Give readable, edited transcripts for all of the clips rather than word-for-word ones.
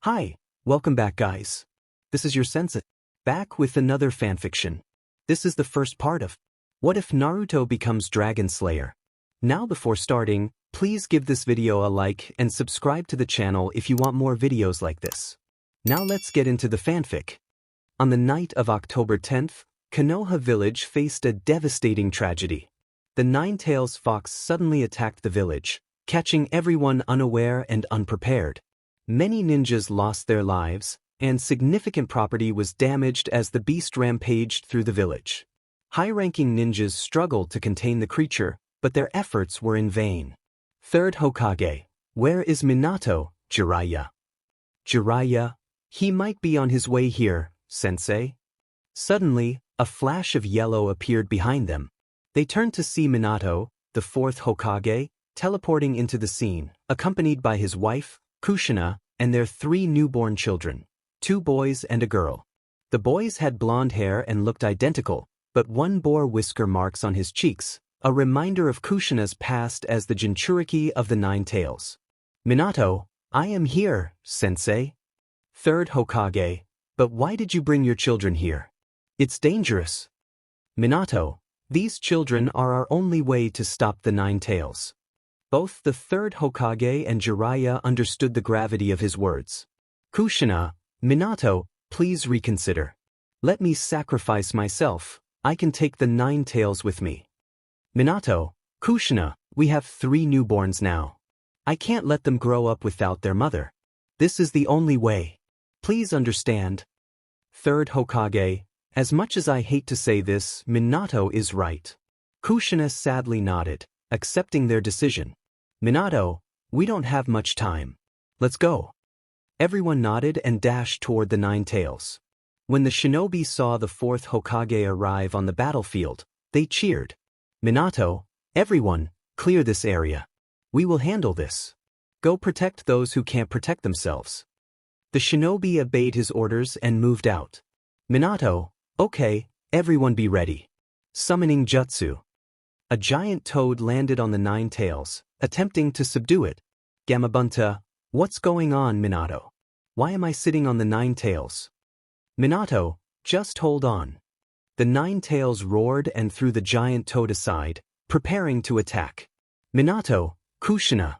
Hi, welcome back guys. This is your sensei, back with another fanfiction. This is the first part of What If Naruto Becomes Dragon Slayer? Now before starting, please give this video a like and subscribe to the channel if you want more videos like this. Now let's get into the fanfic. On the night of October 10th, Konoha village faced a devastating tragedy. The Nine-Tails fox suddenly attacked the village, catching everyone unaware and unprepared. Many ninjas lost their lives, and significant property was damaged as the beast rampaged through the village. High-ranking ninjas struggled to contain the creature, but their efforts were in vain. Third Hokage, where is Minato, Jiraiya? Jiraiya, he might be on his way here, sensei. Suddenly, a flash of yellow appeared behind them. They turned to see Minato, the fourth Hokage, teleporting into the scene, accompanied by his wife, Kushina, and their 3 newborn children, 2 boys and a girl. The boys had blonde hair and looked identical, but one bore whisker marks on his cheeks, a reminder of Kushina's past as the Jinchuriki of the Nine-Tails. Minato, I am here, sensei. Third Hokage, but why did you bring your children here? It's dangerous. Minato, these children are our only way to stop the Nine-Tails. Both the third Hokage and Jiraiya understood the gravity of his words. Kushina, Minato, please reconsider. Let me sacrifice myself. I can take the Nine-Tails with me. Minato, Kushina, we have 3 newborns now. I can't let them grow up without their mother. This is the only way. Please understand. Third Hokage, as much as I hate to say this, Minato is right. Kushina sadly nodded, accepting their decision. Minato, we don't have much time. Let's go. Everyone nodded and dashed toward the Nine-Tails. When the shinobi saw the 4th Hokage arrive on the battlefield, they cheered. Minato, everyone, clear this area. We will handle this. Go protect those who can't protect themselves. The shinobi obeyed his orders and moved out. Minato, okay, everyone be ready. Summoning jutsu. A giant toad landed on the Nine-Tails, attempting to subdue it. Gamabunta, what's going on, Minato? Why am I sitting on the Nine-Tails? Minato, just hold on. The Nine-Tails roared and threw the giant toad aside, preparing to attack. Minato, Kushina.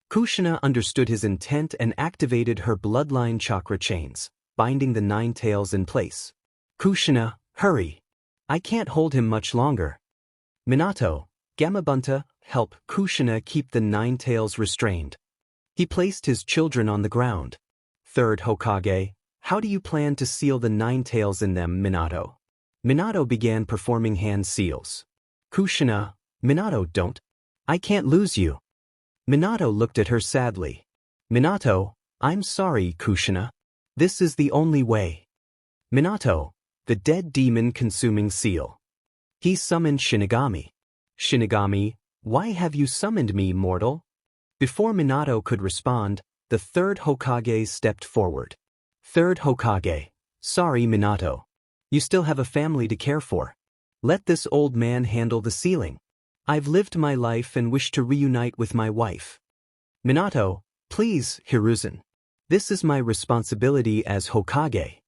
Kushina understood his intent and activated her bloodline chakra chains, binding the Nine-Tails in place. Kushina, hurry. I can't hold him much longer. Minato, Gamabunta, help Kushina keep the Nine-Tails restrained. He placed his children on the ground. Third Hokage, how do you plan to seal the Nine-Tails in them, Minato? Minato began performing hand seals. Kushina, Minato, don't. I can't lose you. Minato looked at her sadly. Minato, I'm sorry, Kushina. This is the only way. Minato, the dead demon consuming seal. He summoned Shinigami. Shinigami, why have you summoned me, mortal? Before Minato could respond, the third Hokage stepped forward. Third Hokage, sorry Minato. You still have a family to care for. Let this old man handle the sealing. I've lived my life and wish to reunite with my wife. Minato, please, Hiruzen. This is my responsibility as Hokage.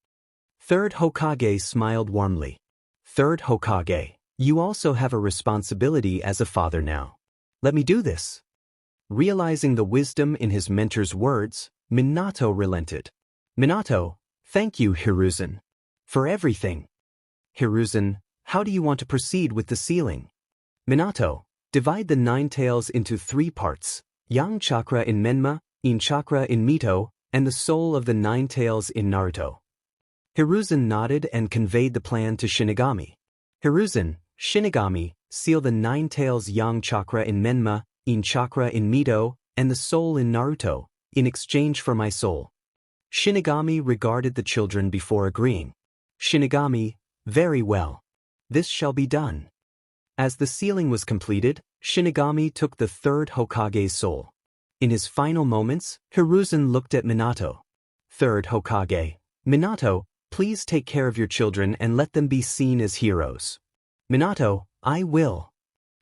Third Hokage smiled warmly. Third Hokage, you also have a responsibility as a father now. Let me do this. Realizing the wisdom in his mentor's words, Minato relented. Minato, thank you, Hiruzen. For everything. Hiruzen, how do you want to proceed with the sealing? Minato, divide the Nine-Tails into 3 parts, Yang chakra in Menma, Yin chakra in Mito, and the soul of the Nine-Tails in Naruto. Hiruzen nodded and conveyed the plan to Shinigami. Hiruzen, Shinigami, seal the Nine-Tails Yang chakra in Menma, Yin chakra in Mito, and the soul in Naruto, in exchange for my soul. Shinigami regarded the children before agreeing. Shinigami, very well. This shall be done. As the sealing was completed, Shinigami took the third Hokage's soul. In his final moments, Hiruzen looked at Minato. Third Hokage, Minato, please take care of your children and let them be seen as heroes. Minato, I will.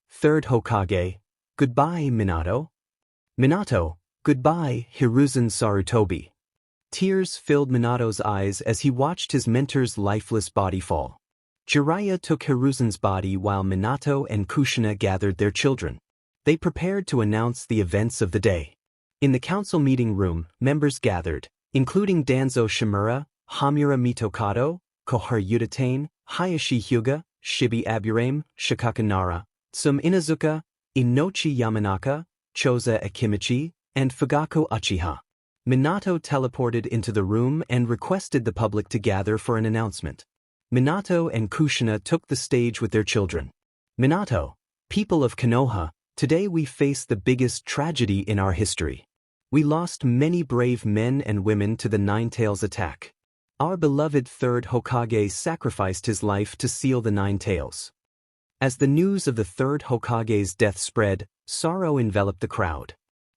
Third Hokage, goodbye, Minato. Minato, goodbye, Hiruzen Sarutobi. Tears filled Minato's eyes as he watched his mentor's lifeless body fall. Jiraiya took Hiruzen's body while Minato and Kushina gathered their children. They prepared to announce the events of the day. In the council meeting room, members gathered, including Danzo Shimura, Hamura Mitokado, Koha Utatane, Hayashi Hyuga, Shibi Aburame, Shikaka Nara, Tsum Inazuka, Inochi Yamanaka, Choza Akimichi, and Fugaku Uchiha. Minato teleported into the room and requested the public to gather for an announcement. Minato and Kushina took the stage with their children. Minato, people of Konoha, today we face the biggest tragedy in our history. We lost many brave men and women to the Nine Tails attack. Our beloved third Hokage sacrificed his life to seal the Nine Tails. As the news of the third Hokage's death spread, sorrow enveloped the crowd.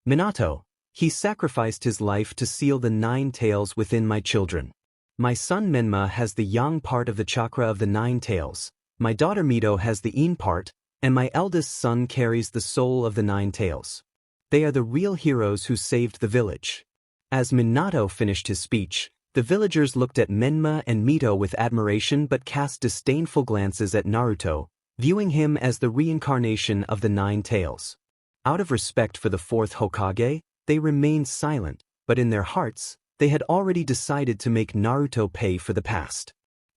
Minato, he sacrificed his life to seal the Nine Tails within my children. My son Menma has the yang part of the chakra of the Nine Tails, my daughter Mito has the yin part, and my eldest son carries the soul of the Nine Tails. They are the real heroes who saved the village. As Minato finished his speech, the villagers looked at Menma and Mito with admiration but cast disdainful glances at Naruto, viewing him as the reincarnation of the Nine Tails. Out of respect for the fourth Hokage, they remained silent, but in their hearts, they had already decided to make Naruto pay for the past.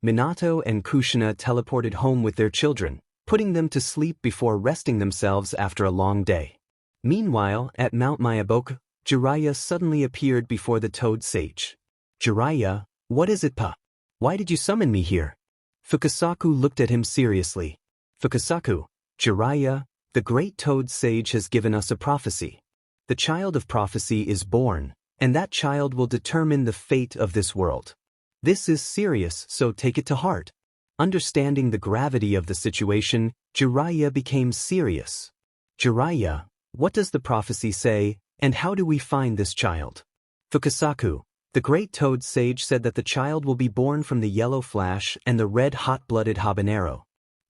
Minato and Kushina teleported home with their children, putting them to sleep before resting themselves after a long day. Meanwhile, at Mount Myaboku, Jiraiya suddenly appeared before the Toad Sage. Jiraiya, what is it, pa? Why did you summon me here? Fukasaku looked at him seriously. Fukasaku, Jiraiya, the great Toad Sage has given us a prophecy. The child of prophecy is born, and that child will determine the fate of this world. This is serious, so take it to heart. Understanding the gravity of the situation, Jiraiya became serious. Jiraiya, what does the prophecy say, and how do we find this child? Fukasaku, the great Toad Sage said that the child will be born from the yellow flash and the red hot-blooded habanero.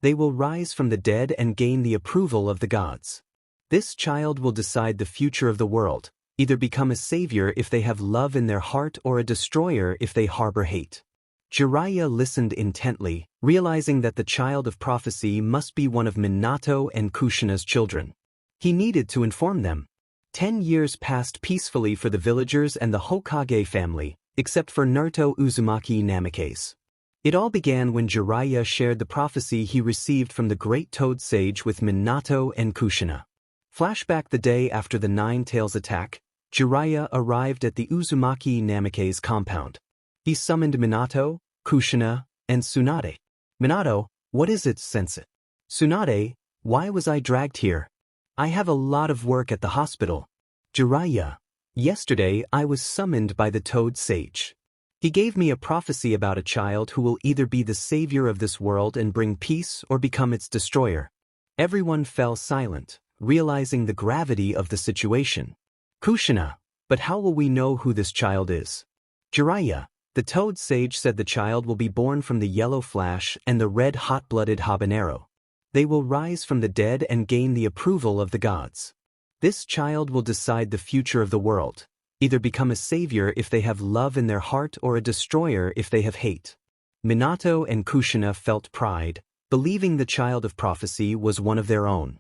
They will rise from the dead and gain the approval of the gods. This child will decide the future of the world, either become a savior if they have love in their heart or a destroyer if they harbor hate. Jiraiya listened intently, realizing that the child of prophecy must be one of Minato and Kushina's children. He needed to inform them. 10 years passed peacefully for the villagers and the Hokage family, except for Naruto Uzumaki Namikaze. It all began when Jiraiya shared the prophecy he received from the great Toad Sage with Minato and Kushina. Flashback the day after the Nine Tails attack, Jiraiya arrived at the Uzumaki Namikaze compound. He summoned Minato, Kushina, and Tsunade. Minato, what is it, sensei? Tsunade, why was I dragged here? I have a lot of work at the hospital. Jiraiya, yesterday I was summoned by the Toad Sage. He gave me a prophecy about a child who will either be the savior of this world and bring peace or become its destroyer. Everyone fell silent, realizing the gravity of the situation. Kushina, but how will we know who this child is? Jiraiya, the Toad Sage said the child will be born from the yellow flash and the red hot-blooded habanero. They will rise from the dead and gain the approval of the gods. This child will decide the future of the world, either become a savior if they have love in their heart or a destroyer if they have hate. Minato and Kushina felt pride, believing the child of prophecy was one of their own.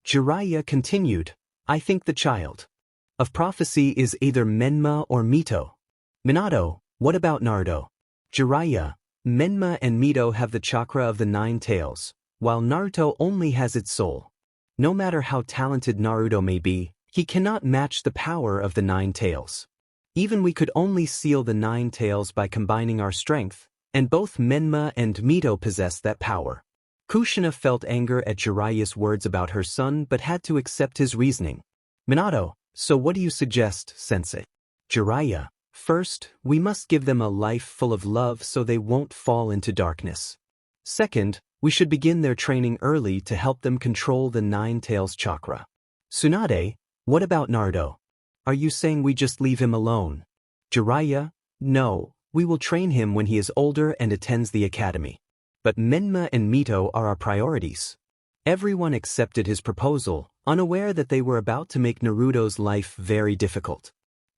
Jiraiya continued, I think the child of prophecy is either Menma or Mito. Minato, what about Naruto? Jiraiya, Menma and Mito have the chakra of the Nine Tails, while Naruto only has its soul. No matter how talented Naruto may be, he cannot match the power of the Nine Tails. Even we could only seal the Nine Tails by combining our strength, and both Menma and Mito possess that power. Kushina felt anger at Jiraiya's words about her son but had to accept his reasoning. Minato, so what do you suggest, sensei? Jiraiya, first, we must give them a life full of love so they won't fall into darkness. Second, we should begin their training early to help them control the Nine Tails chakra. Tsunade, what about Naruto? Are you saying we just leave him alone? Jiraiya, no, we will train him when he is older and attends the academy. But Menma and Mito are our priorities. Everyone accepted his proposal, unaware that they were about to make Naruto's life very difficult.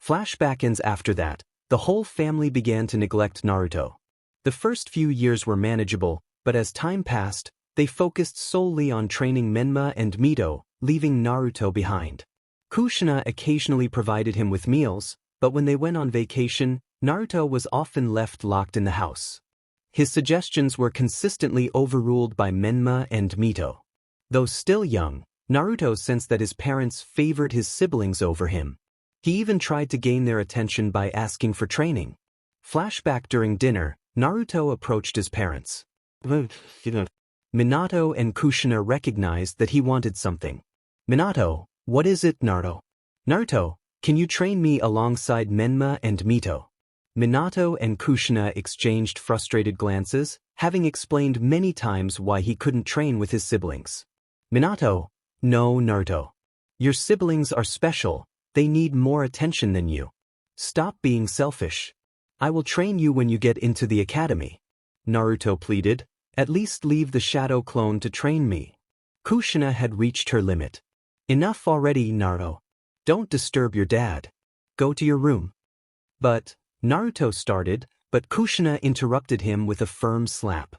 Flashback ends after that. The whole family began to neglect Naruto. The first few years were manageable, but as time passed, they focused solely on training Menma and Mito, leaving Naruto behind. Kushina occasionally provided him with meals, but when they went on vacation, Naruto was often left locked in the house. His suggestions were consistently overruled by Menma and Mito. Though still young, Naruto sensed that his parents favored his siblings over him. He even tried to gain their attention by asking for training. Flashback during dinner, Naruto approached his parents. Minato and Kushina recognized that he wanted something. Minato, what is it, Naruto? Naruto, can you train me alongside Menma and Mito? Minato and Kushina exchanged frustrated glances, having explained many times why he couldn't train with his siblings. Minato, no, Naruto. Your siblings are special, they need more attention than you. Stop being selfish. I will train you when you get into the academy. Naruto pleaded, at least leave the shadow clone to train me. Kushina had reached her limit. Enough already, Naruto. Don't disturb your dad. Go to your room. But, Naruto started, but Kushina interrupted him with a firm slap.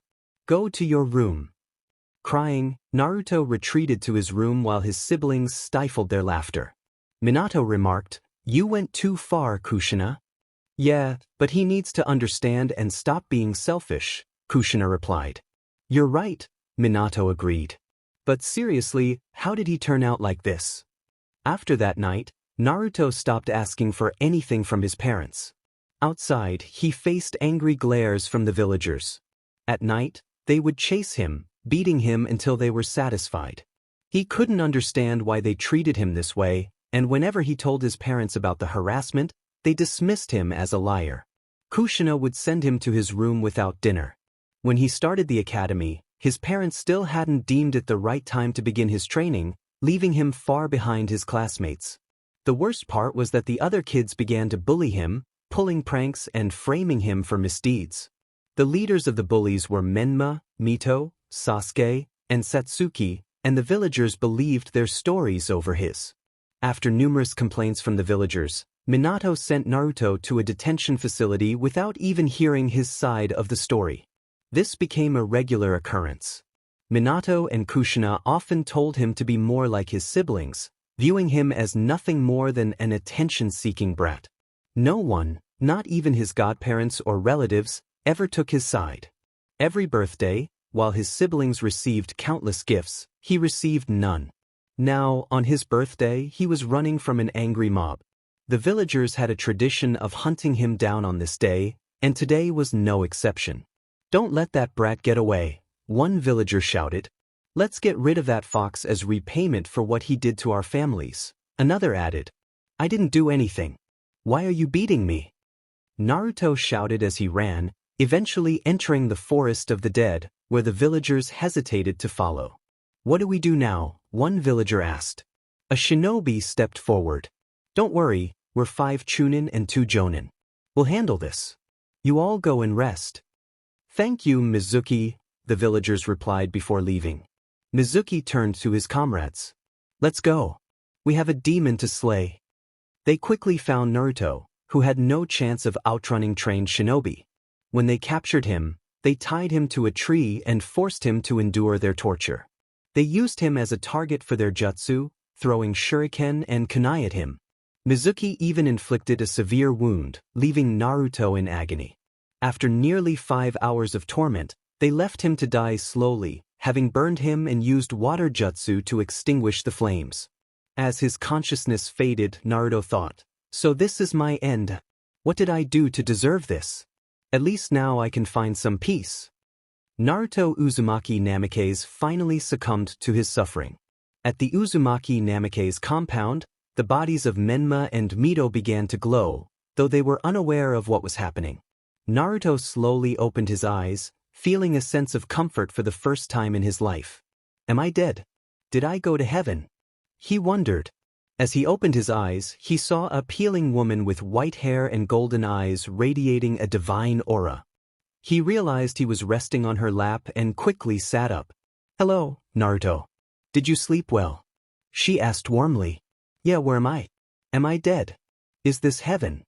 Go to your room. Crying, Naruto retreated to his room while his siblings stifled their laughter. Minato remarked, you went too far, Kushina. Yeah, but he needs to understand and stop being selfish, Kushina replied. You're right, Minato agreed. But seriously, how did he turn out like this? After that night, Naruto stopped asking for anything from his parents. Outside, he faced angry glares from the villagers. At night, they would chase him, beating him until they were satisfied. He couldn't understand why they treated him this way, and whenever he told his parents about the harassment, they dismissed him as a liar. Kushina would send him to his room without dinner. When he started the academy, his parents still hadn't deemed it the right time to begin his training, leaving him far behind his classmates. The worst part was that the other kids began to bully him, pulling pranks and framing him for misdeeds. The leaders of the bullies were Menma, Mito, Sasuke, and Satsuki, and the villagers believed their stories over his. After numerous complaints from the villagers, Minato sent Naruto to a detention facility without even hearing his side of the story. This became a regular occurrence. Minato and Kushina often told him to be more like his siblings, viewing him as nothing more than an attention-seeking brat. No one, not even his godparents or relatives, ever took his side. Every birthday, while his siblings received countless gifts, he received none. Now, on his birthday, he was running from an angry mob. The villagers had a tradition of hunting him down on this day, and today was no exception. Don't let that brat get away, one villager shouted. Let's get rid of that fox as repayment for what he did to our families. Another added, I didn't do anything. Why are you beating me? Naruto shouted as he ran, eventually entering the forest of the dead, where the villagers hesitated to follow. What do we do now? One villager asked. A shinobi stepped forward. Don't worry, we're 5 Chunin and 2 Jonin. We'll handle this. You all go and rest. Thank you, Mizuki, the villagers replied before leaving. Mizuki turned to his comrades. Let's go. We have a demon to slay. They quickly found Naruto, who had no chance of outrunning trained shinobi. When they captured him, they tied him to a tree and forced him to endure their torture. They used him as a target for their jutsu, throwing shuriken and kunai at him. Mizuki even inflicted a severe wound, leaving Naruto in agony. After nearly 5 hours of torment, they left him to die slowly, having burned him and used water jutsu to extinguish the flames. As his consciousness faded, Naruto thought, so this is my end. What did I do to deserve this? At least now I can find some peace. Naruto Uzumaki Namikaze finally succumbed to his suffering. At the Uzumaki Namikaze compound, the bodies of Menma and Mito began to glow, though they were unaware of what was happening. Naruto slowly opened his eyes, feeling a sense of comfort for the first time in his life. Am I dead? Did I go to heaven? He wondered. As he opened his eyes, he saw a appealing woman with white hair and golden eyes radiating a divine aura. He realized he was resting on her lap and quickly sat up. Hello, Naruto. Did you sleep well? She asked warmly. Yeah, where am I? Am I dead? Is this heaven?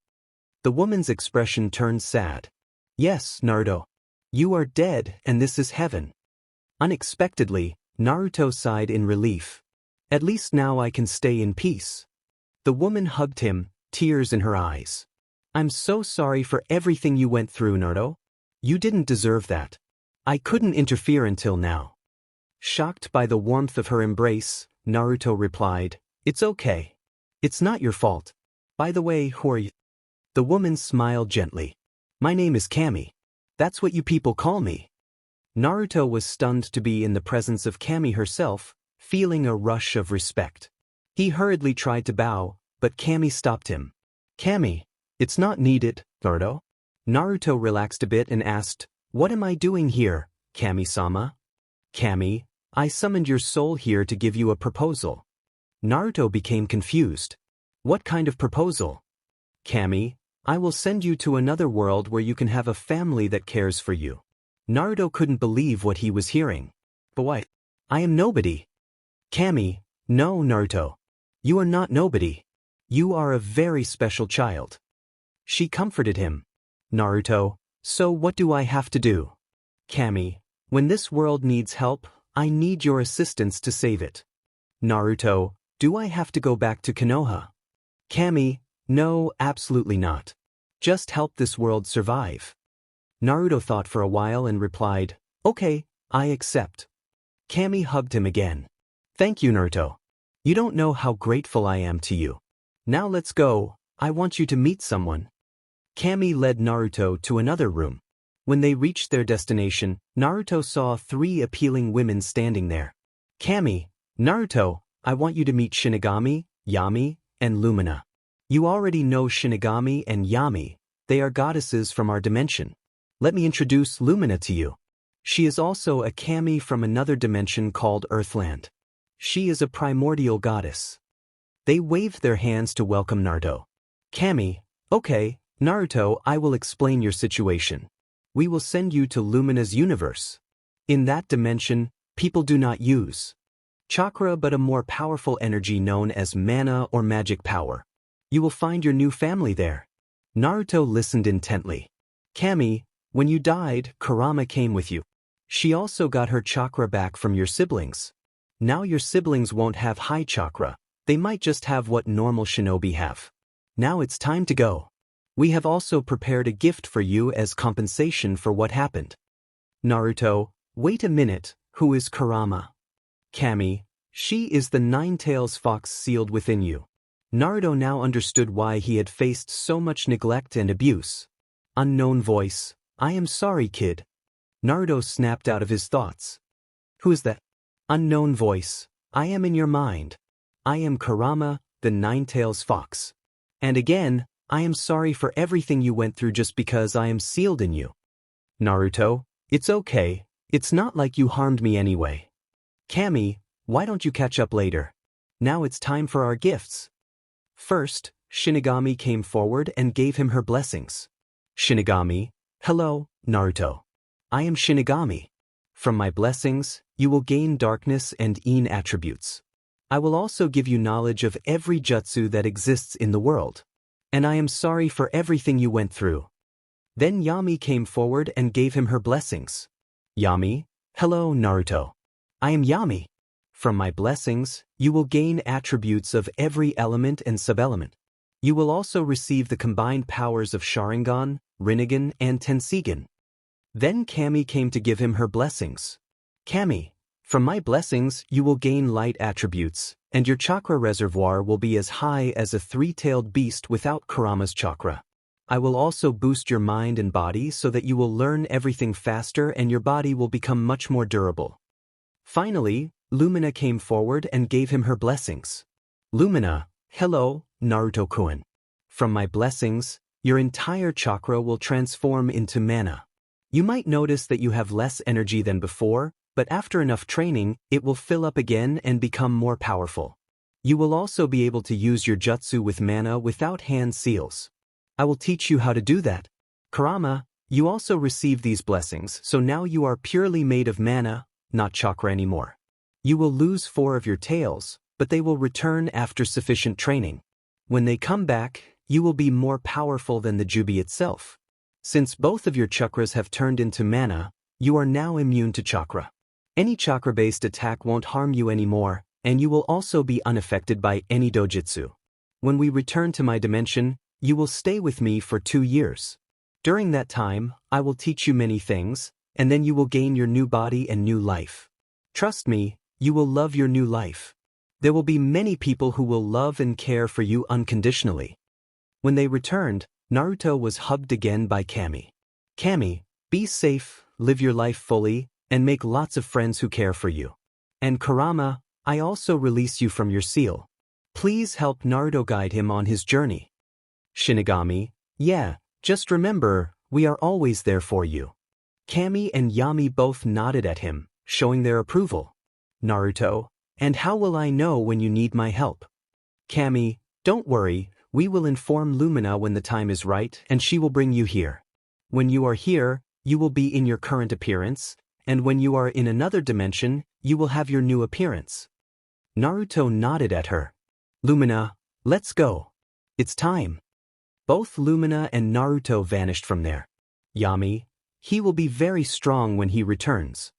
The woman's expression turned sad. Yes, Naruto. You are dead and this is heaven. Unexpectedly, Naruto sighed in relief. At least now I can stay in peace. The woman hugged him, tears in her eyes. I'm so sorry for everything you went through, Naruto. You didn't deserve that. I couldn't interfere until now. Shocked by the warmth of her embrace, Naruto replied, It's okay. It's not your fault. By the way, who are you? The woman smiled gently. My name is Kami. That's what you people call me. Naruto was stunned to be in the presence of Kami herself, feeling a rush of respect. He hurriedly tried to bow, but Kami stopped him. Kami, it's not needed, Naruto. Naruto relaxed a bit and asked, What am I doing here, Kami-sama? Kami, I summoned your soul here to give you a proposal. Naruto became confused. What kind of proposal? Kami, I will send you to another world where you can have a family that cares for you. Naruto couldn't believe what he was hearing. But what? I am nobody. Kami, no, Naruto. You are not nobody. You are a very special child. She comforted him. Naruto, so what do I have to do? Kami, when this world needs help, I need your assistance to save it. Naruto, do I have to go back to Konoha? Kami, no, absolutely not. Just help this world survive. Naruto thought for a while and replied, Okay, I accept. Kami hugged him again. Thank you, Naruto. You don't know how grateful I am to you. Now let's go, I want you to meet someone. Kami led Naruto to another room. When they reached their destination, Naruto saw 3 appealing women standing there. Kami, Naruto, I want you to meet Shinigami, Yami, and Lumina. You already know Shinigami and Yami. They are goddesses from our dimension. Let me introduce Lumina to you. She is also a Kami from another dimension called Earthland. She is a primordial goddess. They waved their hands to welcome Naruto. Kami, okay, Naruto, I will explain your situation. We will send you to Lumina's universe. In that dimension, people do not use chakra but a more powerful energy known as mana or magic power. You will find your new family there. Naruto listened intently. Kami, when you died, Kurama came with you. She also got her chakra back from your siblings. Now your siblings won't have high chakra. They might just have what normal shinobi have. Now it's time to go. We have also prepared a gift for you as compensation for what happened. Naruto, wait a minute, who is Kurama? Kami, she is the 9-tails fox sealed within you. Naruto now understood why he had faced so much neglect and abuse. Unknown voice, I am sorry, kid. Naruto snapped out of his thoughts. Who is that? Unknown voice, I am in your mind. I am Kurama, the 9-tails fox. And again, I am sorry for everything you went through just because I am sealed in you. Naruto, it's okay, it's not like you harmed me anyway. Kami, why don't you catch up later? Now it's time for our gifts. First, Shinigami came forward and gave him her blessings. Shinigami, hello, Naruto. I am Shinigami. From my blessings, you will gain darkness and Ein attributes. I will also give you knowledge of every jutsu that exists in the world. And I am sorry for everything you went through. Then Yami came forward and gave him her blessings. Yami, hello, Naruto. I am Yami. From my blessings, you will gain attributes of every element and sub-element. You will also receive the combined powers of Sharingan, Rinnegan, and Tenseigan. Then Kami came to give him her blessings. Kami, from my blessings, you will gain light attributes, and your chakra reservoir will be as high as a 3-tailed beast without Kurama's chakra. I will also boost your mind and body so that you will learn everything faster and your body will become much more durable. Finally, Lumina came forward and gave him her blessings. Lumina, hello, Naruto-kun. From my blessings, your entire chakra will transform into mana. You might notice that you have less energy than before, but after enough training, it will fill up again and become more powerful. You will also be able to use your jutsu with mana without hand seals. I will teach you how to do that. Kurama, you also receive these blessings, so now you are purely made of mana, not chakra anymore. You will lose 4 of your tails, but they will return after sufficient training. When they come back, you will be more powerful than the Jubi itself. Since both of your chakras have turned into mana, you are now immune to chakra. Any chakra-based attack won't harm you anymore, and you will also be unaffected by any dojutsu. When we return to my dimension, you will stay with me for 2 years. During that time, I will teach you many things, and then you will gain your new body and new life. Trust me, you will love your new life. There will be many people who will love and care for you unconditionally. When they returned, Naruto was hugged again by Kami. Kami, be safe, live your life fully, and make lots of friends who care for you. And Kurama, I also release you from your seal. Please help Naruto guide him on his journey. Shinigami, yeah, just remember, we are always there for you. Kami and Yami both nodded at him, showing their approval. Naruto, and how will I know when you need my help? Kami, don't worry, we will inform Lumina when the time is right and she will bring you here. When you are here, you will be in your current appearance, and when you are in another dimension, you will have your new appearance. Naruto nodded at her. Lumina, let's go. It's time. Both Lumina and Naruto vanished from there. Yami, he will be very strong when he returns.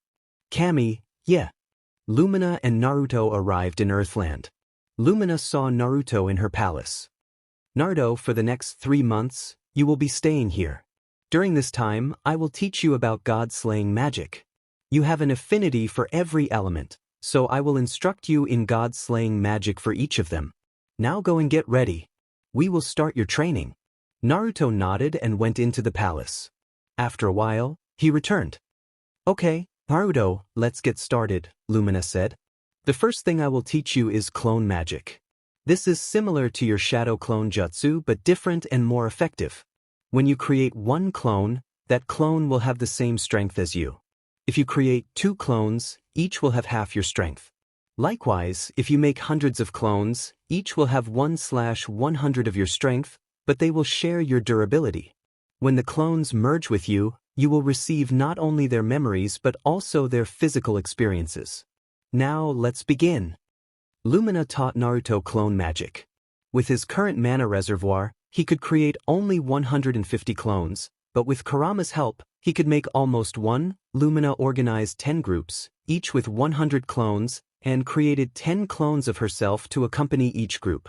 Kami, yeah. Lumina and Naruto arrived in Earthland. Lumina saw Naruto in her palace. Naruto, for the next 3 months, you will be staying here. During this time, I will teach you about god-slaying magic. You have an affinity for every element, so I will instruct you in god-slaying magic for each of them. Now go and get ready. We will start your training. Naruto nodded and went into the palace. After a while, he returned. Okay, Naruto, let's get started, Lumina said. The first thing I will teach you is clone magic. This is similar to your shadow clone jutsu but different and more effective. When you create one clone, that clone will have the same strength as you. If you create 2 clones, each will have half your strength. Likewise, if you make hundreds of clones, each will have 1/100 of your strength, but they will share your durability. When the clones merge with you, you will receive not only their memories but also their physical experiences. Now let's begin. Lumina taught Naruto clone magic. With his current mana reservoir, he could create only 150 clones, but with Kurama's help, he could make almost one. Lumina organized 10 groups, each with 100 clones, and created 10 clones of herself to accompany each group.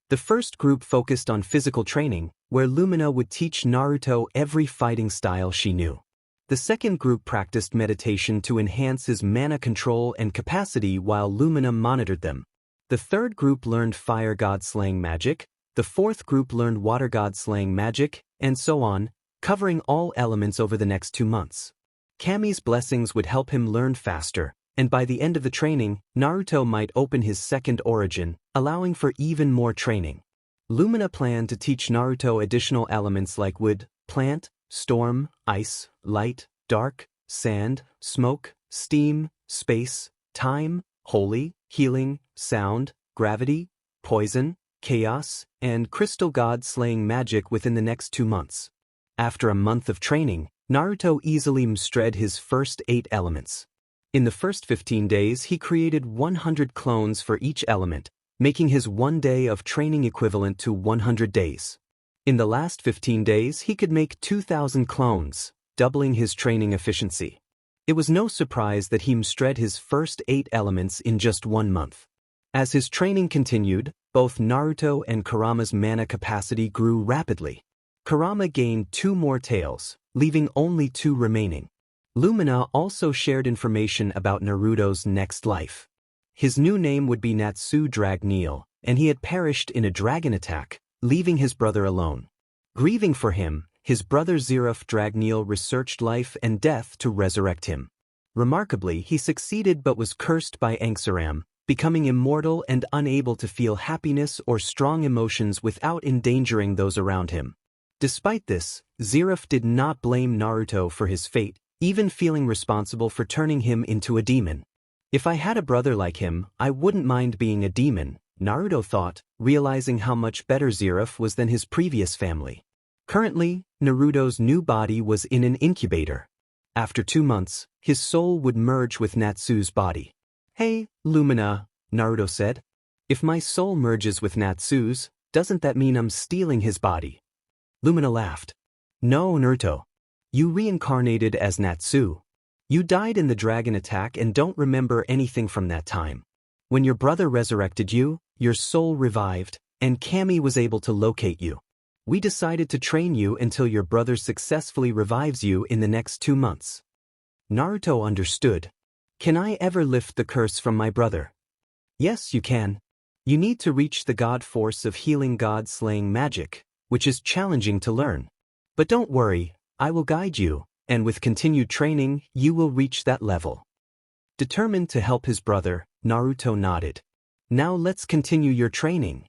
The first group focused on physical training, where Lumina would teach Naruto every fighting style she knew. The second group practiced meditation to enhance his mana control and capacity while Lumina monitored them. The third group learned fire god-slaying magic, the fourth group learned water god-slaying magic, and so on, covering all elements over the next 2 months. Kami's blessings would help him learn faster, and by the end of the training, Naruto might open his second origin, allowing for even more training. Lumina planned to teach Naruto additional elements like wood, plant, storm, ice, light, dark, sand, smoke, steam, space, time, holy, healing, sound, gravity, poison, chaos, and crystal god-slaying magic within the next 2 months. After a month of training, Naruto easily mastered his first 8 elements. In the first 15 days, he created 100 clones for each element, making his 1 day of training equivalent to 100 days. In the last 15 days, he could make 2,000 clones, doubling his training efficiency. It was no surprise that he mastered his first 8 elements in just 1 month. As his training continued, both Naruto and Kurama's mana capacity grew rapidly. Kurama gained 2 more tails, leaving only 2 remaining. Lumina also shared information about Naruto's next life. His new name would be Natsu Dragneel, and he had perished in a dragon attack, leaving his brother alone. Grieving for him, his brother Ziruf Dragneel researched life and death to resurrect him. Remarkably, he succeeded but was cursed by Anxaram, becoming immortal and unable to feel happiness or strong emotions without endangering those around him. Despite this, Ziruf did not blame Naruto for his fate, even feeling responsible for turning him into a demon. If I had a brother like him, I wouldn't mind being a demon, Naruto thought, realizing how much better Ziruf was than his previous family. Currently, Naruto's new body was in an incubator. After 2 months, his soul would merge with Natsu's body. Hey, Lumina, Naruto said. If my soul merges with Natsu's, Doesn't that mean I'm stealing his body? Lumina laughed. No, Naruto. You reincarnated as Natsu. You died in the dragon attack and don't remember anything from that time. When your brother resurrected you, your soul revived, and Kami was able to locate you. We decided to train you until your brother successfully revives you in the next 2 months. Naruto understood. Can I ever lift the curse from my brother? Yes, you can. You need to reach the god force of healing god-slaying magic, which is challenging to learn. But don't worry, I will guide you, and with continued training, you will reach that level. Determined to help his brother, Naruto nodded. Now let's continue your training.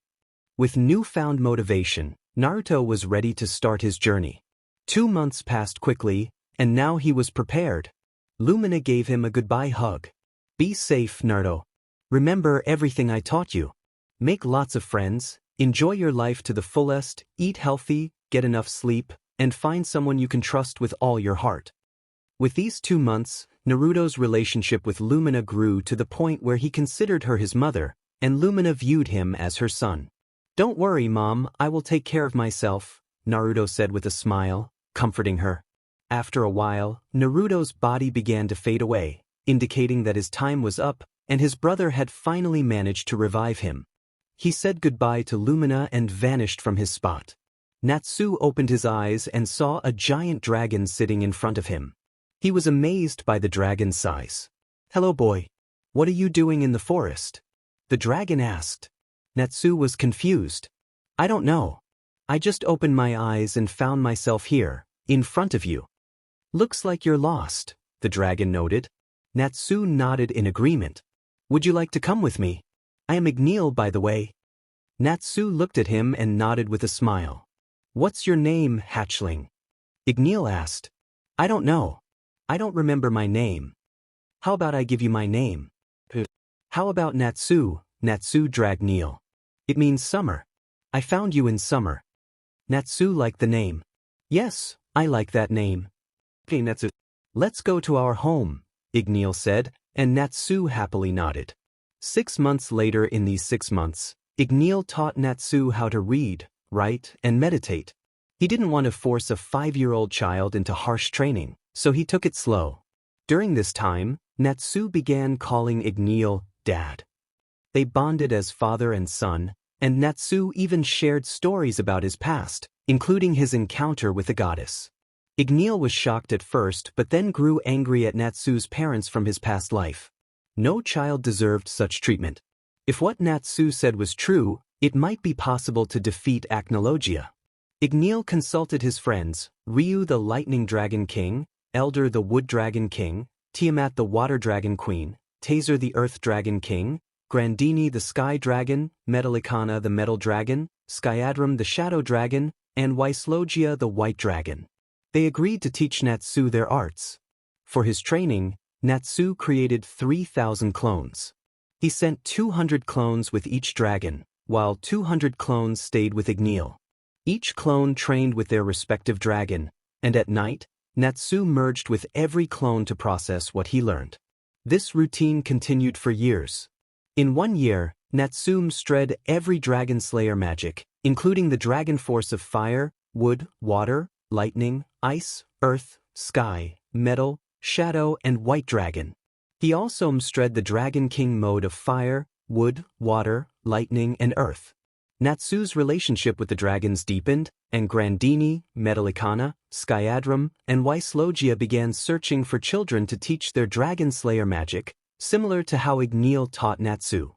With newfound motivation, Naruto was ready to start his journey. 2 months passed quickly, and now he was prepared. Lumina gave him a goodbye hug. Be safe, Naruto. Remember everything I taught you. Make lots of friends, enjoy your life to the fullest, eat healthy, get enough sleep, and find someone you can trust with all your heart. With these 2 months, Naruto's relationship with Lumina grew to the point where he considered her his mother, and Lumina viewed him as her son. Don't worry, Mom, I will take care of myself, Naruto said with a smile, comforting her. After a while, Naruto's body began to fade away, indicating that his time was up, and his brother had finally managed to revive him. He said goodbye to Lumina and vanished from his spot. Natsu opened his eyes and saw a giant dragon sitting in front of him. He was amazed by the dragon's size. Hello, boy. What are you doing in the forest? The dragon asked. Natsu was confused. I don't know. I just opened my eyes and found myself here, in front of you. Looks like you're lost, the dragon noted. Natsu nodded in agreement. Would you like to come with me? I am Igneel, by the way. Natsu looked at him and nodded with a smile. What's your name, hatchling? Igneel asked. I don't know. I don't remember my name. How about I give you my name? How about Natsu? Natsu dragged Neil. It means summer. I found you in summer. Natsu liked the name. Yes, I like that name. Okay, Natsu. Let's go to our home, Igneel said, and Natsu happily nodded. 6 months later, in these 6 months, Igneel taught Natsu how to read, write, and meditate. He didn't want to force a 5-year-old child into harsh training, so he took it slow. During this time, Natsu began calling Igneel Dad. They bonded as father and son, and Natsu even shared stories about his past, including his encounter with the goddess. Igneel was shocked at first but then grew angry at Natsu's parents from his past life. No child deserved such treatment. If what Natsu said was true, it might be possible to defeat Acnologia. Igneel consulted his friends, Ryu the Lightning Dragon King, Elder the Wood Dragon King, Tiamat the Water Dragon Queen, Taser the Earth Dragon King, Grandini the Sky Dragon, Metallicana the Metal Dragon, Skyadram the Shadow Dragon, and Wislogia the White Dragon. They agreed to teach Natsu their arts. For his training, Natsu created 3,000 clones. He sent 200 clones with each dragon, while 200 clones stayed with Igneel. Each clone trained with their respective dragon, and at night, Natsu merged with every clone to process what he learned. This routine continued for years. In 1 year, Natsu mastered every dragon slayer magic, including the dragon force of fire, wood, water, lightning, ice, earth, sky, metal, shadow, and white dragon. He also mastered the Dragon King mode of fire, wood, water, lightning, and earth. Natsu's relationship with the dragons deepened, and Grandini, Metallicana, Skyadram, and Wislogia began searching for children to teach their dragon slayer magic, similar to how Igneel taught Natsu.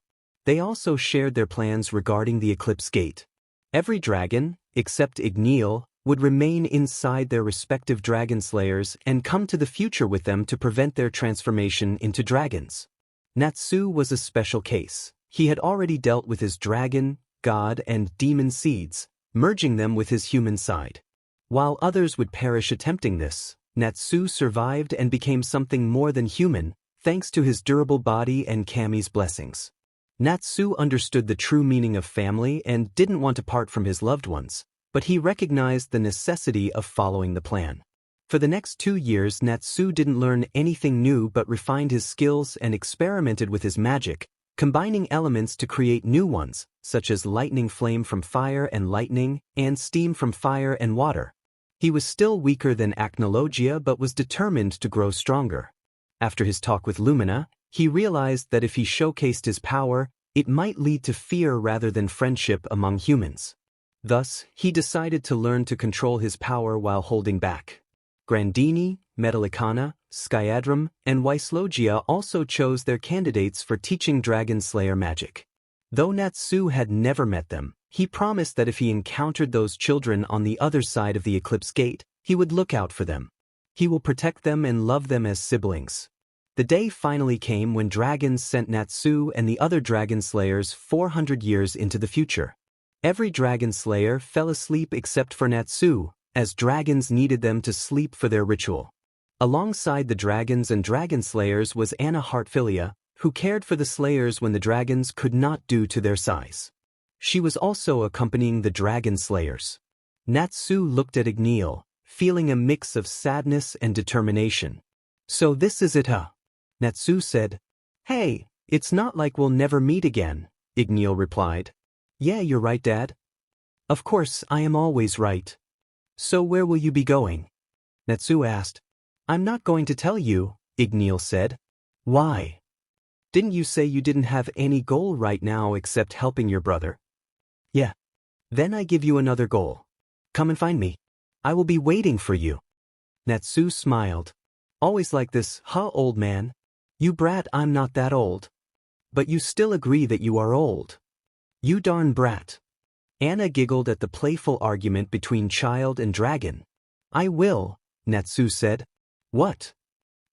They also shared their plans regarding the Eclipse Gate. Every dragon, except Igneel, would remain inside their respective dragon slayers and come to the future with them to prevent their transformation into dragons. Natsu was a special case. He had already dealt with his dragon, god, and demon seeds, merging them with his human side. While others would perish attempting this, Natsu survived and became something more than human, thanks to his durable body and Kami's blessings. Natsu understood the true meaning of family and didn't want to part from his loved ones, but he recognized the necessity of following the plan. For the next 2 years, Natsu didn't learn anything new but refined his skills and experimented with his magic, combining elements to create new ones, such as lightning flame from fire and lightning, and steam from fire and water. He was still weaker than Acnologia but was determined to grow stronger. After his talk with Lumina, he realized that if he showcased his power, it might lead to fear rather than friendship among humans. Thus, he decided to learn to control his power while holding back. Grandini, Metallicana, Skyadram, and Wyslogia also chose their candidates for teaching Dragon Slayer magic. Though Natsu had never met them, he promised that if he encountered those children on the other side of the Eclipse Gate, he would look out for them. He will protect them and love them as siblings. The day finally came when dragons sent Natsu and the other Dragon Slayers 400 years into the future. Every Dragon Slayer fell asleep except for Natsu, as dragons needed them to sleep for their ritual. Alongside the dragons and Dragon Slayers was Anna Heartfilia, who cared for the Slayers when the dragons could not due to their size. She was also accompanying the Dragon Slayers. Natsu looked at Igneel, feeling a mix of sadness and determination. "So this is it, huh?" Natsu said. "Hey, it's not like we'll never meet again," Igneel replied. "Yeah, you're right, Dad." "Of course, I am always right." "So where will you be going?" Natsu asked. "I'm not going to tell you," Igneel said. "Why? Didn't you say you didn't have any goal right now except helping your brother?" "Yeah. Then I give you another goal. Come and find me. I will be waiting for you." Natsu smiled. "Always like this, huh, old man? You brat, I'm not that old. But you still agree that you are old. You darn brat." Anna giggled at the playful argument between child and dragon. "I will," Natsu said. "What?"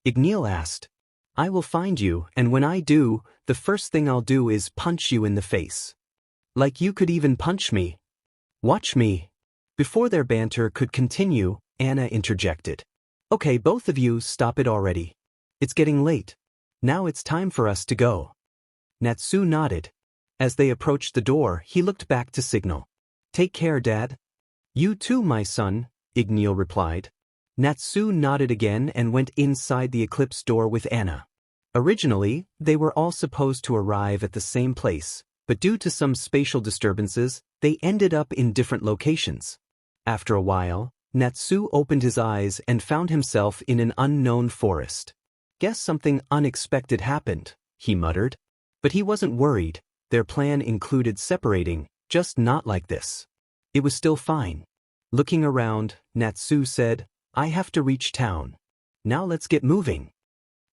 Igneel asked. "I will find you, and when I do, the first thing I'll do is punch you in the face. Like you could even punch me. Watch me." Before their banter could continue, Anna interjected. "Okay, both of you, stop it already. It's getting late. Now it's time for us to go." Natsu nodded. As they approached the door, he looked back to signal. "Take care, Dad." "You too, my son," Igneel replied. Natsu nodded again and went inside the Eclipse door with Anna. Originally, they were all supposed to arrive at the same place, but due to some spatial disturbances, they ended up in different locations. After a while, Natsu opened his eyes and found himself in an unknown forest. "Guess something unexpected happened," he muttered. But he wasn't worried. Their plan included separating, just not like this. It was still fine. Looking around, Natsu said, "I have to reach town. Now let's get moving."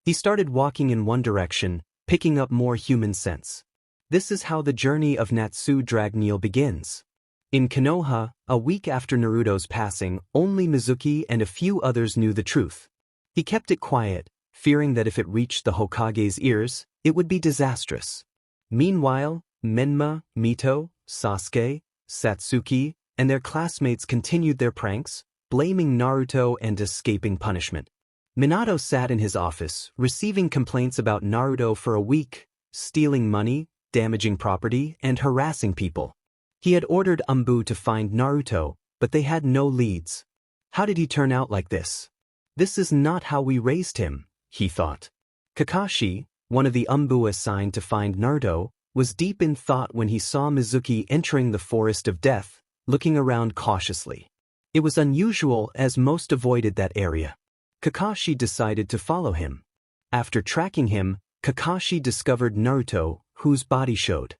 He started walking in one direction, picking up more human sense. This is how the journey of Natsu Dragneel begins. In Konoha, a week after Naruto's passing, only Mizuki and a few others knew the truth. He kept it quiet, fearing that if it reached the Hokage's ears, it would be disastrous. Meanwhile, Menma, Mito, Sasuke, Satsuki, and their classmates continued their pranks, blaming Naruto and escaping punishment. Minato sat in his office, receiving complaints about Naruto for a week, stealing money, damaging property, and harassing people. He had ordered Umbu to find Naruto, but they had no leads. How did he turn out like this? This is not how we raised him, he thought. Kakashi, one of the Umbu assigned to find Naruto, was deep in thought when he saw Mizuki entering the Forest of Death, looking around cautiously. It was unusual as most avoided that area. Kakashi decided to follow him. After tracking him, Kakashi discovered Naruto, whose body showed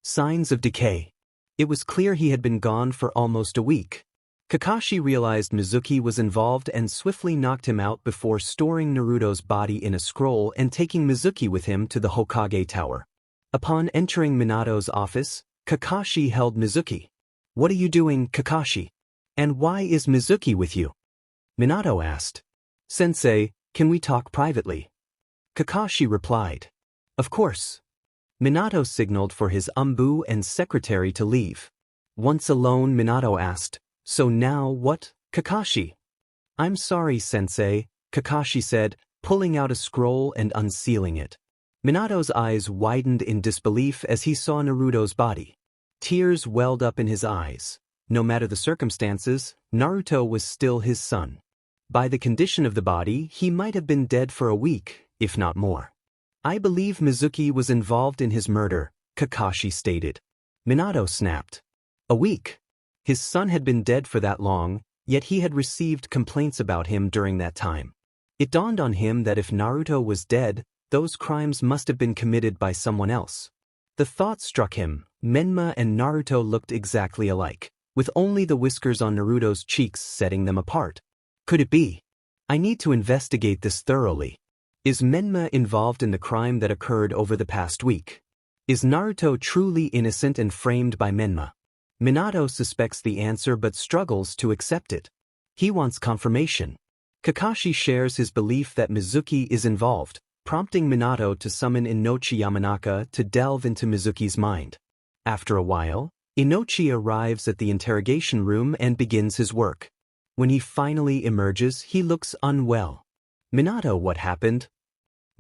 signs of decay. It was clear he had been gone for almost a week. Kakashi realized Mizuki was involved and swiftly knocked him out before storing Naruto's body in a scroll and taking Mizuki with him to the Hokage Tower. Upon entering Minato's office, Kakashi held Mizuki. "What are you doing, Kakashi? And why is Mizuki with you?" Minato asked. "Sensei, can we talk privately?" Kakashi replied. "Of course." Minato signaled for his Umbu and secretary to leave. Once alone, Minato asked, "So now what, Kakashi?" "I'm sorry, Sensei," Kakashi said, pulling out a scroll and unsealing it. Minato's eyes widened in disbelief as he saw Naruto's body. Tears welled up in his eyes. No matter the circumstances, Naruto was still his son. By the condition of the body, he might have been dead for a week, if not more. I believe Mizuki was involved in his murder, Kakashi stated. Minato snapped. A week. His son had been dead for that long, yet he had received complaints about him during that time. It dawned on him that if Naruto was dead, those crimes must have been committed by someone else. The thought struck him, Menma and Naruto looked exactly alike, with only the whiskers on Naruto's cheeks setting them apart. Could it be? I need to investigate this thoroughly. Is Menma involved in the crime that occurred over the past week? Is Naruto truly innocent and framed by Menma? Minato suspects the answer but struggles to accept it. He wants confirmation. Kakashi shares his belief that Mizuki is involved, prompting Minato to summon Inochi Yamanaka to delve into Mizuki's mind. After a while, Inochi arrives at the interrogation room and begins his work. When he finally emerges, he looks unwell. Minato, what happened?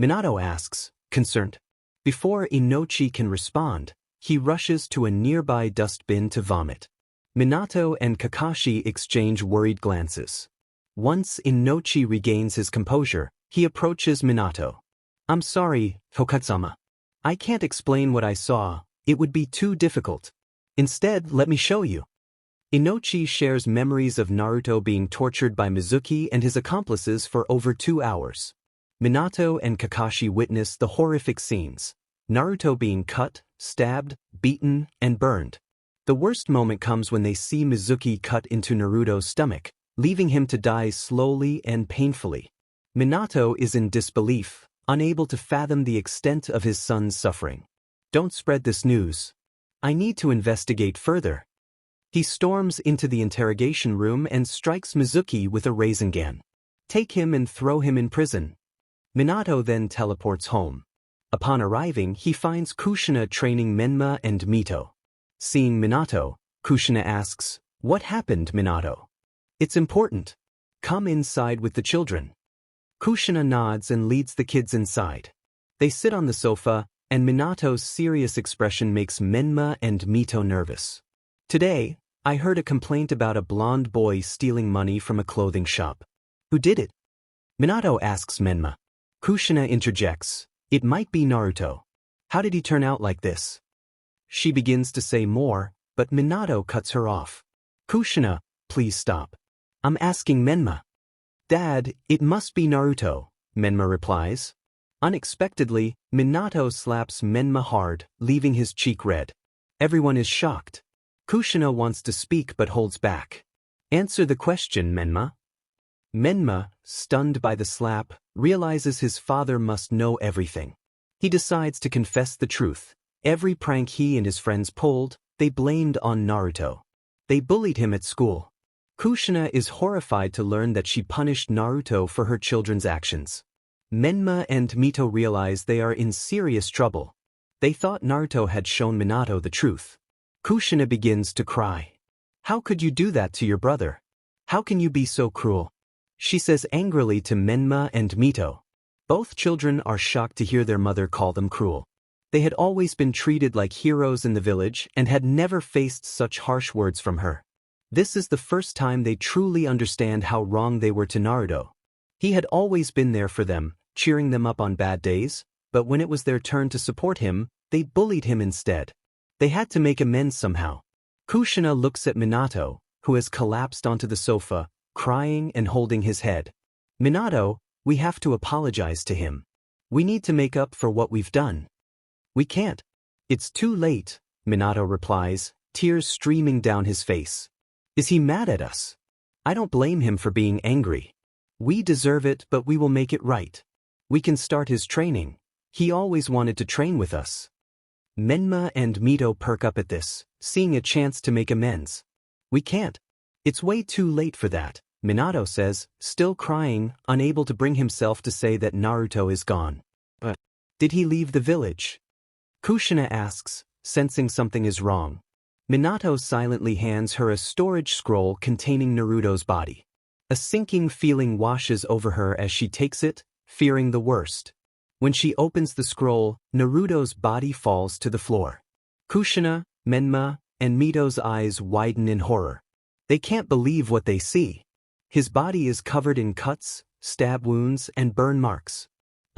Minato asks, concerned. Before Inochi can respond, he rushes to a nearby dustbin to vomit. Minato and Kakashi exchange worried glances. Once Inochi regains his composure, he approaches Minato. I'm sorry, Hokage-sama. I can't explain what I saw, it would be too difficult. Instead, let me show you. Inochi shares memories of Naruto being tortured by Mizuki and his accomplices for over 2 hours. Minato and Kakashi witness the horrific scenes. Naruto being cut, stabbed, beaten, and burned. The worst moment comes when they see Mizuki cut into Naruto's stomach, leaving him to die slowly and painfully. Minato is in disbelief, unable to fathom the extent of his son's suffering. Don't spread this news. I need to investigate further. He storms into the interrogation room and strikes Mizuki with a Rasengan. Take him and throw him in prison. Minato then teleports home. Upon arriving, he finds Kushina training Menma and Mito. Seeing Minato, Kushina asks, "What happened, Minato?" "It's important. Come inside with the children." Kushina nods and leads the kids inside. They sit on the sofa, and Minato's serious expression makes Menma and Mito nervous. "Today, I heard a complaint about a blonde boy stealing money from a clothing shop. Who did it?" Minato asks Menma. Kushina interjects, "It might be Naruto. How did he turn out like this?" She begins to say more, but Minato cuts her off. "Kushina, please stop. I'm asking Menma." "Dad, it must be Naruto," Menma replies. Unexpectedly, Minato slaps Menma hard, leaving his cheek red. Everyone is shocked. Kushina wants to speak but holds back. "Answer the question, Menma." Menma, stunned by the slap, realizes his father must know everything. He decides to confess the truth. Every prank he and his friends pulled, they blamed on Naruto. They bullied him at school. Kushina is horrified to learn that she punished Naruto for her children's actions. Menma and Mito realize they are in serious trouble. They thought Naruto had shown Minato the truth. Kushina begins to cry. "How could you do that to your brother? How can you be so cruel?" She says angrily to Menma and Mito. Both children are shocked to hear their mother call them cruel. They had always been treated like heroes in the village and had never faced such harsh words from her. This is the first time they truly understand how wrong they were to Naruto. He had always been there for them, cheering them up on bad days, but when it was their turn to support him, they bullied him instead. They had to make amends somehow. Kushina looks at Minato, who has collapsed onto the sofa, crying and holding his head. "Minato, we have to apologize to him. We need to make up for what we've done." "We can't. It's too late," Minato replies, tears streaming down his face. "Is he mad at us? I don't blame him for being angry. We deserve it, but we will make it right. We can start his training. He always wanted to train with us." Menma and Mito perk up at this, seeing a chance to make amends. "We can't. It's way too late for that," Minato says, still crying, unable to bring himself to say that Naruto is gone. "But did he leave the village?" Kushina asks, sensing something is wrong. Minato silently hands her a storage scroll containing Naruto's body. A sinking feeling washes over her as she takes it, fearing the worst. When she opens the scroll, Naruto's body falls to the floor. Kushina, Menma, and Mito's eyes widen in horror. They can't believe what they see. His body is covered in cuts, stab wounds, and burn marks.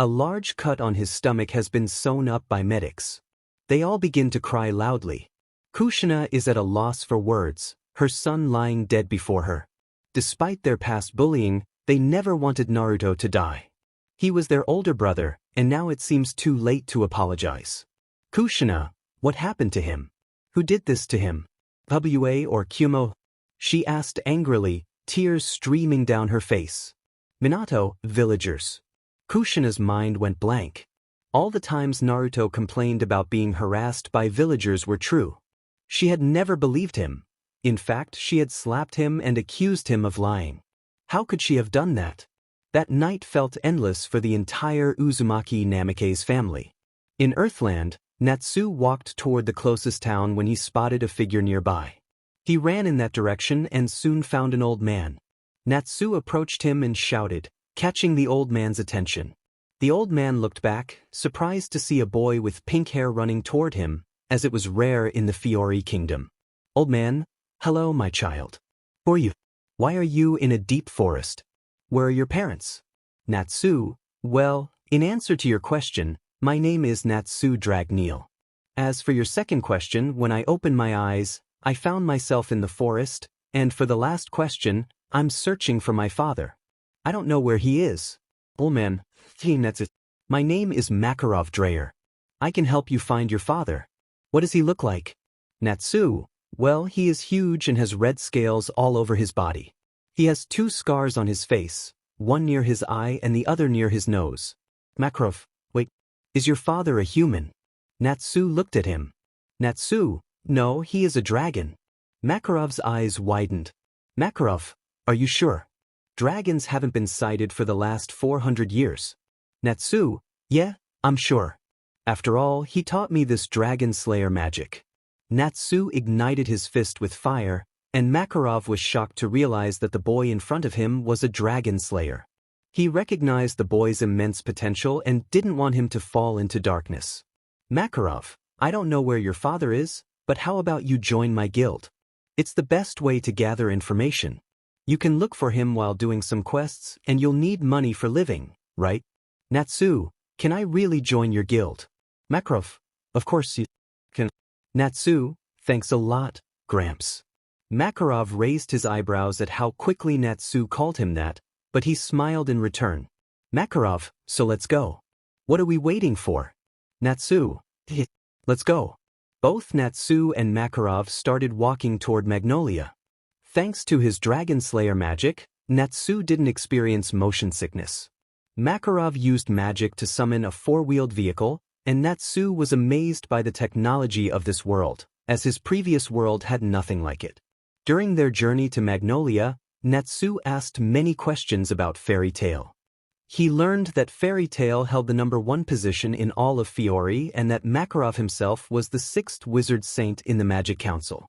A large cut on his stomach has been sewn up by medics. They all begin to cry loudly. Kushina is at a loss for words, her son lying dead before her. Despite their past bullying, they never wanted Naruto to die. He was their older brother, and now it seems too late to apologize. Kushina, what happened to him? Who did this to him? WA or Kumo? She asked angrily, tears streaming down her face. Minato, villagers. Kushina's mind went blank. All the times Naruto complained about being harassed by villagers were true. She had never believed him. In fact, she had slapped him and accused him of lying. How could she have done that? That night felt endless for the entire Uzumaki Namikaze family. In Earthland, Natsu walked toward the closest town when he spotted a figure nearby. He ran in that direction and soon found an old man. Natsu approached him and shouted, catching the old man's attention. The old man looked back, surprised to see a boy with pink hair running toward him, as it was rare in the Fiori kingdom. Old man, hello my child. Who are you? Why are you in a deep forest? Where are your parents? Natsu, well, in answer to your question, my name is Natsu Dragneel. As for your second question, when I opened my eyes, I found myself in the forest, and for the last question, I'm searching for my father. I don't know where he is. Old man, my name is Makarov Dreyer. I can help you find your father. What does he look like? Natsu, well, he is huge and has red scales all over his body. He has 2 scars on his face, one near his eye and the other near his nose. Makarov, wait, is your father a human? Natsu looked at him. Natsu, no, he is a dragon. Makarov's eyes widened. Makarov, are you sure? Dragons haven't been sighted for the last 400 years. Natsu, yeah, I'm sure. After all, he taught me this dragon slayer magic. Natsu ignited his fist with fire, and Makarov was shocked to realize that the boy in front of him was a dragon slayer. He recognized the boy's immense potential and didn't want him to fall into darkness. Makarov, I don't know where your father is, but how about you join my guild? It's the best way to gather information. You can look for him while doing some quests, and you'll need money for living, right? Natsu, can I really join your guild? Makarov, of course you can. Natsu, thanks a lot, Gramps. Makarov raised his eyebrows at how quickly Natsu called him that, but he smiled in return. Makarov, so let's go. What are we waiting for? Natsu, let's go. Both Natsu and Makarov started walking toward Magnolia. Thanks to his Dragon Slayer magic, Natsu didn't experience motion sickness. Makarov used magic to summon a 4-wheeled vehicle, and Natsu was amazed by the technology of this world, as his previous world had nothing like it. During their journey to Magnolia, Natsu asked many questions about Fairy Tail. He learned that Fairy Tail held the #1 position in all of Fiori and that Makarov himself was the 6th wizard saint in the Magic Council.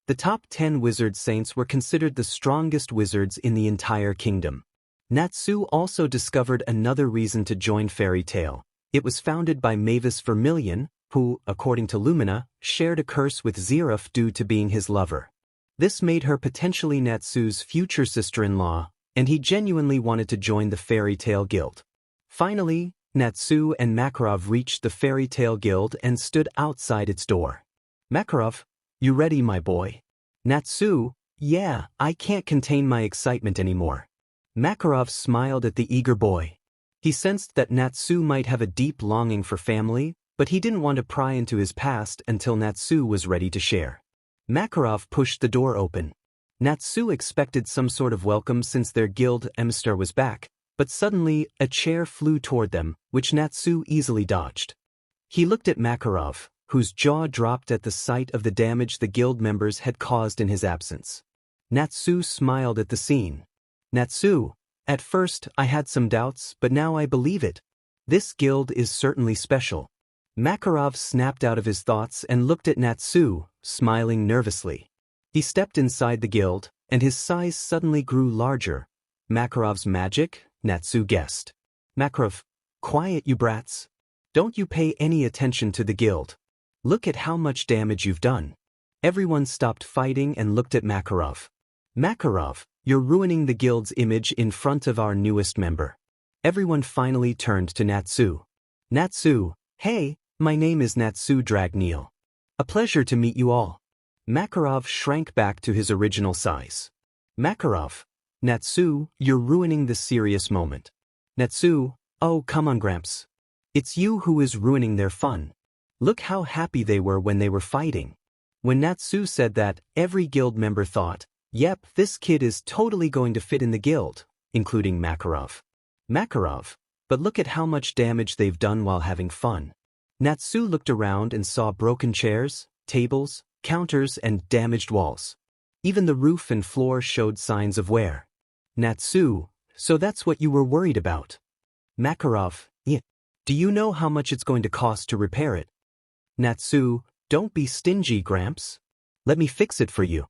The top 10 wizard saints were considered the strongest wizards in the entire kingdom. Natsu also discovered another reason to join Fairy Tail. It was founded by Mavis Vermilion, who, according to Lumina, shared a curse with Zeruf due to being his lover. This made her potentially Natsu's future sister-in-law, and he genuinely wanted to join the Fairy Tail Guild. Finally, Natsu and Makarov reached the Fairy Tail Guild and stood outside its door. Makarov, you ready, my boy? Natsu, yeah, I can't contain my excitement anymore. Makarov smiled at the eager boy. He sensed that Natsu might have a deep longing for family, but he didn't want to pry into his past until Natsu was ready to share. Makarov pushed the door open. Natsu expected some sort of welcome since their guild emissary was back, but suddenly a chair flew toward them, which Natsu easily dodged. He looked at Makarov, whose jaw dropped at the sight of the damage the guild members had caused in his absence. Natsu smiled at the scene. Natsu, at first I had some doubts, but now I believe it. This guild is certainly special. Makarov snapped out of his thoughts and looked at Natsu, smiling nervously. He stepped inside the guild, and his size suddenly grew larger. Makarov's magic, Natsu guessed. Makarov, quiet you brats. Don't you pay any attention to the guild. Look at how much damage you've done. Everyone stopped fighting and looked at Makarov. Makarov, you're ruining the guild's image in front of our newest member. Everyone finally turned to Natsu. Natsu, hey, my name is Natsu Dragneel. A pleasure to meet you all. Makarov shrank back to his original size. Makarov, Natsu, you're ruining this serious moment. Natsu, oh come on Gramps. It's you who is ruining their fun. Look how happy they were when they were fighting. When Natsu said that, every guild member thought, yep, this kid is totally going to fit in the guild, including Makarov. Makarov, but look at how much damage they've done while having fun. Natsu looked around and saw broken chairs, tables, counters and damaged walls. Even the roof and floor showed signs of wear. Natsu, so that's what you were worried about. Makarov, yeah. Do you know how much it's going to cost to repair it? Natsu, don't be stingy, Gramps. Let me fix it for you.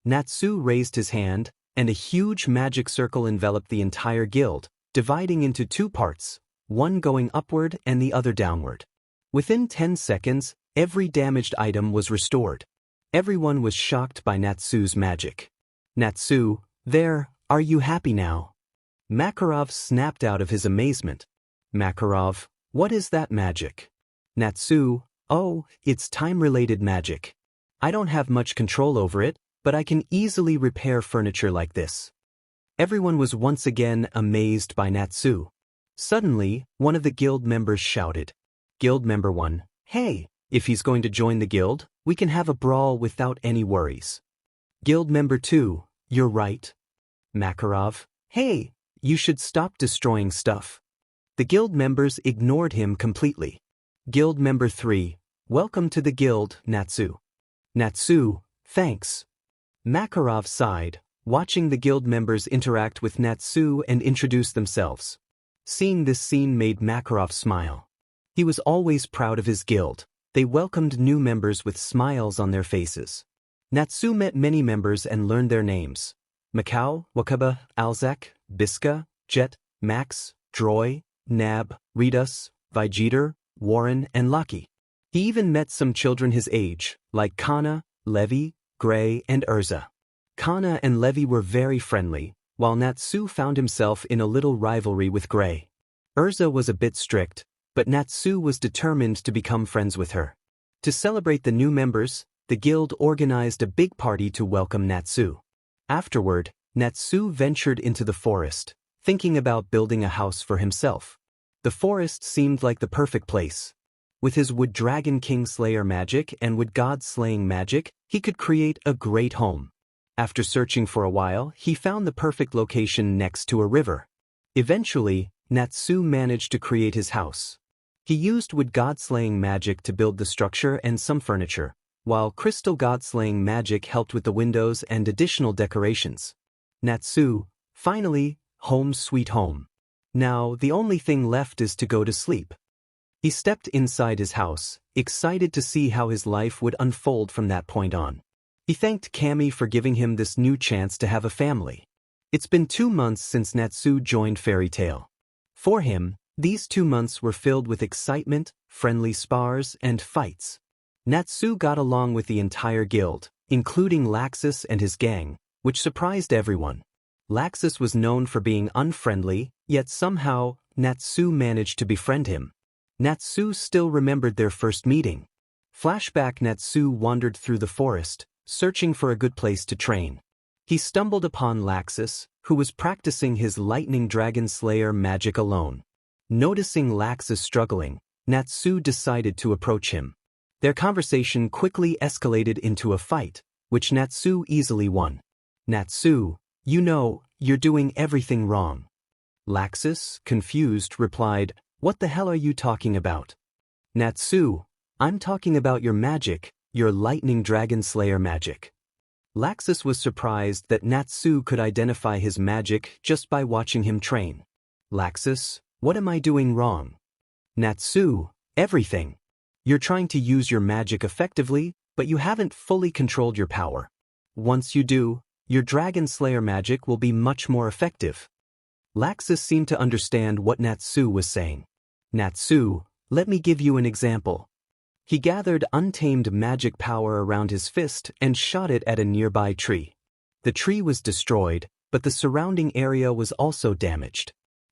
Natsu raised his hand, and a huge magic circle enveloped the entire guild, dividing into two parts, one going upward and the other downward. Within 10 seconds, every damaged item was restored. Everyone was shocked by Natsu's magic. Natsu, there, are you happy now? Makarov snapped out of his amazement. Makarov, what is that magic? Natsu, oh, it's time-related magic. I don't have much control over it, but I can easily repair furniture like this. Everyone was once again amazed by Natsu. Suddenly, one of the guild members shouted. Guild member 1, hey, if he's going to join the guild, we can have a brawl without any worries. Guild member 2, you're right. Makarov, hey, you should stop destroying stuff. The guild members ignored him completely. Guild member 3, welcome to the guild, Natsu. Natsu, thanks. Makarov sighed, watching the guild members interact with Natsu and introduce themselves. Seeing this scene made Makarov smile. He was always proud of his guild. They welcomed new members with smiles on their faces. Natsu met many members and learned their names. Macau, Wakaba, Alzak, Biska, Jet, Max, Droy, Nab, Ritas, Vijeter, Warren, and Lucky. He even met some children his age, like Kana, Levi, Gray, and Urza. Kana and Levi were very friendly, while Natsu found himself in a little rivalry with Gray. Urza was a bit strict, but Natsu was determined to become friends with her. To celebrate the new members, the guild organized a big party to welcome Natsu. Afterward, Natsu ventured into the forest, thinking about building a house for himself. The forest seemed like the perfect place. With his Wood Dragon King Slayer magic and Wood God Slaying magic, he could create a great home. After searching for a while, he found the perfect location next to a river. Eventually, Natsu managed to create his house. He used Wood God Slaying magic to build the structure and some furniture, while Crystal God Slaying magic helped with the windows and additional decorations. Natsu, finally, home sweet home. Now, the only thing left is to go to sleep. He stepped inside his house, excited to see how his life would unfold from that point on. He thanked Kami for giving him this new chance to have a family. It's been 2 months since Natsu joined Fairy Tail. For him, these 2 months were filled with excitement, friendly spars, and fights. Natsu got along with the entire guild, including Laxus and his gang, which surprised everyone. Laxus was known for being unfriendly, yet somehow, Natsu managed to befriend him. Natsu still remembered their first meeting. Flashback: Natsu wandered through the forest, searching for a good place to train. He stumbled upon Laxus, who was practicing his Lightning Dragon Slayer magic alone. Noticing Laxus struggling, Natsu decided to approach him. Their conversation quickly escalated into a fight, which Natsu easily won. Natsu, you know, you're doing everything wrong. Laxus, confused, replied, what the hell are you talking about? Natsu, I'm talking about your magic, your Lightning Dragon Slayer magic. Laxus was surprised that Natsu could identify his magic just by watching him train. Laxus, what am I doing wrong? Natsu, everything. You're trying to use your magic effectively, but you haven't fully controlled your power. Once you do, your Dragon Slayer magic will be much more effective. Laxus seemed to understand what Natsu was saying. Natsu, let me give you an example. He gathered untamed magic power around his fist and shot it at a nearby tree. The tree was destroyed, but the surrounding area was also damaged.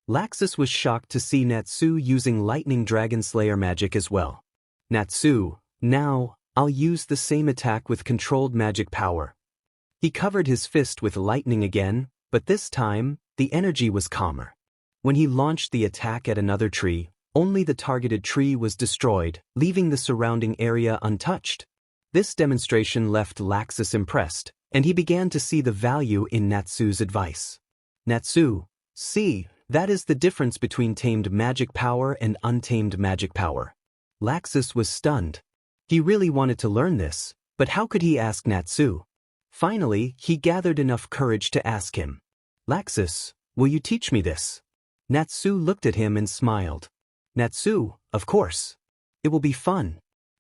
Laxus was shocked to see Natsu using lightning dragon slayer magic as well. Natsu, now, I'll use the same attack with controlled magic power. He covered his fist with lightning again, but this time, the energy was calmer. When he launched the attack at another tree, only the targeted tree was destroyed, leaving the surrounding area untouched. This demonstration left Laxus impressed, and he began to see the value in Natsu's advice. Natsu, see, that is the difference between tamed magic power and untamed magic power. Laxus was stunned. He really wanted to learn this, but how could he ask Natsu? Finally, he gathered enough courage to ask him. Laxus, will you teach me this? Natsu looked at him and smiled. Natsu, of course. It will be fun.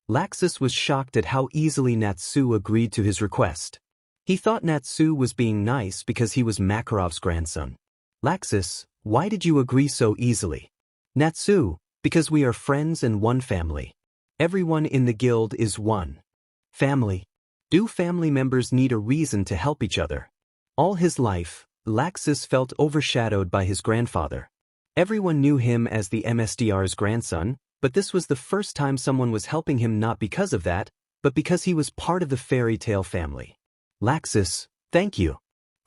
Laxus was shocked at how easily Natsu agreed to his request. He thought Natsu was being nice because he was Makarov's grandson. Laxus, why did you agree so easily? Natsu, because we are friends and one family. Everyone in the guild is one family. Do family members need a reason to help each other? All his life, Laxus felt overshadowed by his grandfather. Everyone knew him as the MSDR's grandson, but this was the first time someone was helping him not because of that, but because he was part of the fairy tale family. Laxus, thank you.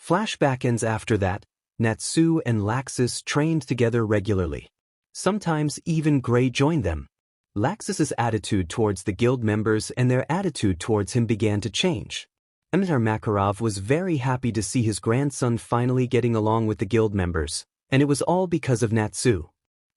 Flashback ends after that. Natsu and Laxus trained together regularly. Sometimes even Gray joined them. Laxus's attitude towards the guild members and their attitude towards him began to change. Amitar Makarov was very happy to see his grandson finally getting along with the guild members, and it was all because of Natsu.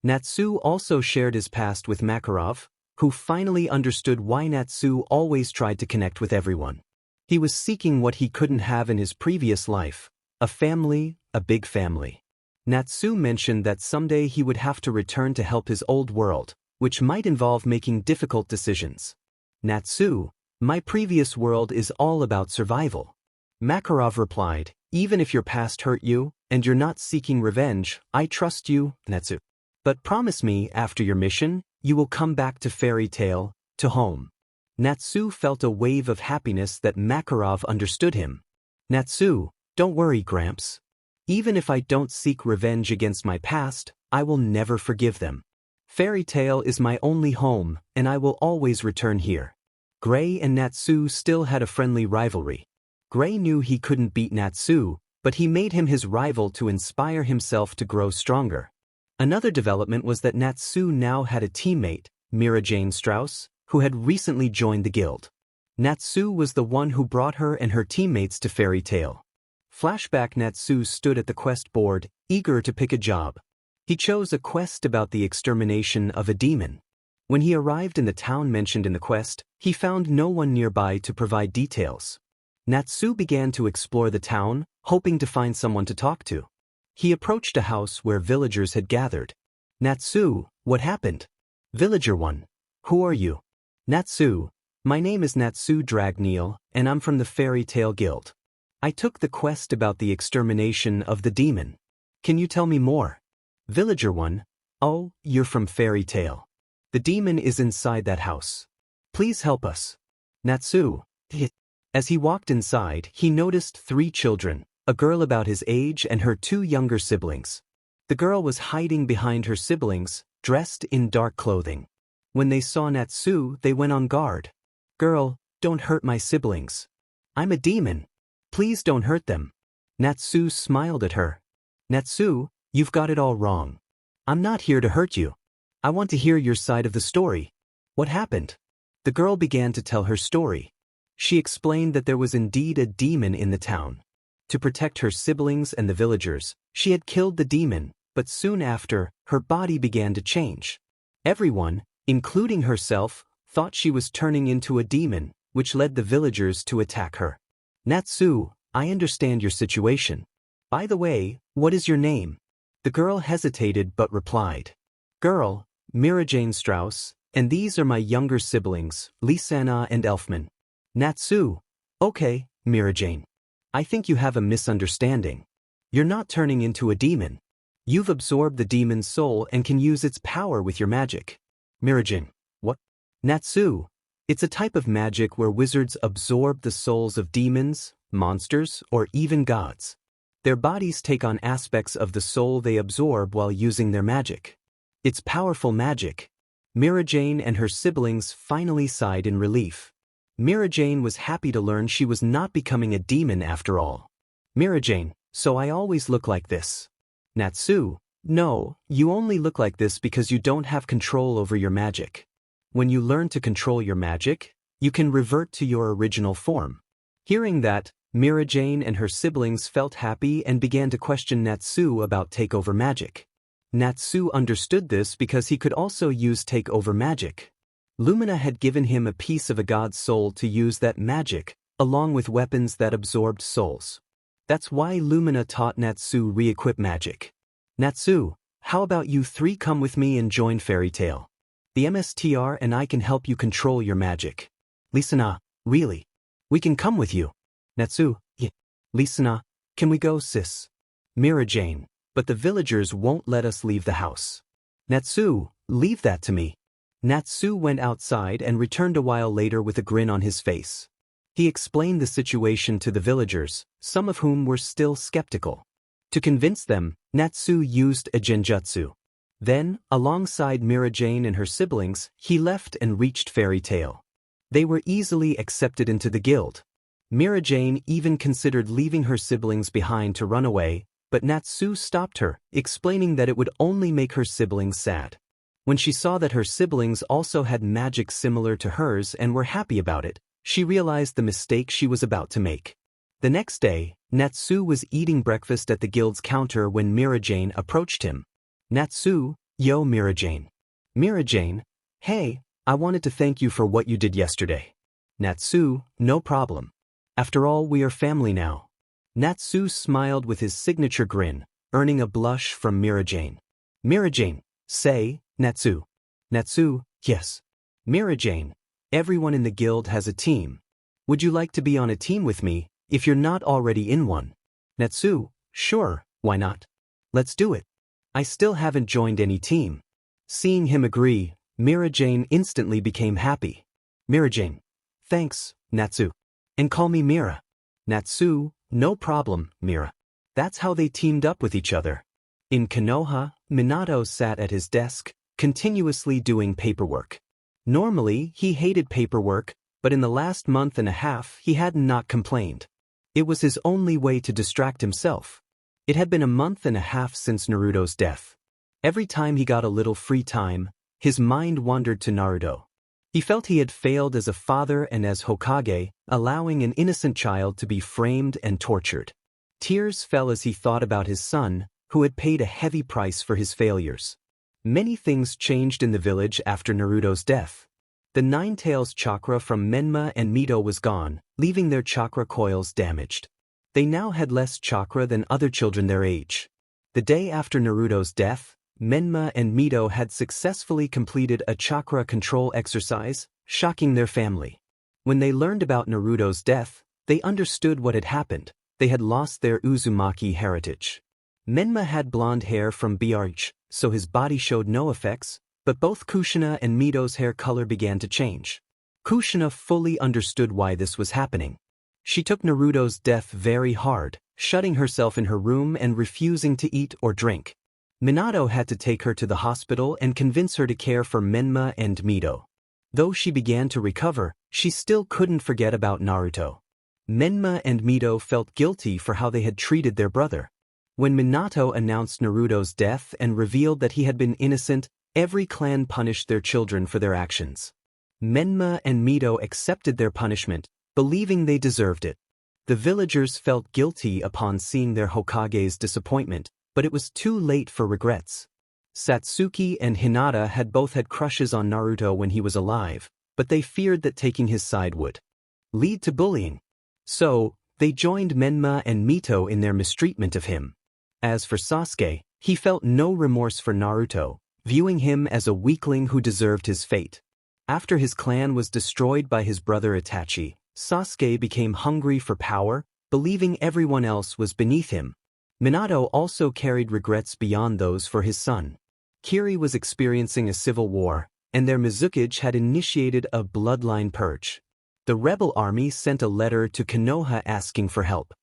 Natsu also shared his past with Makarov, who finally understood why Natsu always tried to connect with everyone. He was seeking what he couldn't have in his previous life, a family, a big family. Natsu mentioned that someday he would have to return to help his old world, which might involve making difficult decisions. Natsu, my previous world is all about survival. Makarov replied, even if your past hurt you, and you're not seeking revenge, I trust you, Natsu. But promise me after your mission, you will come back to fairy tale, to home. Natsu felt a wave of happiness that Makarov understood him. Natsu, don't worry, Gramps. Even if I don't seek revenge against my past, I will never forgive them. Fairy tale is my only home, and I will always return here. Gray and Natsu still had a friendly rivalry. Gray knew he couldn't beat Natsu, but he made him his rival to inspire himself to grow stronger. Another development was that Natsu now had a teammate, Mira Jane Strauss, who had recently joined the guild. Natsu was the one who brought her and her teammates to Fairy Tale. Flashback. Natsu stood at the quest board, eager to pick a job. He chose a quest about the extermination of a demon. When he arrived in the town mentioned in the quest, he found no one nearby to provide details. Natsu began to explore the town, hoping to find someone to talk to. He approached a house where villagers had gathered. Natsu, what happened? Villager 1. Who are you? Natsu, my name is Natsu Dragneel, and I'm from the Fairy Tale Guild. I took the quest about the extermination of the demon. Can you tell me more? Villager 1. Oh, you're from Fairy Tale. The demon is inside that house. Please help us. Natsu. As he walked inside, he noticed 3 children, a girl about his age and her 2 younger siblings. The girl was hiding behind her siblings, dressed in dark clothing. When they saw Natsu, they went on guard. Girl, don't hurt my siblings. I'm a demon. Please don't hurt them. Natsu smiled at her. Natsu, you've got it all wrong. I'm not here to hurt you. I want to hear your side of the story. What happened? The girl began to tell her story. She explained that there was indeed a demon in the town. To protect her siblings and the villagers, she had killed the demon, but soon after, her body began to change. Everyone, including herself, thought she was turning into a demon, which led the villagers to attack her. Natsu, I understand your situation. By the way, what is your name? The girl hesitated but replied. Girl, Mira Jane Strauss, and these are my younger siblings, Lisanna and Elfman. Natsu. Okay, Mira Jane. I think you have a misunderstanding. You're not turning into a demon. You've absorbed the demon's soul and can use its power with your magic. Mira Jane. What? Natsu. It's a type of magic where wizards absorb the souls of demons, monsters, or even gods. Their bodies take on aspects of the soul they absorb while using their magic. It's powerful magic. Mira Jane and her siblings finally sighed in relief. Mira Jane was happy to learn she was not becoming a demon after all. Mira Jane, so I always look like this. Natsu, no, you only look like this because you don't have control over your magic. When you learn to control your magic, you can revert to your original form. Hearing that, Mira Jane and her siblings felt happy and began to question Natsu about takeover magic. Natsu understood this because he could also use takeover magic. Lumina had given him a piece of a god's soul to use that magic, along with weapons that absorbed souls. That's why Lumina taught Natsu re-equip magic. Natsu, how about you three come with me and join Fairy Tail? The MSTR and I can help you control your magic. Lisana, really? We can come with you. Natsu, yeah. Lisana, can we go, sis? Mira Jane, but the villagers won't let us leave the house. Natsu, leave that to me. Natsu went outside and returned a while later with a grin on his face. He explained the situation to the villagers, some of whom were still skeptical. To convince them, Natsu used a genjutsu. Then, alongside Mira Jane and her siblings, he left and reached Fairy Tail. They were easily accepted into the guild. Mira Jane even considered leaving her siblings behind to run away, but Natsu stopped her, explaining that it would only make her siblings sad. When she saw that her siblings also had magic similar to hers and were happy about it, she realized the mistake she was about to make. The next day, Natsu was eating breakfast at the guild's counter when Mira Jane approached him. Natsu, yo Mira Jane. Mira Jane, hey, I wanted to thank you for what you did yesterday. Natsu, no problem. After all, we are family now. Natsu smiled with his signature grin, earning a blush from Mira Jane. Mira Jane, say, Natsu. Natsu, yes. Mira Jane, everyone in the guild has a team. Would you like to be on a team with me, if you're not already in one? Natsu, sure, why not? Let's do it. I still haven't joined any team. Seeing him agree, Mira Jane instantly became happy. Mira Jane, thanks, Natsu. And call me Mira. Natsu, no problem, Mira. That's how they teamed up with each other. In Konoha, Minato sat at his desk, continuously doing paperwork. Normally, he hated paperwork, but in the last month and a half he had not complained. It was his only way to distract himself. It had been a month and a half since Naruto's death. Every time he got a little free time, his mind wandered to Naruto. He felt he had failed as a father and as Hokage, allowing an innocent child to be framed and tortured. Tears fell as he thought about his son, who had paid a heavy price for his failures. Many things changed in the village after Naruto's death. The Nine-Tails chakra from Menma and Mito was gone, leaving their chakra coils damaged. They now had less chakra than other children their age. The day after Naruto's death, Menma and Mito had successfully completed a chakra control exercise, shocking their family. When they learned about Naruto's death, they understood what had happened. They had lost their Uzumaki heritage. Menma had blonde hair from Biarch, so his body showed no effects, but both Kushina and Mito's hair color began to change. Kushina fully understood why this was happening. She took Naruto's death very hard, shutting herself in her room and refusing to eat or drink. Minato had to take her to the hospital and convince her to care for Menma and Mito. Though she began to recover, she still couldn't forget about Naruto. Menma and Mito felt guilty for how they had treated their brother. When Minato announced Naruto's death and revealed that he had been innocent, every clan punished their children for their actions. Menma and Mito accepted their punishment, believing they deserved it. The villagers felt guilty upon seeing their Hokage's disappointment, but it was too late for regrets. Satsuki and Hinata had both had crushes on Naruto when he was alive, but they feared that taking his side would lead to bullying. So, they joined Menma and Mito in their mistreatment of him. As for Sasuke, he felt no remorse for Naruto, viewing him as a weakling who deserved his fate. After his clan was destroyed by his brother Itachi, Sasuke became hungry for power, believing everyone else was beneath him. Minato also carried regrets beyond those for his son. Kiri was experiencing a civil war, and their Mizukage had initiated a bloodline purge. The rebel army sent a letter to Konoha asking for help.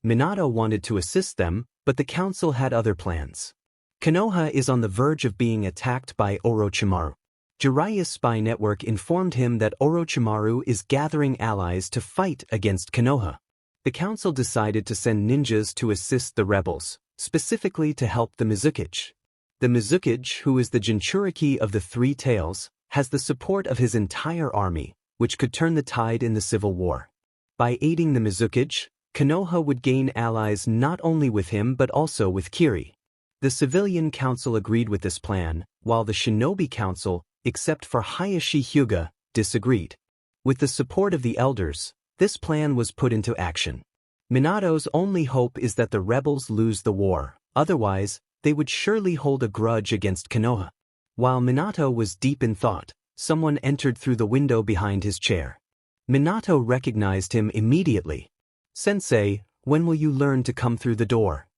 Minato wanted to assist them, but the council had other plans. Konoha is on the verge of being attacked by Orochimaru. Jiraiya's spy network informed him that Orochimaru is gathering allies to fight against Konoha. The council decided to send ninjas to assist the rebels, specifically to help the Mizukage. The Mizukage, who is the Jinchuriki of the Three Tails, has the support of his entire army, which could turn the tide in the civil war. By aiding the Mizukage, Konoha would gain allies not only with him but also with Kiri. The civilian council agreed with this plan, while the Shinobi council, except for Hayashi Hyuga, disagreed. With the support of the elders, this plan was put into action. Minato's only hope is that the rebels lose the war, otherwise, they would surely hold a grudge against Konoha. While Minato was deep in thought, someone entered through the window behind his chair. Minato recognized him immediately. "Sensei, when will you learn to come through the door?"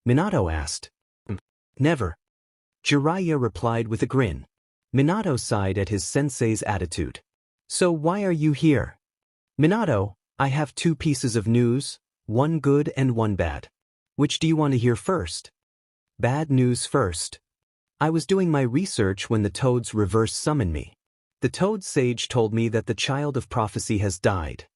Minato asked. "Never." Jiraiya replied with a grin. Minato sighed at his sensei's attitude. "So why are you here?" "Minato, I have two pieces of news, one good and one bad. Which do you want to hear first?" "Bad news first. I was doing my research when the toads reverse summoned me. The toad sage told me that the child of prophecy has died."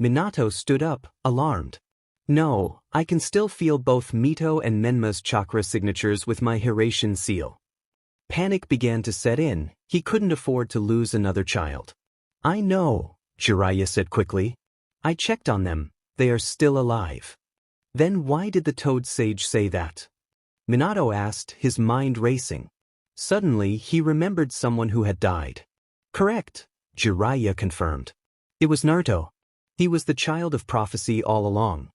Minato stood up, alarmed. "No, I can still feel both Mito and Menma's chakra signatures with my Hiratian seal." Panic began to set in. He couldn't afford to lose another child. "I know," Jiraiya said quickly. "I checked on them. They are still alive." "Then why did the toad sage say that?" Minato asked, his mind racing. Suddenly, he remembered someone who had died. "Correct," Jiraiya confirmed. "It was Naruto. He was the child of prophecy all along."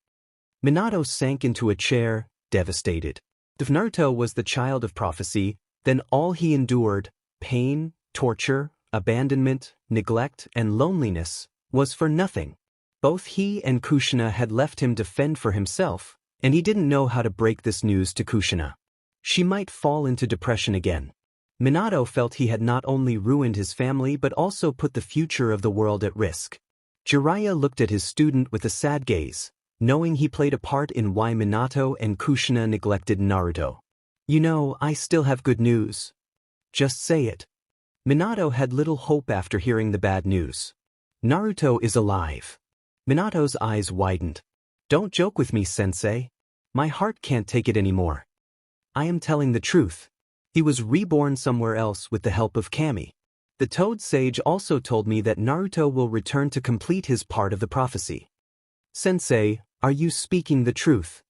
Minato sank into a chair, devastated. If Naruto was the child of prophecy, then all he endured, pain, torture, abandonment, neglect, and loneliness, was for nothing. Both he and Kushina had left him to fend for himself, and he didn't know how to break this news to Kushina. She might fall into depression again. Minato felt he had not only ruined his family but also put the future of the world at risk. Jiraiya looked at his student with a sad gaze, knowing he played a part in why Minato and Kushina neglected Naruto. "You know, I still have good news." "Just say it." Minato had little hope after hearing the bad news. "Naruto is alive." Minato's eyes widened. "Don't joke with me, sensei. My heart can't take it anymore. I am telling the truth. He was reborn somewhere else with the help of Kami. The Toad Sage also told me that Naruto will return to complete his part of the prophecy." "Sensei, are you speaking the truth?"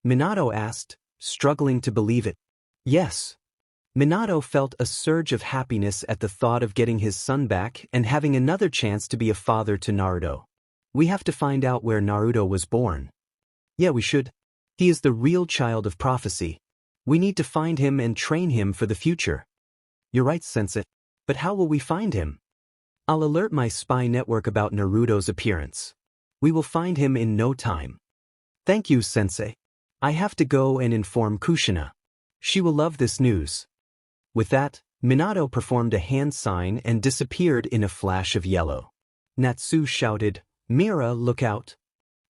Minato asked, struggling to believe it. "Yes." Minato felt a surge of happiness at the thought of getting his son back and having another chance to be a father to Naruto. "We have to find out where Naruto was born." "Yeah, we should. He is the real child of prophecy. We need to find him and train him for the future." "You're right, Sensei. But how will we find him?" "I'll alert my spy network about Naruto's appearance. We will find him in no time." "Thank you, Sensei. I have to go and inform Kushina. She will love this news." With that, Minato performed a hand sign and disappeared in a flash of yellow. Natsu shouted, "Mira, look out."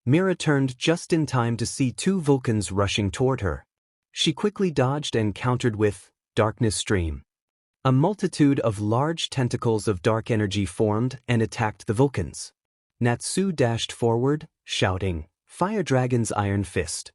Mira turned just in time to see two Vulcans rushing toward her. She quickly dodged and countered with, "Darkness Stream." A multitude of large tentacles of dark energy formed and attacked the Vulcans. Natsu dashed forward, shouting, "Fire Dragon's Iron Fist."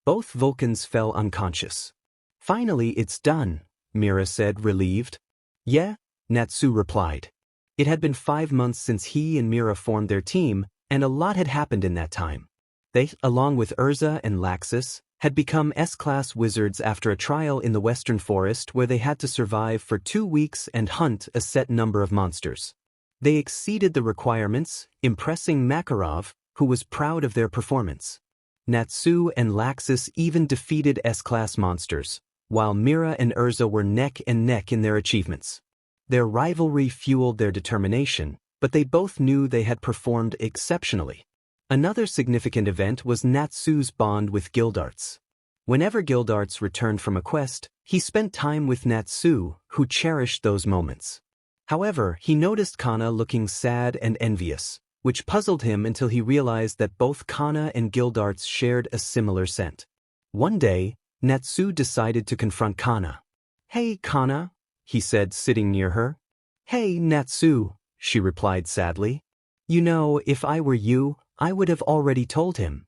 Both Vulcans fell unconscious. "Finally, it's done," Mira said, relieved. "Yeah," Natsu replied. It had been 5 months since he and Mira formed their team, and a lot had happened in that time. They, along with Urza and Laxus, had become S-class wizards after a trial in the Western Forest where they had to survive for 2 weeks and hunt a set number of monsters. They exceeded the requirements, impressing Makarov, who was proud of their performance. Natsu and Laxus even defeated S-class monsters, while Mira and Urza were neck and neck in their achievements. Their rivalry fueled their determination, but they both knew they had performed exceptionally. Another significant event was Natsu's bond with Gildarts. Whenever Gildarts returned from a quest, he spent time with Natsu, who cherished those moments. However, he noticed Kana looking sad and envious. which puzzled him until he realized that both Kana and Gildarts shared a similar scent. One day, Natsu decided to confront Kana. "Hey, Kana," he said, sitting near her. "Hey, Natsu," she replied sadly. "You know, if I were you, I would have already told him."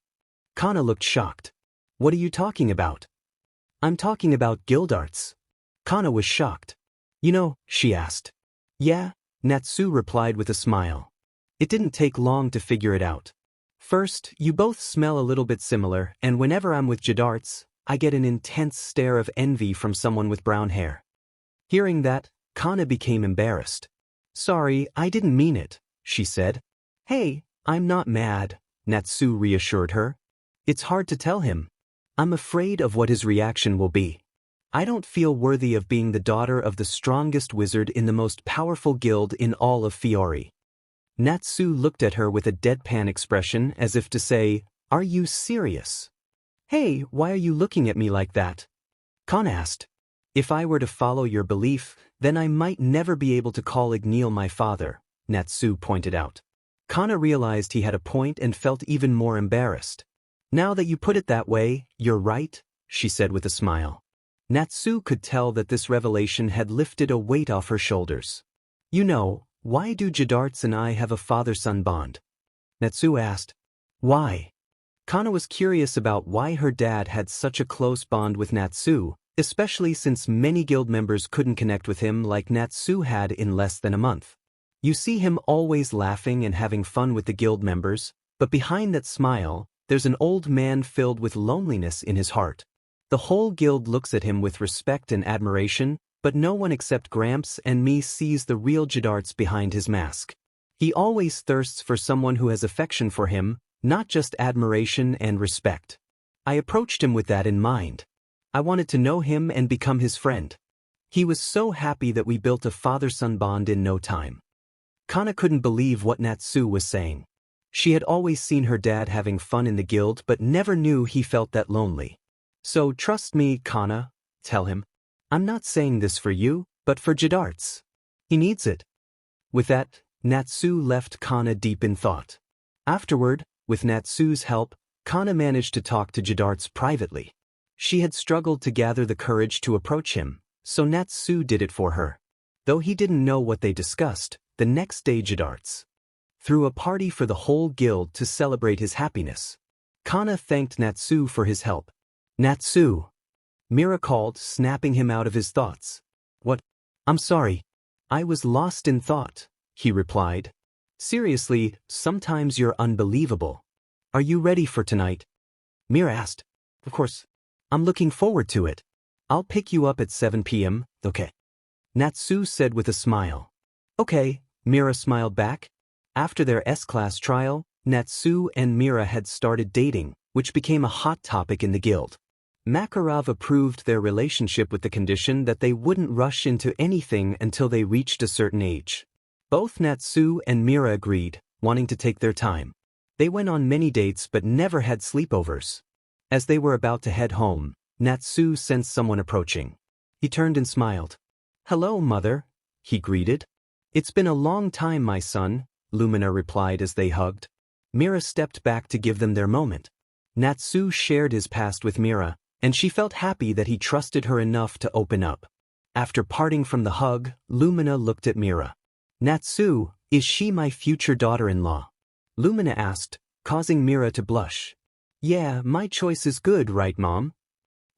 Kana looked shocked. "What are you talking about?" "I'm talking about Gildarts." Kana was shocked. "You know," she asked. "Yeah," Natsu replied with a smile. It didn't take long to figure it out. "First, you both smell a little bit similar, and whenever I'm with Gildarts, I get an intense stare of envy from someone with brown hair." Hearing that, Kana became embarrassed. "Sorry, I didn't mean it," she said. "Hey, I'm not mad," Natsu reassured her. "It's hard to tell him. I'm afraid of what his reaction will be. I don't feel worthy of being the daughter of the strongest wizard in the most powerful guild in all of Fiori." Natsu looked at her with a deadpan expression as if to say, "Are you serious?" "Hey, why are you looking at me like that?" Kana asked. "If I were to follow your belief, then I might never be able to call Igneel my father," Natsu pointed out. Kana realized he had a point and felt even more embarrassed. "Now that you put it that way, you're right," she said with a smile. Natsu could tell that this revelation had lifted a weight off her shoulders. "You know, why do Gildarts and I have a father-son bond?" Natsu asked. "Why?" Kana was curious about why her dad had such a close bond with Natsu, especially since many guild members couldn't connect with him like Natsu had in less than a month. You see him always laughing and having fun with the guild members, but behind that smile, there's an old man filled with loneliness in his heart. The whole guild looks at him with respect and admiration, but no one except Gramps and me sees the real Gildarts behind his mask. He always thirsts for someone who has affection for him, not just admiration and respect. I approached him with that in mind. I wanted to know him and become his friend. He was so happy that we built a father-son bond in no time." Kana couldn't believe what Natsu was saying. She had always seen her dad having fun in the guild but never knew he felt that lonely. "So trust me, Kana, tell him. I'm not saying this for you, but for Gildarts. He needs it." With that, Natsu left Kana deep in thought. Afterward, with Natsu's help, Kana managed to talk to Gildarts privately. She had struggled to gather the courage to approach him, so Natsu did it for her. Though he didn't know what they discussed, the next day Gildarts threw a party for the whole guild to celebrate his happiness. Kana thanked Natsu for his help. "Natsu," Mira called, snapping him out of his thoughts. "What? I'm sorry. I was lost in thought," he replied. "Seriously, sometimes you're unbelievable. Are you ready for tonight?" Mira asked. "Of course. I'm looking forward to it. I'll pick you up at 7 p.m., okay?" Natsu said with a smile. "Okay," Mira smiled back. After their S-class trial, Natsu and Mira had started dating, which became a hot topic in the guild. Makarov approved their relationship with the condition that they wouldn't rush into anything until they reached a certain age. Both Natsu and Mira agreed, wanting to take their time. They went on many dates but never had sleepovers. As they were about to head home, Natsu sensed someone approaching. He turned and smiled. "Hello, mother," he greeted. "It's been a long time, my son," Lumina replied as they hugged. Mira stepped back to give them their moment. Natsu shared his past with Mira, and she felt happy that he trusted her enough to open up. After parting from the hug, Lumina looked at Mira. "Natsu, is she my future daughter-in-law?" Lumina asked, causing Mira to blush. "Yeah, my choice is good, right, Mom?"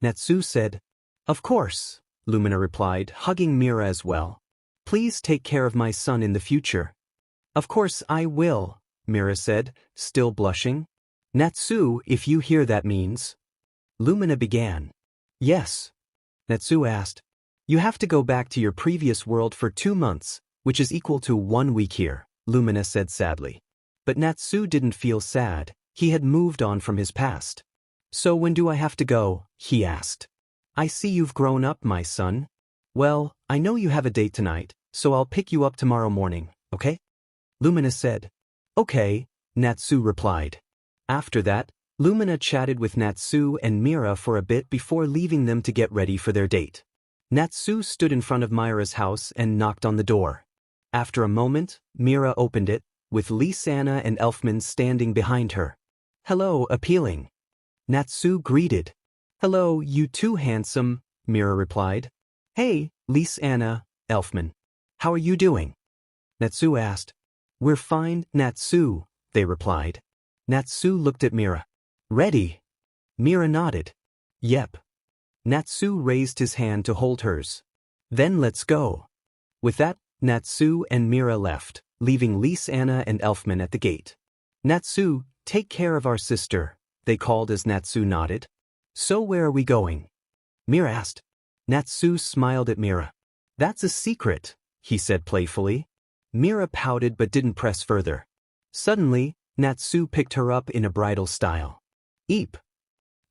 Natsu said. "Of course," Lumina replied, hugging Mira as well. "Please take care of my son in the future." "Of course I will," Mira said, still blushing. "Natsu, if you hear that means..." Lumina began. "Yes." Natsu asked. "You have to go back to your previous world for 2 months, which is equal to 1 week here," Lumina said sadly. But Natsu didn't feel sad, he had moved on from his past. "So when do I have to go?" he asked. "I see you've grown up, my son. Well, I know you have a date tonight, so I'll pick you up tomorrow morning, okay?" Lumina said. "Okay," Natsu replied. After that, Lumina chatted with Natsu and Mira for a bit before leaving them to get ready for their date. Natsu stood in front of Mira's house and knocked on the door. After a moment, Mira opened it, with Lisa and Elfman standing behind her. "Hello, appealing." Natsu greeted. "Hello, you too, handsome," Mira replied. "Hey, Lisa, Elfman. How are you doing?" Natsu asked. "We're fine, Natsu," they replied. Natsu looked at Mira. "Ready?" Mira nodded. "Yep." Natsu raised his hand to hold hers. "Then let's go." With that, Natsu and Mira left, leaving Lisa and Elfman at the gate. "Natsu, take care of our sister," they called as Natsu nodded. "So where are we going?" Mira asked. Natsu smiled at Mira. "That's a secret," he said playfully. Mira pouted but didn't press further. Suddenly, Natsu picked her up in a bridal style. "Eep!"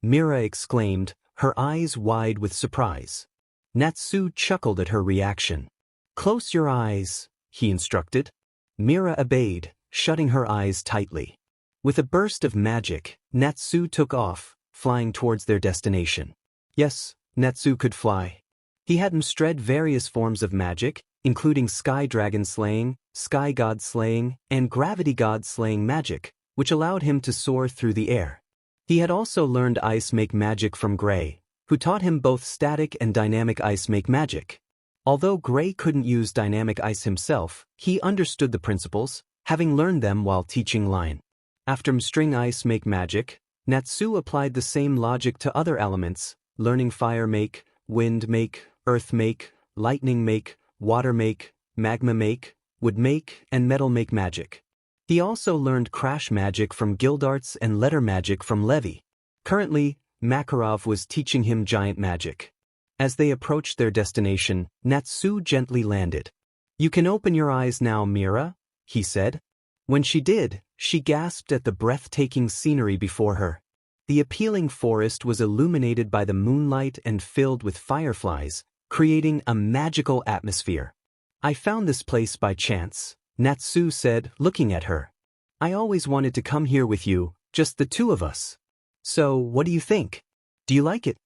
Mira exclaimed, her eyes wide with surprise. Natsu chuckled at her reaction. "Close your eyes," he instructed. Mira obeyed, shutting her eyes tightly. With a burst of magic, Natsu took off, flying towards their destination. Yes, Natsu could fly. He had mastered various forms of magic, including sky dragon slaying, sky god slaying, and gravity god slaying magic, which allowed him to soar through the air. He had also learned ice make magic from Gray, who taught him both static and dynamic ice make magic. Although Gray couldn't use dynamic ice himself, he understood the principles, having learned them while teaching Lion. After mastering ice make magic, Natsu applied the same logic to other elements, learning fire make, wind make, earth make, lightning make, water make, magma make, wood make, and metal make magic. He also learned crash magic from Gildarts and letter magic from Levi. Currently, Makarov was teaching him giant magic. As they approached their destination, Natsu gently landed. "You can open your eyes now, Mira," he said. When she did, she gasped at the breathtaking scenery before her. The appealing forest was illuminated by the moonlight and filled with fireflies, creating a magical atmosphere. "I found this place by chance," Natsu said, looking at her. "I always wanted to come here with you, just the two of us. So, what do you think? Do you like it?"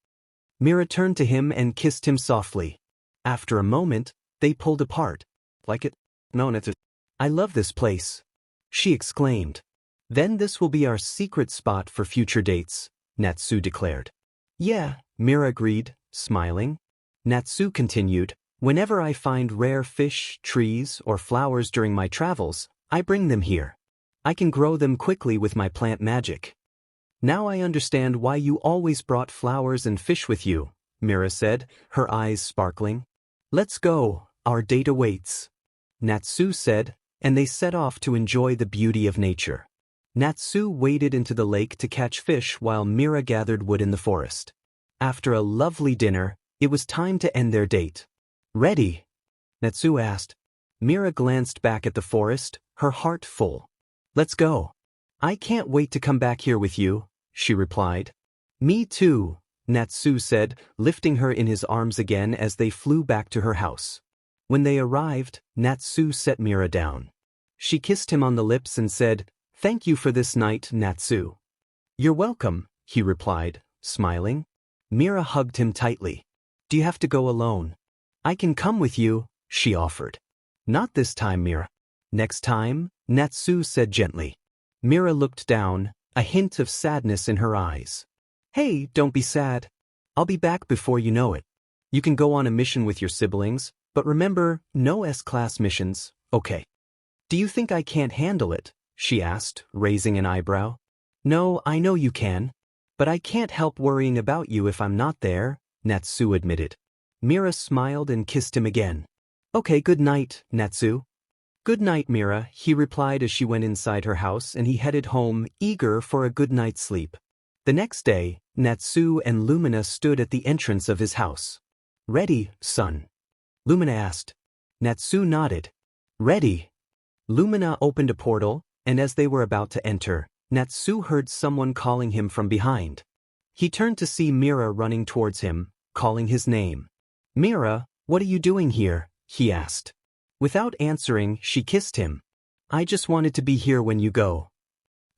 Mira turned to him and kissed him softly. After a moment, they pulled apart. "Like it? No, Natsu. I love this place," she exclaimed. "Then this will be our secret spot for future dates," Natsu declared. "Yeah," Mira agreed, smiling. Natsu continued, "Whenever I find rare fish, trees, or flowers during my travels, I bring them here. I can grow them quickly with my plant magic." "Now I understand why you always brought flowers and fish with you," Mira said, her eyes sparkling. "Let's go, our date awaits," Natsu said, and they set off to enjoy the beauty of nature. Natsu waded into the lake to catch fish while Mira gathered wood in the forest. After a lovely dinner, it was time to end their date. "Ready?" Natsu asked. Mira glanced back at the forest, her heart full. "Let's go. I can't wait to come back here with you," she replied. "Me too," Natsu said, lifting her in his arms again as they flew back to her house. When they arrived, Natsu set Mira down. She kissed him on the lips and said, "Thank you for this night, Natsu." "You're welcome," he replied, smiling. Mira hugged him tightly. "Do you have to go alone?" "I can come with you," she offered. "Not this time, Mira." "Next time," Natsu said gently. Mira looked down, a hint of sadness in her eyes. "Hey, don't be sad. I'll be back before you know it. You can go on a mission with your siblings, but remember, no S-class missions, okay?" "Do you think I can't handle it?" she asked, raising an eyebrow. "No, I know you can. But I can't help worrying about you if I'm not there," Natsu admitted. Mira smiled and kissed him again. "Okay, good night, Natsu." "Good night, Mira," he replied as she went inside her house and he headed home, eager for a good night's sleep. The next day, Natsu and Lumina stood at the entrance of his house. "Ready, son?" Lumina asked. Natsu nodded. "Ready." Lumina opened a portal, and as they were about to enter, Natsu heard someone calling him from behind. He turned to see Mira running towards him, calling his name. "Mira, what are you doing here?" he asked. Without answering, she kissed him. "I just wanted to be here when you go."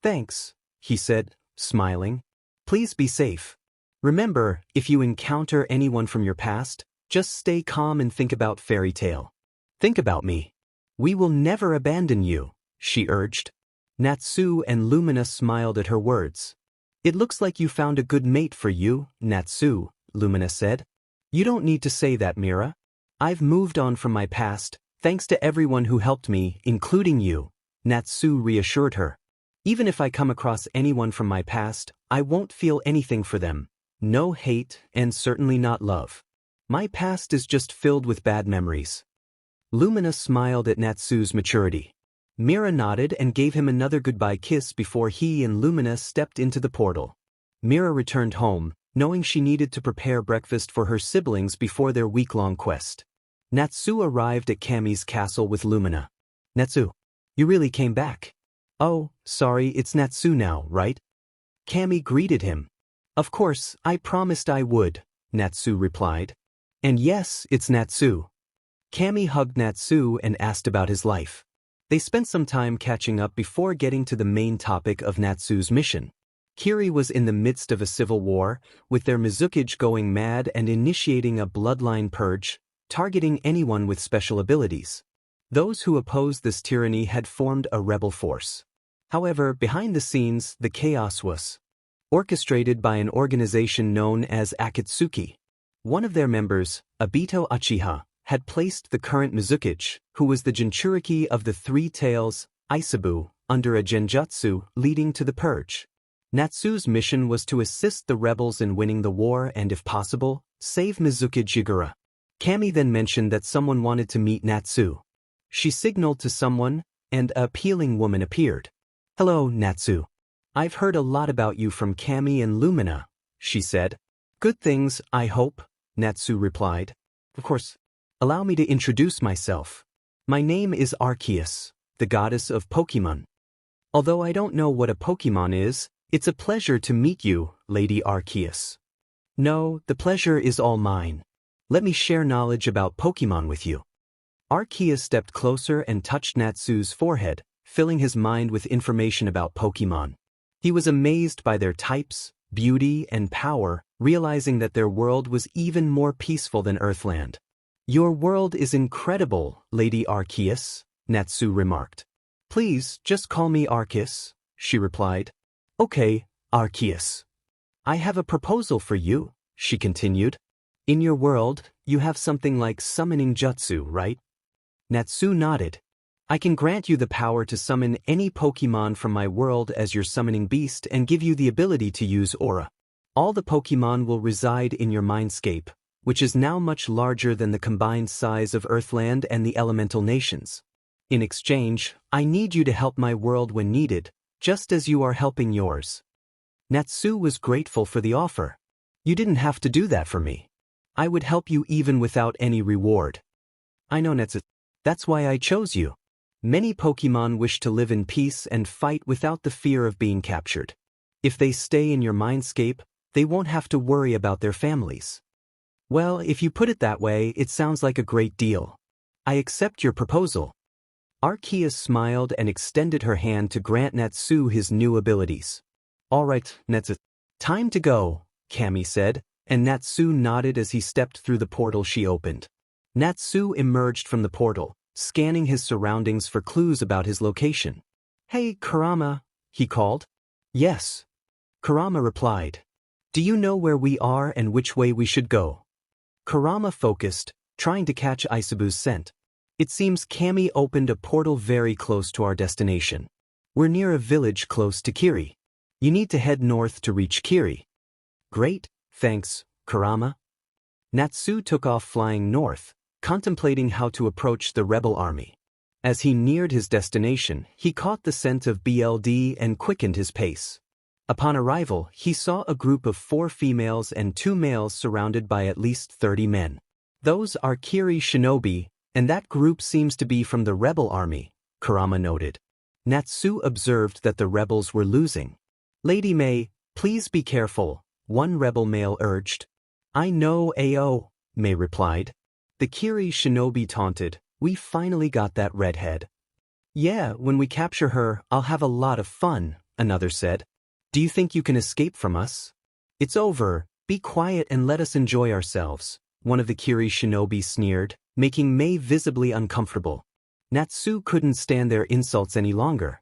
"Thanks," he said, smiling. "Please be safe. Remember, if you encounter anyone from your past, just stay calm and think about Fairy Tale. Think about me. We will never abandon you," she urged. Natsu and Lumina smiled at her words. It looks like you found a good mate for you, Natsu, Lumina said. You don't need to say that, Mira. I've moved on from my past, thanks to everyone who helped me, including you, Natsu reassured her. Even if I come across anyone from my past, I won't feel anything for them. No hate, and certainly not love. My past is just filled with bad memories. Lumina smiled at Natsu's maturity. Mira nodded and gave him another goodbye kiss before he and Lumina stepped into the portal. Mira returned home, knowing she needed to prepare breakfast for her siblings before their week-long quest. Natsu arrived at Kami's castle with Lumina. Natsu, you really came back. Oh, sorry, it's Natsu now, right? Kami greeted him. Of course, I promised I would, Natsu replied. And yes, it's Natsu. Kami hugged Natsu and asked about his life. They spent some time catching up before getting to the main topic of Natsu's mission. Kiri was in the midst of a civil war, with their Mizukage going mad and initiating a bloodline purge, targeting anyone with special abilities. Those who opposed this tyranny had formed a rebel force. However, behind the scenes, the chaos was orchestrated by an organization known as Akitsuki. One of their members, Obito Uchiha, had placed the current Mizukage, who was the Jinchuriki of the Three Tails, Isabu, under a genjutsu leading to the purge. Natsu's mission was to assist the rebels in winning the war and, if possible, save Mizukage Yagura. Kami then mentioned that someone wanted to meet Natsu. She signaled to someone, and a appealing woman appeared. Hello, Natsu. I've heard a lot about you from Kami and Lumina, she said. Good things, I hope, Natsu replied. Of course. Allow me to introduce myself. My name is Arceus, the goddess of Pokemon. Although I don't know what a Pokemon is, it's a pleasure to meet you, Lady Arceus. No, the pleasure is all mine. Let me share knowledge about Pokemon with you. Arceus stepped closer and touched Natsu's forehead, filling his mind with information about Pokemon. He was amazed by their types, beauty, and power, realizing that their world was even more peaceful than Earthland. Your world is incredible, Lady Arceus, Natsu remarked. Please, just call me Arceus, she replied. Okay, Arceus. I have a proposal for you, she continued. In your world, you have something like summoning jutsu, right? Natsu nodded. I can grant you the power to summon any Pokemon from my world as your summoning beast and give you the ability to use aura. All the Pokemon will reside in your mindscape, which is now much larger than the combined size of Earthland and the elemental nations. In exchange, I need you to help my world when needed, just as you are helping yours. Natsu was grateful for the offer. You didn't have to do that for me. I would help you even without any reward. I know, Natsu. That's why I chose you. Many Pokemon wish to live in peace and fight without the fear of being captured. If they stay in your mindscape, they won't have to worry about their families. Well, if you put it that way, it sounds like a great deal. I accept your proposal. Arceus smiled and extended her hand to grant Natsu his new abilities. All right, Natsu. Time to go, Kami said, and Natsu nodded as he stepped through the portal she opened. Natsu emerged from the portal, scanning his surroundings for clues about his location. Hey, Kurama, he called. Yes. Kurama replied. Do you know where we are and which way we should go? Kurama focused, trying to catch Isabu's scent. It seems Kami opened a portal very close to our destination. We're near a village close to Kiri. You need to head north to reach Kiri. Great, thanks, Kurama. Natsu took off flying north, contemplating how to approach the rebel army. As he neared his destination, he caught the scent of BLD and quickened his pace. Upon arrival, he saw a group of 4 females and 2 males surrounded by at least 30 men. Those are Kiri Shinobi, and that group seems to be from the rebel army, Kurama noted. Natsu observed that the rebels were losing. Lady May, please be careful, one rebel male urged. I know, Ao, May replied. The Kiri Shinobi taunted, we finally got that redhead. Yeah, when we capture her, I'll have a lot of fun, another said. Do you think you can escape from us? It's over, be quiet and let us enjoy ourselves, one of the Kiri Shinobi sneered, making May visibly uncomfortable. Natsu couldn't stand their insults any longer.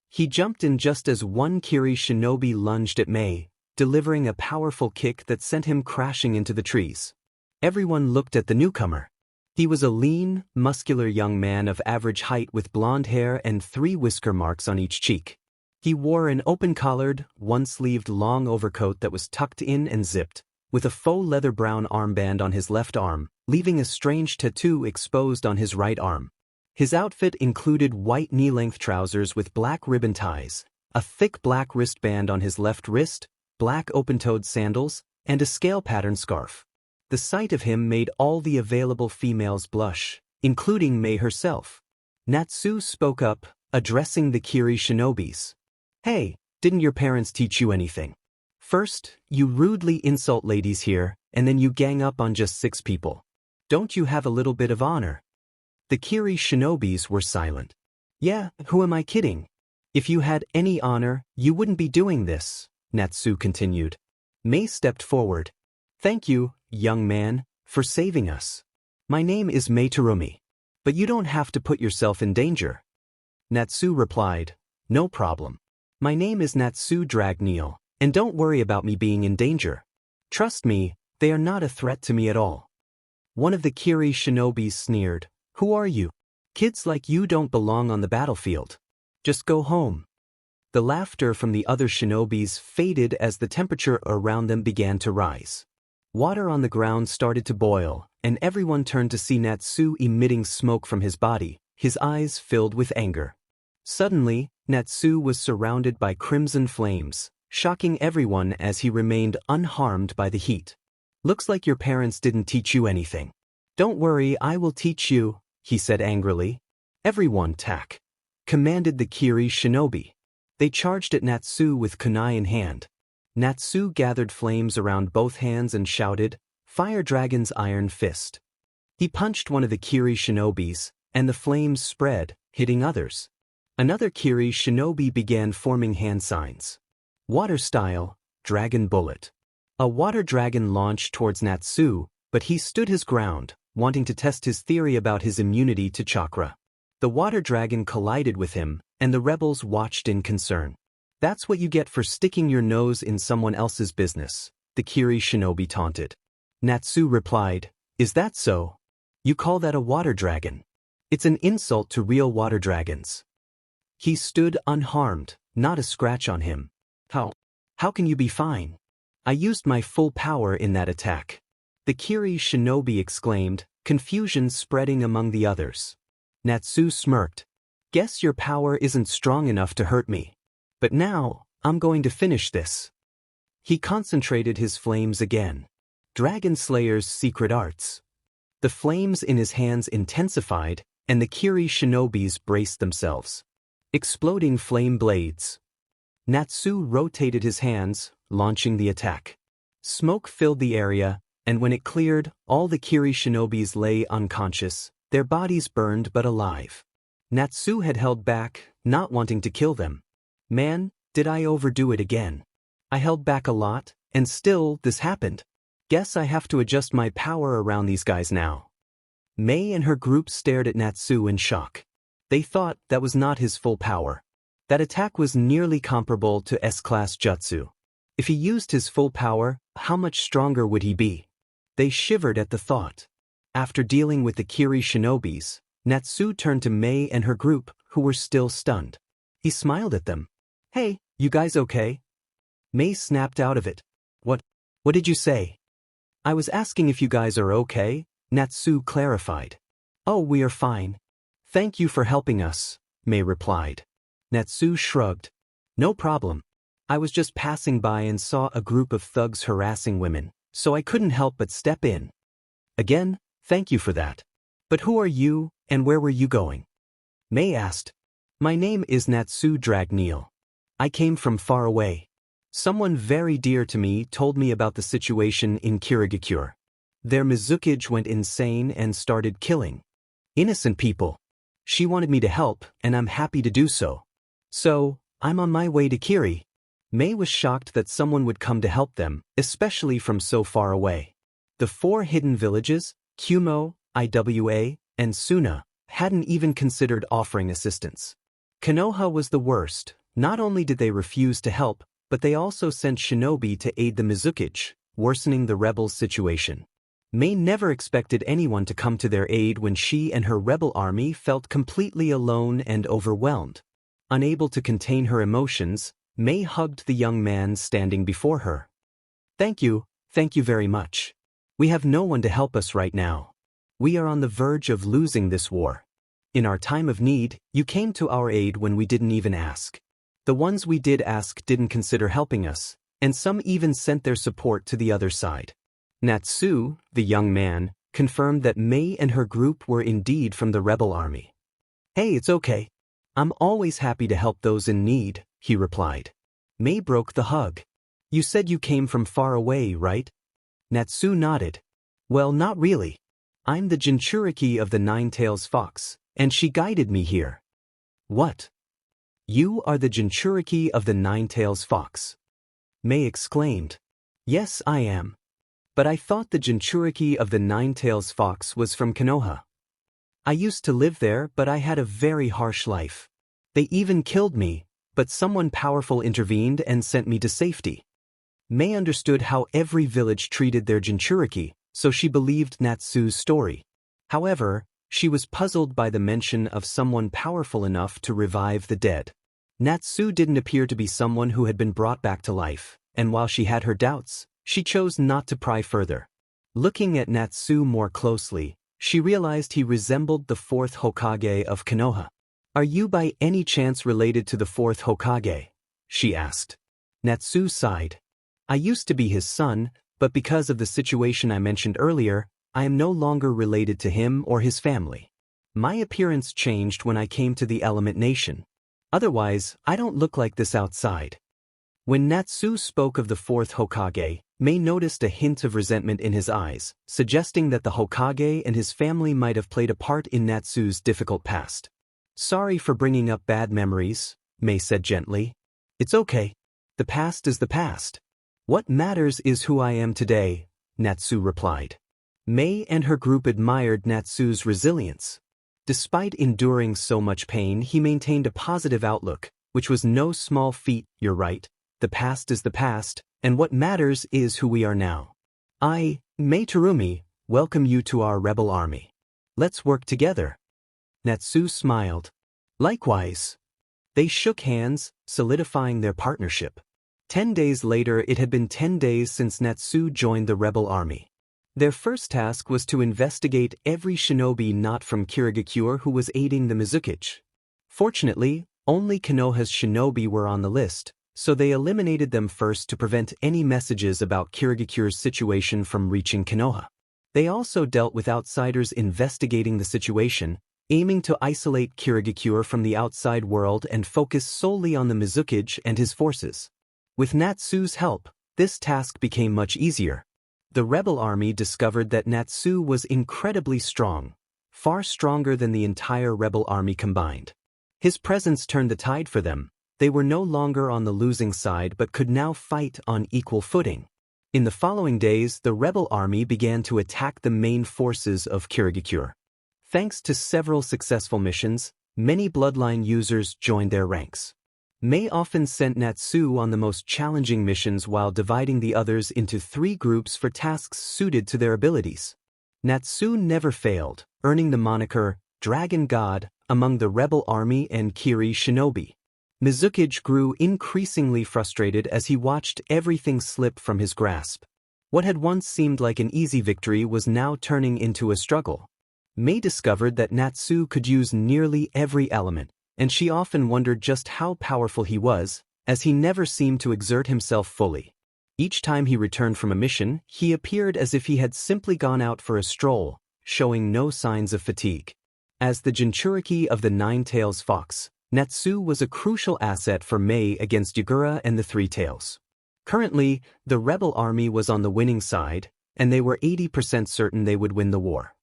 He jumped in just as one Kiri shinobi lunged at Mei, delivering a powerful kick that sent him crashing into the trees. Everyone looked at the newcomer. He was a lean, muscular young man of average height with blonde hair and 3 whisker marks on each cheek. He wore an open-collared, one-sleeved long overcoat that was tucked in and zipped, with a faux leather brown armband on his left arm, leaving a strange tattoo exposed on his right arm. His outfit included white knee-length trousers with black ribbon ties, a thick black wristband on his left wrist, black open-toed sandals, and a scale-pattern scarf. The sight of him made all the available females blush, including Mei herself. Natsu spoke up, addressing the Kiri shinobis. "Hey, didn't your parents teach you anything? First, you rudely insult ladies here, and then you gang up on just 6 people. Don't you have a little bit of honor?" The Kiri shinobis were silent. "Yeah, who am I kidding? If you had any honor, you wouldn't be doing this," Natsu continued. Mei stepped forward. "Thank you, young man, for saving us. My name is Mei Terumi. But you don't have to put yourself in danger." Natsu replied, "No problem. My name is Natsu Dragneel, and don't worry about me being in danger. Trust me, they are not a threat to me at all." One of the Kiri shinobis sneered, "Who are you? Kids like you don't belong on the battlefield. Just go home." The laughter from the other shinobis faded as the temperature around them began to rise. Water on the ground started to boil, and everyone turned to see Natsu emitting smoke from his body, his eyes filled with anger. Suddenly, Natsu was surrounded by crimson flames, shocking everyone as he remained unharmed by the heat. "Looks like your parents didn't teach you anything. Don't worry, I will teach you," he said angrily. "Everyone attack," commanded the Kiri shinobi. They charged at Natsu with kunai in hand. Natsu gathered flames around both hands and shouted, "Fire Dragon's Iron Fist." He punched one of the Kiri shinobis, and the flames spread, hitting others. Another Kiri shinobi began forming hand signs. Water style, Dragon Bullet. A water dragon launched towards Natsu, but he stood his ground, wanting to test his theory about his immunity to chakra. The water dragon collided with him, and the rebels watched in concern. "That's what you get for sticking your nose in someone else's business," the Kiri shinobi taunted. Natsu replied, "Is that so? You call that a water dragon? It's an insult to real water dragons." He stood unharmed, not a scratch on him. How can you be fine? I used my full power in that attack." The Kiri shinobi exclaimed, confusion spreading among the others. Natsu smirked. "Guess your power isn't strong enough to hurt me. But now, I'm going to finish this." He concentrated his flames again. Dragon Slayer's secret arts. The flames in his hands intensified, and the Kiri shinobis braced themselves. Exploding flame blades. Natsu rotated his hands, launching the attack. Smoke filled the area, and when it cleared, all the Kiri shinobis lay unconscious, their bodies burned but alive. Natsu had held back, not wanting to kill them. "Man, did I overdo it again? I held back a lot, and still this happened. Guess I have to adjust my power around these guys now." Mei and her group stared at Natsu in shock. They thought that was not his full power. That attack was nearly comparable to S-class jutsu. If he used his full power, how much stronger would he be? They shivered at the thought. After dealing with the Kiri shinobis, Natsu turned to Mei and her group, who were still stunned. He smiled at them. "Hey, you guys okay?" Mei snapped out of it. What did you say?" "I was asking if you guys are okay," Natsu clarified. "Oh, we are fine. Thank you for helping us," Mei replied. Natsu shrugged. "No problem. I was just passing by and saw a group of thugs harassing women, so I couldn't help but step in." "Again, thank you for that. But who are you, and where were you going?" Mei asked. "My name is Natsu Dragneel. I came from far away. Someone very dear to me told me about the situation in Kirigakure. Their Mizukage went insane and started killing innocent people. She wanted me to help, and I'm happy to do so. So, I'm on my way to Kiri." Mei was shocked that someone would come to help them, especially from so far away. The 4 hidden villages, Kumo, Iwa, and Suna, hadn't even considered offering assistance. Konoha was the worst. Not only did they refuse to help, but they also sent Shinobi to aid the Mizukage, worsening the rebels' situation. Mei never expected anyone to come to their aid when she and her rebel army felt completely alone and overwhelmed. Unable to contain her emotions, Mei hugged the young man standing before her. Thank you very much. We have no one to help us right now. We are on the verge of losing this war. In our time of need, you came to our aid when we didn't even ask. The ones we did ask didn't consider helping us, and some even sent their support to the other side. Natsu, the young man, confirmed that Mei and her group were indeed from the rebel army. Hey, it's okay. I'm always happy to help those in need, he replied. Mei broke the hug. You said you came from far away, right? Natsu nodded. Well, not really. I'm the Jinchuriki of the Nine-Tails Fox, and she guided me here. What? You are the Jinchuriki of the Nine-Tails Fox? Mei exclaimed. Yes, I am. But I thought the Jinchuriki of the Nine-Tails Fox was from Konoha. I used to live there, but I had a very harsh life. They even killed me, but someone powerful intervened and sent me to safety. Mei understood how every village treated their Jinchuriki, so she believed Natsu's story. However, she was puzzled by the mention of someone powerful enough to revive the dead. Natsu didn't appear to be someone who had been brought back to life, and while she had her doubts, she chose not to pry further. Looking at Natsu more closely, she realized he resembled the fourth Hokage of Konoha. Are you by any chance related to the fourth Hokage? She asked. Natsu sighed. I used to be his son, but because of the situation I mentioned earlier, I am no longer related to him or his family. My appearance changed when I came to the Element Nation. Otherwise, I don't look like this outside. When Natsu spoke of the fourth Hokage, Mei noticed a hint of resentment in his eyes, suggesting that the Hokage and his family might have played a part in Natsu's difficult past. Sorry for bringing up bad memories, Mei said gently. It's okay. The past is the past. What matters is who I am today, Natsu replied. Mei and her group admired Natsu's resilience. Despite enduring so much pain, he maintained a positive outlook, which was no small feat. You're right. The past is the past, and what matters is who we are now. I, Mei Terumi, welcome you to our rebel army. Let's work together. Natsu smiled. Likewise. They shook hands, solidifying their partnership. 10 days later, it had been 10 days since Natsu joined the rebel army. Their first task was to investigate every shinobi not from Kirigakure who was aiding the Mizukage. Fortunately, only Konoha's shinobi were on the list, so they eliminated them first to prevent any messages about Kirigakure's situation from reaching Konoha. They also dealt with outsiders investigating the situation, aiming to isolate Kirigakure from the outside world and focus solely on the Mizukage and his forces. With Natsu's help, this task became much easier. The rebel army discovered that Natsu was incredibly strong, far stronger than the entire rebel army combined. His presence turned the tide for them. They were no longer on the losing side but could now fight on equal footing. In the following days, the rebel army began to attack the main forces of Kirigakure. Thanks to several successful missions, many bloodline users joined their ranks. Mei often sent Natsu on the most challenging missions while dividing the others into 3 groups for tasks suited to their abilities. Natsu never failed, earning the moniker Dragon God among the rebel army and Kiri shinobi. Mizukage grew increasingly frustrated as he watched everything slip from his grasp. What had once seemed like an easy victory was now turning into a struggle. Mei discovered that Natsu could use nearly every element, and she often wondered just how powerful he was, as he never seemed to exert himself fully. Each time he returned from a mission, he appeared as if he had simply gone out for a stroll, showing no signs of fatigue. As the Jinchuriki of the Nine-Tails Fox, Natsu was a crucial asset for Mei against Yagura and the Three Tails. Currently, the rebel army was on the winning side, and they were 80% certain they would win the war.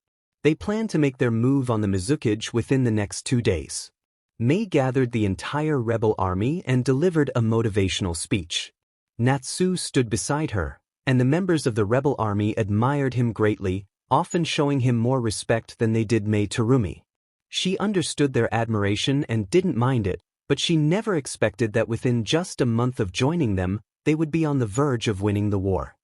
They planned to make their move on the Mizukage within the next 2 days. Mei gathered the entire rebel army and delivered a motivational speech. Natsu stood beside her, and the members of the rebel army admired him greatly, often showing him more respect than they did Mei Terumi. She understood their admiration and didn't mind it, but she never expected that within just a month of joining them, they would be on the verge of winning the war.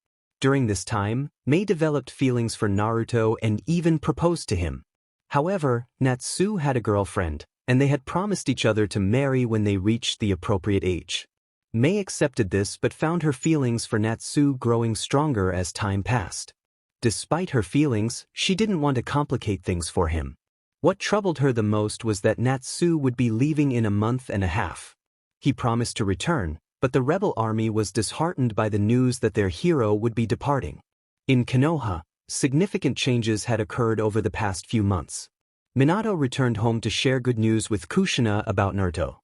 During this time, Mei developed feelings for Naruto and even proposed to him. However, Natsu had a girlfriend, and they had promised each other to marry when they reached the appropriate age. Mei accepted this but found her feelings for Natsu growing stronger as time passed. Despite her feelings, she didn't want to complicate things for him. What troubled her the most was that Natsu would be leaving in a month and a half. He promised to return, but the rebel army was disheartened by the news that their hero would be departing. In Konoha, significant changes had occurred over the past few months. Minato returned home to share good news with Kushina about Naruto.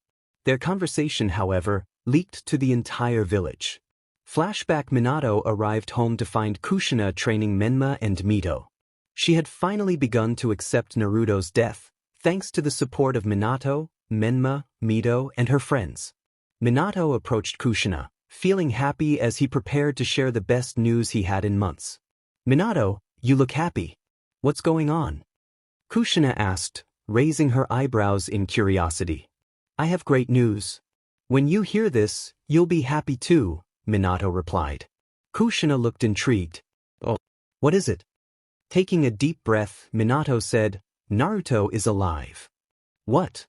Their conversation, however, leaked to the entire village. Flashback: Minato arrived home to find Kushina training Menma and Mito. She had finally begun to accept Naruto's death, thanks to the support of Minato, Menma, Mito, and her friends. Minato approached Kushina, feeling happy as he prepared to share the best news he had in months. "Minato, you look happy. What's going on?" Kushina asked, raising her eyebrows in curiosity. "I have great news. When you hear this, you'll be happy too," Minato replied. Kushina looked intrigued. "Oh, what is it?" Taking a deep breath, Minato said, "Naruto is alive." "What?"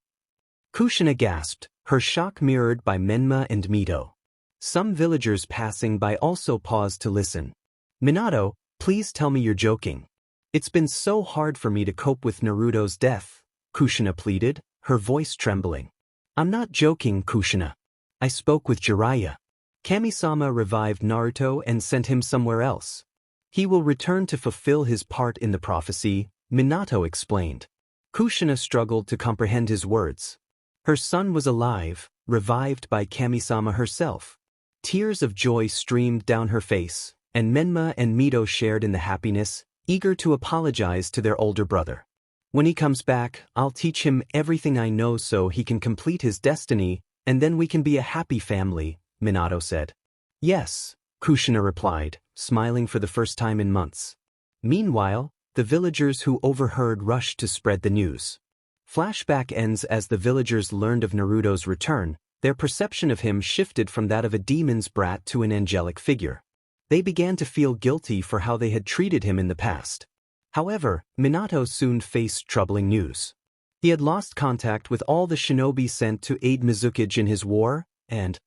Kushina gasped, her shock mirrored by Menma and Mito. Some villagers passing by also paused to listen. "Minato, please tell me you're joking. It's been so hard for me to cope with Naruto's death," Kushina pleaded, her voice trembling. "I'm not joking, Kushina. I spoke with Jiraiya. Kami-sama revived Naruto and sent him somewhere else. He will return to fulfill his part in the prophecy," Minato explained. Kushina struggled to comprehend his words. Her son was alive, revived by Kami-sama herself. Tears of joy streamed down her face, and Menma and Mito shared in the happiness, eager to apologize to their older brother. "When he comes back, I'll teach him everything I know so he can complete his destiny, and then we can be a happy family," Minato said. "Yes," Kushina replied, smiling for the first time in months. Meanwhile, the villagers who overheard rushed to spread the news. Flashback ends as the villagers learned of Naruto's return. Their perception of him shifted from that of a demon's brat to an angelic figure. They began to feel guilty for how they had treated him in the past. However, Minato soon faced troubling news. He had lost contact with all the shinobi sent to aid Mizukage in his war, and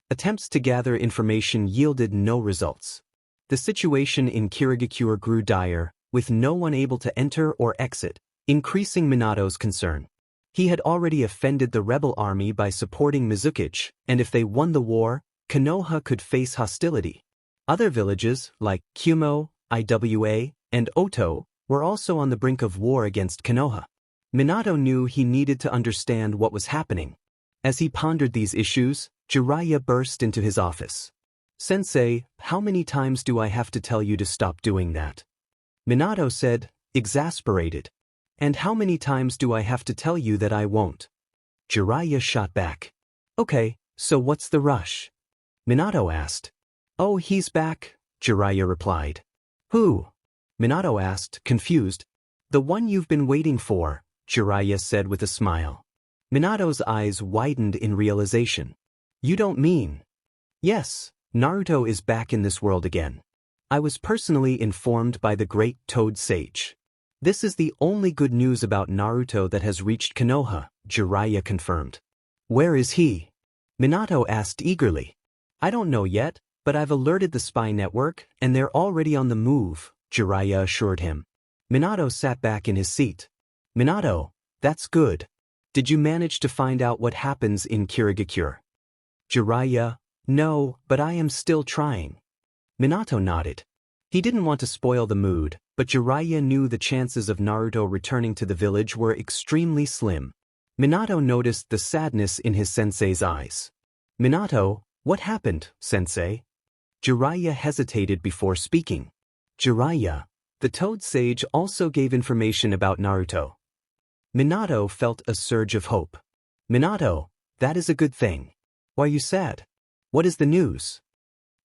attempts to gather information yielded no results. The situation in Kirigakure grew dire, with no one able to enter or exit, increasing Minato's concern. He had already offended the rebel army by supporting Mizukage, and if they won the war, Konoha could face hostility. Other villages, like Kumo, Iwa, and Oto, were also on the brink of war against Konoha. Minato knew he needed to understand what was happening. As he pondered these issues, Jiraiya burst into his office. "Sensei, how many times do I have to tell you to stop doing that?" Minato said, exasperated. "And how many times do I have to tell you that I won't?" Jiraiya shot back. "Okay, so what's the rush?" Minato asked. "Oh, he's back," Jiraiya replied. "Who?" Minato asked, confused. "The one you've been waiting for," Jiraiya said with a smile. Minato's eyes widened in realization. "You don't mean?" "Yes, Naruto is back in this world again. I was personally informed by the great Toad Sage. This is the only good news about Naruto that has reached Konoha," Jiraiya confirmed. "Where is he?" Minato asked eagerly. "I don't know yet, but I've alerted the spy network, and they're already on the move," Jiraiya assured him. Minato sat back in his seat. "Minato, that's good. Did you manage to find out what happens in Kirigakure?" Jiraiya: "No, but I am still trying." Minato nodded. He didn't want to spoil the mood, but Jiraiya knew the chances of Naruto returning to the village were extremely slim. Minato noticed the sadness in his sensei's eyes. "Minato, what happened, sensei?" Jiraiya hesitated before speaking. "Jiraiya, the Toad Sage also gave information about Naruto." Minato felt a surge of hope. "Minato, that is a good thing. Why are you sad? What is the news?"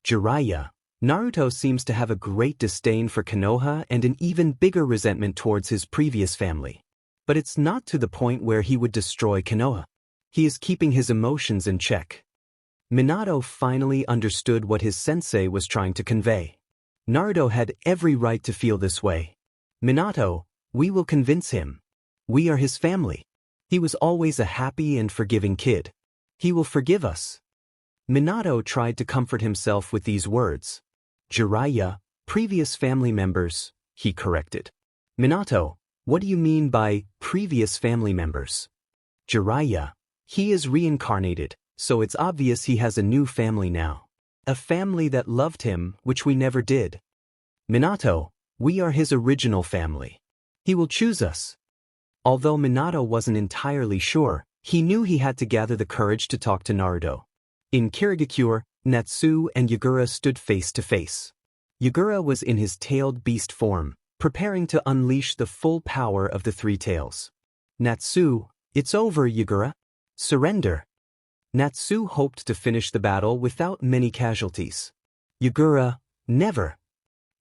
Jiraiya: "Naruto seems to have a great disdain for Konoha and an even bigger resentment towards his previous family. But it's not to the point where he would destroy Konoha. He is keeping his emotions in check. Minato finally understood what his sensei was trying to convey. Naruto had every right to feel this way. Minato, we will convince him. We are his family. He was always a happy and forgiving kid. He will forgive us. Minato tried to comfort himself with these words. Jiraiya, previous family members, he corrected. Minato, what do you mean by previous family members? Jiraiya, he is reincarnated, so it's obvious he has a new family now. A family that loved him, which we never did. Minato, we are his original family. He will choose us. Although Minato wasn't entirely sure, he knew he had to gather the courage to talk to Naruto. In Kirigakure, Natsu and Yagura stood face to face. Yagura was in his tailed beast form, preparing to unleash the full power of the three tails. Natsu, it's over, Yagura. Surrender. Natsu hoped to finish the battle without many casualties. Yagura, never.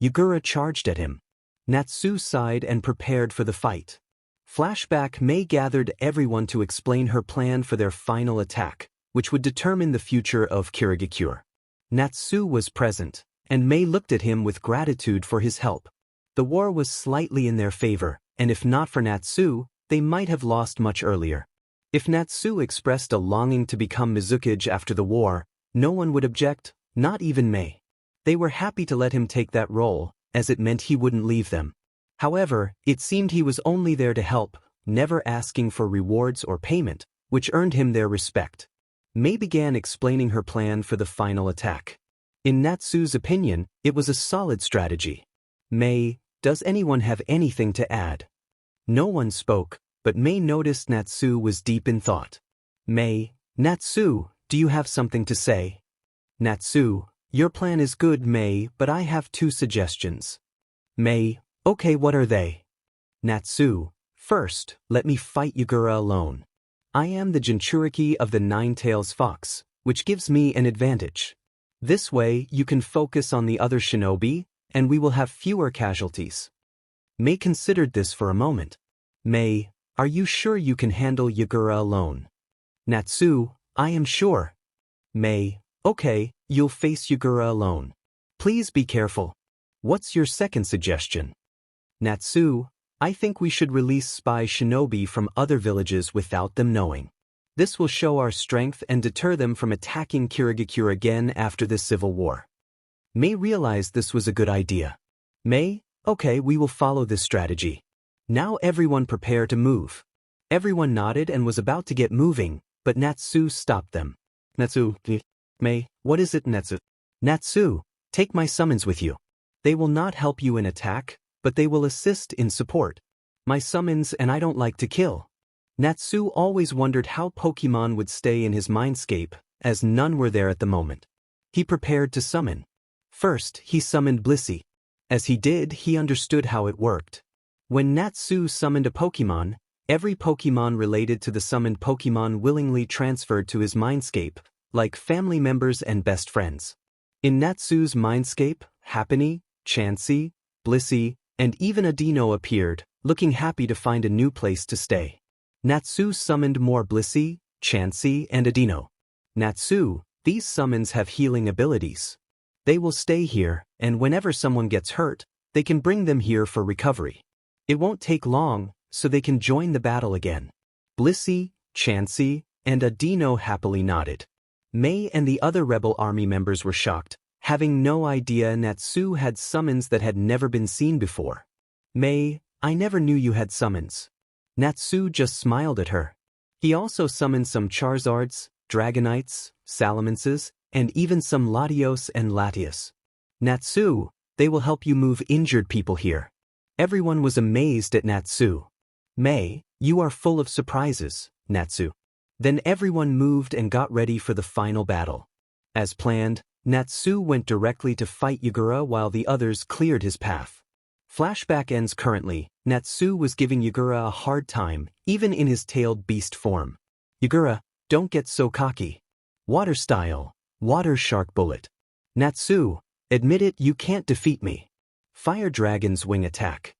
Yagura charged at him. Natsu sighed and prepared for the fight. Flashback May gathered everyone to explain her plan for their final attack, which would determine the future of Kirigakure. Natsu was present, and May looked at him with gratitude for his help. The war was slightly in their favor, and if not for Natsu, they might have lost much earlier. If Natsu expressed a longing to become Mizukage after the war, no one would object, not even May. They were happy to let him take that role, as it meant he wouldn't leave them. However, it seemed he was only there to help, never asking for rewards or payment, which earned him their respect. May began explaining her plan for the final attack. In Natsu's opinion, it was a solid strategy. May, does anyone have anything to add? No one spoke, but May noticed Natsu was deep in thought. May, Natsu, do you have something to say? Natsu, your plan is good, May, but I have two suggestions. May, okay, what are they? Natsu, first, let me fight Yagura alone. I am the Jinchuriki of the Nine-Tails Fox, which gives me an advantage. This way, you can focus on the other shinobi, and we will have fewer casualties. May considered this for a moment. May, are you sure you can handle Yagura alone? Natsu, I am sure. May, okay, you'll face Yagura alone. Please be careful. What's your second suggestion? Natsu, I think we should release spy shinobi from other villages without them knowing. This will show our strength and deter them from attacking Kirigakure again after this civil war. May realized this was a good idea. May, okay, we will follow this strategy. Now everyone prepare to move. Everyone nodded and was about to get moving, but Natsu stopped them. Natsu, May, what is it, Natsu? Natsu, take my summons with you. They will not help you in attack, but they will assist in support. My summons and I don't like to kill. Natsu always wondered how Pokemon would stay in his mindscape, as none were there at the moment. He prepared to summon. First, he summoned Blissey. As he did, he understood how it worked. When Natsu summoned a Pokemon, every Pokemon related to the summoned Pokemon willingly transferred to his mindscape, like family members and best friends. In Natsu's mindscape, Happiny, Chansey, Blissey, and even Adino appeared, looking happy to find a new place to stay. Natsu summoned more Blissey, Chansey, and Adino. Natsu, these summons have healing abilities. They will stay here, and whenever someone gets hurt, they can bring them here for recovery. It won't take long, so they can join the battle again. Blissey, Chansey, and Adino happily nodded. May and the other rebel army members were shocked, having no idea Natsu had summons that had never been seen before. May, I never knew you had summons. Natsu just smiled at her. He also summoned some Charizards, Dragonites, Salamances, and even some Latios and Latias. Natsu, they will help you move injured people here. Everyone was amazed at Natsu. May, you are full of surprises, Natsu. Then everyone moved and got ready for the final battle. As planned, Natsu went directly to fight Yagura while the others cleared his path. Flashback ends currently. Natsu was giving Yagura a hard time, even in his tailed beast form. Yagura, don't get so cocky. Water style, water shark bullet. Natsu, admit it, you can't defeat me. Fire dragon's wing attack.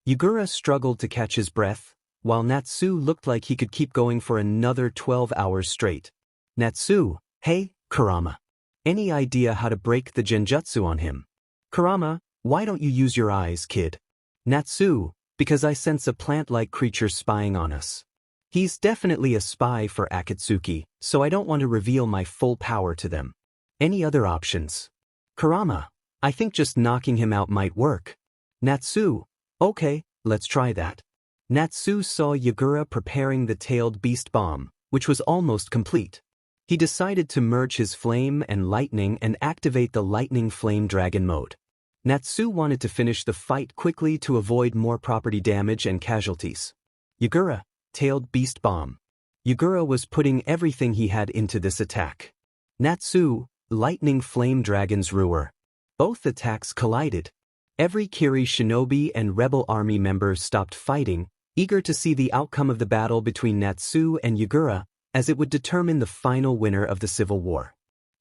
Yagura struggled to catch his breath, while Natsu looked like he could keep going for another 12 hours straight. Natsu, hey, Kurama. Any idea how to break the genjutsu on him? Kurama, why don't you use your eyes, kid? Natsu, because I sense a plant-like creature spying on us. He's definitely a spy for Akitsuki, so I don't want to reveal my full power to them. Any other options? Kurama, I think just knocking him out might work. Natsu, okay, let's try that. Natsu saw Yagura preparing the tailed beast bomb, which was almost complete. He decided to merge his flame and lightning and activate the lightning flame dragon mode. Natsu wanted to finish the fight quickly to avoid more property damage and casualties. Yagura, tailed beast bomb. Yagura was putting everything he had into this attack. Natsu, lightning flame dragon's ruler. Both attacks collided. Every Kiri Shinobi and rebel army member stopped fighting, eager to see the outcome of the battle between Natsu and Yagura, as it would determine the final winner of the civil war.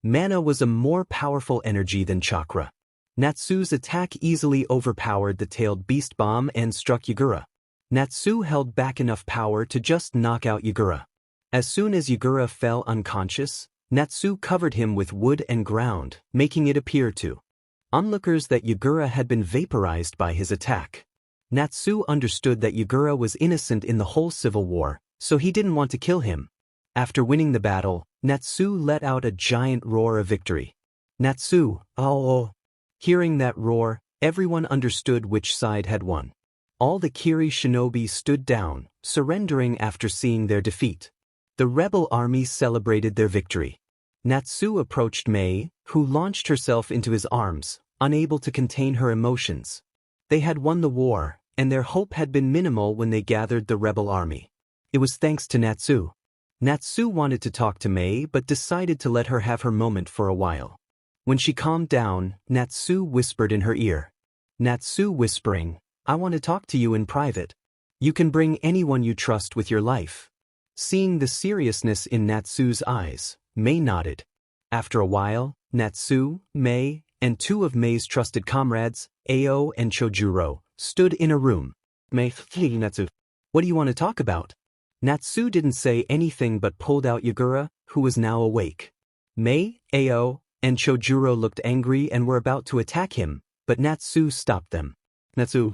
Mana was a more powerful energy than chakra. Natsu's attack easily overpowered the tailed beast bomb and struck Yagura. Natsu held back enough power to just knock out Yagura. As soon as Yagura fell unconscious, Natsu covered him with wood and ground, making it appear to onlookers that Yagura had been vaporized by his attack. Natsu understood that Yagura was innocent in the whole civil war, so he didn't want to kill him. After winning the battle, Natsu let out a giant roar of victory. Natsu, oh! Hearing that roar, everyone understood which side had won. All the Kiri Shinobi stood down, surrendering after seeing their defeat. The rebel army celebrated their victory. Natsu approached Mei, who launched herself into his arms, unable to contain her emotions. They had won the war, and their hope had been minimal when they gathered the rebel army. It was thanks to Natsu. Natsu wanted to talk to Mei but decided to let her have her moment for a while. When she calmed down, Natsu whispered in her ear. Natsu whispering, I want to talk to you in private. You can bring anyone you trust with your life. Seeing the seriousness in Natsu's eyes, Mei nodded. After a while, Natsu, Mei, and two of Mei's trusted comrades, Ao and Chojuro, stood in a room. Mei, Natsu, what do you want to talk about? Natsu didn't say anything but pulled out Yagura, who was now awake. Mei, Ao, and Chojuro looked angry and were about to attack him, but Natsu stopped them. Natsu,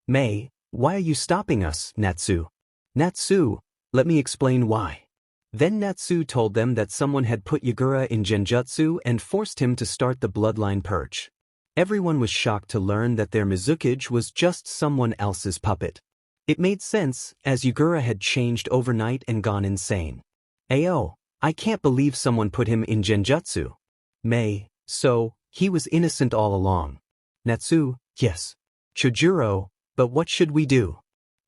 Mei, why are you stopping us, Natsu? Natsu, let me explain why. Then Natsu told them that someone had put Yagura in genjutsu and forced him to start the bloodline purge. Everyone was shocked to learn that their Mizukage was just someone else's puppet. It made sense, as Yagura had changed overnight and gone insane. Ao, I can't believe someone put him in genjutsu. Mei, so, he was innocent all along. Natsu, yes. Chojuro, but what should we do?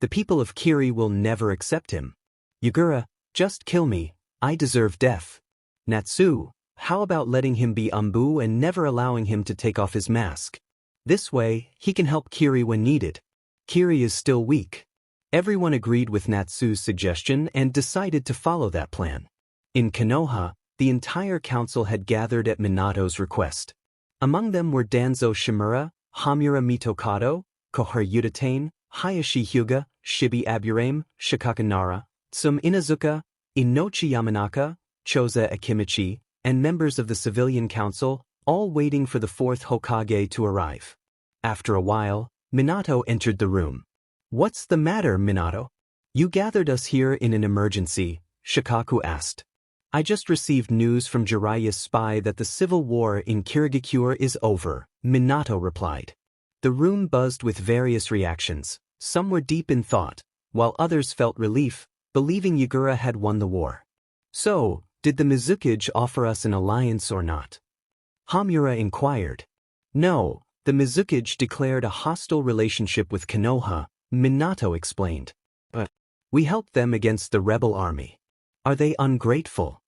The people of Kiri will never accept him. Yagura, just kill me, I deserve death. Natsu, how about letting him be Umbu and never allowing him to take off his mask? This way, he can help Kiri when needed. Kiri is still weak. Everyone agreed with Natsu's suggestion and decided to follow that plan. In Konoha, the entire council had gathered at Minato's request. Among them were Danzo Shimura, Hamura Mitokado, Koha Udatane, Hayashi Hyuga, Shibi Aburame, Shikaka Nara, Tsum Inazuka, Inochi Yamanaka, Choza Akimichi, and members of the civilian council, all waiting for the fourth Hokage to arrive. After a while, Minato entered the room. What's the matter, Minato? You gathered us here in an emergency, Shikaku asked. I just received news from Jiraiya's spy that the civil war in Kirigakure is over, Minato replied. The room buzzed with various reactions. Some were deep in thought, while others felt relief, believing Yagura had won the war. So, did the Mizukage offer us an alliance or not? Hamura inquired. No, the Mizukage declared a hostile relationship with Konoha, Minato explained. But we helped them against the rebel army. Are they ungrateful?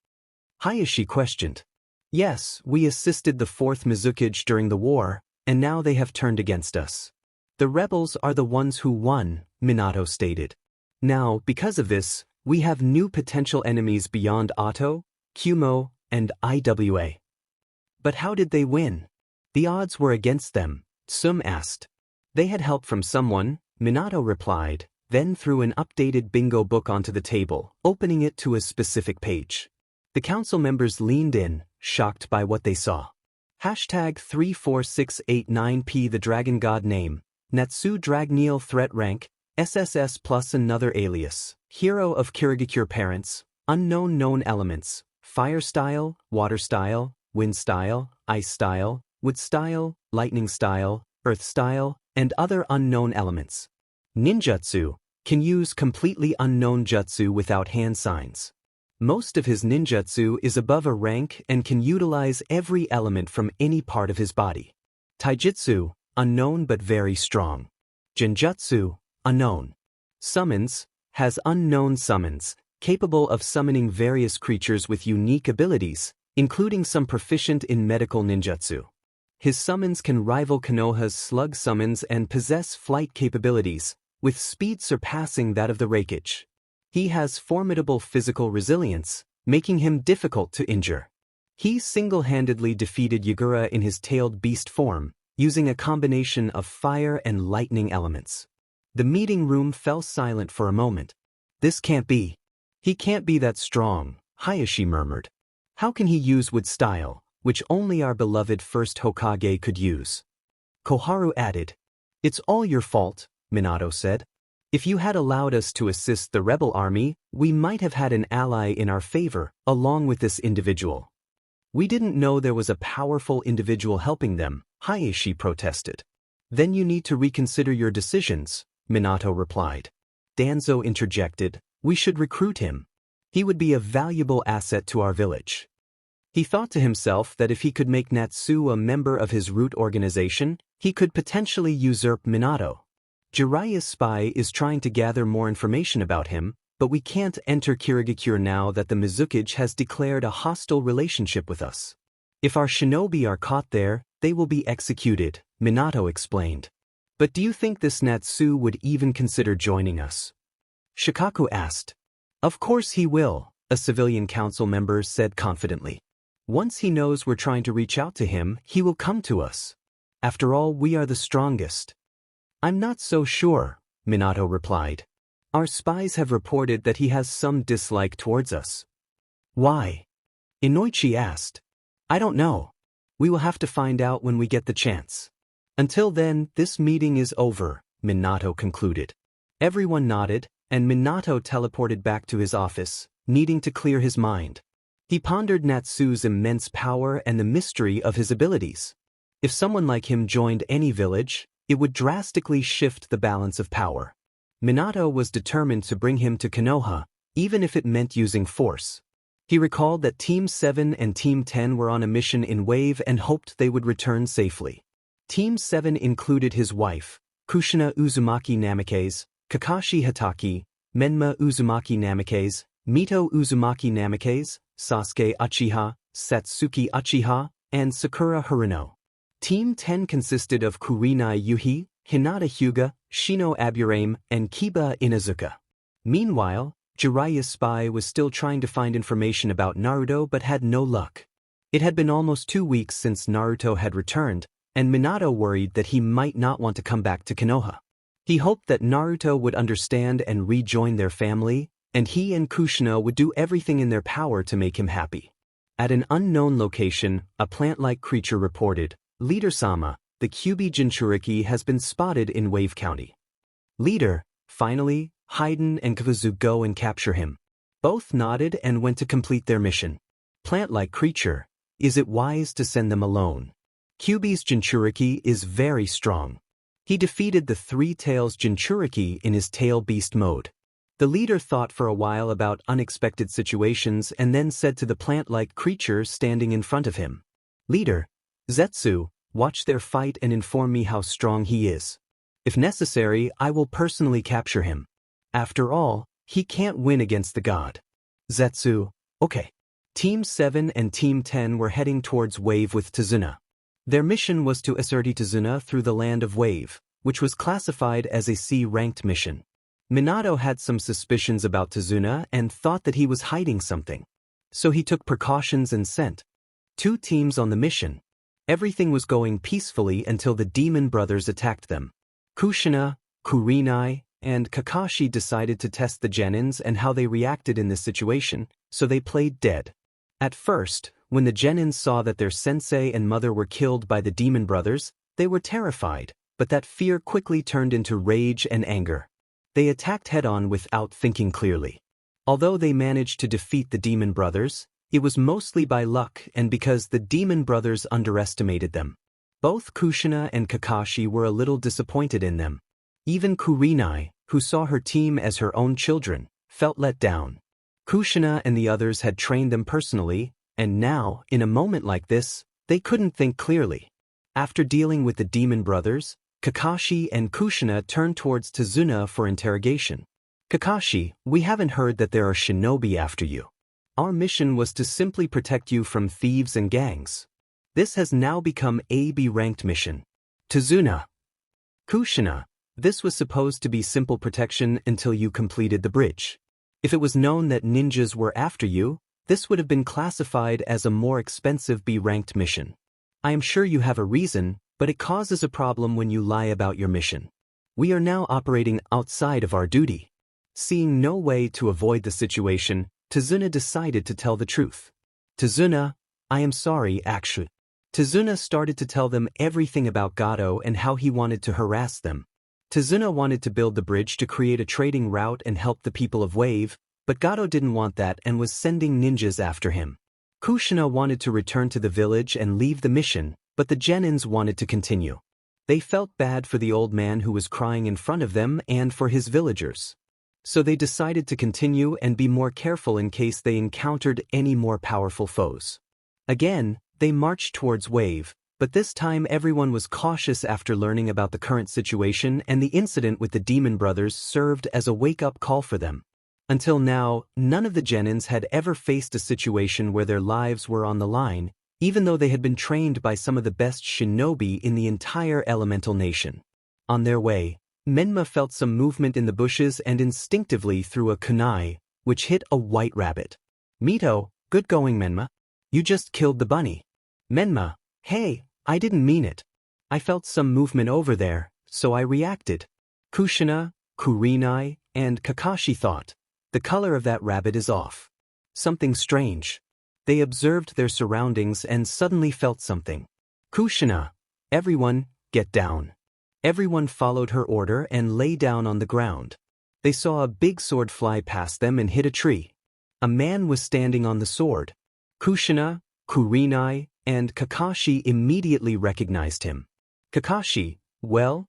Hayashi questioned. Yes, we assisted the fourth Mizukage during the war, and now they have turned against us. The rebels are the ones who won, Minato stated. Now, because of this, we have new potential enemies beyond Otto, Kumo, and IWA. But how did they win? The odds were against them, Tsum asked. They had help from someone, Minato replied. then threw an updated bingo book onto the table, opening it to a specific page. The council members leaned in, shocked by what they saw. Hashtag 34689P The Dragon God Name, Natsu Dragneel Threat Rank, SSS plus another alias, Hero of Kirigakure Parents, Unknown Known Elements, Fire Style, Water Style, Wind Style, Ice Style, Wood Style, Lightning Style, Earth Style, and other unknown elements. Ninjutsu, can use completely unknown jutsu without hand signs. Most of his ninjutsu is above a rank and can utilize every element from any part of his body. Taijutsu, unknown but very strong. Genjutsu, unknown. Summons, has unknown summons, capable of summoning various creatures with unique abilities, including some proficient in medical ninjutsu. His summons can rival Konoha's slug summons and possess flight capabilities, with speed surpassing that of the Raikage. He has formidable physical resilience, making him difficult to injure. He single-handedly defeated Yagura in his tailed beast form, using a combination of fire and lightning elements. The meeting room fell silent for a moment. This can't be. He can't be that strong, Hayashi murmured. How can he use Wood Style, which only our beloved first Hokage could use? Koharu added. It's all your fault, Minato said. If you had allowed us to assist the rebel army, we might have had an ally in our favor, along with this individual. We didn't know there was a powerful individual helping them, Hayashi protested. Then you need to reconsider your decisions, Minato replied. Danzo interjected, we should recruit him. He would be a valuable asset to our village. He thought to himself that if he could make Natsu a member of his root organization, he could potentially usurp Minato. Jiraiya's spy is trying to gather more information about him, but we can't enter Kirigakure now that the Mizukage has declared a hostile relationship with us. If our shinobi are caught there, they will be executed, Minato explained. But do you think this Natsu would even consider joining us? Shikaku asked. Of course he will, a civilian council member said confidently. Once he knows we're trying to reach out to him, he will come to us. After all, we are the strongest. I'm not so sure, Minato replied. Our spies have reported that he has some dislike towards us. Why? Inoichi asked. I don't know. We will have to find out when we get the chance. Until then, this meeting is over, Minato concluded. Everyone nodded, and Minato teleported back to his office, needing to clear his mind. He pondered Natsu's immense power and the mystery of his abilities. If someone like him joined any village, it would drastically shift the balance of power. Minato was determined to bring him to Konoha, even if it meant using force. He recalled that Team 7 and Team 10 were on a mission in Wave and hoped they would return safely. Team 7 included his wife, Kushina Uzumaki Namikaze, Kakashi Hatake, Menma Uzumaki Namikaze, Mito Uzumaki Namikaze, Sasuke Uchiha, Satsuki Uchiha, and Sakura Haruno. Team 10 consisted of Kurenai Yuhi, Hinata Hyuga, Shino Aburame, and Kiba Inazuka. Meanwhile, Jiraiya's spy was still trying to find information about Naruto but had no luck. It had been almost 2 weeks since Naruto had returned, and Minato worried that he might not want to come back to Konoha. He hoped that Naruto would understand and rejoin their family, and he and Kushina would do everything in their power to make him happy. At an unknown location, a plant-like creature reported, Leader-sama, the Kyubi Jinchuriki has been spotted in Wave County. Leader, finally, Haiden and Kawazu go and capture him. Both nodded and went to complete their mission. Plant-like creature, is it wise to send them alone? Kyubi's Jinchuriki is very strong. He defeated the Three Tails Jinchuriki in his tail beast mode. The leader thought for a while about unexpected situations and then said to the plant-like creature standing in front of him, Leader, Zetsu, watch their fight and inform me how strong he is. If necessary, I will personally capture him. After all, he can't win against the god. Zetsu, okay. Team 7 and Team 10 were heading towards Wave with Tazuna. Their mission was to escort Tazuna through the land of Wave, which was classified as a C-ranked mission. Minato had some suspicions about Tazuna and thought that he was hiding something. So he took precautions and sent 2 teams on the mission. Everything was going peacefully until the demon brothers attacked them. Kushina, Kurenai, and Kakashi decided to test the genins and how they reacted in this situation, so they played dead. At first, when the genins saw that their sensei and mother were killed by the demon brothers, they were terrified, but that fear quickly turned into rage and anger. They attacked head-on without thinking clearly. Although they managed to defeat the demon brothers, it was mostly by luck and because the demon brothers underestimated them. Both Kushina and Kakashi were a little disappointed in them. Even Kurinai, who saw her team as her own children, felt let down. Kushina and the others had trained them personally, and now, in a moment like this, they couldn't think clearly. After dealing with the demon brothers, Kakashi and Kushina turned towards Tazuna for interrogation. Kakashi, we haven't heard that there are shinobi after you. Our mission was to simply protect you from thieves and gangs. This has now become a B-ranked mission. Tazuna. Kushina, this was supposed to be simple protection until you completed the bridge. If it was known that ninjas were after you, this would have been classified as a more expensive B-ranked mission. I am sure you have a reason, but it causes a problem when you lie about your mission. We are now operating outside of our duty. Seeing no way to avoid the situation, Tazuna decided to tell the truth. Tazuna, I am sorry actually. Tazuna started to tell them everything about Gato and how he wanted to harass them. Tazuna wanted to build the bridge to create a trading route and help the people of Wave, but Gato didn't want that and was sending ninjas after him. Kushina wanted to return to the village and leave the mission, but the genins wanted to continue. They felt bad for the old man who was crying in front of them and for his villagers. So they decided to continue and be more careful in case they encountered any more powerful foes. Again, they marched towards Wave, but this time everyone was cautious after learning about the current situation, and the incident with the demon brothers served as a wake-up call for them. Until now, none of the genins had ever faced a situation where their lives were on the line, even though they had been trained by some of the best shinobi in the entire elemental nation. On their way, Menma felt some movement in the bushes and instinctively threw a kunai, which hit a white rabbit. Mito, good going Menma. You just killed the bunny. Menma, hey, I didn't mean it. I felt some movement over there, so I reacted. Kushina, Kurinai, and Kakashi thought, the color of that rabbit is off. Something strange. They observed their surroundings and suddenly felt something. Kushina, everyone, get down. Everyone followed her order and lay down on the ground. They saw a big sword fly past them and hit a tree. A man was standing on the sword. Kushina, Kurinai, and Kakashi immediately recognized him. Kakashi, well,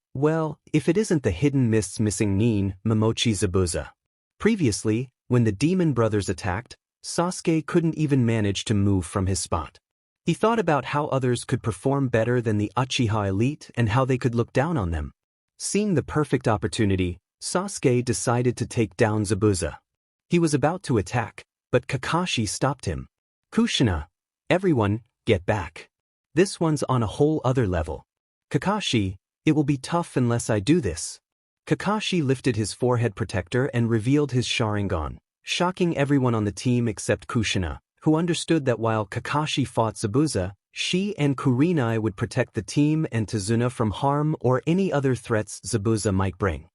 if it isn't the Hidden Mist's missing nin, Momochi Zabuza. Previously, when the demon brothers attacked, Sasuke couldn't even manage to move from his spot. He thought about how others could perform better than the Uchiha elite and how they could look down on them. Seeing the perfect opportunity, Sasuke decided to take down Zabuza. He was about to attack, but Kakashi stopped him. Kushina, everyone, get back. This one's on a whole other level. Kakashi, it will be tough unless I do this. Kakashi lifted his forehead protector and revealed his Sharingan, shocking everyone on the team except Kushina, who understood that while Kakashi fought Zabuza, she and Kurinai would protect the team and Tazuna from harm or any other threats Zabuza might bring.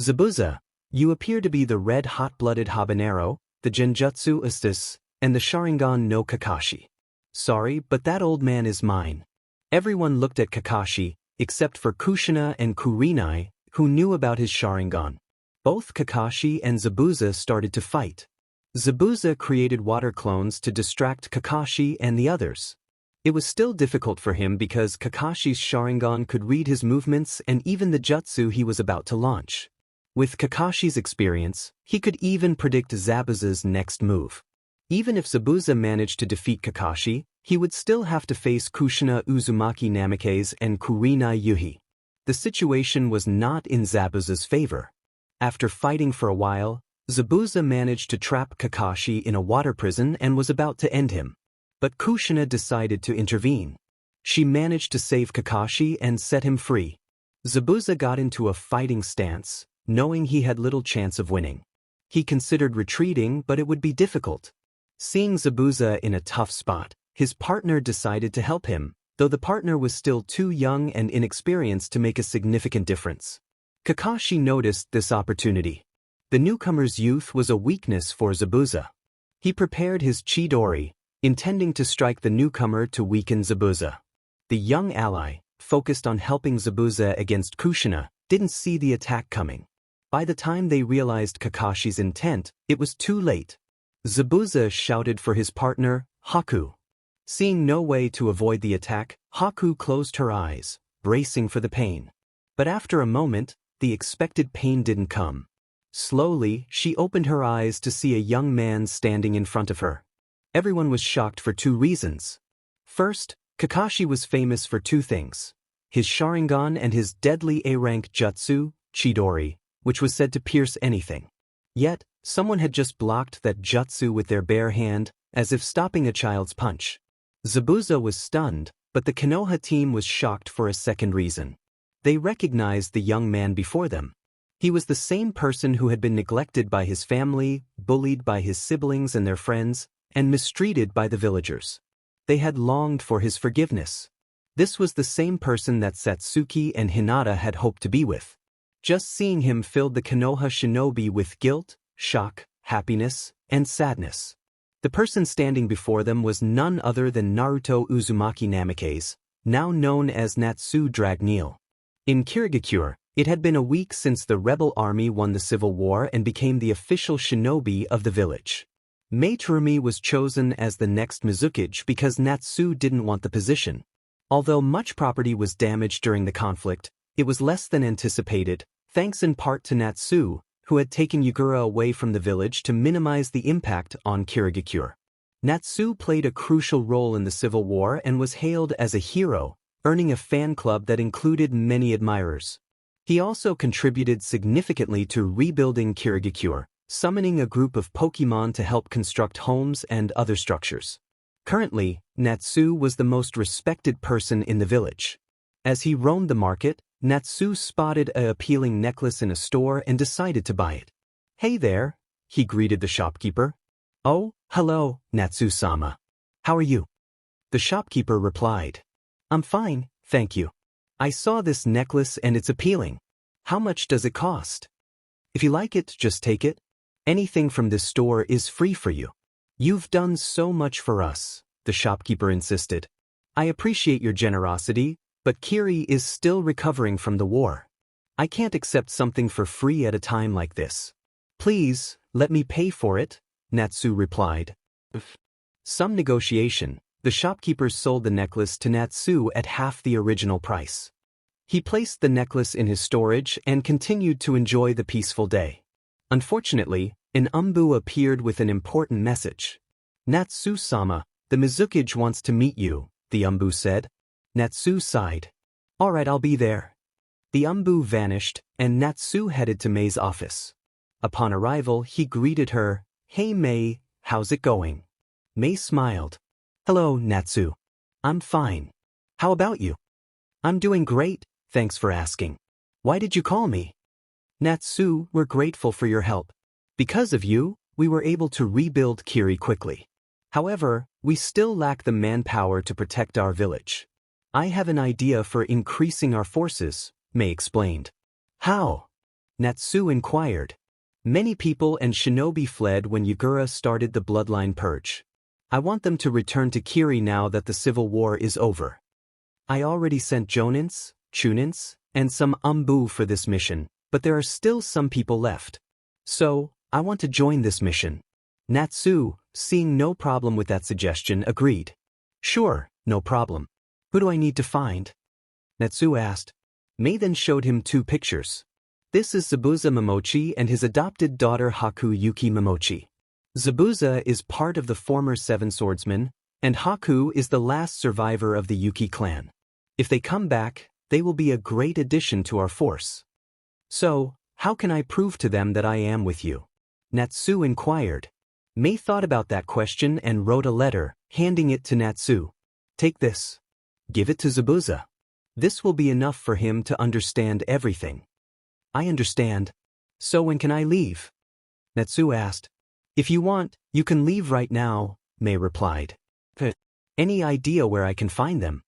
Zabuza, you appear to be the red hot-blooded habanero, the Genjutsu Ustas, and the Sharingan no Kakashi. Sorry, but that old man is mine. Everyone looked at Kakashi, except for Kushina and Kurinai, who knew about his Sharingan. Both Kakashi and Zabuza started to fight. Zabuza created water clones to distract Kakashi and the others. It was still difficult for him because Kakashi's Sharingan could read his movements and even the jutsu he was about to launch. With Kakashi's experience, he could even predict Zabuza's next move. Even if Zabuza managed to defeat Kakashi, he would still have to face Kushina Uzumaki Namikaze and Kurinai Yuhi. The situation was not in Zabuza's favor. After fighting for a while, Zabuza managed to trap Kakashi in a water prison and was about to end him. But Kushina decided to intervene. She managed to save Kakashi and set him free. Zabuza got into a fighting stance, knowing he had little chance of winning. He considered retreating, but it would be difficult. Seeing Zabuza in a tough spot, his partner decided to help him, though the partner was still too young and inexperienced to make a significant difference. Kakashi noticed this opportunity. The newcomer's youth was a weakness for Zabuza. He prepared his Chidori, intending to strike the newcomer to weaken Zabuza. The young ally, focused on helping Zabuza against Kushina, didn't see the attack coming. By the time they realized Kakashi's intent, it was too late. Zabuza shouted for his partner, Haku. Seeing no way to avoid the attack, Haku closed her eyes, bracing for the pain. But after a moment, the expected pain didn't come. Slowly, she opened her eyes to see a young man standing in front of her. Everyone was shocked for two reasons. First, Kakashi was famous for two things: his Sharingan and his deadly A-rank jutsu, Chidori, which was said to pierce anything. Yet, someone had just blocked that jutsu with their bare hand, as if stopping a child's punch. Zabuza was stunned, but the Konoha team was shocked for a second reason. They recognized the young man before them. He was the same person who had been neglected by his family, bullied by his siblings and their friends, and mistreated by the villagers. They had longed for his forgiveness. This was the same person that Satsuki and Hinata had hoped to be with. Just seeing him filled the Konoha shinobi with guilt, shock, happiness, and sadness. The person standing before them was none other than Naruto Uzumaki Namikaze, now known as Natsu Dragneel. In Kirigakure, it had been a week since the rebel army won the civil war and became the official shinobi of the village. Materumi was chosen as the next Mizukage because Natsu didn't want the position. Although much property was damaged during the conflict, it was less than anticipated, thanks in part to Natsu, who had taken Yagura away from the village to minimize the impact on Kirigakure. Natsu played a crucial role in the civil war and was hailed as a hero, earning a fan club that included many admirers. He also contributed significantly to rebuilding Kirigakure, summoning a group of Pokemon to help construct homes and other structures. Currently, Natsu was the most respected person in the village. As he roamed the market, Natsu spotted an appealing necklace in a store and decided to buy it. "Hey there," he greeted the shopkeeper. "Oh, hello, Natsu-sama. How are you?" The shopkeeper replied. "I'm fine, thank you. I saw this necklace and it's appealing. How much does it cost? If you like it, just take it. Anything from this store is free for you." "You've done so much for us," the shopkeeper insisted. "I appreciate your generosity, but Kiri is still recovering from the war. I can't accept something for free at a time like this. Please, let me pay for it," Natsu replied. Some negotiation, the shopkeepers sold the necklace to Natsu at half the original price. He placed the necklace in his storage and continued to enjoy the peaceful day. Unfortunately, an umbu appeared with an important message. "Natsu-sama, the Mizukage wants to meet you," the umbu said. Natsu sighed. "All right, I'll be there." The umbu vanished, and Natsu headed to Mei's office. Upon arrival, he greeted her. "Hey Mei, how's it going?" Mei smiled. "Hello, Natsu. I'm fine. How about you?" "I'm doing great, thanks for asking. Why did you call me?" "Natsu, we're grateful for your help. Because of you, we were able to rebuild Kiri quickly. However, we still lack the manpower to protect our village. I have an idea for increasing our forces," Mei explained. "How?" Natsu inquired. "Many people and shinobi fled when Yagura started the bloodline purge. I want them to return to Kiri now that the civil war is over. I already sent jonins, chunins, and some umbu for this mission, but there are still some people left. So, I want to join this mission." Natsu, seeing no problem with that suggestion, agreed. "Sure, no problem. Who do I need to find?" Natsu asked. Mei then showed him two pictures. This is Zabuza Momochi and his adopted daughter Haku Yuki Momochi. Zabuza is part of the former Seven Swordsmen, and Haku is the last survivor of the Yuki clan. If they come back, they will be a great addition to our force. "So, how can I prove to them that I am with you?" Natsu inquired. Mei thought about that question and wrote a letter, handing it to Natsu. "Take this. Give it to Zabuza. This will be enough for him to understand everything." "I understand. So when can I leave?" Natsu asked. "If you want, you can leave right now," Mei replied. "Any idea where I can find them?"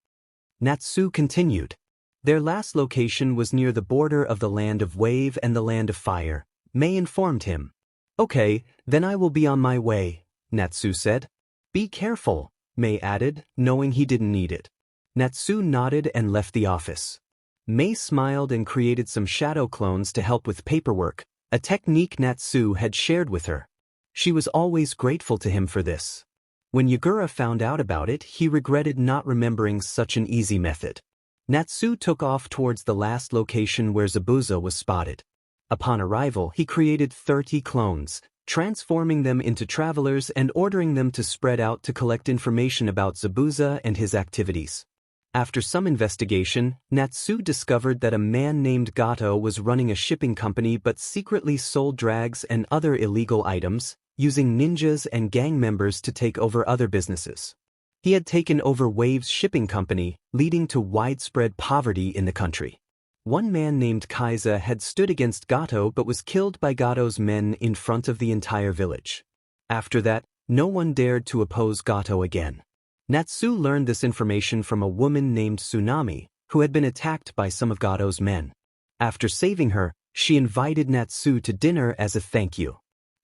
Natsu continued. Their last location was near the border of the Land of Wave and the Land of Fire, Mei informed him. Okay, then I will be on my way, Natsu said. Be careful, Mei added, knowing he didn't need it. Natsu nodded and left the office. Mei smiled and created some shadow clones to help with paperwork, a technique Natsu had shared with her. She was always grateful to him for this. When Yagura found out about it, he regretted not remembering such an easy method. Natsu took off towards the last location where Zabuza was spotted. Upon arrival, he created 30 clones, transforming them into travelers and ordering them to spread out to collect information about Zabuza and his activities. After some investigation, Natsu discovered that a man named Gato was running a shipping company but secretly sold drugs and other illegal items, using ninjas and gang members to take over other businesses. He had taken over Wave's shipping company, leading to widespread poverty in the country. One man named Kaiza had stood against Gato but was killed by Gato's men in front of the entire village. After that, no one dared to oppose Gato again. Natsu learned this information from a woman named Tsunami, who had been attacked by some of Gato's men. After saving her, she invited Natsu to dinner as a thank you.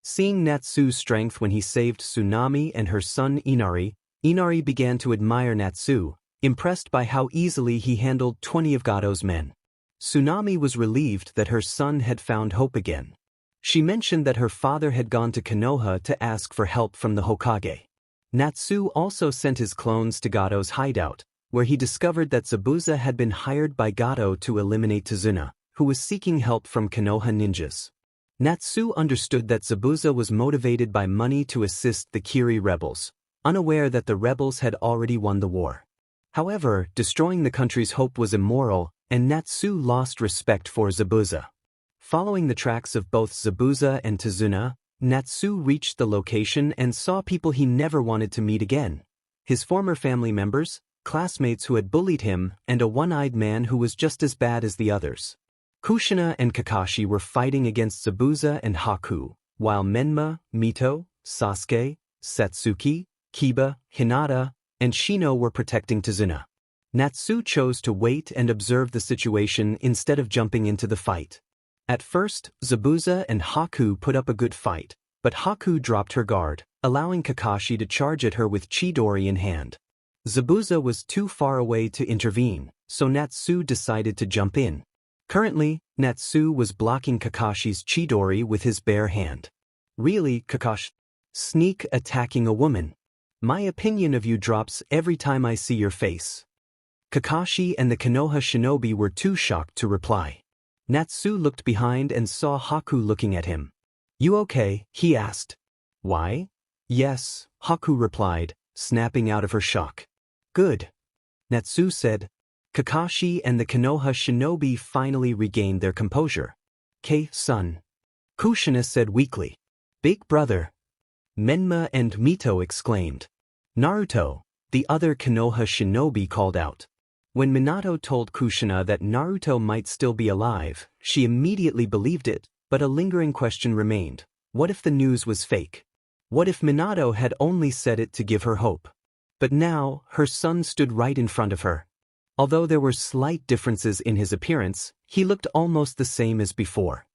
Seeing Natsu's strength when he saved Tsunami and her son Inari, Inari began to admire Natsu, impressed by how easily he handled 20 of Gato's men. Tsunami was relieved that her son had found hope again. She mentioned that her father had gone to Konoha to ask for help from the Hokage. Natsu also sent his clones to Gato's hideout, where he discovered that Zabuza had been hired by Gato to eliminate Tazuna, who was seeking help from Konoha ninjas. Natsu understood that Zabuza was motivated by money to assist the Kiri rebels, unaware that the rebels had already won the war. However, destroying the country's hope was immoral, and Natsu lost respect for Zabuza. Following the tracks of both Zabuza and Tazuna, Natsu reached the location and saw people he never wanted to meet again. His former family members, classmates who had bullied him, and a one-eyed man who was just as bad as the others. Kushina and Kakashi were fighting against Zabuza and Haku, while Menma, Mito, Sasuke, Satsuki, Kiba, Hinata, and Shino were protecting Tazuna. Natsu chose to wait and observe the situation instead of jumping into the fight. At first, Zabuza and Haku put up a good fight, but Haku dropped her guard, allowing Kakashi to charge at her with Chidori in hand. Zabuza was too far away to intervene, so Natsu decided to jump in. Currently, Natsu was blocking Kakashi's Chidori with his bare hand. Really, Kakashi? Sneak attacking a woman. My opinion of you drops every time I see your face. Kakashi and the Konoha shinobi were too shocked to reply. Natsu looked behind and saw Haku looking at him. You okay? He asked. Why? Yes, Haku replied, snapping out of her shock. Good. Natsu said. Kakashi and the Konoha shinobi finally regained their composure. Son. Kushina said weakly. Big brother. Menma and Mito exclaimed. Naruto, the other Konoha shinobi called out. When Minato told Kushina that Naruto might still be alive, she immediately believed it, but a lingering question remained. What if the news was fake? What if Minato had only said it to give her hope? But now, her son stood right in front of her. Although there were slight differences in his appearance, he looked almost the same as before.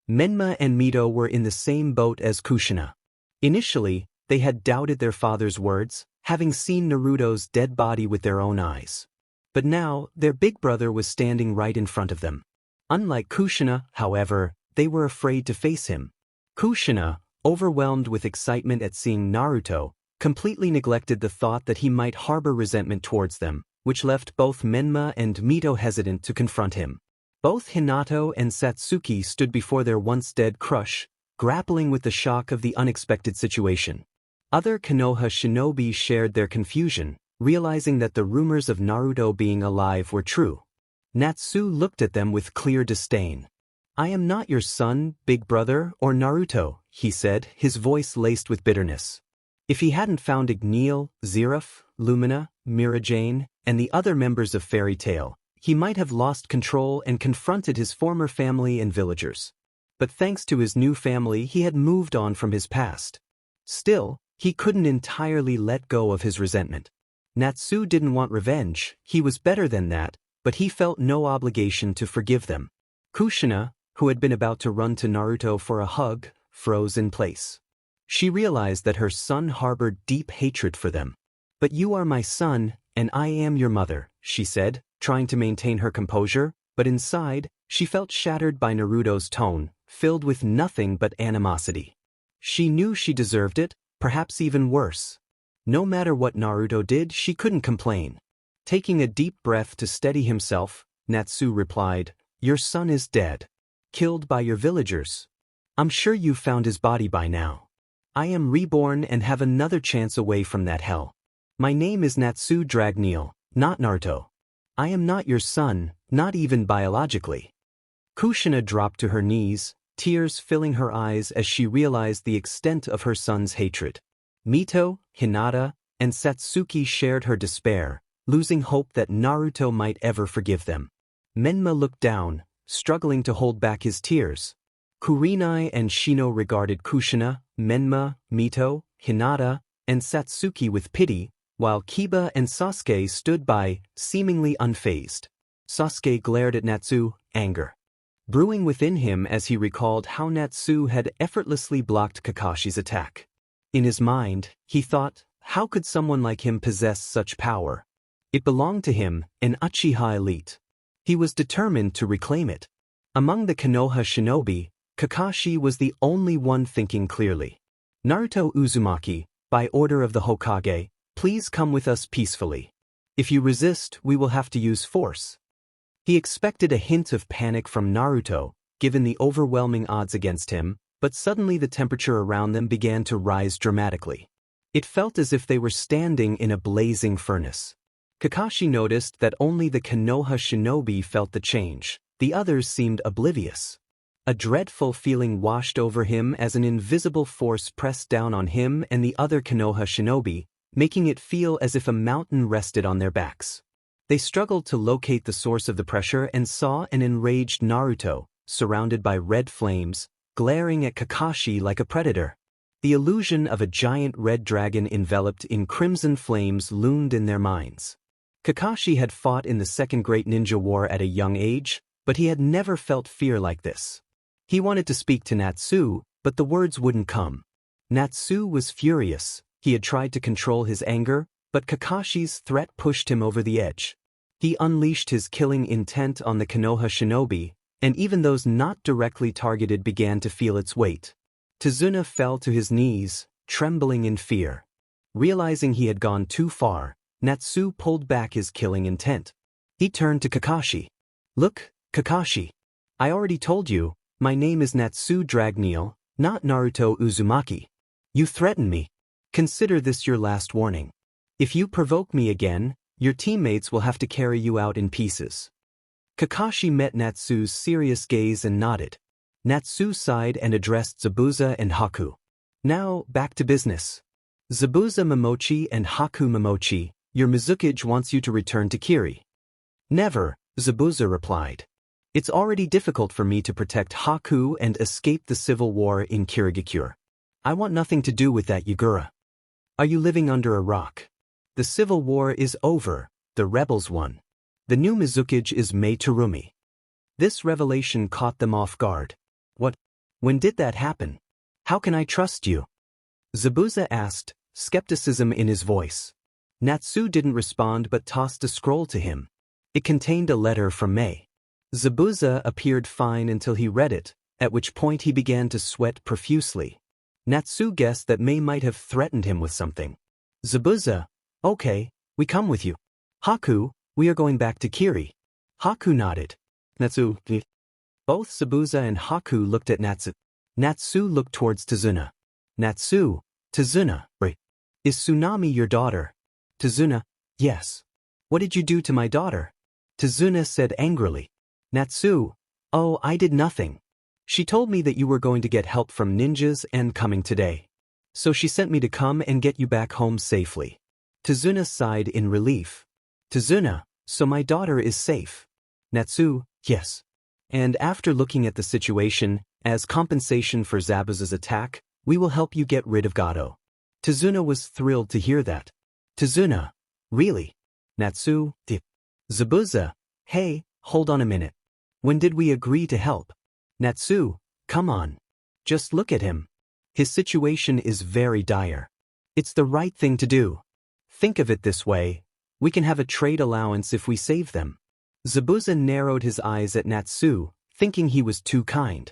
Menma and Mito were in the same boat as Kushina. Initially, they had doubted their father's words, having seen Naruto's dead body with their own eyes. But now, their big brother was standing right in front of them. Unlike Kushina, however, they were afraid to face him. Kushina, overwhelmed with excitement at seeing Naruto, completely neglected the thought that he might harbor resentment towards them, which left both Menma and Mito hesitant to confront him. Both Hinata and Satsuki stood before their once-dead crush, grappling with the shock of the unexpected situation. Other Konoha shinobi shared their confusion, realizing that the rumors of Naruto being alive were true. Natsu looked at them with clear disdain. I am not your son, big brother, or Naruto, he said, his voice laced with bitterness. If he hadn't found Igneel, Ziraf, Lumina, Mira Jane, and the other members of Fairy Tail, he might have lost control and confronted his former family and villagers. But thanks to his new family, he had moved on from his past. Still, he couldn't entirely let go of his resentment. Natsu didn't want revenge, he was better than that, but he felt no obligation to forgive them. Kushina, who had been about to run to Naruto for a hug, froze in place. She realized that her son harbored deep hatred for them. "But you are my son, and I am your mother," she said, trying to maintain her composure, but inside, she felt shattered by Naruto's tone, filled with nothing but animosity. She knew she deserved it, perhaps even worse. No matter what Naruto did, she couldn't complain. Taking a deep breath to steady himself, Natsu replied, "Your son is dead. Killed by your villagers. I'm sure you've found his body by now. I am reborn and have another chance away from that hell. My name is Natsu Dragneel, not Naruto. I am not your son, not even biologically." Kushina dropped to her knees, tears filling her eyes as she realized the extent of her son's hatred. Mito, Hinata, and Satsuki shared her despair, losing hope that Naruto might ever forgive them. Menma looked down, struggling to hold back his tears. Kurenai and Shino regarded Kushina, Menma, Mito, Hinata, and Satsuki with pity, while Kiba and Sasuke stood by, seemingly unfazed. Sasuke glared at Natsu, anger brewing within him as he recalled how Natsu had effortlessly blocked Kakashi's attack. In his mind, he thought, how could someone like him possess such power? It belonged to him, an Uchiha elite. He was determined to reclaim it. Among the Konoha shinobi, Kakashi was the only one thinking clearly. "Naruto Uzumaki, by order of the Hokage, please come with us peacefully. If you resist, we will have to use force." He expected a hint of panic from Naruto, given the overwhelming odds against him, but suddenly the temperature around them began to rise dramatically. It felt as if they were standing in a blazing furnace. Kakashi noticed that only the Konoha shinobi felt the change, the others seemed oblivious. A dreadful feeling washed over him as an invisible force pressed down on him and the other Konoha shinobi, making it feel as if a mountain rested on their backs. They struggled to locate the source of the pressure and saw an enraged Naruto, surrounded by red flames, glaring at Kakashi like a predator. The illusion of a giant red dragon enveloped in crimson flames loomed in their minds. Kakashi had fought in the Second Great Ninja War at a young age, but he had never felt fear like this. He wanted to speak to Natsu, but the words wouldn't come. Natsu was furious. He had tried to control his anger, but Kakashi's threat pushed him over the edge. He unleashed his killing intent on the Konoha shinobi, and even those not directly targeted began to feel its weight. Tazuna fell to his knees, trembling in fear. Realizing he had gone too far, Natsu pulled back his killing intent. He turned to Kakashi. "Look, Kakashi. I already told you, my name is Natsu Dragneel, not Naruto Uzumaki. You threaten me. Consider this your last warning. If you provoke me again, your teammates will have to carry you out in pieces." Kakashi met Natsu's serious gaze and nodded. Natsu sighed and addressed Zabuza and Haku. "Now, back to business. Zabuza Momochi and Haku Momochi, your Mizukage wants you to return to Kiri." "Never," Zabuza replied. "It's already difficult for me to protect Haku and escape the civil war in Kirigakure. I want nothing to do with that Yagura. Are you living under a rock? The civil war is over, the rebels won. The new Mizukage is Mei Terumi." This revelation caught them off guard. "What? When did that happen? How can I trust you?" Zabuza asked, skepticism in his voice. Natsu didn't respond but tossed a scroll to him. It contained a letter from Mei. Zabuza appeared fine until he read it, at which point he began to sweat profusely. Natsu guessed that Mei might have threatened him with something. "Zabuza, okay, we come with you. Haku, we are going back to Kiri." Haku nodded. "Natsu." Both Zabuza and Haku looked at Natsu. Natsu looked towards Tazuna. "Natsu, Tazuna, is Tsunami your daughter?" Tazuna, "Yes." "What did you do to my daughter?" Tazuna said angrily. Natsu, "Oh, I did nothing. She told me that you were going to get help from ninjas and coming today. So she sent me to come and get you back home safely." Tazuna sighed in relief. "Tazuna, so my daughter is safe?" Natsu, "Yes. And after looking at the situation, as compensation for Zabuza's attack, we will help you get rid of Gato." Tazuna was thrilled to hear that. "Tazuna, really?" Natsu, "Zabuza, Hey, hold on a minute. When did we agree to help? Natsu, come on. Just look at him. His situation is very dire. It's the right thing to do. Think of it this way. We can have a trade allowance if we save them. Zabuza narrowed his eyes at Natsu, thinking he was too kind.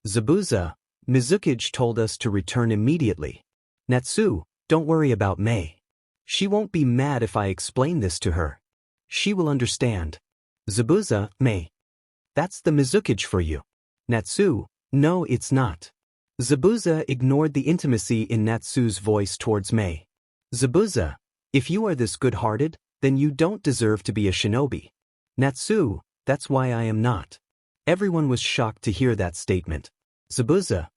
Zabuza, Mizukage told us to return immediately. Natsu, don't worry about Mei. She won't be mad if I explain this to her. She will understand. Zabuza, Mei. That's the Mizukage for you. Natsu, no it's not. Zabuza ignored the intimacy in Natsu's voice towards Mei. Zabuza, if you are this good-hearted, then you don't deserve to be a shinobi. Natsu, that's why I am not. Everyone was shocked to hear that statement. Zabuza,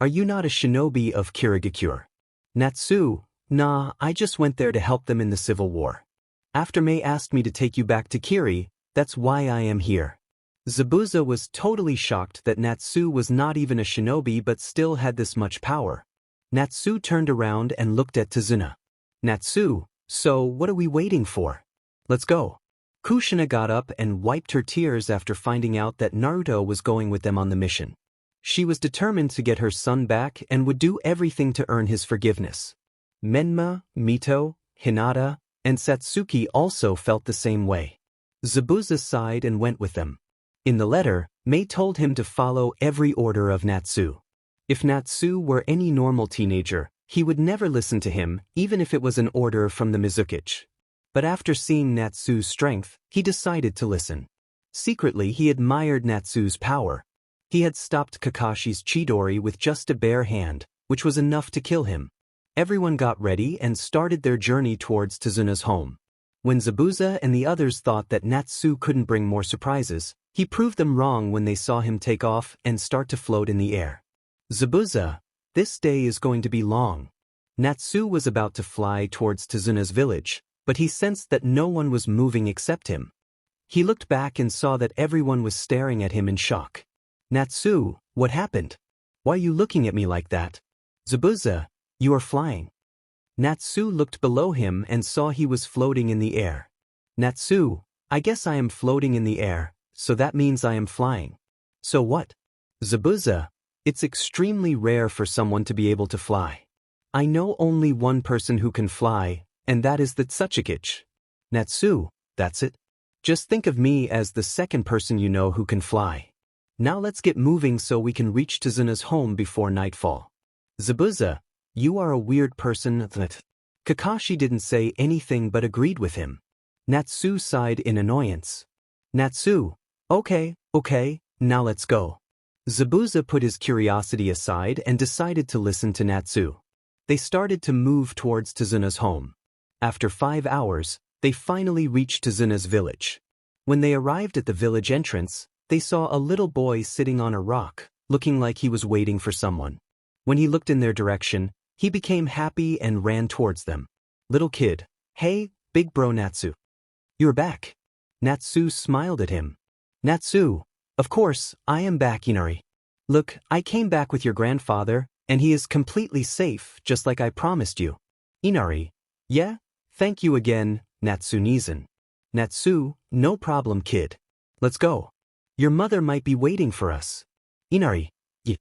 are you not a shinobi of Kirigakure? Natsu, nah, I just went there to help them in the civil war. After Mei asked me to take you back to Kiri, that's why I am here. Zabuza was totally shocked that Natsu was not even a shinobi but still had this much power. Natsu turned around and looked at Tazuna. Natsu, so what are we waiting for? Let's go. Kushina got up and wiped her tears after finding out that Naruto was going with them on the mission. She was determined to get her son back and would do everything to earn his forgiveness. Menma, Mito, Hinata, and Satsuki also felt the same way. Zabuza sighed and went with them. In the letter, Mei told him to follow every order of Natsu. If Natsu were any normal teenager, he would never listen to him, even if it was an order from the Mizukage. But after seeing Natsu's strength, he decided to listen. Secretly, he admired Natsu's power. He had stopped Kakashi's Chidori with just a bare hand, which was enough to kill him. Everyone got ready and started their journey towards Tazuna's home. When Zabuza and the others thought that Natsu couldn't bring more surprises, he proved them wrong when they saw him take off and start to float in the air. Zabuza, this day is going to be long. Natsu was about to fly towards Tazuna's village, but he sensed that no one was moving except him. He looked back and saw that everyone was staring at him in shock. Natsu, what happened? Why are you looking at me like that? Zabuza, you are flying. Natsu looked below him and saw he was floating in the air. Natsu, I guess I am floating in the air, so that means I am flying. So what? Zabuza, it's extremely rare for someone to be able to fly. I know only one person who can fly, and that is the Tsuchikage. Natsu, that's it. Just think of me as the second person you know who can fly. Now let's get moving so we can reach Tazuna's home before nightfall. Zabuza, you are a weird person that... Kakashi didn't say anything but agreed with him. Natsu sighed in annoyance. Natsu, okay, now let's go. Zabuza put his curiosity aside and decided to listen to Natsu. They started to move towards Tazuna's home. After 5 hours, they finally reached Tazuna's village. When they arrived at the village entrance, they saw a little boy sitting on a rock, looking like he was waiting for someone. When he looked in their direction, he became happy and ran towards them. Little kid, hey, big bro Natsu. You're back. Natsu smiled at him. Natsu, of course, I am back, Inari. Look, I came back with your grandfather, and he is completely safe, just like I promised you. Inari, yeah, thank you again, Natsu Nizan. Natsu, no problem, kid. Let's go. Your mother might be waiting for us. Inari, yeah.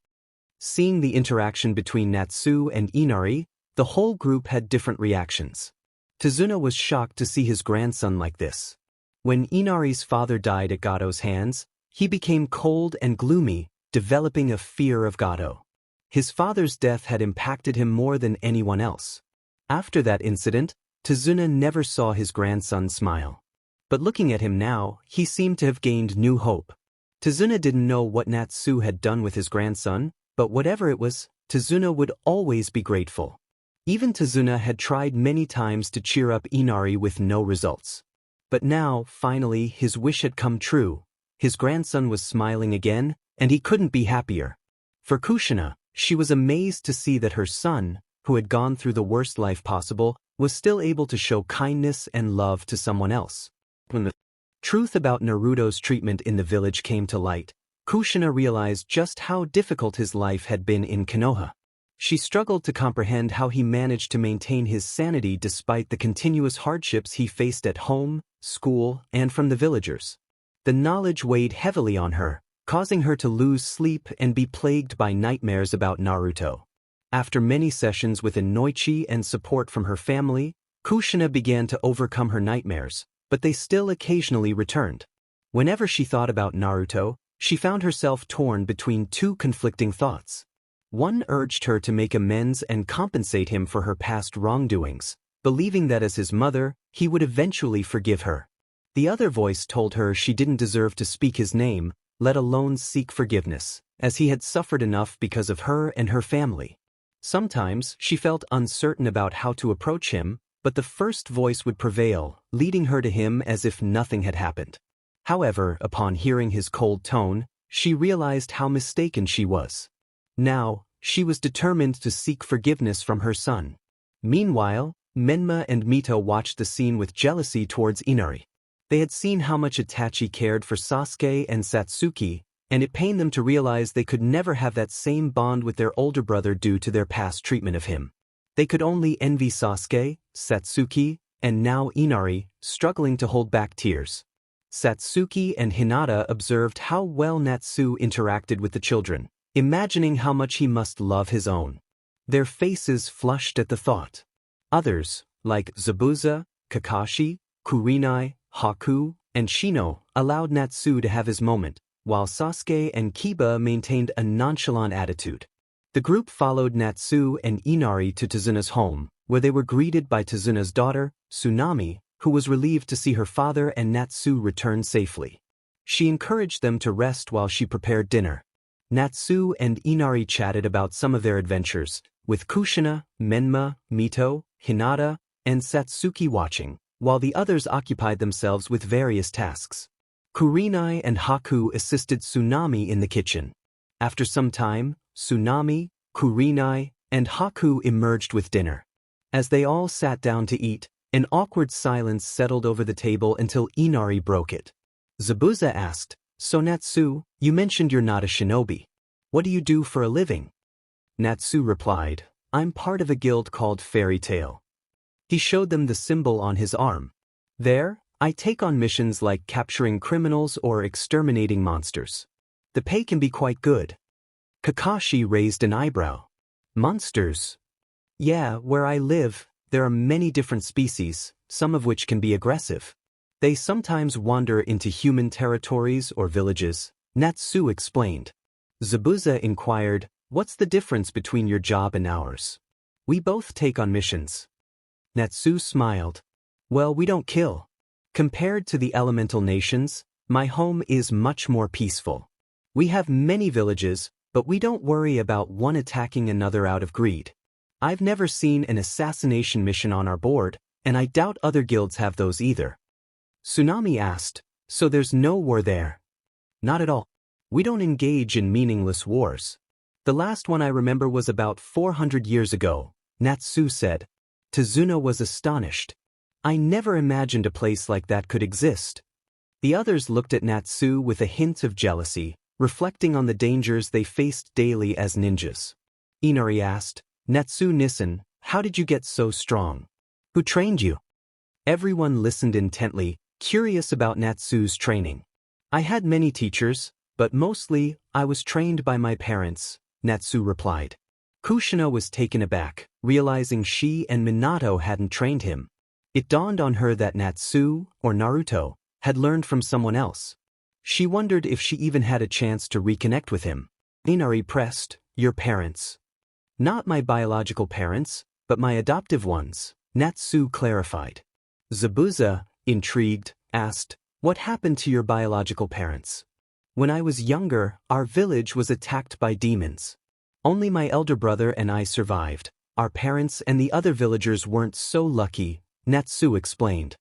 Seeing the interaction between Natsu and Inari, the whole group had different reactions. Tazuna was shocked to see his grandson like this. When Inari's father died at Gato's hands, he became cold and gloomy, developing a fear of Gato. His father's death had impacted him more than anyone else. After that incident, Tazuna never saw his grandson smile. But looking at him now, he seemed to have gained new hope. Tazuna didn't know what Natsu had done with his grandson, but whatever it was, Tazuna would always be grateful. Even Tazuna had tried many times to cheer up Inari with no results. But now, finally, his wish had come true. His grandson was smiling again, and he couldn't be happier. For Kushina, she was amazed to see that her son, who had gone through the worst life possible, was still able to show kindness and love to someone else. When the truth about Naruto's treatment in the village came to light, Kushina realized just how difficult his life had been in Konoha. She struggled to comprehend how he managed to maintain his sanity despite the continuous hardships he faced at home, school, and from the villagers. The knowledge weighed heavily on her, causing her to lose sleep and be plagued by nightmares about Naruto. After many sessions with Inoichi and support from her family, Kushina began to overcome her nightmares, but they still occasionally returned. Whenever she thought about Naruto, she found herself torn between two conflicting thoughts. One urged her to make amends and compensate him for her past wrongdoings, believing that as his mother, he would eventually forgive her. The other voice told her she didn't deserve to speak his name, let alone seek forgiveness, as he had suffered enough because of her and her family. Sometimes she felt uncertain about how to approach him, but the first voice would prevail, leading her to him as if nothing had happened. However, upon hearing his cold tone, she realized how mistaken she was. Now, she was determined to seek forgiveness from her son. Meanwhile, Menma and Mito watched the scene with jealousy towards Inari. They had seen how much Itachi cared for Sasuke and Satsuki, and it pained them to realize they could never have that same bond with their older brother due to their past treatment of him. They could only envy Sasuke, Satsuki, and now Inari, struggling to hold back tears. Satsuki and Hinata observed how well Natsu interacted with the children, imagining how much he must love his own. Their faces flushed at the thought. Others, like Zabuza, Kakashi, Kurinai, Haku, and Shino, allowed Natsu to have his moment, while Sasuke and Kiba maintained a nonchalant attitude. The group followed Natsu and Inari to Tezuna's home, where they were greeted by Tezuna's daughter, Tsunami, who was relieved to see her father and Natsu return safely. She encouraged them to rest while she prepared dinner. Natsu and Inari chatted about some of their adventures, with Kushina, Menma, Mito, Hinata, and Satsuki watching, while the others occupied themselves with various tasks. Kurinai and Haku assisted Tsunami in the kitchen. After some time, Tsunami, Kurinai, and Haku emerged with dinner. As they all sat down to eat, an awkward silence settled over the table until Inari broke it. Zabuza asked, "So Natsu, you mentioned you're not a shinobi. What do you do for a living?" Natsu replied, "I'm part of a guild called Fairy Tail." He showed them the symbol on his arm. "There, I take on missions like capturing criminals or exterminating monsters. The pay can be quite good." Kakashi raised an eyebrow. "Monsters?" "Yeah, where I live, there are many different species, some of which can be aggressive. They sometimes wander into human territories or villages," Natsu explained. Zabuza inquired, "What's the difference between your job and ours?" "We both take on missions." Natsu smiled. "Well, we don't kill. Compared to the elemental nations, my home is much more peaceful. We have many villages, but we don't worry about one attacking another out of greed. I've never seen an assassination mission on our board, and I doubt other guilds have those either." Tsunami asked, "So there's no war there?" "Not at all. We don't engage in meaningless wars. The last one I remember was about 400 years ago," Natsu said. Tezuna was astonished. "I never imagined a place like that could exist." The others looked at Natsu with a hint of jealousy, reflecting on the dangers they faced daily as ninjas. Inari asked, "Natsu Nissen, how did you get so strong? Who trained you?" Everyone listened intently, curious about Natsu's training. "I had many teachers, but mostly, I was trained by my parents," Natsu replied. Kushina was taken aback, realizing she and Minato hadn't trained him. It dawned on her that Natsu, or Naruto, had learned from someone else. She wondered if she even had a chance to reconnect with him. Inari pressed, "Your parents?" "Not my biological parents, but my adoptive ones," Natsu clarified. Zabuza, intrigued, asked, "What happened to your biological parents?" "When I was younger, our village was attacked by demons. Only my elder brother and I survived. Our parents and the other villagers weren't so lucky," Natsu explained.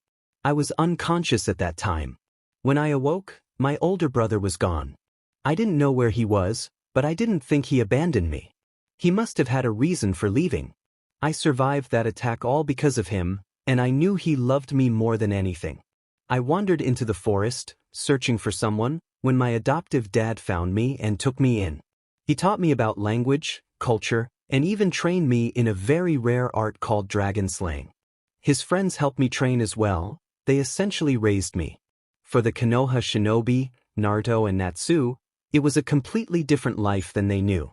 "I was unconscious at that time. When I awoke, my older brother was gone. I didn't know where he was, but I didn't think he abandoned me. He must have had a reason for leaving. I survived that attack all because of him, and I knew he loved me more than anything. I wandered into the forest, searching for someone, when my adoptive dad found me and took me in. He taught me about language, culture, and even trained me in a very rare art called dragon slaying. His friends helped me train as well, They essentially raised me. For the Konoha Shinobi, Naruto and Natsu, it was a completely different life than they knew.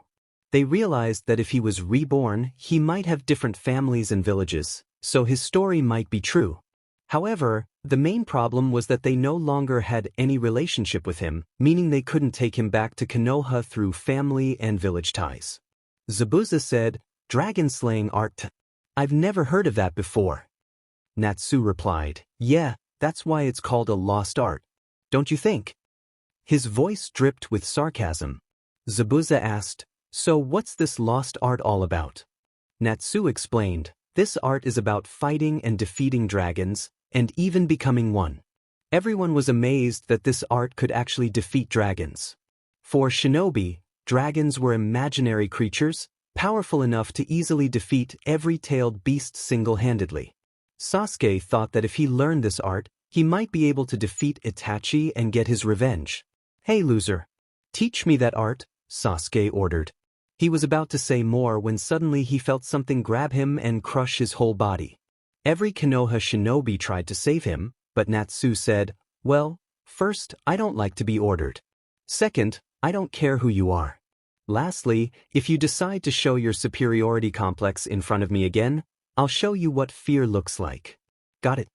They realized that if he was reborn, he might have different families and villages, so his story might be true. However, the main problem was that they no longer had any relationship with him, meaning they couldn't take him back to Konoha through family and village ties. Zabuza said, "Dragon slaying art? I've never heard of that before." Natsu replied, "Yeah, that's why it's called a lost art. Don't you think?" His voice dripped with sarcasm. Zabuza asked, "So what's this lost art all about?" Natsu explained, "This art is about fighting and defeating dragons, and even becoming one." Everyone was amazed that this art could actually defeat dragons. For Shinobi, dragons were imaginary creatures, powerful enough to easily defeat every tailed beast single-handedly. Sasuke thought that if he learned this art, he might be able to defeat Itachi and get his revenge. "Hey loser, teach me that art," Sasuke ordered. He was about to say more when suddenly he felt something grab him and crush his whole body. Every Konoha Shinobi tried to save him, but Natsu said, "Well, first, I don't like to be ordered. Second, I don't care who you are. Lastly, if you decide to show your superiority complex in front of me again, I'll show you what fear looks like. Got it?"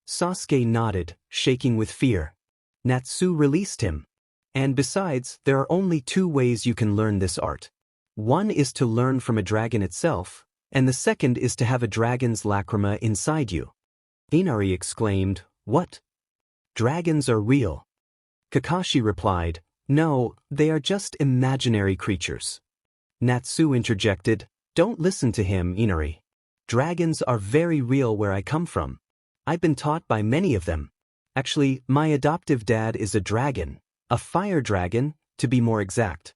Sasuke nodded, shaking with fear. Natsu released him. "And besides, there are only two ways you can learn this art. One is to learn from a dragon itself, and the second is to have a dragon's lacrima inside you." Inari exclaimed, "What? Dragons are real?" Kakashi replied, "No, they are just imaginary creatures." Natsu interjected, "Don't listen to him, Inari. Dragons are very real where I come from. I've been taught by many of them. Actually, my adoptive dad is a dragon, a fire dragon, to be more exact."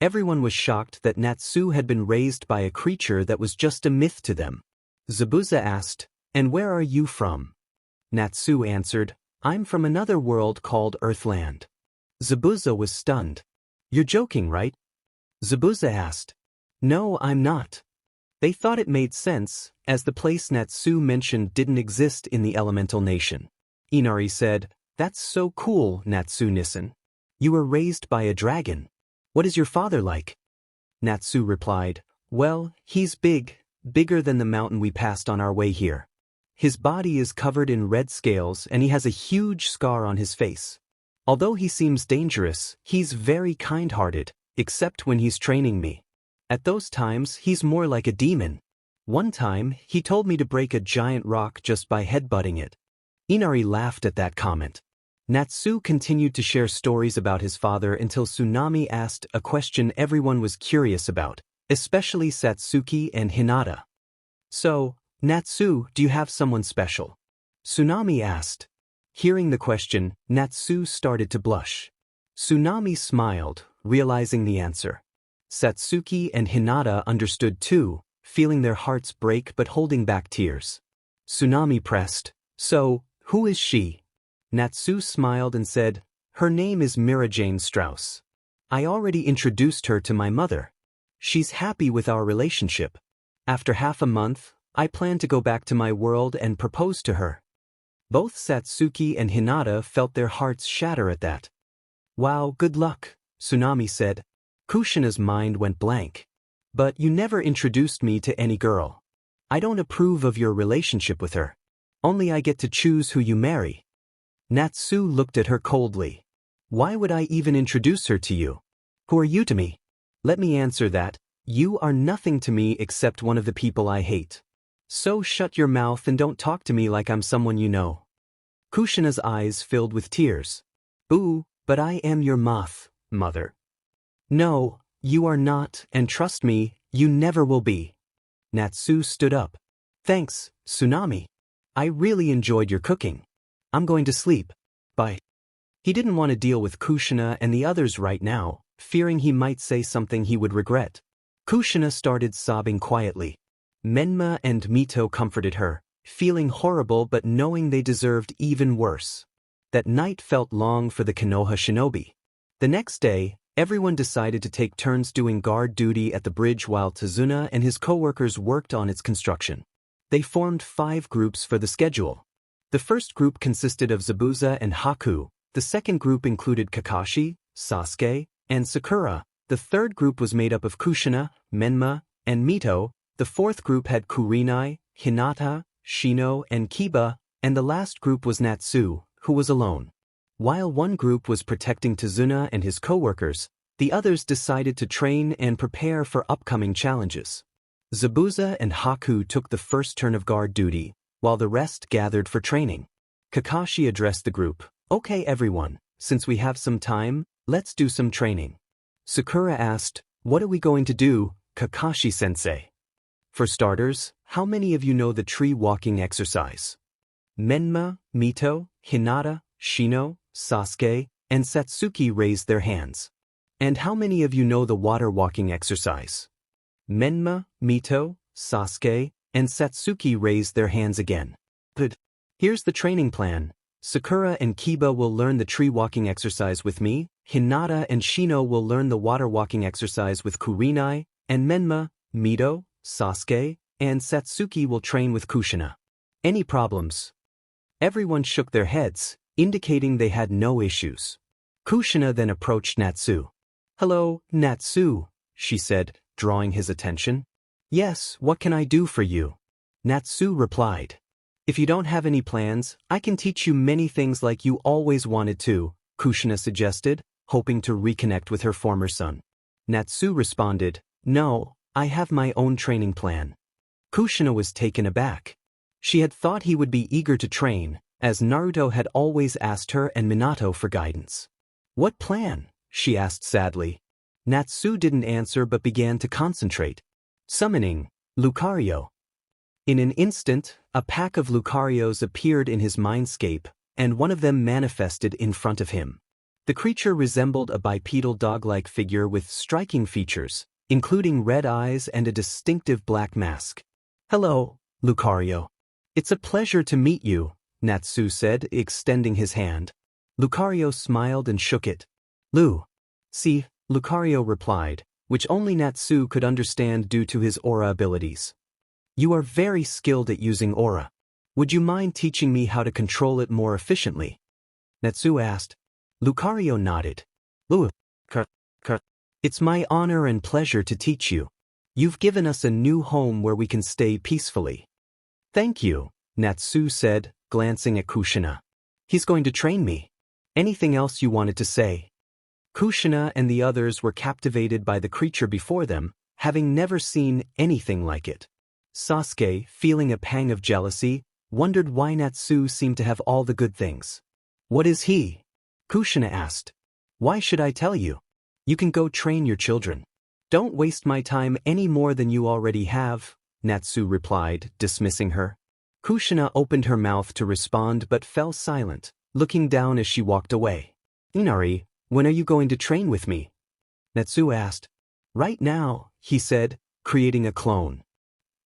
Everyone was shocked that Natsu had been raised by a creature that was just a myth to them. Zabuza asked, "And where are you from?" Natsu answered, "I'm from another world called Earthland." Zabuza was stunned. "You're joking, right?" Zabuza asked. "No, I'm not." They thought it made sense, as the place Natsu mentioned didn't exist in the elemental nation. Inari said, "That's so cool, Natsu-Nissen. You were raised by a dragon. What is your father like?" Natsu replied, "Well, he's bigger than the mountain we passed on our way here. His body is covered in red scales and he has a huge scar on his face. Although he seems dangerous, he's very kind-hearted, except when he's training me. At those times, he's more like a demon. One time, he told me to break a giant rock just by headbutting it." Inari laughed at that comment. Natsu continued to share stories about his father until Tsunami asked a question everyone was curious about, especially Satsuki and Hinata. "So, Natsu, do you have someone special?" Tsunami asked. Hearing the question, Natsu started to blush. Tsunami smiled, realizing the answer. Satsuki and Hinata understood too, feeling their hearts break but holding back tears. Tsunami pressed, "So, who is she?" Natsu smiled and said, "Her name is Mira Jane Strauss. I already introduced her to my mother. She's happy with our relationship. After half a month, I plan to go back to my world and propose to her." Both Satsuki and Hinata felt their hearts shatter at that. "Wow, good luck," Tsunami said. Kushina's mind went blank. "But you never introduced me to any girl. I don't approve of your relationship with her. Only I get to choose who you marry." Natsu looked at her coldly. "Why would I even introduce her to you? Who are you to me?" "Let me answer that. You are nothing to me except one of the people I hate. So shut your mouth and don't talk to me like I'm someone you know." Kushina's eyes filled with tears. "Ooh, but I am your moth, mother." "No, you are not, and trust me, you never will be." Natsu stood up. "Thanks, Tsunami. I really enjoyed your cooking. I'm going to sleep. Bye." He didn't want to deal with Kushina and the others right now, fearing he might say something he would regret. Kushina started sobbing quietly. Menma and Mito comforted her, feeling horrible but knowing they deserved even worse. That night felt long for the Konoha Shinobi. The next day, everyone decided to take turns doing guard duty at the bridge while Tazuna and his co-workers worked on its construction. They formed 5 groups for the schedule. The first group consisted of Zabuza and Haku, the second group included Kakashi, Sasuke, and Sakura, the third group was made up of Kushina, Menma, and Mito, the fourth group had Kurinai, Hinata, Shino, and Kiba, and the last group was Natsu, who was alone. While one group was protecting Tazuna and his co-workers, the others decided to train and prepare for upcoming challenges. Zabuza and Haku took the first turn of guard duty, while the rest gathered for training. Kakashi addressed the group. "Okay everyone, since we have some time, let's do some training." Sakura asked, "What are we going to do, Kakashi-sensei?" "For starters, how many of you know the tree walking exercise?" Menma, Mito, Hinata, Shino, Sasuke, and Satsuki raised their hands. "And how many of you know the water walking exercise?" Menma, Mito, Sasuke, and Satsuki raised their hands again. "Good. Here's the training plan. Sakura and Kiba will learn the tree walking exercise with me, Hinata and Shino will learn the water walking exercise with Kurinai, and Menma, Mito, Sasuke, and Satsuki will train with Kushina. Any problems?" Everyone shook their heads, indicating they had no issues. Kushina then approached Natsu. "Hello, Natsu," she said, drawing his attention. "Yes, what can I do for you?" Natsu replied. "If you don't have any plans, I can teach you many things like you always wanted to," Kushina suggested, hoping to reconnect with her former son. Natsu responded, "No, I have my own training plan." Kushina was taken aback. She had thought he would be eager to train, as Naruto had always asked her and Minato for guidance. "What plan?" she asked sadly. Natsu didn't answer but began to concentrate. Summoning Lucario. In an instant, a pack of Lucarios appeared in his mindscape, and one of them manifested in front of him. The creature resembled a bipedal dog-like figure with striking features, including red eyes and a distinctive black mask. "Hello, Lucario. It's a pleasure to meet you," Natsu said, extending his hand. Lucario smiled and shook it. See, Lucario replied, which only Natsu could understand due to his aura abilities. "You are very skilled at using aura. Would you mind teaching me how to control it more efficiently?" Natsu asked. Lucario nodded. "It's my honor and pleasure to teach you. You've given us a new home where we can stay peacefully." "Thank you," Natsu said, glancing at Kushina. "He's going to train me. Anything else you wanted to say?" Kushina and the others were captivated by the creature before them, having never seen anything like it. Sasuke, feeling a pang of jealousy, wondered why Natsu seemed to have all the good things. "What is he?" Kushina asked. "Why should I tell you? You can go train your children. Don't waste my time any more than you already have," Natsu replied, dismissing her. Kushina opened her mouth to respond but fell silent, looking down as she walked away. "Inari, when are you going to train with me?" Natsu asked. "Right now," he said, creating a clone.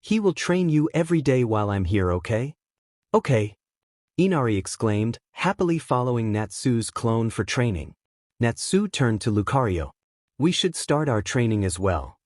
"He will train you every day while I'm here, okay?" "Okay," Inari exclaimed, happily following Natsu's clone for training. Natsu turned to Lucario. "We should start our training as well."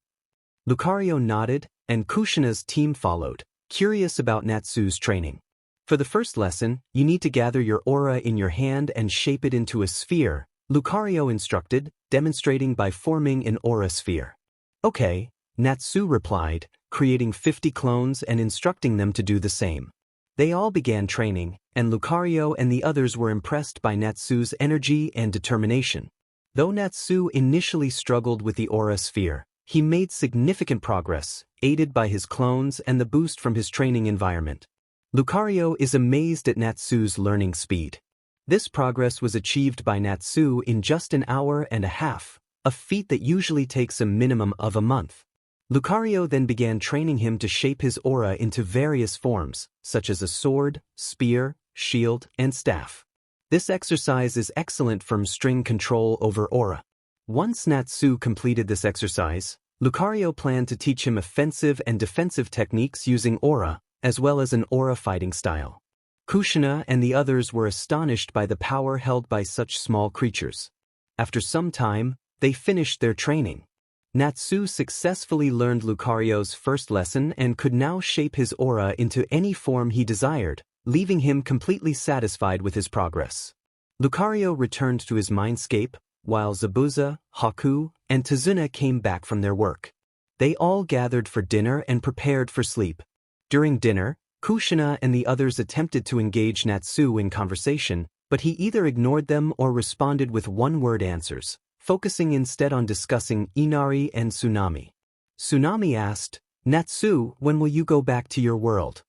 Lucario nodded, and Kushina's team followed, curious about Natsu's training. "For the first lesson, you need to gather your aura in your hand and shape it into a sphere," Lucario instructed, demonstrating by forming an aura sphere. "Okay," Natsu replied, creating 50 clones and instructing them to do the same. They all began training, and Lucario and the others were impressed by Natsu's energy and determination. Though Natsu initially struggled with the aura sphere, he made significant progress, aided by his clones and the boost from his training environment. Lucario is amazed at Natsu's learning speed. This progress was achieved by Natsu in just an hour and a half, a feat that usually takes a minimum of a month. Lucario then began training him to shape his aura into various forms, such as a sword, spear, shield, and staff. This exercise is excellent for mastering control over aura. Once Natsu completed this exercise, Lucario planned to teach him offensive and defensive techniques using aura, as well as an aura fighting style. Kushina and the others were astonished by the power held by such small creatures. After some time, they finished their training. Natsu successfully learned Lucario's first lesson and could now shape his aura into any form he desired, leaving him completely satisfied with his progress. Lucario returned to his mindscape, while Zabuza, Haku, and Tazuna came back from their work. They all gathered for dinner and prepared for sleep. During dinner, Kushina and the others attempted to engage Natsu in conversation, but he either ignored them or responded with one-word answers, focusing instead on discussing Inari and Tsunami. Tsunami asked, "Natsu, when will you go back to your world?"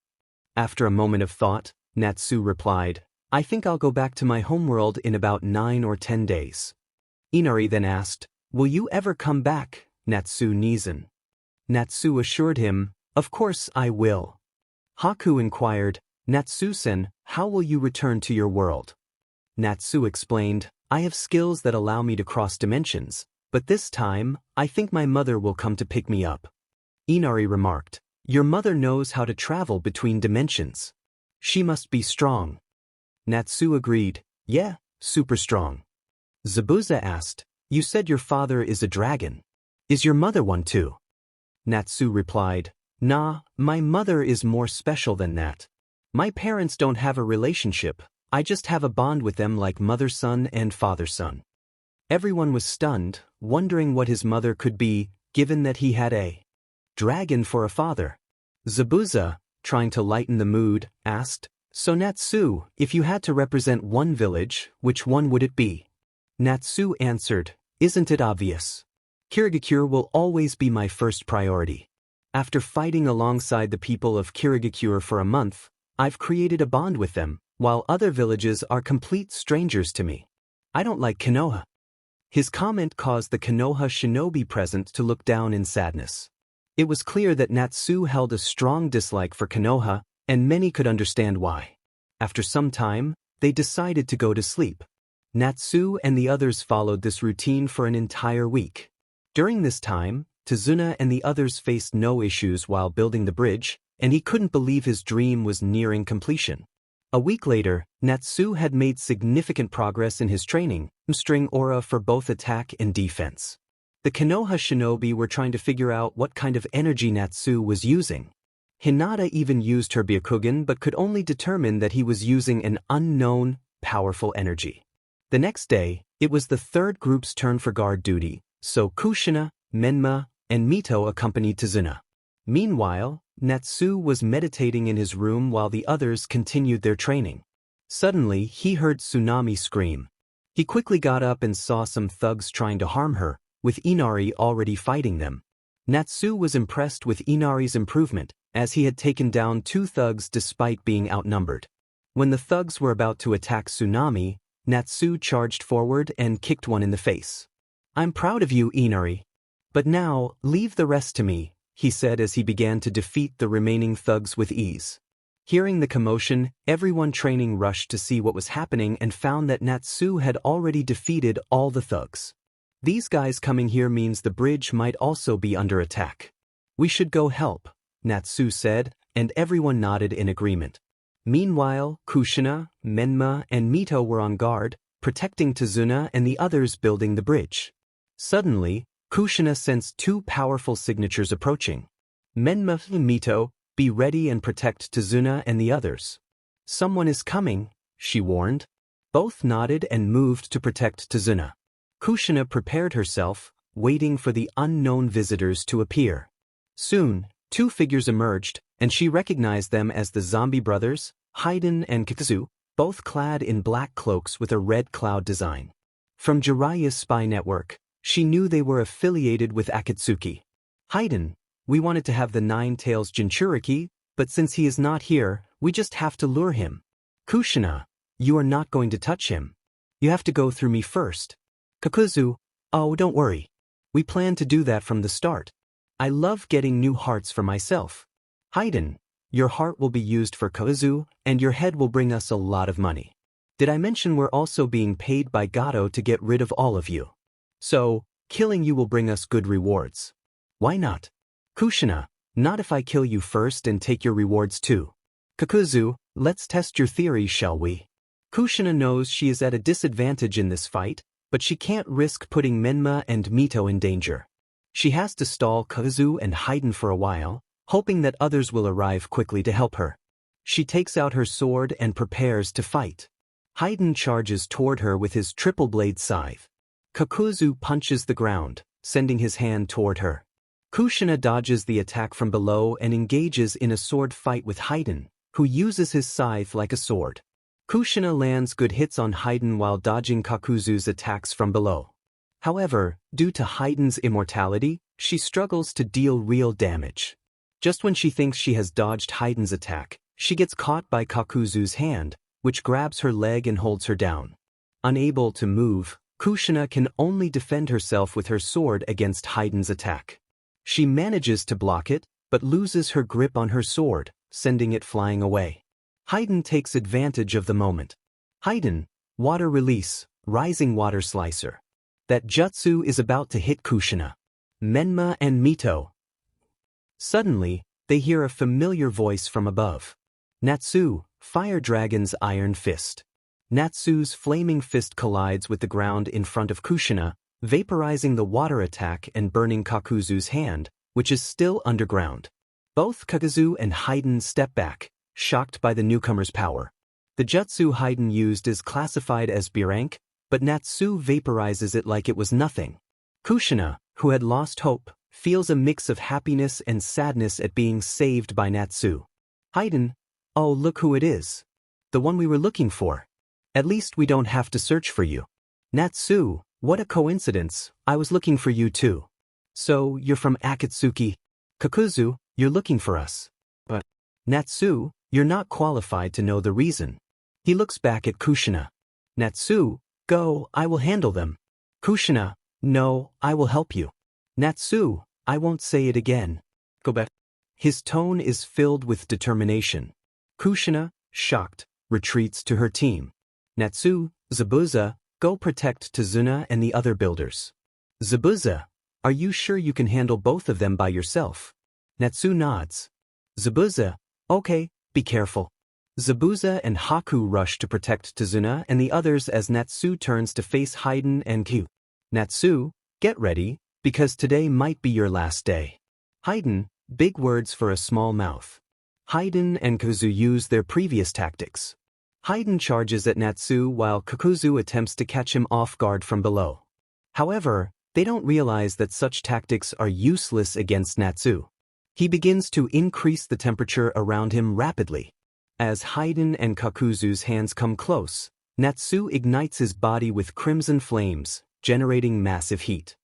After a moment of thought, Natsu replied, "I think I'll go back to my homeworld in about 9 or 10 days. Inari then asked, "Will you ever come back, Natsu-Nizan?" Natsu assured him, "Of course I will." Haku inquired, "Natsu-sen, how will you return to your world?" Natsu explained, "I have skills that allow me to cross dimensions, but this time, I think my mother will come to pick me up." Inari remarked, "Your mother knows how to travel between dimensions. She must be strong." Natsu agreed, "Yeah, super strong." Zabuza asked, "You said your father is a dragon. Is your mother one too?" Natsu replied, "Nah, my mother is more special than that. My parents don't have a relationship, I just have a bond with them like mother-son and father-son." Everyone was stunned, wondering what his mother could be, given that he had a dragon for a father. Zabuza, trying to lighten the mood, asked, "So Natsu, if you had to represent one village, which one would it be?" Natsu answered, "Isn't it obvious? Kirigakure will always be my first priority. After fighting alongside the people of Kirigakure for a month, I've created a bond with them, while other villages are complete strangers to me. I don't like Konoha." His comment caused the Konoha shinobi present to look down in sadness. It was clear that Natsu held a strong dislike for Konoha, and many could understand why. After some time, they decided to go to sleep. Natsu and the others followed this routine for an entire week. During this time, Tazuna and the others faced no issues while building the bridge, and he couldn't believe his dream was nearing completion. A week later, Natsu had made significant progress in his training, mastering aura for both attack and defense. The Konoha shinobi were trying to figure out what kind of energy Natsu was using. Hinata even used her Byakugan but could only determine that he was using an unknown, powerful energy. The next day, it was the third group's turn for guard duty, so Kushina, Menma, and Mito accompanied Tazuna. Meanwhile, Natsu was meditating in his room while the others continued their training. Suddenly, he heard Tsunami scream. He quickly got up and saw some thugs trying to harm her, with Inari already fighting them. Natsu was impressed with Inari's improvement, as he had taken down 2 thugs despite being outnumbered. When the thugs were about to attack Tsunami, Natsu charged forward and kicked one in the face. "I'm proud of you, Inari. But now, leave the rest to me," he said as he began to defeat the remaining thugs with ease. Hearing the commotion, everyone training rushed to see what was happening and found that Natsu had already defeated all the thugs. "These guys coming here means the bridge might also be under attack. We should go help," Natsu said, and everyone nodded in agreement. Meanwhile, Kushina, Menma, and Mito were on guard, protecting Tazuna and the others building the bridge. Suddenly, Kushina sensed 2 powerful signatures approaching. "Menma and Mito, be ready and protect Tazuna and the others." "Someone is coming," she warned. Both nodded and moved to protect Tazuna. Kushina prepared herself, waiting for the unknown visitors to appear. Soon, 2 figures emerged, and she recognized them as the zombie brothers, Haiden and Kitsu, both clad in black cloaks with a red cloud design. From Jiraiya's spy network, she knew they were affiliated with Akitsuki. "Haiden, we wanted to have the 9 Tails Jinchuriki, but since he is not here, we just have to lure him." "Kushina, you are not going to touch him. You have to go through me first." "Kakuzu, oh don't worry. We planned to do that from the start. I love getting new hearts for myself." "Haiden, your heart will be used for Kakuzu, and your head will bring us a lot of money. Did I mention we're also being paid by Gato to get rid of all of you? So, killing you will bring us good rewards. Why not?" "Kushina, not if I kill you first and take your rewards too." "Kakuzu, let's test your theory, shall we?" Kushina knows she is at a disadvantage in this fight, but she can't risk putting Menma and Mito in danger. She has to stall Kakuzu and Haiden for a while, hoping that others will arrive quickly to help her. She takes out her sword and prepares to fight. Haiden charges toward her with his triple-blade scythe. Kakuzu punches the ground, sending his hand toward her. Kushina dodges the attack from below and engages in a sword fight with Haiden, who uses his scythe like a sword. Kushina lands good hits on Haiden while dodging Kakuzu's attacks from below. However, due to Haiden's immortality, she struggles to deal real damage. Just when she thinks she has dodged Haiden's attack, she gets caught by Kakuzu's hand, which grabs her leg and holds her down. Unable to move, Kushina can only defend herself with her sword against Haiden's attack. She manages to block it, but loses her grip on her sword, sending it flying away. Haiden takes advantage of the moment. Haiden, water release, rising water slicer. That jutsu is about to hit Kushina. Menma and Mito. Suddenly, they hear a familiar voice from above. Natsu, Fire Dragon's Iron Fist. Natsu's flaming fist collides with the ground in front of Kushina, vaporizing the water attack and burning Kakuzu's hand, which is still underground. Both Kakuzu and Haiden step back, shocked by the newcomer's power. The jutsu Haiden used is classified as B rank, but Natsu vaporizes it like it was nothing. Kushina, who had lost hope, feels a mix of happiness and sadness at being saved by Natsu. Haiden, oh look who it is. The one we were looking for. At least we don't have to search for you. Natsu, what a coincidence, I was looking for you too. So, you're from Akitsuki. Kakuzu, you're looking for us. But, Natsu, you're not qualified to know the reason. He looks back at Kushina. Natsu, go, I will handle them. Kushina, no, I will help you. Natsu, I won't say it again. Go back. His tone is filled with determination. Kushina, shocked, retreats to her team. Natsu, Zabuza, go protect Tazuna and the other builders. Zabuza, are you sure you can handle both of them by yourself? Natsu nods. Zabuza, okay, be careful. Zabuza and Haku rush to protect Tazuna and the others as Natsu turns to face Haiden and Kyu. Natsu, get ready, because today might be your last day. Haiden, big words for a small mouth. Haiden and Kakuzu use their previous tactics. Haiden charges at Natsu while Kakuzu attempts to catch him off guard from below. However, they don't realize that such tactics are useless against Natsu. He begins to increase the temperature around him rapidly. As Haiden and Kakuzu's hands come close, Natsu ignites his body with crimson flames, generating massive heat.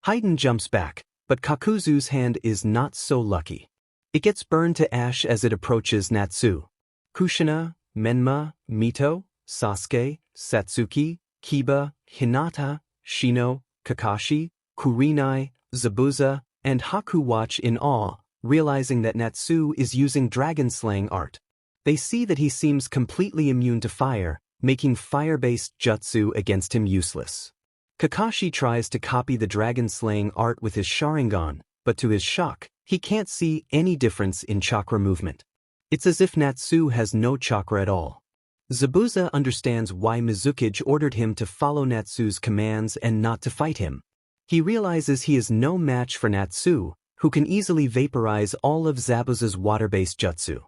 Haiden jumps back, but Kakuzu's hand is not so lucky. It gets burned to ash as it approaches Natsu. Kushina, Menma, Mito, Sasuke, Satsuki, Kiba, Hinata, Shino, Kakashi, Kurinai, Zabuza, and Haku watch in awe, realizing that Natsu is using dragon slaying art. They see that he seems completely immune to fire, making fire-based jutsu against him useless. Kakashi tries to copy the dragon-slaying art with his Sharingan, but to his shock, he can't see any difference in chakra movement. It's as if Natsu has no chakra at all. Zabuza understands why Mizukage ordered him to follow Natsu's commands and not to fight him. He realizes he is no match for Natsu, who can easily vaporize all of Zabuza's water-based jutsu.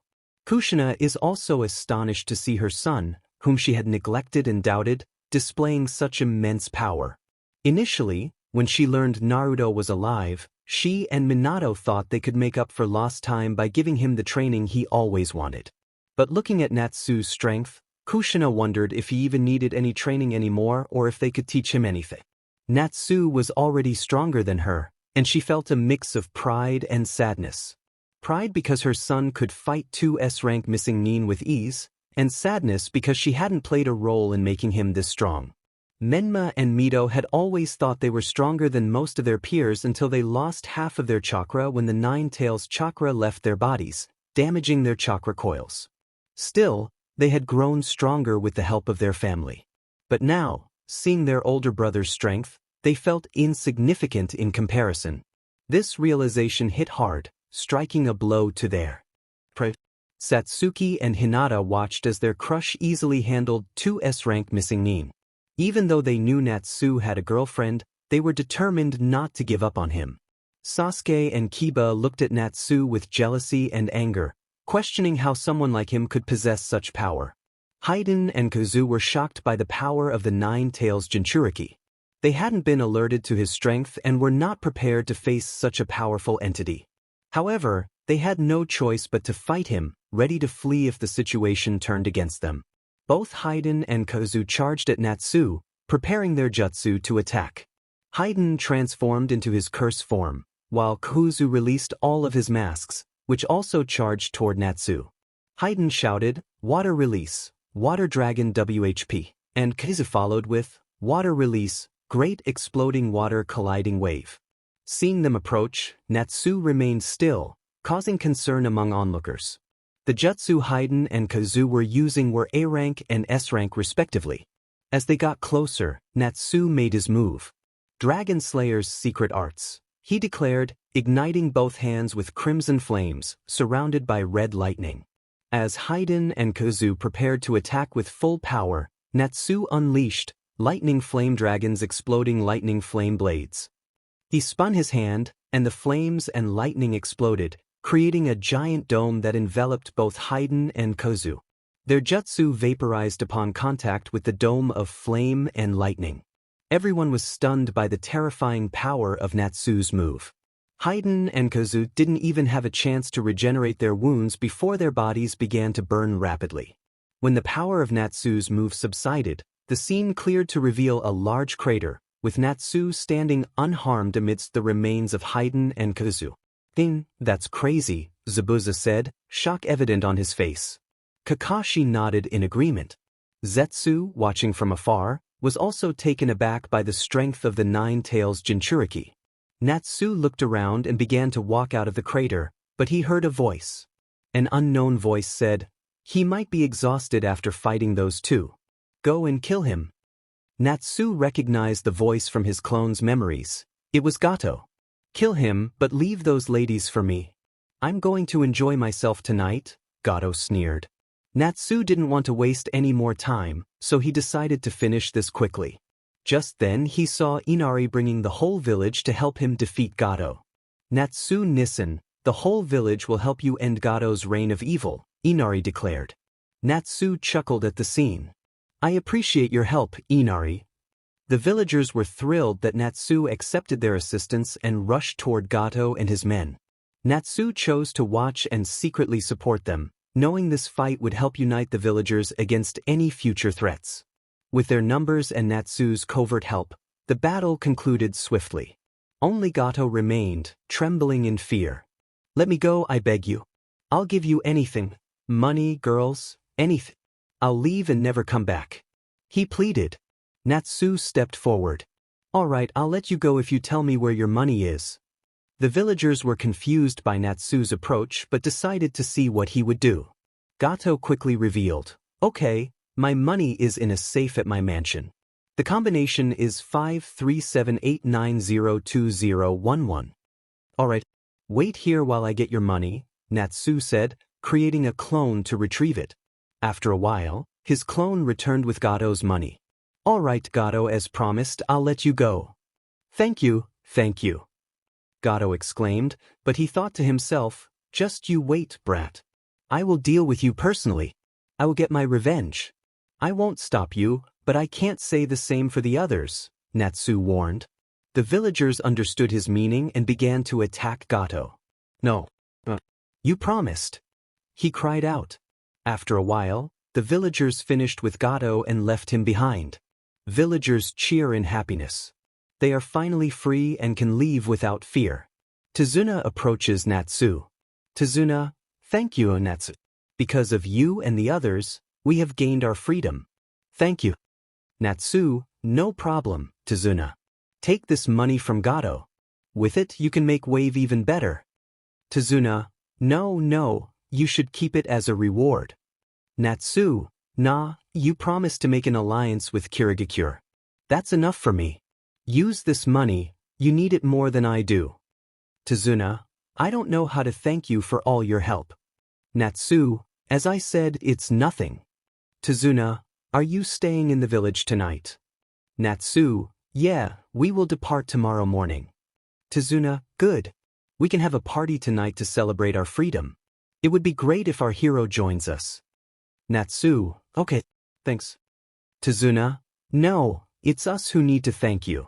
Kushina is also astonished to see her son, whom she had neglected and doubted, displaying such immense power. Initially, when she learned Naruto was alive, she and Minato thought they could make up for lost time by giving him the training he always wanted. But looking at Natsu's strength, Kushina wondered if he even needed any training anymore or if they could teach him anything. Natsu was already stronger than her, and she felt a mix of pride and sadness. Pride because her son could fight two S-rank missing nin with ease, and sadness because she hadn't played a role in making him this strong. Menma and Mito had always thought they were stronger than most of their peers until they lost half of their chakra when the Nine Tails chakra left their bodies, damaging their chakra coils. Still, they had grown stronger with the help of their family. But now, seeing their older brother's strength, they felt insignificant in comparison. This realization hit hard, striking a blow to their pride. Satsuki and Hinata watched as their crush easily handled two S-rank missing nin. Even though they knew Natsu had a girlfriend, they were determined not to give up on him. Sasuke and Kiba looked at Natsu with jealousy and anger, questioning how someone like him could possess such power. Haiden and Kazu were shocked by the power of the Nine-Tails Jinchuriki. They hadn't been alerted to his strength and were not prepared to face such a powerful entity. However, they had no choice but to fight him, ready to flee if the situation turned against them. Both Haiden and Kazu charged at Natsu, preparing their jutsu to attack. Haiden transformed into his curse form, while Kazu released all of his masks, which also charged toward Natsu. Haiden shouted, "Water release, Water Dragon WHP," and Kazu followed with, "Water release, Great Exploding Water Colliding Wave." Seeing them approach, Natsu remained still, causing concern among onlookers. The jutsu Haiden and Kazu were using were A rank and S rank respectively. As they got closer, Natsu made his move. Dragon Slayer's secret arts. He declared, igniting both hands with crimson flames, surrounded by red lightning. As Haiden and Kazu prepared to attack with full power, Natsu unleashed, lightning flame dragons exploding lightning flame blades. He spun his hand, and the flames and lightning exploded, creating a giant dome that enveloped both Haiden and Kazu. Their jutsu vaporized upon contact with the dome of flame and lightning. Everyone was stunned by the terrifying power of Natsu's move. Haiden and Kazu didn't even have a chance to regenerate their wounds before their bodies began to burn rapidly. When the power of Natsu's move subsided, the scene cleared to reveal a large crater, with Natsu standing unharmed amidst the remains of Haiden and Kazu. "That's crazy," Zabuza said, shock evident on his face. Kakashi nodded in agreement. Zetsu, watching from afar, was also taken aback by the strength of the Nine-Tails Jinchuriki. Natsu looked around and began to walk out of the crater, but he heard a voice. An unknown voice said, "He might be exhausted after fighting those two. Go and kill him." Natsu recognized the voice from his clone's memories. It was Gato. "Kill him, but leave those ladies for me. I'm going to enjoy myself tonight," Gato sneered. Natsu didn't want to waste any more time, so he decided to finish this quickly. Just then he saw Inari bringing the whole village to help him defeat Gato. "Natsu Nissen, the whole village will help you end Gato's reign of evil," Inari declared. Natsu chuckled at the scene. "I appreciate your help, Inari." The villagers were thrilled that Natsu accepted their assistance and rushed toward Gato and his men. Natsu chose to watch and secretly support them, knowing this fight would help unite the villagers against any future threats. With their numbers and Natsu's covert help, the battle concluded swiftly. Only Gato remained, trembling in fear. "Let me go, I beg you. I'll give you anything. Money, girls, anything. I'll leave and never come back," he pleaded. Natsu stepped forward. "All right, I'll let you go if you tell me where your money is." The villagers were confused by Natsu's approach but decided to see what he would do. Gato quickly revealed, "Okay, my money is in a safe at my mansion. The combination is 537890201. "All right, wait here while I get your money," Natsu said, creating a clone to retrieve it. After a while, his clone returned with Gato's money. "All right, Gato, as promised, I'll let you go." Thank you," Gato exclaimed, but he thought to himself, "Just you wait, brat. I will deal with you personally. I will get my revenge." "I won't stop you, but I can't say the same for the others," Natsu warned. The villagers understood his meaning and began to attack Gato. "No. You promised," he cried out. After a while, the villagers finished with Gato and left him behind. Villagers cheer in happiness. They are finally free and can leave without fear. Tazuna approaches Natsu. "Tazuna, thank you, Natsu. Because of you and the others, we have gained our freedom." "Thank you." Natsu, "No problem, Tazuna. Take this money from Gato. With it you can make wave even better." Tazuna, No, you should keep it as a reward." Natsu, "Nah, you promised to make an alliance with Kirigakure. That's enough for me. Use this money, you need it more than I do." Tazuna, "I don't know how to thank you for all your help." Natsu, "As I said, it's nothing." Tazuna, "Are you staying in the village tonight?" Natsu, "Yeah, we will depart tomorrow morning." Tazuna, "Good. We can have a party tonight to celebrate our freedom." It would be great if our hero joins us. Natsu, okay, thanks. Tazuna, no, it's us who need to thank you.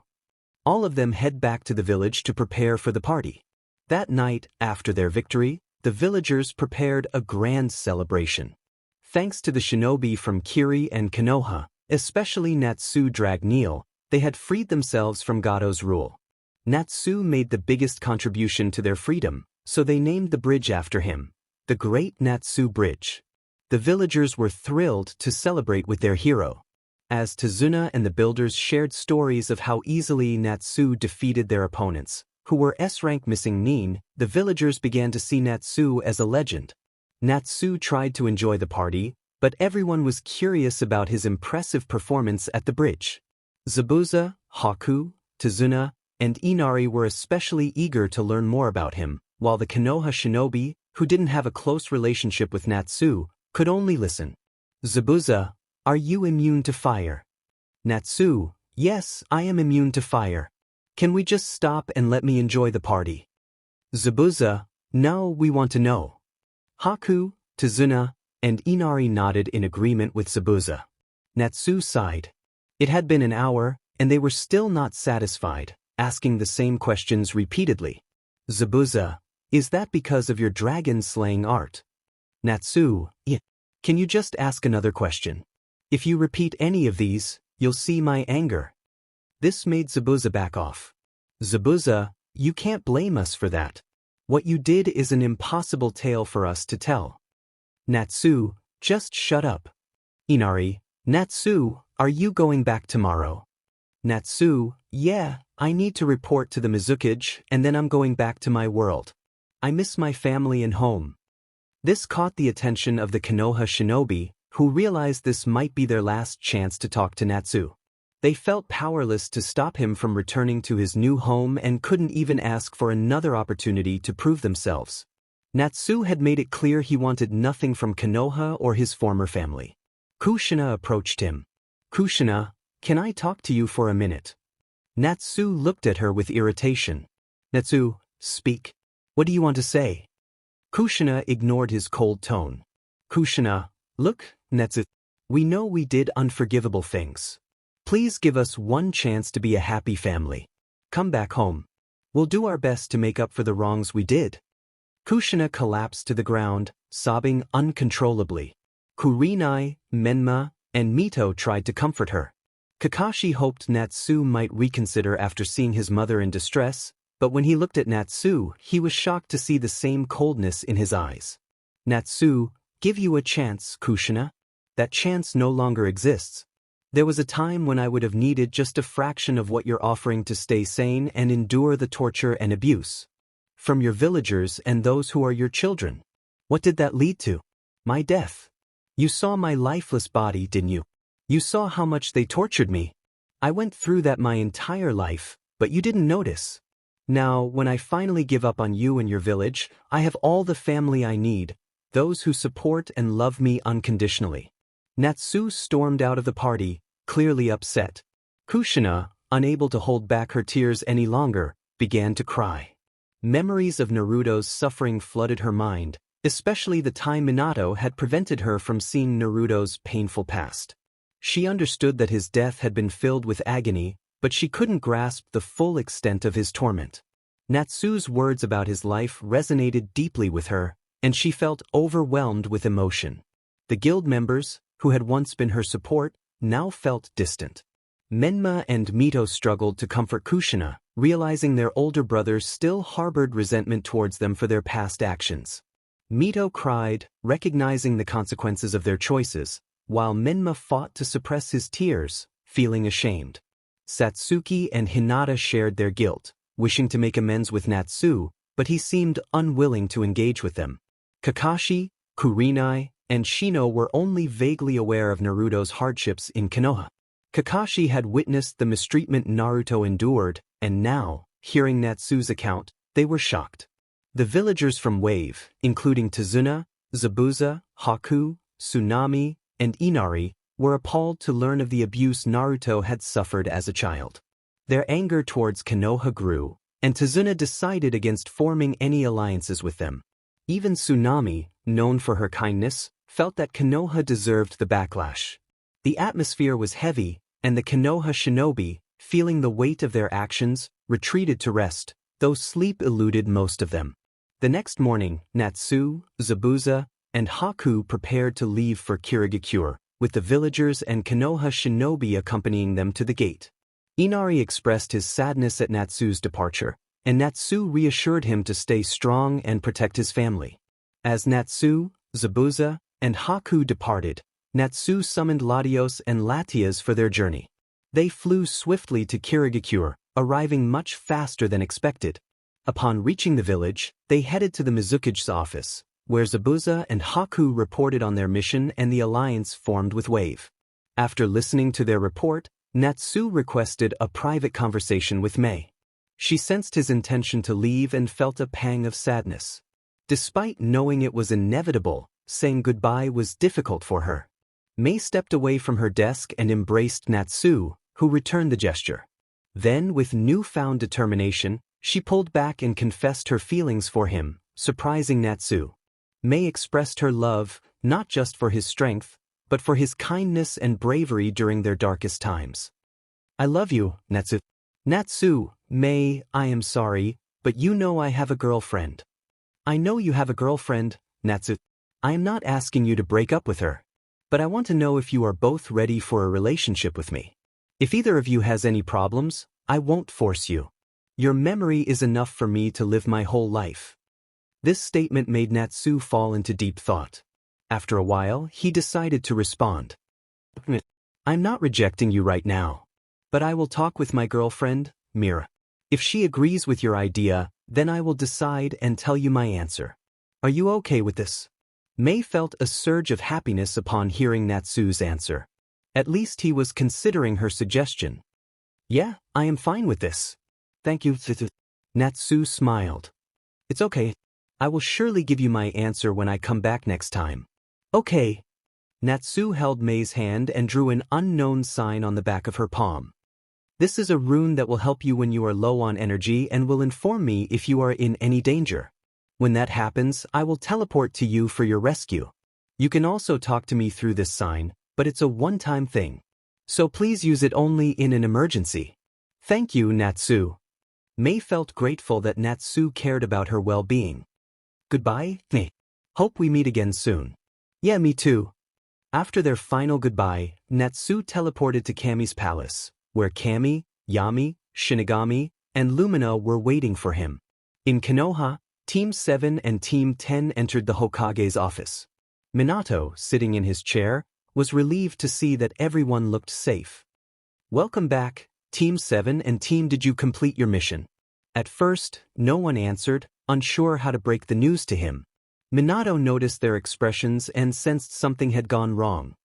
All of them head back to the village to prepare for the party. That night, after their victory, the villagers prepared a grand celebration. Thanks to the shinobi from Kiri and Konoha, especially Natsu Dragneel, they had freed themselves from Gato's rule. Natsu made the biggest contribution to their freedom, so they named the bridge after him, the Great Natsu Bridge. The villagers were thrilled to celebrate with their hero. As Tazuna and the builders shared stories of how easily Natsu defeated their opponents, who were S-rank missing Nin, the villagers began to see Natsu as a legend. Natsu tried to enjoy the party, but everyone was curious about his impressive performance at the bridge. Zabuza, Haku, Tazuna, and Inari were especially eager to learn more about him, while the Konoha shinobi, who didn't have a close relationship with Natsu, could only listen. Zabuza, are you immune to fire? Natsu, yes, I am immune to fire. Can we just stop and let me enjoy the party? Zabuza, no, we want to know. Haku, Tazuna, and Inari nodded in agreement with Zabuza. Natsu sighed. It had been an hour, and they were still not satisfied, asking the same questions repeatedly. Zabuza, is that because of your dragon-slaying art? Natsu, yeah. Can you just ask another question? If you repeat any of these, you'll see my anger. This made Zabuza back off. Zabuza, you can't blame us for that. What you did is an impossible tale for us to tell. Natsu, just shut up. Inari, Natsu, are you going back tomorrow? Natsu, yeah, I need to report to the Mizukage and then I'm going back to my world. I miss my family and home. This caught the attention of the Konoha shinobi, who realized this might be their last chance to talk to Natsu. They felt powerless to stop him from returning to his new home and couldn't even ask for another opportunity to prove themselves. Natsu had made it clear he wanted nothing from Konoha or his former family. Kushina approached him. Kushina, can I talk to you for a minute? Natsu looked at her with irritation. Natsu, speak. What do you want to say? Kushina ignored his cold tone. Kushina, look, Natsu, we know we did unforgivable things. Please give us one chance to be a happy family. Come back home. We'll do our best to make up for the wrongs we did. Kushina collapsed to the ground, sobbing uncontrollably. Kurinai, Menma, and Mito tried to comfort her. Kakashi hoped Natsu might reconsider after seeing his mother in distress, but when he looked at Natsu, he was shocked to see the same coldness in his eyes. Natsu, give you a chance, Kushina. That chance no longer exists. There was a time when I would have needed just a fraction of what you're offering to stay sane and endure the torture and abuse. From your villagers and those who are your children. What did that lead to? My death. You saw my lifeless body, didn't you? You saw how much they tortured me. I went through that my entire life, but you didn't notice. Now, when I finally give up on you and your village, I have all the family I need, those who support and love me unconditionally. Natsu stormed out of the party, clearly upset. Kushina, unable to hold back her tears any longer, began to cry. Memories of Naruto's suffering flooded her mind, especially the time Minato had prevented her from seeing Naruto's painful past. She understood that his death had been filled with agony, but she couldn't grasp the full extent of his torment. Natsu's words about his life resonated deeply with her, and she felt overwhelmed with emotion. The guild members, who had once been her support, now felt distant. Menma and Mito struggled to comfort Kushina, realizing their older brother still harbored resentment towards them for their past actions. Mito cried, recognizing the consequences of their choices, while Menma fought to suppress his tears, feeling ashamed. Satsuki and Hinata shared their guilt, wishing to make amends with Natsu, but he seemed unwilling to engage with them. Kakashi, Kurinai, and Shino were only vaguely aware of Naruto's hardships in Konoha. Kakashi had witnessed the mistreatment Naruto endured, and now, hearing Natsu's account, they were shocked. The villagers from Wave, including Tazuna, Zabuza, Haku, Tsunami, and Inari, were appalled to learn of the abuse Naruto had suffered as a child. Their anger towards Konoha grew, and Tazuna decided against forming any alliances with them. Even Tsunami, known for her kindness, felt that Konoha deserved the backlash. The atmosphere was heavy, and the Konoha shinobi, feeling the weight of their actions, retreated to rest, though sleep eluded most of them. The next morning, Natsu, Zabuza, and Haku prepared to leave for Kirigakure, with the villagers and Konoha shinobi accompanying them to the gate. Inari expressed his sadness at Natsu's departure, and Natsu reassured him to stay strong and protect his family. As Natsu, Zabuza, and Haku departed, Natsu summoned Latios and Latias for their journey. They flew swiftly to Kirigakure, arriving much faster than expected. Upon reaching the village, they headed to the Mizukage's office, where Zabuza and Haku reported on their mission and the alliance formed with Wave. After listening to their report, Natsu requested a private conversation with Mei. She sensed his intention to leave and felt a pang of sadness. Despite knowing it was inevitable, saying goodbye was difficult for her. Mei stepped away from her desk and embraced Natsu, who returned the gesture. Then, with newfound determination, she pulled back and confessed her feelings for him, surprising Natsu. Mei expressed her love, not just for his strength, but for his kindness and bravery during their darkest times. "I love you, Natsu." "Natsu, Mei, I am sorry, but you know I have a girlfriend." "I know you have a girlfriend, Natsu. I am not asking you to break up with her. But I want to know if you are both ready for a relationship with me. If either of you has any problems, I won't force you. Your memory is enough for me to live my whole life." This statement made Natsu fall into deep thought. After a while, he decided to respond. "I'm not rejecting you right now. But I will talk with my girlfriend, Mira. If she agrees with your idea, then I will decide and tell you my answer. Are you okay with this?" Mei felt a surge of happiness upon hearing Natsu's answer. At least he was considering her suggestion. "Yeah, I am fine with this. Thank you." Natsu smiled. "It's okay. I will surely give you my answer when I come back next time." "Okay." Natsu held Mei's hand and drew an unknown sign on the back of her palm. "This is a rune that will help you when you are low on energy and will inform me if you are in any danger. When that happens, I will teleport to you for your rescue. You can also talk to me through this sign, but it's a one-time thing. So please use it only in an emergency." "Thank you, Natsu." Mei felt grateful that Natsu cared about her well-being. "Goodbye, Mei. Hope we meet again soon." "Yeah, me too." After their final goodbye, Natsu teleported to Kami's palace, where Kami, Yami, Shinigami, and Lumina were waiting for him. In Konoha, Team 7 and Team 10 entered the Hokage's office. Minato, sitting in his chair, was relieved to see that everyone looked safe. "Welcome back, Team 7 and Team. Did you complete your mission?" At first, no one answered, unsure how to break the news to him. Minato noticed their expressions and sensed something had gone wrong.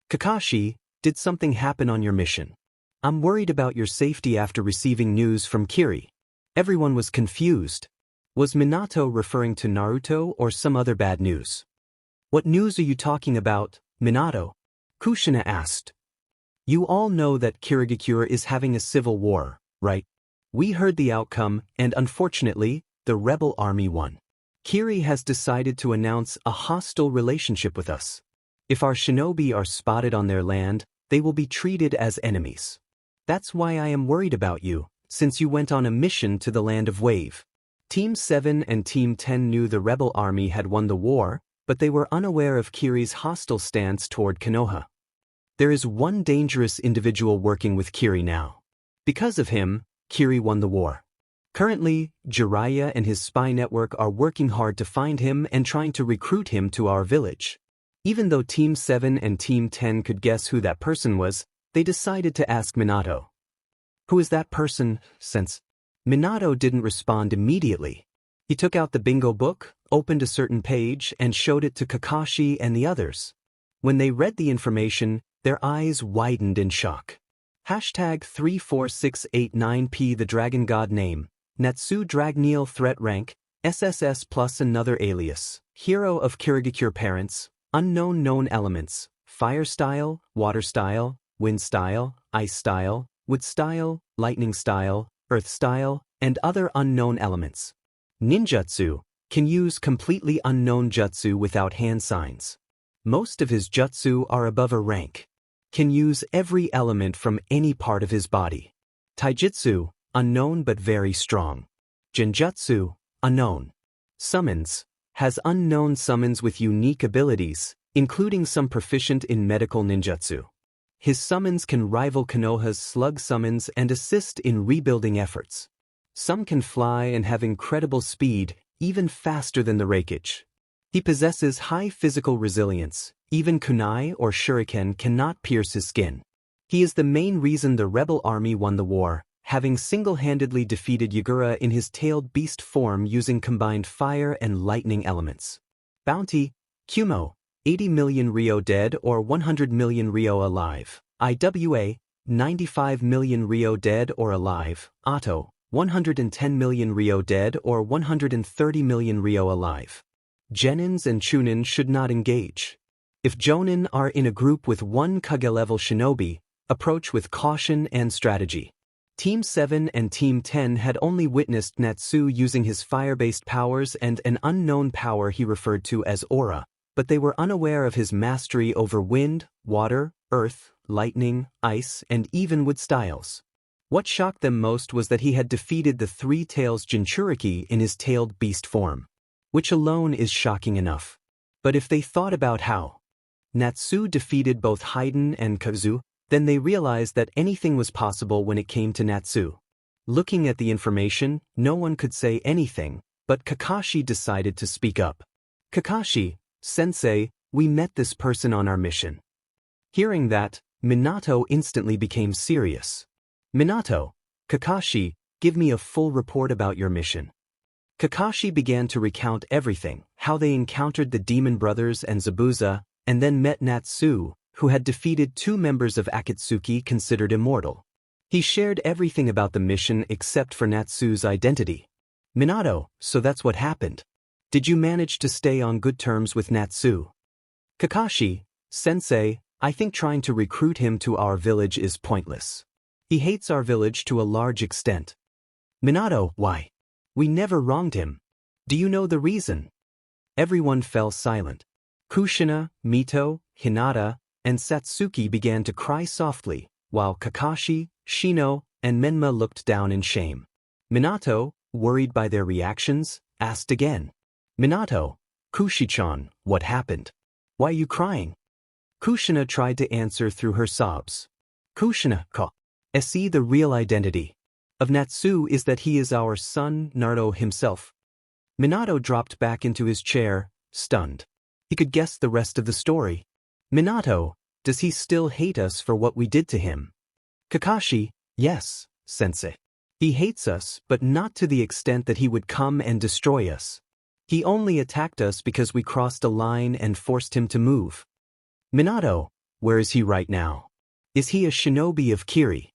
"Kakashi, did something happen on your mission? I'm worried about your safety after receiving news from Kiri." Everyone was confused. Was Minato referring to Naruto or some other bad news? "What news are you talking about, Minato?" Kushina asked. "You all know that Kirigakure is having a civil war, right? We heard the outcome, and unfortunately, the rebel army won. Kiri has decided to announce a hostile relationship with us. If our shinobi are spotted on their land, they will be treated as enemies. That's why I am worried about you, since you went on a mission to the land of Wave." Team 7 and Team 10 knew the rebel army had won the war, but they were unaware of Kiri's hostile stance toward Konoha. There is one dangerous individual working with Kiri now. Because of him, Kiri won the war. Currently, Jiraiya and his spy network are working hard to find him and trying to recruit him to our village. Even though Team 7 and Team 10 could guess who that person was, they decided to ask Minato. "Who is that person?" Since Minato didn't respond immediately. He took out the bingo book, opened a certain page, and showed it to Kakashi and the others. When they read the information, their eyes widened in shock. #34689P The Dragon God Name, Natsu Dragneel Threat Rank, SSS plus another alias, Hero of Kirigakure Parents, Unknown Known Elements, Fire Style, Water Style, Wind Style, Ice Style, Wood Style, Lightning Style, Earth Style, and other unknown elements. Ninjutsu, Can use completely unknown jutsu without hand signs. Most of his jutsu are above a rank. Can use every element from any part of his body. Taijutsu, unknown but very strong. Genjutsu, unknown. Summons, has unknown summons with unique abilities, including some proficient in medical ninjutsu. His summons can rival Konoha's slug summons and assist in rebuilding efforts. Some can fly and have incredible speed, even faster than the Reikage. He possesses high physical resilience, even kunai or shuriken cannot pierce his skin. He is the main reason the rebel army won the war, having single-handedly defeated Yagura in his tailed beast form using combined fire and lightning elements. Bounty, Kumo, 80 million Ryo dead or 100 million Ryo alive. IWA, 95 million Ryo dead or alive. Otto, 110 million Ryo dead or 130 million Ryo alive. Genins and Chunin should not engage. If Jonin are in a group with one Kage-level shinobi, approach with caution and strategy. Team 7 and Team 10 had only witnessed Natsu using his fire-based powers and an unknown power he referred to as aura, but they were unaware of his mastery over wind, water, earth, lightning, ice, and even wood styles. What shocked them most was that he had defeated the Three Tails Jinchuriki in his tailed beast form, which alone is shocking enough. But if they thought about how Natsu defeated both Haiden and Kazu, then they realized that anything was possible when it came to Natsu. Looking at the information, no one could say anything, but Kakashi decided to speak up. Kakashi, Sensei, we met this person on our mission. Hearing that, Minato instantly became serious. Minato, Kakashi, give me a full report about your mission. Kakashi began to recount everything, how they encountered the Demon Brothers and Zabuza, and then met Natsu, who had defeated two members of Akitsuki considered immortal. He shared everything about the mission except for Natsu's identity. Minato, so that's what happened. Did you manage to stay on good terms with Natsu? Kakashi, Sensei, I think trying to recruit him to our village is pointless. He hates our village to a large extent. Minato, why? We never wronged him. Do you know the reason? Everyone fell silent. Kushina, Mito, Hinata, and Satsuki began to cry softly, while Kakashi, Shino, and Menma looked down in shame. Minato, worried by their reactions, asked again. Minato, Kushi-chan, what happened? Why are you crying? Kushina tried to answer through her sobs. Kushina, see the real identity of Natsu is that he is our son, Naruto himself. Minato dropped back into his chair, stunned. He could guess the rest of the story. Minato, does he still hate us for what we did to him? Kakashi, yes, Sensei. He hates us, but not to the extent that he would come and destroy us. He only attacked us because we crossed a line and forced him to move. Minato, where is he right now? Is he a shinobi of Kiri?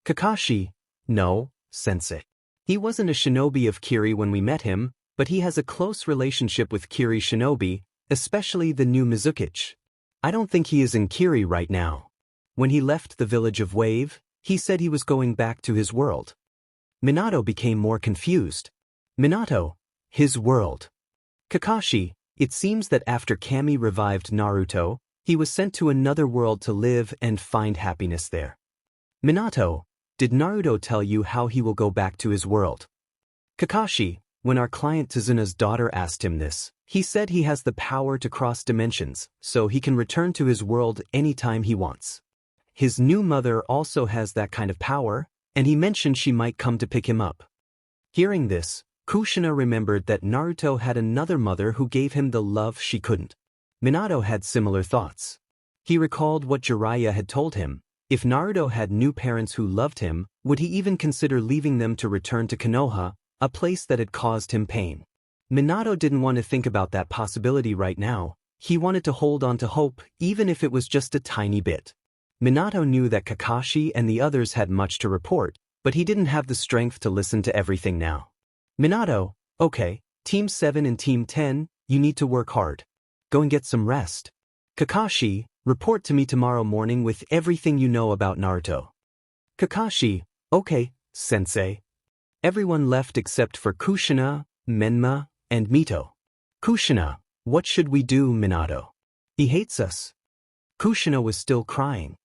Kakashi, no, Sensei. He wasn't a shinobi of Kiri when we met him, but he has a close relationship with Kiri shinobi, especially the new Mizukichi. I don't think he is in Kiri right now. When he left the village of Wave, he said he was going back to his world. Minato became more confused. Minato, his world. Kakashi, it seems that after Kami revived Naruto, he was sent to another world to live and find happiness there. Minato, did Naruto tell you how he will go back to his world? Kakashi, when our client Tezuna's daughter asked him this, he said he has the power to cross dimensions, so he can return to his world anytime he wants. His new mother also has that kind of power, and he mentioned she might come to pick him up. Hearing this, Kushina remembered that Naruto had another mother who gave him the love she couldn't. Minato had similar thoughts. He recalled what Jiraiya had told him. If Naruto had new parents who loved him, would he even consider leaving them to return to Konoha, a place that had caused him pain? Minato didn't want to think about that possibility right now. He wanted to hold on to hope, even if it was just a tiny bit. Minato knew that Kakashi and the others had much to report, but he didn't have the strength to listen to everything now. Minato, okay, Team 7 and Team 10, you need to work hard. Go and get some rest. Kakashi, report to me tomorrow morning with everything you know about Naruto. Kakashi, okay, Sensei. Everyone left except for Kushina, Menma, and Mito. Kushina, what should we do, Minato? He hates us. Kushina was still crying.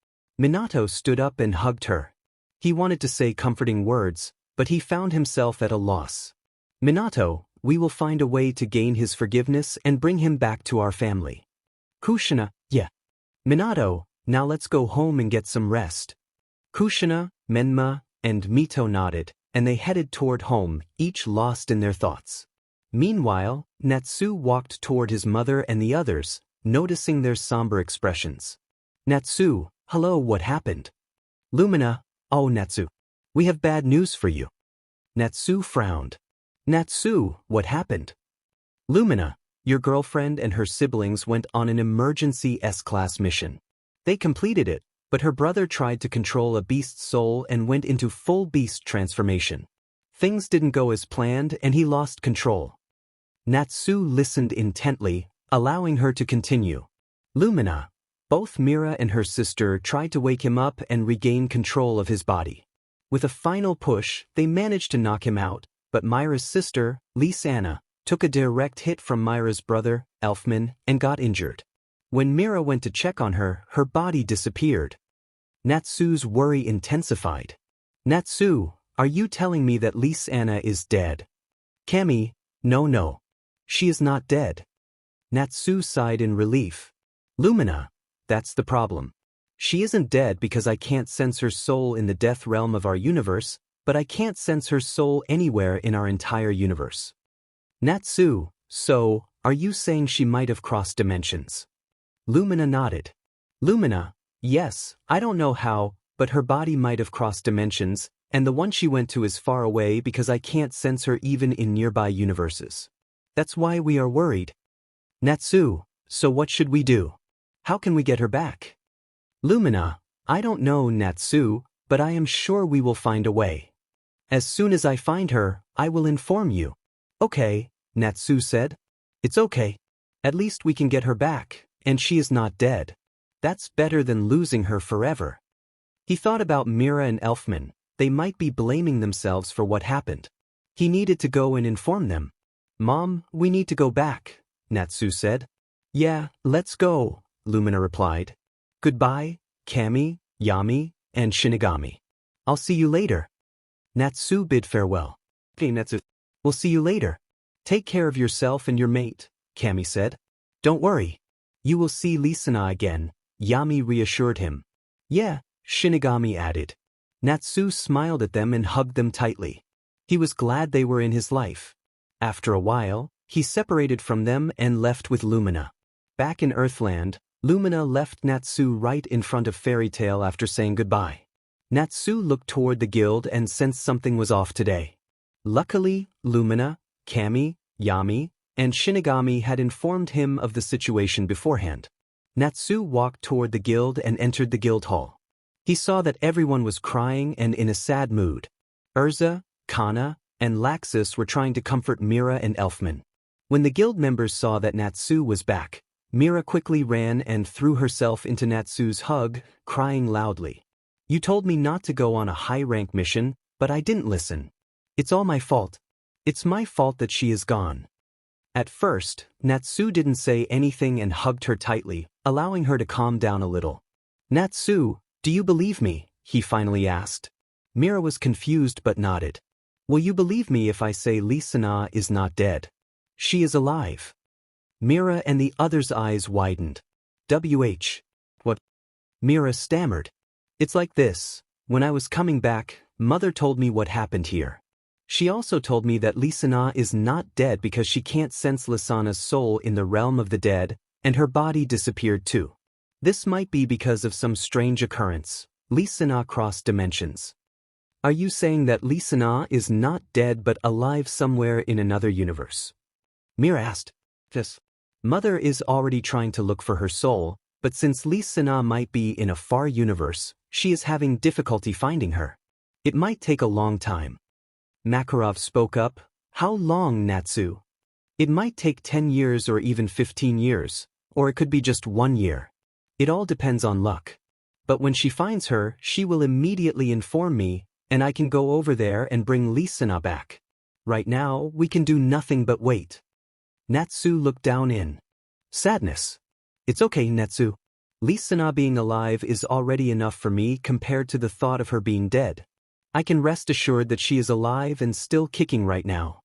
Minato stood up and hugged her. He wanted to say comforting words, but he found himself at a loss. Minato, we will find a way to gain his forgiveness and bring him back to our family. Kushina, yeah. Minato, now let's go home and get some rest. Kushina, Menma, and Mito nodded, and they headed toward home, each lost in their thoughts. Meanwhile, Natsu walked toward his mother and the others, noticing their somber expressions. Natsu, hello, what happened? Lumina, oh Natsu. We have bad news for you. Natsu frowned. Natsu, what happened? Lumina, your girlfriend and her siblings went on an emergency S-class mission. They completed it, but her brother tried to control a beast's soul and went into full beast transformation. Things didn't go as planned and he lost control. Natsu listened intently, allowing her to continue. Lumina, both Mira and her sister tried to wake him up and regain control of his body. With a final push, they managed to knock him out, but Mira's sister, Lisanna, took a direct hit from Mira's brother, Elfman, and got injured. When Mira went to check on her, her body disappeared. Natsu's worry intensified. Natsu, are you telling me that Lisanna is dead? Kami, no. She is not dead. Natsu sighed in relief. Lumina, that's the problem. She isn't dead because I can't sense her soul in the death realm of our universe, but I can't sense her soul anywhere in our entire universe. Natsu, so, are you saying she might have crossed dimensions? Lumina nodded. Lumina, yes, I don't know how, but her body might have crossed dimensions, and the one she went to is far away because I can't sense her even in nearby universes. That's why we are worried. Natsu, so what should we do? How can we get her back? Lumina, I don't know Natsu, but I am sure we will find a way. As soon as I find her, I will inform you. Okay, Natsu said. It's okay. At least we can get her back, and she is not dead. That's better than losing her forever. He thought about Mira and Elfman. They might be blaming themselves for what happened. He needed to go and inform them. Mom, we need to go back, Natsu said. Yeah, let's go, Lumina replied. Goodbye, Kami, Yami, and Shinigami. I'll see you later. Natsu bid farewell. Okay, Natsu. We'll see you later. Take care of yourself and your mate, Kami said. Don't worry. You will see Lisanna again, Yami reassured him. Yeah, Shinigami added. Natsu smiled at them and hugged them tightly. He was glad they were in his life. After a while, he separated from them and left with Lumina. Back in Earthland, Lumina left Natsu right in front of Fairy Tail after saying goodbye. Natsu looked toward the guild and sensed something was off today. Luckily, Lumina, Kami, Yami, and Shinigami had informed him of the situation beforehand. Natsu walked toward the guild and entered the guild hall. He saw that everyone was crying and in a sad mood. Urza, Kana, and Laxus were trying to comfort Mira and Elfman. When the guild members saw that Natsu was back, Mira quickly ran and threw herself into Natsu's hug, crying loudly. You told me not to go on a high-rank mission, but I didn't listen. It's all my fault. It's my fault that she is gone. At first, Natsu didn't say anything and hugged her tightly, allowing her to calm down a little. Natsu, do you believe me? He finally asked. Mira was confused but nodded. Will you believe me if I say Lisanna is not dead? She is alive. Mira and the others' eyes widened. What? Mira stammered. It's like this. When I was coming back, Mother told me what happened here. She also told me that Lisanna is not dead because she can't sense Lisanna's soul in the realm of the dead, and her body disappeared too. This might be because of some strange occurrence. Lisanna crossed dimensions. Are you saying that Lisanna is not dead but alive somewhere in another universe? Mira asked. Yes. Mother is already trying to look for her soul, but since Lisanna might be in a far universe, she is having difficulty finding her. It might take a long time. Makarov spoke up. How long, Natsu? It might take 10 years or even 15 years, or it could be just 1 year. It all depends on luck. But when she finds her, she will immediately inform me, and I can go over there and bring Lisanna back. Right now, we can do nothing but wait. Natsu looked down in sadness. It's okay, Natsu. Lisana being alive is already enough for me compared to the thought of her being dead. I can rest assured that she is alive and still kicking right now.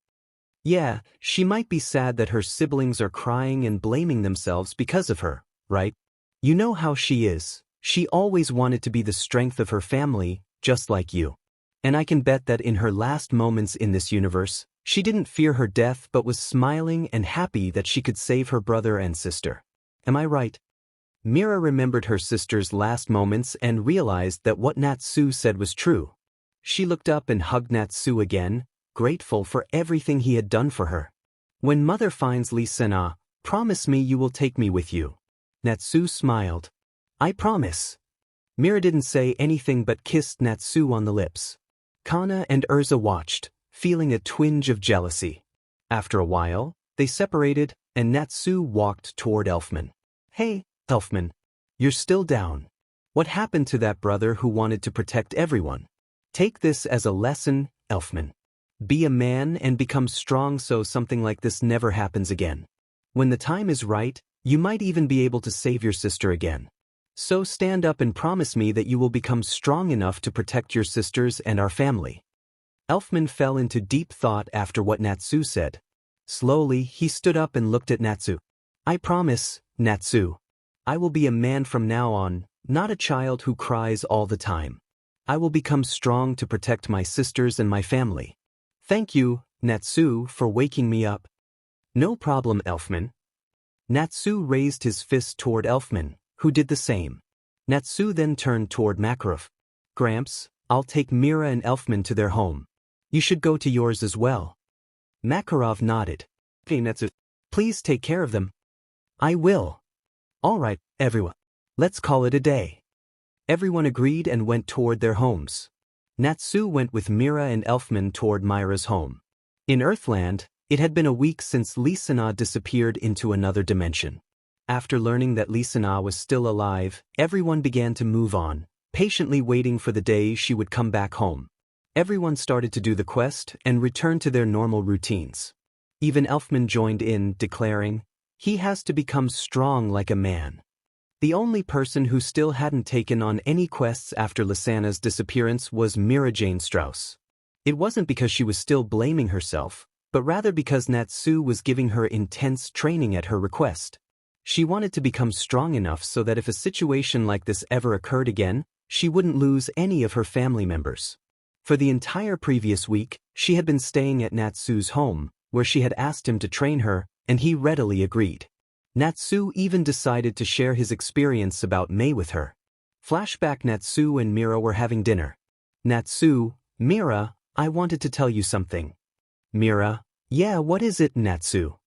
Yeah, she might be sad that her siblings are crying and blaming themselves because of her, right? You know how she is. She always wanted to be the strength of her family, just like you. And I can bet that in her last moments in this universe, she didn't fear her death but was smiling and happy that she could save her brother and sister. Am I right? Mira remembered her sister's last moments and realized that what Natsu said was true. She looked up and hugged Natsu again, grateful for everything he had done for her. When mother finds Lisana, promise me you will take me with you. Natsu smiled. I promise. Mira didn't say anything but kissed Natsu on the lips. Kana and Urza watched, feeling a twinge of jealousy. After a while, they separated, and Natsu walked toward Elfman. Hey, Elfman. You're still down. What happened to that brother who wanted to protect everyone? Take this as a lesson, Elfman. Be a man and become strong so something like this never happens again. When the time is right, you might even be able to save your sister again. So stand up and promise me that you will become strong enough to protect your sisters and our family. Elfman fell into deep thought after what Natsu said. Slowly, he stood up and looked at Natsu. I promise, Natsu. I will be a man from now on, not a child who cries all the time. I will become strong to protect my sisters and my family. Thank you, Natsu, for waking me up. No problem, Elfman. Natsu raised his fist toward Elfman, who did the same. Natsu then turned toward Makarov. Gramps, I'll take Mira and Elfman to their home. You should go to yours as well. Makarov nodded. Hey, Natsu, please take care of them. I will. All right, everyone. Let's call it a day. Everyone agreed and went toward their homes. Natsu went with Mira and Elfman toward Mira's home. In Earthland, it had been a week since Lisana disappeared into another dimension. After learning that Lisana was still alive, everyone began to move on, patiently waiting for the day she would come back home. Everyone started to do the quest and return to their normal routines. Even Elfman joined in, declaring, he has to become strong like a man. The only person who still hadn't taken on any quests after Lisana's disappearance was Mira Jane Strauss. It wasn't because she was still blaming herself, but rather because Natsu was giving her intense training at her request. She wanted to become strong enough so that if a situation like this ever occurred again, she wouldn't lose any of her family members. For the entire previous week, she had been staying at Natsu's home, where she had asked him to train her, and he readily agreed. Natsu even decided to share his experience about Mei with her. Flashback: Natsu and Mira were having dinner. Natsu, Mira, I wanted to tell you something. Mira, yeah, what is it, Natsu?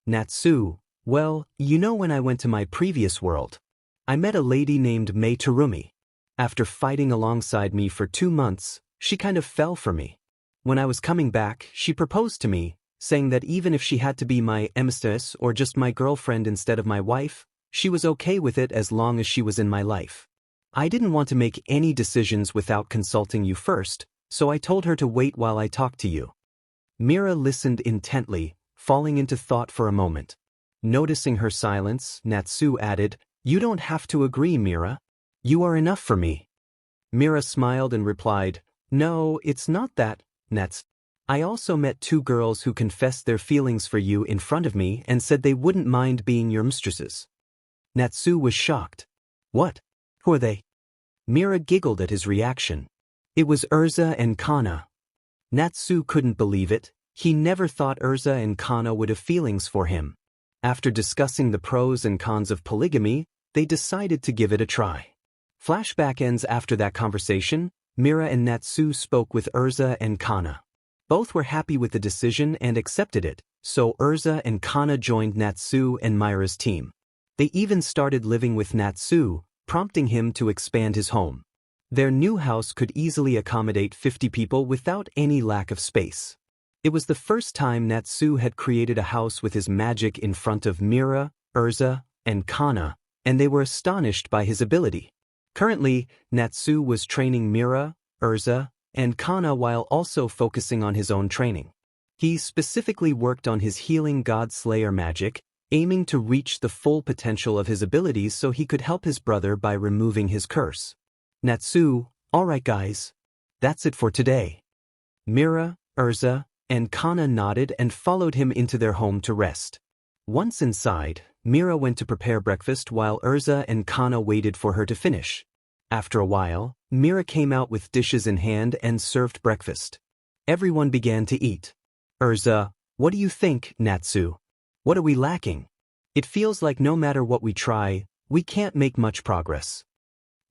Natsu, well, you know when I went to my previous world, I met a lady named Mei Terumi. After fighting alongside me for 2 months, she kind of fell for me. When I was coming back, she proposed to me, saying that even if she had to be my mistress or just my girlfriend instead of my wife, she was okay with it as long as she was in my life. I didn't want to make any decisions without consulting you first, so I told her to wait while I talked to you. Mira listened intently, falling into thought for a moment. Noticing her silence, Natsu added, You don't have to agree, Mira. You are enough for me. Mira smiled and replied, No, it's not that, Nats. I also met 2 girls who confessed their feelings for you in front of me and said they wouldn't mind being your mistresses. Natsu was shocked. What? Who are they? Mira giggled at his reaction. It was Urza and Kana. Natsu couldn't believe it. He never thought Urza and Kana would have feelings for him. After discussing the pros and cons of polygamy, they decided to give it a try. Flashback ends after that conversation. Mira and Natsu spoke with Urza and Kana. Both were happy with the decision and accepted it, so Urza and Kana joined Natsu and Mira's team. They even started living with Natsu, prompting him to expand his home. Their new house could easily accommodate 50 people without any lack of space. It was the first time Natsu had created a house with his magic in front of Mira, Urza, and Kana, and they were astonished by his ability. Currently, Natsu was training Mira, Urza, and Kana while also focusing on his own training. He specifically worked on his healing god slayer magic, aiming to reach the full potential of his abilities so he could help his brother by removing his curse. Natsu, alright guys. That's it for today. Mira, Urza, and Kana nodded and followed him into their home to rest. Once inside, Mira went to prepare breakfast while Urza and Kana waited for her to finish. After a while, Mira came out with dishes in hand and served breakfast. Everyone began to eat. Urza, what do you think, Natsu? What are we lacking? It feels like no matter what we try, we can't make much progress.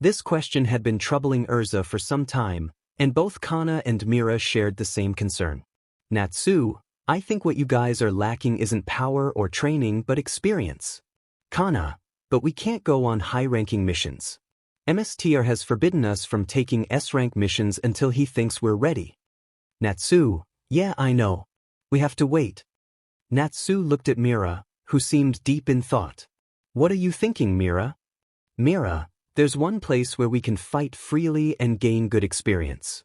This question had been troubling Urza for some time, and both Kana and Mira shared the same concern. Natsu, I think what you guys are lacking isn't power or training but experience. Kana, but we can't go on high-ranking missions. MSTR has forbidden us from taking S-rank missions until he thinks we're ready. Natsu, yeah, I know. We have to wait. Natsu looked at Mira, who seemed deep in thought. What are you thinking, Mira? Mira, there's one place where we can fight freely and gain good experience.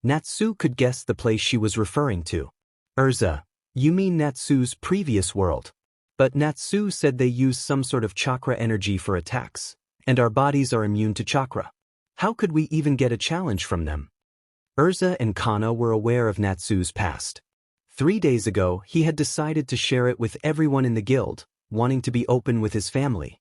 Natsu could guess the place she was referring to. Urza, you mean Natsu's previous world. But Natsu said they use some sort of chakra energy for attacks, and our bodies are immune to chakra. How could we even get a challenge from them? Urza and Kana were aware of Natsu's past. 3 days ago, he had decided to share it with everyone in the guild, wanting to be open with his family.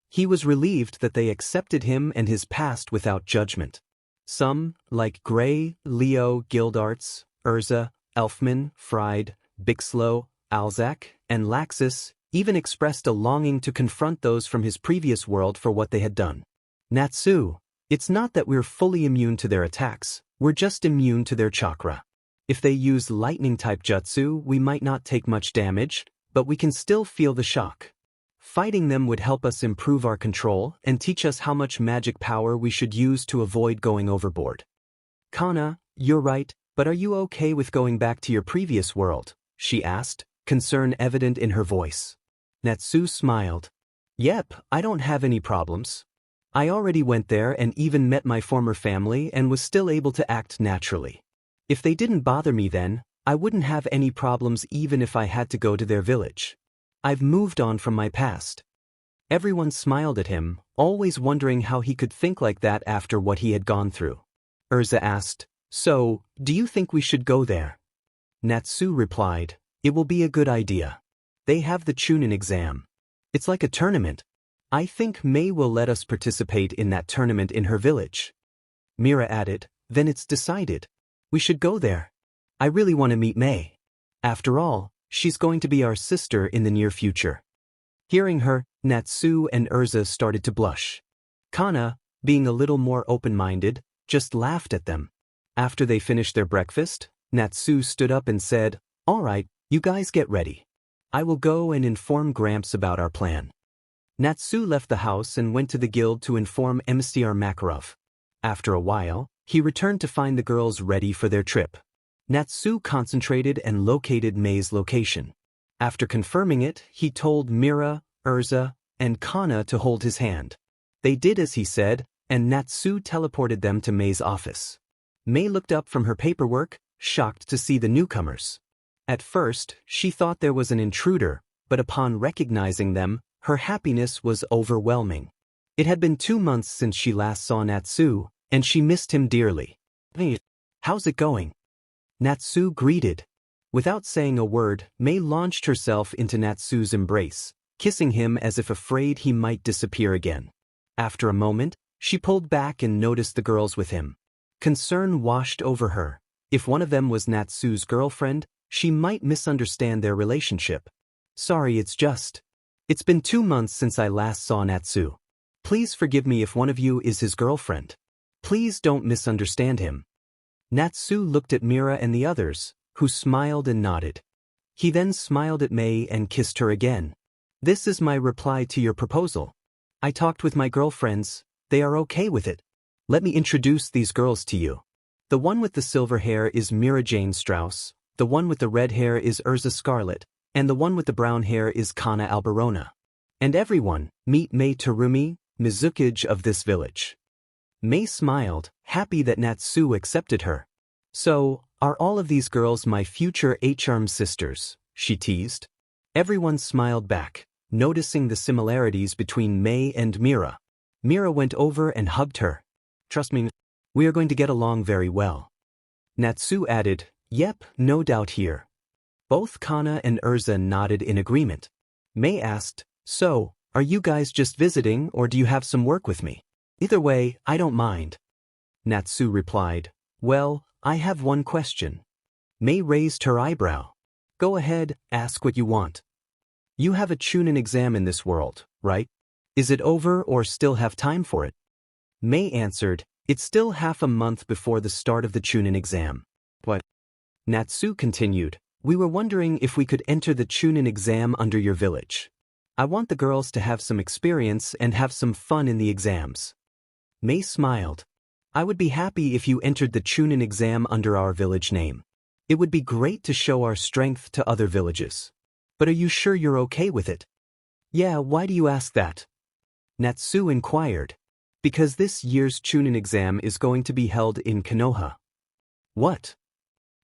He was relieved that they accepted him and his past without judgment. Some, like Gray, Leo, Guildarts, Urza, Elfman, Fried, Bixlow, Alzak, and Laxus, even expressed a longing to confront those from his previous world for what they had done. Natsu, it's not that we're fully immune to their attacks, we're just immune to their chakra. If they use lightning-type jutsu, we might not take much damage, but we can still feel the shock. Fighting them would help us improve our control and teach us how much magic power we should use to avoid going overboard. Kana, you're right, but are you okay with going back to your previous world? She asked, concern evident in her voice. Natsu smiled. Yep, I don't have any problems. I already went there and even met my former family and was still able to act naturally. If they didn't bother me then, I wouldn't have any problems even if I had to go to their village. I've moved on from my past. Everyone smiled at him, always wondering how he could think like that after what he had gone through. Urza asked, so, do you think we should go there? Natsu replied, it will be a good idea. They have the Chunin exam. It's like a tournament. I think Mei will let us participate in that tournament in her village. Mira added, then it's decided. We should go there. I really want to meet Mei. After all, she's going to be our sister in the near future. Hearing her, Natsu and Urza started to blush. Kana, being a little more open-minded, just laughed at them. After they finished their breakfast, Natsu stood up and said, all right, you guys get ready. I will go and inform Gramps about our plan. Natsu left the house and went to the guild to inform Mr. Makarov. After a while, he returned to find the girls ready for their trip. Natsu concentrated and located Mei's location. After confirming it, he told Mira, Urza, and Kana to hold his hand. They did as he said, and Natsu teleported them to Mei's office. Mei looked up from her paperwork, shocked to see the newcomers. At first, she thought there was an intruder, but upon recognizing them, her happiness was overwhelming. It had been 2 months since she last saw Natsu, and she missed him dearly. Hey, how's it going? Natsu greeted. Without saying a word, Mei launched herself into Natsu's embrace, kissing him as if afraid he might disappear again. After a moment, she pulled back and noticed the girls with him. Concern washed over her. If one of them was Natsu's girlfriend, she might misunderstand their relationship. Sorry, it's been 2 months since I last saw Natsu. Please forgive me if one of you is his girlfriend. Please don't misunderstand him. Natsu looked at Mira and the others, who smiled and nodded. He then smiled at Mei and kissed her again. This is my reply to your proposal. I talked with my girlfriends, they are okay with it. Let me introduce these girls to you. The one with the silver hair is Mira Jane Strauss, the one with the red hair is Urza Scarlet, and the one with the brown hair is Kana Alberona. And everyone, meet Mei Terumi, Mizukage of this village. Mei smiled, happy that Natsu accepted her. So, Are all of these girls my future HRM sisters? She teased. Everyone smiled back, noticing the similarities between Mei and Mira. Mira went over and hugged her. Trust me, we are going to get along very well. Natsu added, Yep, no doubt here. Both Kana and Urza nodded in agreement. Mei asked, So, are you guys just visiting or do you have some work with me? Either way, I don't mind. Natsu replied, Well, I have one question. Mei raised her eyebrow. Go ahead, ask what you want. You have a Chunin exam in this world, right? Is it over or still have time for it? Mei answered, It's still half a month before the start of the Chunin exam. What? Natsu continued, We were wondering if we could enter the Chunin exam under your village. I want the girls to have some experience and have some fun in the exams. Mei smiled. I would be happy if you entered the Chunin exam under our village name. It would be great to show our strength to other villages. But are you sure you're okay with it? Yeah, why do you ask that? Natsu inquired. Because this year's Chunin exam is going to be held in Konoha. What?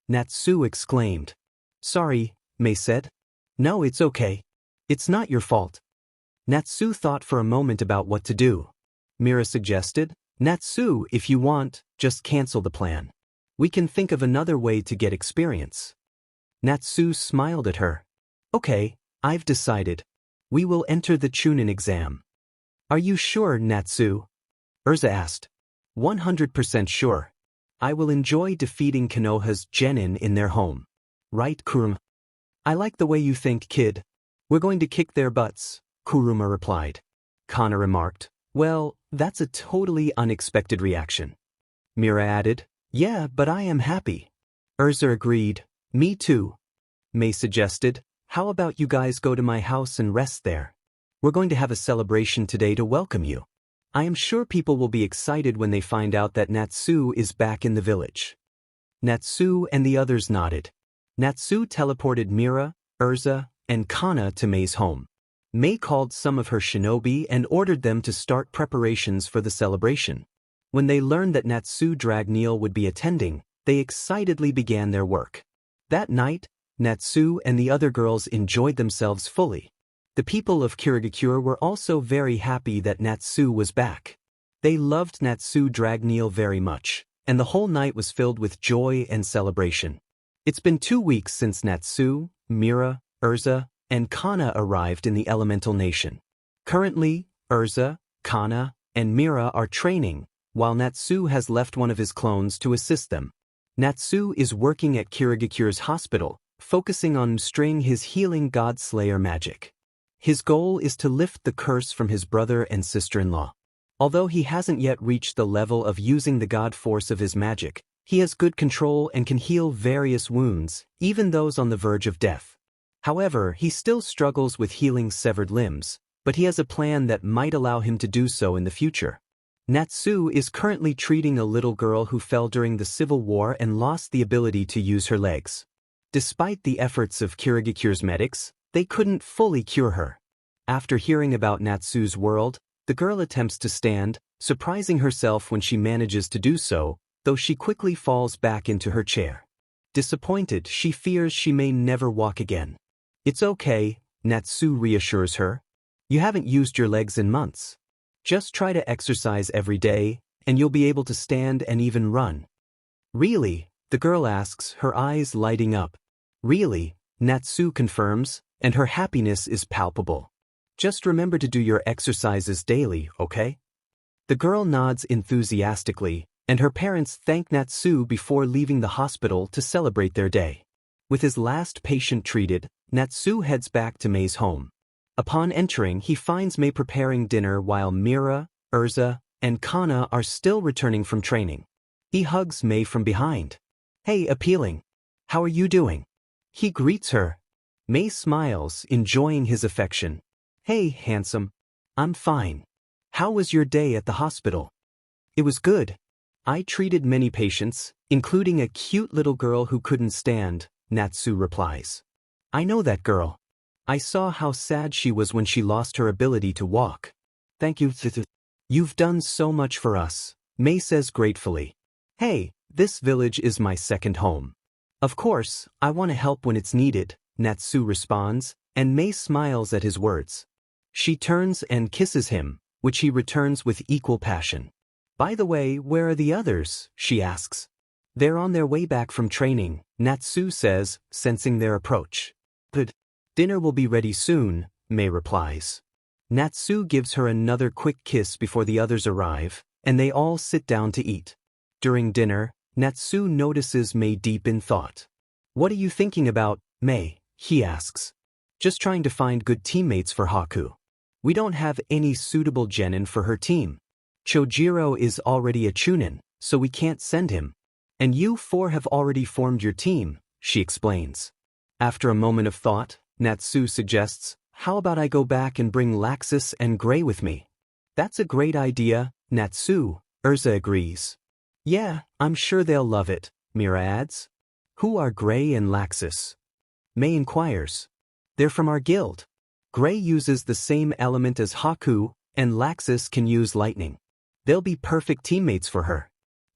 Natsu exclaimed. Sorry, Mei said. No, it's okay. It's not your fault. Natsu thought for a moment about what to do. Mira suggested, Natsu, if you want, just cancel the plan. We can think of another way to get experience. Natsu smiled at her. Okay, I've decided. We will enter the Chunin exam. Are you sure, Natsu? Urza asked. 100% sure. I will enjoy defeating Konoha's jenin in their home. Right, Kuruma? I like the way you think, kid. We're going to kick their butts, Kuruma replied. Kana remarked, Well, that's a totally unexpected reaction. Mira added, Yeah, but I am happy. Urza agreed, Me too. Mei suggested, How about you guys go to my house and rest there? We're going to have a celebration today to welcome you. I am sure people will be excited when they find out that Natsu is back in the village. Natsu and the others nodded. Natsu teleported Mira, Urza, and Kana to Mei's home. Mei called some of her shinobi and ordered them to start preparations for the celebration. When they learned that Natsu Dragneel would be attending, they excitedly began their work. That night, Natsu and the other girls enjoyed themselves fully. The people of Kirigakure were also very happy that Natsu was back. They loved Natsu Dragneel very much, and the whole night was filled with joy and celebration. It's been 2 weeks since Natsu, Mira, Urza, and Kana arrived in the Elemental Nation. Currently, Urza, Kana, and Mira are training, while Natsu has left one of his clones to assist them. Natsu is working at Kirigakure's hospital, focusing on mastering his healing god slayer magic. His goal is to lift the curse from his brother and sister-in-law. Although he hasn't yet reached the level of using the god force of his magic, he has good control and can heal various wounds, even those on the verge of death. However, he still struggles with healing severed limbs, but he has a plan that might allow him to do so in the future. Natsu is currently treating a little girl who fell during the Civil War and lost the ability to use her legs. Despite the efforts of Kirigakure's medics, they couldn't fully cure her. After hearing about Natsu's world, the girl attempts to stand, surprising herself when she manages to do so, though she quickly falls back into her chair. Disappointed, she fears she may never walk again. It's okay, Natsu reassures her. You haven't used your legs in months. Just try to exercise every day, and you'll be able to stand and even run. Really? The girl asks, her eyes lighting up. Really? Natsu confirms, and her happiness is palpable. Just remember to do your exercises daily, okay? The girl nods enthusiastically, and her parents thank Natsu before leaving the hospital to celebrate their day. With his last patient treated, Natsu heads back to Mei's home. Upon entering, he finds Mei preparing dinner while Mira, Urza, and Kana are still returning from training. He hugs Mei from behind. Hey, appealing. How are you doing? He greets her. Mei smiles, enjoying his affection. Hey, handsome. I'm fine. How was your day at the hospital? It was good. I treated many patients, including a cute little girl who couldn't stand, Natsu replies. I know that girl. I saw how sad she was when she lost her ability to walk. Thank you. You've done so much for us, Mei says gratefully. Hey, this village is my second home. Of course, I want to help when it's needed, Natsu responds, and Mei smiles at his words. She turns and kisses him, which he returns with equal passion. By the way, where are the others? She asks. They're on their way back from training, Natsu says, sensing their approach. But dinner will be ready soon, Mei replies. Natsu gives her another quick kiss before the others arrive, and they all sit down to eat. During dinner, Natsu notices Mei deep in thought. What are you thinking about, Mei? He asks. Just trying to find good teammates for Haku. We don't have any suitable jenin for her team. Chojiro is already a Chunin, so we can't send him. And you four have already formed your team, she explains. After a moment of thought, Natsu suggests, how about I go back and bring Laxus and Gray with me? That's a great idea, Natsu, Urza agrees. Yeah, I'm sure they'll love it, Mira adds. Who are Gray and Laxus? Mei inquires. They're from our guild. Gray uses the same element as Haku, and Laxus can use lightning. They'll be perfect teammates for her.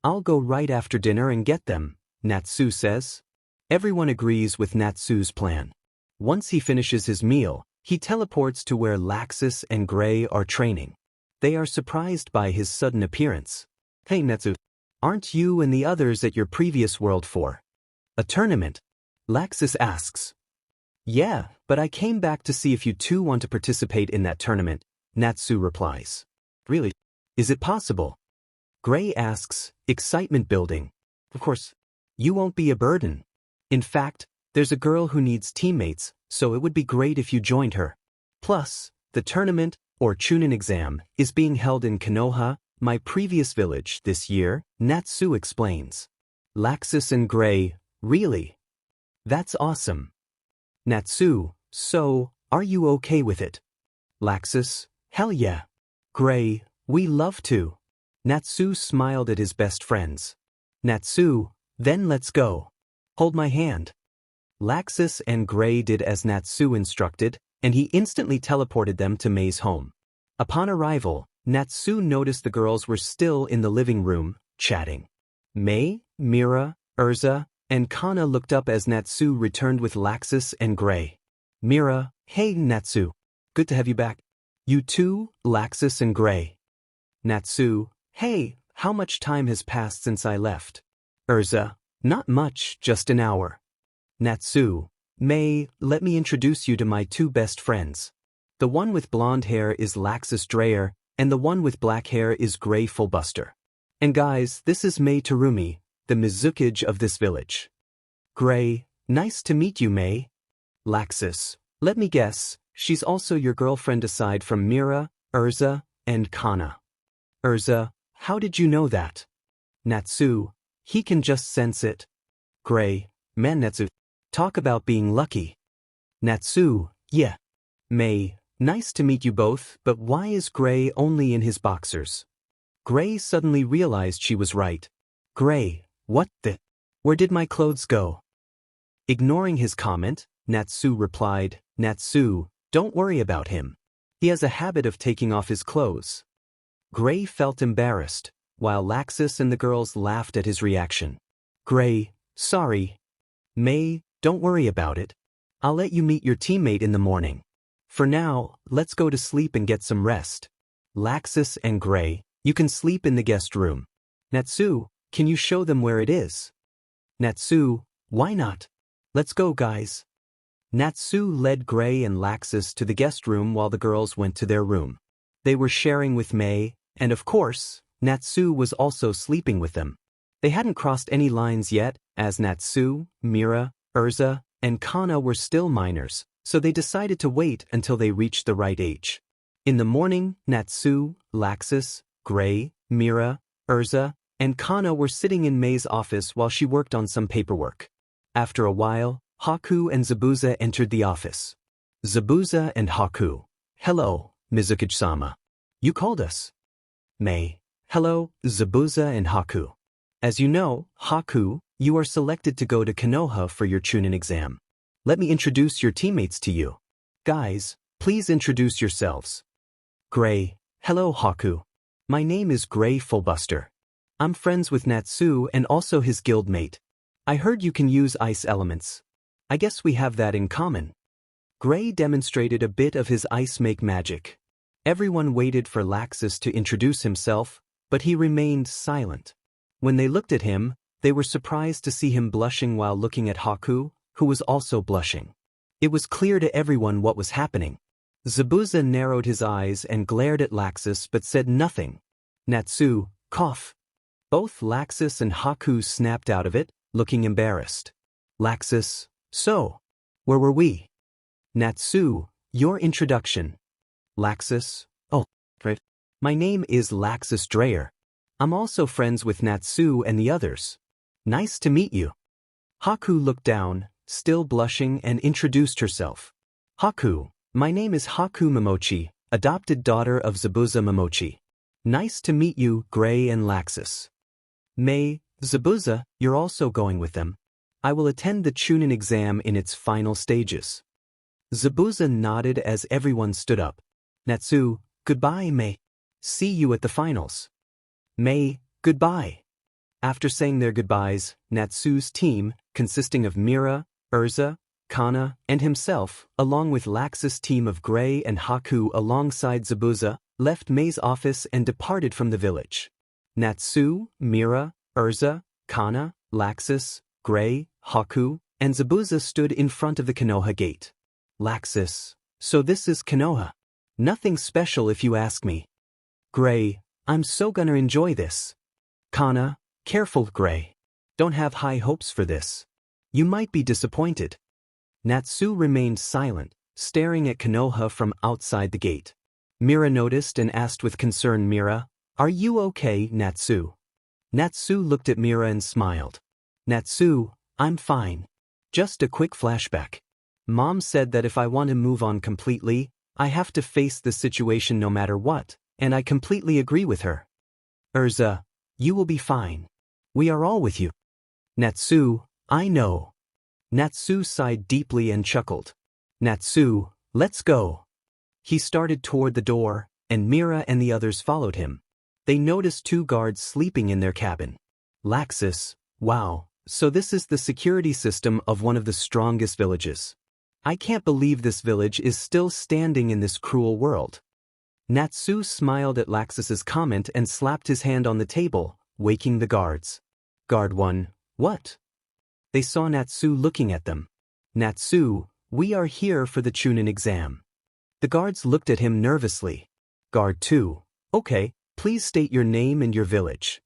I'll go right after dinner and get them, Natsu says. Everyone agrees with Natsu's plan. Once he finishes his meal, he teleports to where Laxus and Gray are training. They are surprised by his sudden appearance. Hey Natsu, aren't you and the others at your previous world for a tournament? Laxus asks. Yeah, but I came back to see if you two want to participate in that tournament, Natsu replies. Really? Is it possible? Gray asks, excitement building. Of course, you won't be a burden. In fact, there's a girl who needs teammates, so it would be great if you joined her. Plus, the tournament, or Chunin exam, is being held in Konoha, my previous village, this year, Natsu explains. Laxus and Gray, really? That's awesome. Natsu, so, are you okay with it? Laxus, hell yeah. Gray, we love to. Natsu smiled at his best friends. Natsu, then let's go. Hold my hand. Laxus and Gray did as Natsu instructed, and he instantly teleported them to Mei's home. Upon arrival, Natsu noticed the girls were still in the living room, chatting. Mei, Mira, Urza, and Kana looked up as Natsu returned with Laxus and Gray. Mira, hey Natsu. Good to have you back. You too, Laxus and Gray. Natsu, hey, how much time has passed since I left? Urza, not much, just an hour. Natsu, Mei, let me introduce you to my two best friends. The one with blonde hair is Laxus Dreyer, and the one with black hair is Gray Fullbuster. And guys, this is Mei Terumi, the Mizukage of this village. Gray, nice to meet you, Mei. Laxus, let me guess, she's also your girlfriend aside from Mira, Urza, and Kana. Urza, how did you know that? Natsu, he can just sense it. Gray, man Natsu, talk about being lucky. Natsu, yeah. Mei, nice to meet you both, but why is Gray only in his boxers? Gray suddenly realized she was right. Gray, what the? Where did my clothes go? Ignoring his comment, Natsu replied, Natsu, don't worry about him. He has a habit of taking off his clothes. Gray felt embarrassed, while Laxus and the girls laughed at his reaction. Gray, sorry. Mei, don't worry about it. I'll let you meet your teammate in the morning. For now, let's go to sleep and get some rest. Laxus and Gray, you can sleep in the guest room. Natsu, can you show them where it is? Natsu, why not? Let's go, guys. Natsu led Gray and Laxus to the guest room while the girls went to their room. They were sharing with Mei, and of course, Natsu was also sleeping with them. They hadn't crossed any lines yet, as Natsu, Mira, Urza, and Kana were still minors, so they decided to wait until they reached the right age. In the morning, Natsu, Laxus, Gray, Mira, Urza, and Kana were sitting in Mei's office while she worked on some paperwork. After a while, Haku and Zabuza entered the office. Zabuza and Haku. Hello, Mizukage-sama. You called us. Mei. Hello, Zabuza and Haku. As you know, Haku, you are selected to go to Konoha for your Chunin exam. Let me introduce your teammates to you. Guys, please introduce yourselves. Gray. Hello, Haku. My name is Gray Fullbuster. I'm friends with Natsu and also his guildmate. I heard you can use ice elements. I guess we have that in common. Gray demonstrated a bit of his ice make magic. Everyone waited for Laxus to introduce himself, but he remained silent. When they looked at him, they were surprised to see him blushing while looking at Haku, who was also blushing. It was clear to everyone what was happening. Zabuza narrowed his eyes and glared at Laxus but said nothing. Natsu, cough. Both Laxus and Haku snapped out of it, looking embarrassed. Laxus, so, where were we? Natsu, your introduction. Laxus, oh, right. My name is Laxus Dreyer. I'm also friends with Natsu and the others. Nice to meet you. Haku looked down, still blushing, and introduced herself. Haku, my name is Haku Momochi, adopted daughter of Zabuza Momochi. Nice to meet you, Gray and Laxus. Zabuza, you're also going with them. I will attend the Chunin exam in its final stages. Zabuza nodded as everyone stood up. Natsu, goodbye, May. See you at the finals. May, goodbye. After saying their goodbyes, Natsu's team, consisting of Mira, Urza, Kana, and himself, along with Laxus' team of Gray and Haku alongside Zabuza, left May's office and departed from the village. Natsu, Mira, Urza, Kana, Laxus, Gray, Haku, and Zabuza stood in front of the Konoha gate. Laxus, so this is Konoha. Nothing special if you ask me. Gray, I'm so gonna enjoy this. Kana, careful, Gray. Don't have high hopes for this. You might be disappointed. Natsu remained silent, staring at Konoha from outside the gate. Mira noticed and asked with concern, Mira, are you okay, Natsu? Natsu looked at Mira and smiled. Natsu, I'm fine. Just a quick flashback. Mom said that if I want to move on completely, I have to face the situation no matter what, and I completely agree with her. Urza, you will be fine. We are all with you. Natsu, I know. Natsu sighed deeply and chuckled. Natsu, let's go. He started toward the door, and Mira and the others followed him. They noticed 2 guards sleeping in their cabin. Laxus, wow, so this is the security system of one of the strongest villages. I can't believe this village is still standing in this cruel world. Natsu smiled at Laxus's comment and slapped his hand on the table, waking the guards. Guard 1, what? They saw Natsu looking at them. Natsu, we are here for the Chunin exam. The guards looked at him nervously. Guard 2, okay, please state your name and your village.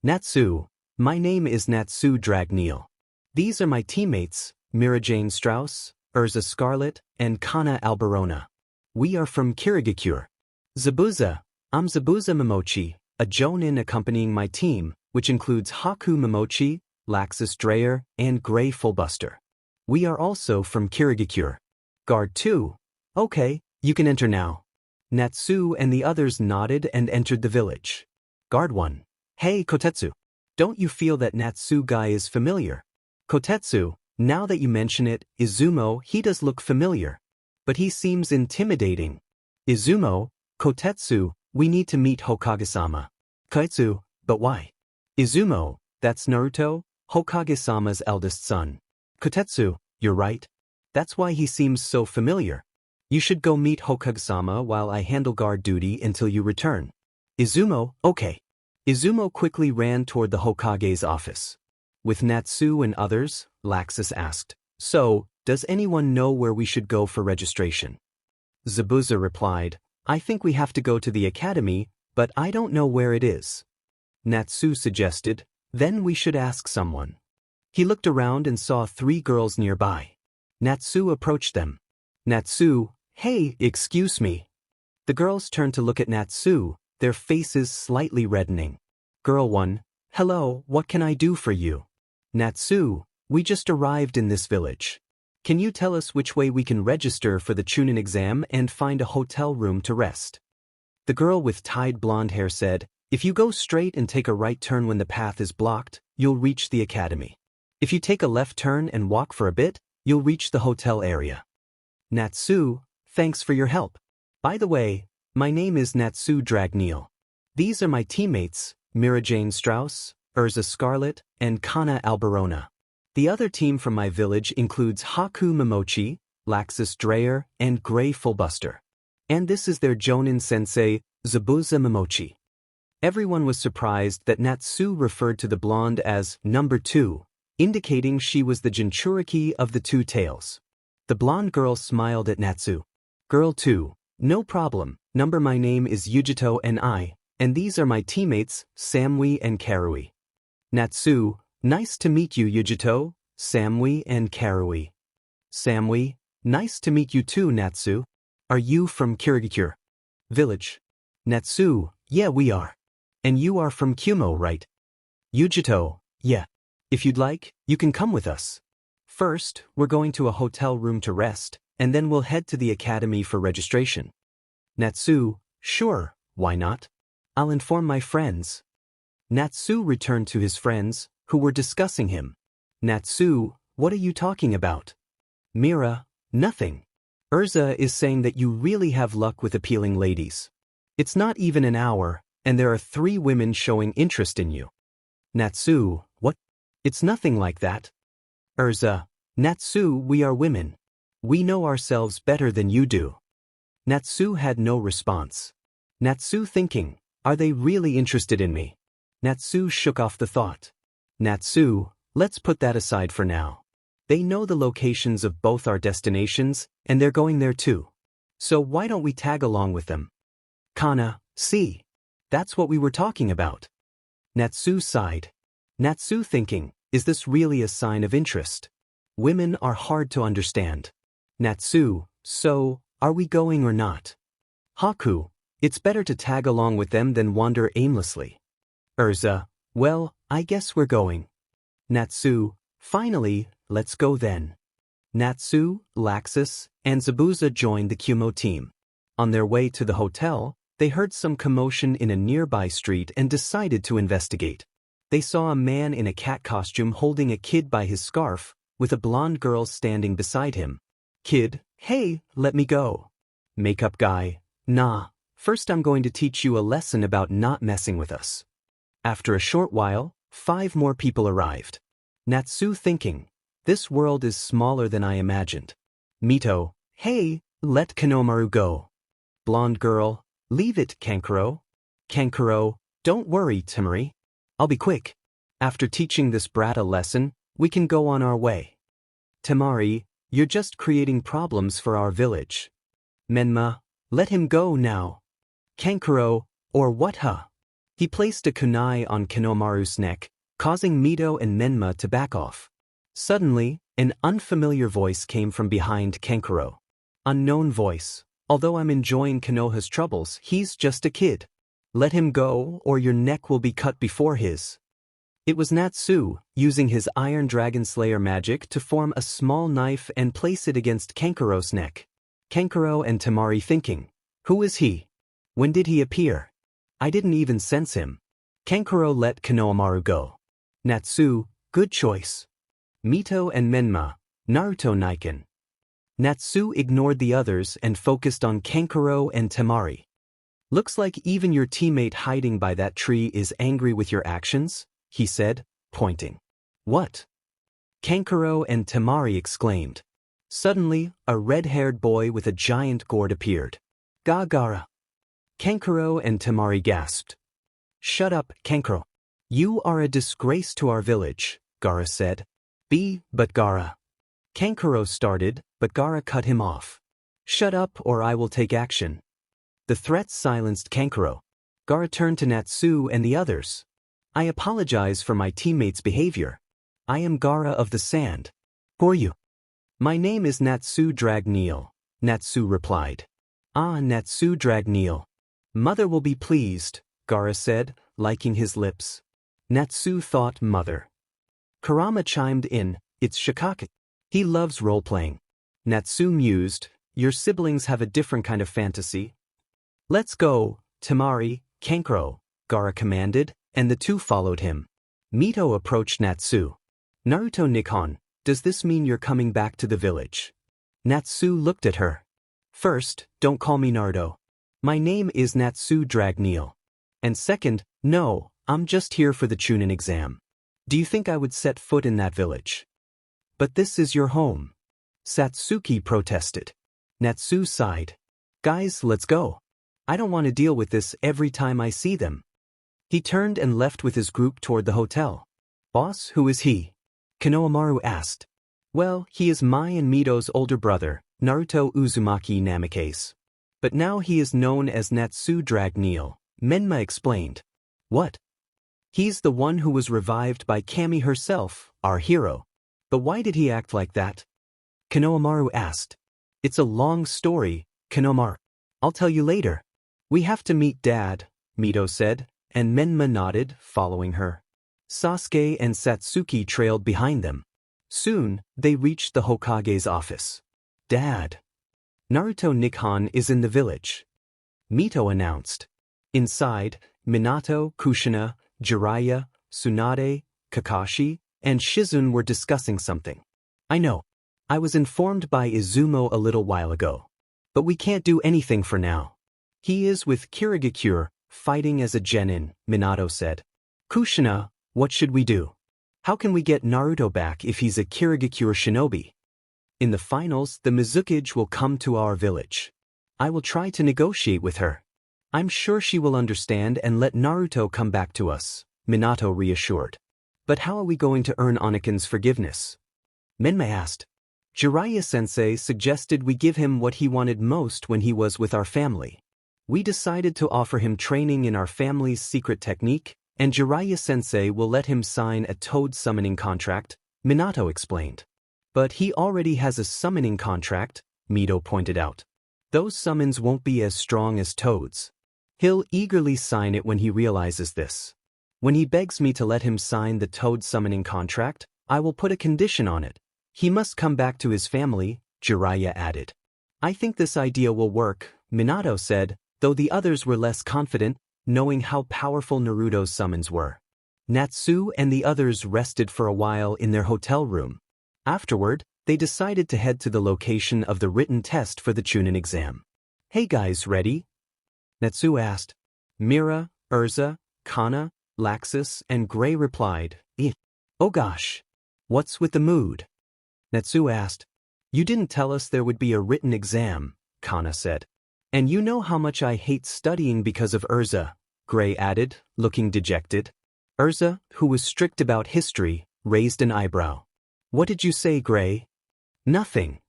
Natsu, my name is Natsu Dragneel. These are my teammates, Mira Jane Strauss, Urza Scarlet, and Kana Alberona. We are from Kirigakure. Zabuza, I'm Zabuza Momochi, a jenin accompanying my team, which includes Haku Momochi, Laxus Dreyer, and Gray Fullbuster. We are also from Kirigakure. Guard 2, okay, you can enter now. Natsu and the others nodded and entered the village. Guard 1, hey Kotetsu. Don't you feel that Natsu guy is familiar? Kotetsu, now that you mention it, Izumo, he does look familiar. But he seems intimidating. Izumo, Kotetsu, we need to meet Hokage-sama. Kaitsu, but why? Izumo, that's Naruto, Hokage-sama's eldest son. Kotetsu, you're right. That's why he seems so familiar. You should go meet Hokage-sama while I handle guard duty until you return. Izumo, okay. Izumo quickly ran toward the Hokage's office. With Natsu and others, Laxus asked, so, does anyone know where we should go for registration? Zabuza replied, I think we have to go to the academy, but I don't know where it is. Natsu suggested, then we should ask someone. He looked around and saw 3 girls nearby. Natsu approached them. Natsu, hey, excuse me. The girls turned to look at Natsu, their faces slightly reddening. Girl 1, hello, what can I do for you? Natsu, we just arrived in this village. Can you tell us which way we can register for the Chunin exam and find a hotel room to rest? The girl with tied blonde hair said, if you go straight and take a right turn when the path is blocked, you'll reach the academy. If you take a left turn and walk for a bit, you'll reach the hotel area. Natsu, thanks for your help. By the way, my name is Natsu Dragneel. These are my teammates, Mira Jane Strauss, Urza Scarlet, and Kana Alberona. The other team from my village includes Haku Momochi, Laxus Dreyer, and Gray Fullbuster. And this is their Jonin sensei, Zabuza Momochi. Everyone was surprised that Natsu referred to the blonde as number 2, indicating she was the Jinchuriki of the two tails. The blonde girl smiled at Natsu. Girl 2, no problem, number my name is Yujito and these are my teammates, Samui and Karui. Natsu, nice to meet you Yujito, Samui and Karui. Samui, nice to meet you too Natsu. Are you from Kirigakure village? Natsu, yeah we are. And you are from Kumo, right? Yujito, yeah. If you'd like, you can come with us. First, we're going to a hotel room to rest, and then we'll head to the academy for registration. Natsu, sure, why not? I'll inform my friends. Natsu returned to his friends, who were discussing him. Natsu, what are you talking about? Mira, nothing. Urza is saying that you really have luck with appealing ladies. It's not even an hour, and there are 3 women showing interest in you. Natsu, what? It's nothing like that. Urza, Natsu, we are women. We know ourselves better than you do. Natsu had no response. Natsu thinking, are they really interested in me? Natsu shook off the thought. Natsu, let's put that aside for now. They know the locations of both our destinations, and they're going there too. So why don't we tag along with them? Kana, see. That's what we were talking about. Natsu sighed. Natsu thinking, is this really a sign of interest? Women are hard to understand. Natsu, so, are we going or not? Haku, it's better to tag along with them than wander aimlessly. Urza, well, I guess we're going. Natsu, finally, let's go then. Natsu, Laxus, and Zabuza joined the Kumo team. On their way to the hotel, they heard some commotion in a nearby street and decided to investigate. They saw a man in a cat costume holding a kid by his scarf, with a blonde girl standing beside him. Kid, hey, let me go. Makeup guy, nah, first I'm going to teach you a lesson about not messing with us. After a short while, 5 more people arrived. Natsu thinking, this world is smaller than I imagined. Mito, hey, let Kanomaru go. Blonde girl, leave it, Kankuro. Kankuro, don't worry, Temari. I'll be quick. After teaching this brat a lesson, we can go on our way. Temari, you're just creating problems for our village. Menma, let him go now. Kankuro, or what huh? He placed a kunai on Kanomaru's neck, causing Mito and Menma to back off. Suddenly, an unfamiliar voice came from behind Kankuro. Unknown voice. Although I'm enjoying Konoha's troubles, he's just a kid. Let him go, or your neck will be cut before his. It was Natsu, using his Iron Dragon Slayer magic to form a small knife and place it against Kankuro's neck. Kankuro and Temari thinking, who is he? When did he appear? I didn't even sense him. Kankuro let Konohamaru go. Natsu, good choice. Mito and Menma, Naruto Niken. Natsu ignored the others and focused on Kankuro and Temari. Looks like even your teammate hiding by that tree is angry with your actions, he said, pointing. What? Kankuro and Temari exclaimed. Suddenly, a red-haired boy with a giant gourd appeared. Gara. Kankuro and Temari gasped. Shut up, Kankuro. You are a disgrace to our village, Gara said. But Gara. Kankuro started, but Gara cut him off. Shut up or I will take action. The threats silenced Kankuro. Gara turned to Natsu and the others. I apologize for my teammates' behavior. I am Gara of the Sand. Who are you? My name is Natsu Dragneel, Natsu replied. Ah, Natsu Dragneel. Mother will be pleased, Gara said, liking his lips. Natsu thought mother. Kurama chimed in, it's Shikake. He loves role-playing. Natsu mused, your siblings have a different kind of fantasy. Let's go, Temari, Kankuro, Gara commanded, and the two followed him. Mito approached Natsu. Naruto Nikon, does this mean you're coming back to the village? Natsu looked at her. First, don't call me Naruto. My name is Natsu Dragneel. And second, no, I'm just here for the Chunin exam. Do you think I would set foot in that village? But this is your home. Satsuki protested. Natsu sighed. Guys, let's go. I don't want to deal with this every time I see them. He turned and left with his group toward the hotel. Boss, who is he? Konohamaru asked. Well, he is Mai and Mito's older brother, Naruto Uzumaki Namikaze. But now he is known as Natsu Dragneel, Menma explained. What? He's the one who was revived by Kami herself, our hero. But why did he act like that? Konohamaru asked. It's a long story, Konohamaru. I'll tell you later. We have to meet Dad, Mito said, and Menma nodded, following her. Sasuke and Satsuki trailed behind them. Soon, they reached the Hokage's office. Dad. Naruto Nikon is in the village. Mito announced. Inside, Minato, Kushina, Jiraiya, Tsunade, Kakashi, and Shizune were discussing something. I know. I was informed by Izumo a little while ago. But we can't do anything for now. He is with Kirigakure, fighting as a jenin, Minato said. Kushina, what should we do? How can we get Naruto back if he's a Kirigakure shinobi? In the finals, the Mizukage will come to our village. I will try to negotiate with her. I'm sure she will understand and let Naruto come back to us, Minato reassured. But how are we going to earn Anakin's forgiveness? Menma asked. Jiraiya-sensei suggested we give him what he wanted most when he was with our family. We decided to offer him training in our family's secret technique, and Jiraiya-sensei will let him sign a toad summoning contract, Minato explained. But he already has a summoning contract, Mito pointed out. Those summons won't be as strong as toads. He'll eagerly sign it when he realizes this. When he begs me to let him sign the toad summoning contract, I will put a condition on it. He must come back to his family, Jiraiya added. I think this idea will work, Minato said, though the others were less confident, knowing how powerful Naruto's summons were. Natsu and the others rested for a while in their hotel room. Afterward, they decided to head to the location of the written test for the Chunin exam. Hey guys, ready? Natsu asked. Mira, Urza, Kana, Laxus, and Gray replied, Oh gosh. What's with the mood? Natsu asked. You didn't tell us there would be a written exam, Kana said. And you know how much I hate studying because of Urza, Gray added, looking dejected. Urza, who was strict about history, raised an eyebrow. What did you say, Gray? Nothing.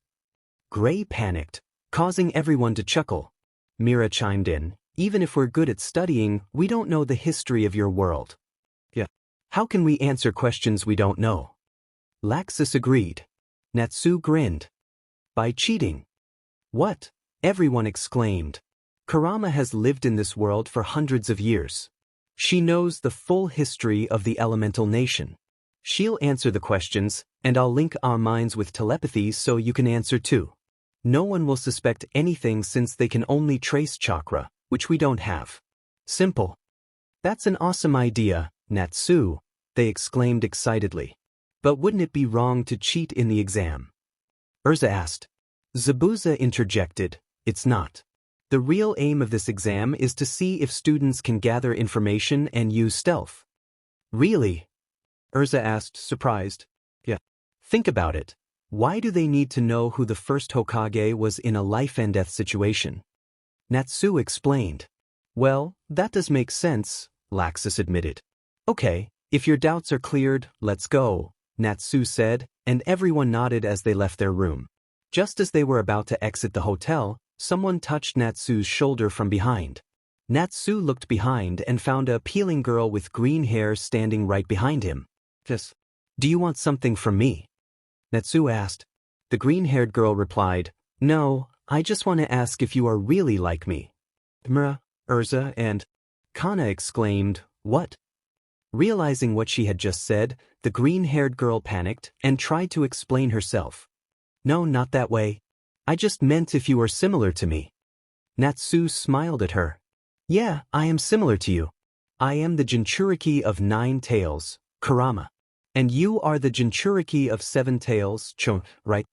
Gray panicked, causing everyone to chuckle. Mira chimed in. Even if we're good at studying, we don't know the history of your world. Yeah. How can we answer questions we don't know? Laxus agreed. Natsu grinned. By cheating. What? Everyone exclaimed. Kurama has lived in this world for hundreds of years. She knows the full history of the elemental nation. She'll answer the questions, and I'll link our minds with telepathy so you can answer too. No one will suspect anything since they can only trace chakra, which we don't have. Simple. That's an awesome idea, Natsu, they exclaimed excitedly. But wouldn't it be wrong to cheat in the exam? Urza asked. Zabuza interjected, It's not. The real aim of this exam is to see if students can gather information and use stealth. Really? Urza asked, surprised. Yeah. Think about it. Why do they need to know who the first Hokage was in a life-and-death situation? Natsu explained. Well, that does make sense, Laxus admitted. Okay, if your doubts are cleared, let's go, Natsu said, and everyone nodded as they left their room. Just as they were about to exit the hotel, someone touched Natsu's shoulder from behind. Natsu looked behind and found a appealing girl with green hair standing right behind him. Yes. Do you want something from me? Natsu asked. The green-haired girl replied, No, I just want to ask if you are really like me. Mira, Urza, and Kana exclaimed, What? Realizing what she had just said, the green-haired girl panicked and tried to explain herself. No, not that way. I just meant if you are similar to me. Natsu smiled at her. Yeah, I am similar to you. I am the Jinchuriki of 9 tails, Kurama. And you are the Jinchuriki of 7 tails, Chon, right?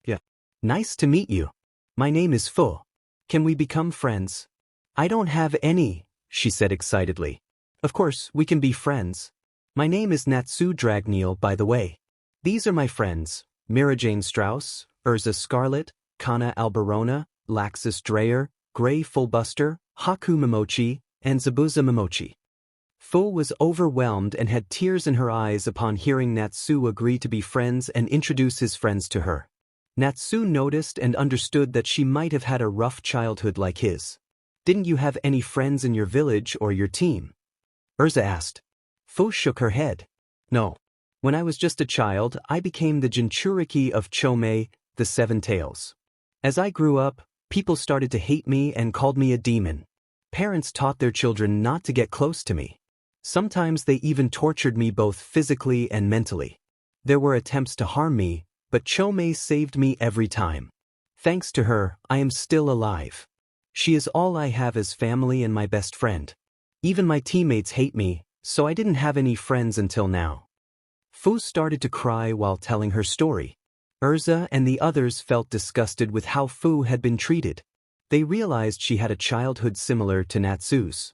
Yeah. Nice to meet you. My name is Fu. Can we become friends? I don't have any, she said excitedly. Of course, we can be friends. My name is Natsu Dragneel, by the way. These are my friends, Mira Jane Strauss, Urza Scarlet, Kana Alberona, Laxus Dreyer, Gray Fullbuster, Haku Momochi, and Zabuza Momochi. Fu was overwhelmed and had tears in her eyes upon hearing Natsu agree to be friends and introduce his friends to her. Natsu noticed and understood that she might have had a rough childhood like his. Didn't you have any friends in your village or your team? Urza asked. Fu shook her head. No. When I was just a child, I became the Jinchuriki of Chomei, the Seven Tails. As I grew up, people started to hate me and called me a demon. Parents taught their children not to get close to me. Sometimes they even tortured me both physically and mentally. There were attempts to harm me, but Chomei saved me every time. Thanks to her, I am still alive. She is all I have as family and my best friend. Even my teammates hate me, so I didn't have any friends until now. Fu started to cry while telling her story. Urza and the others felt disgusted with how Fu had been treated. They realized she had a childhood similar to Natsu's.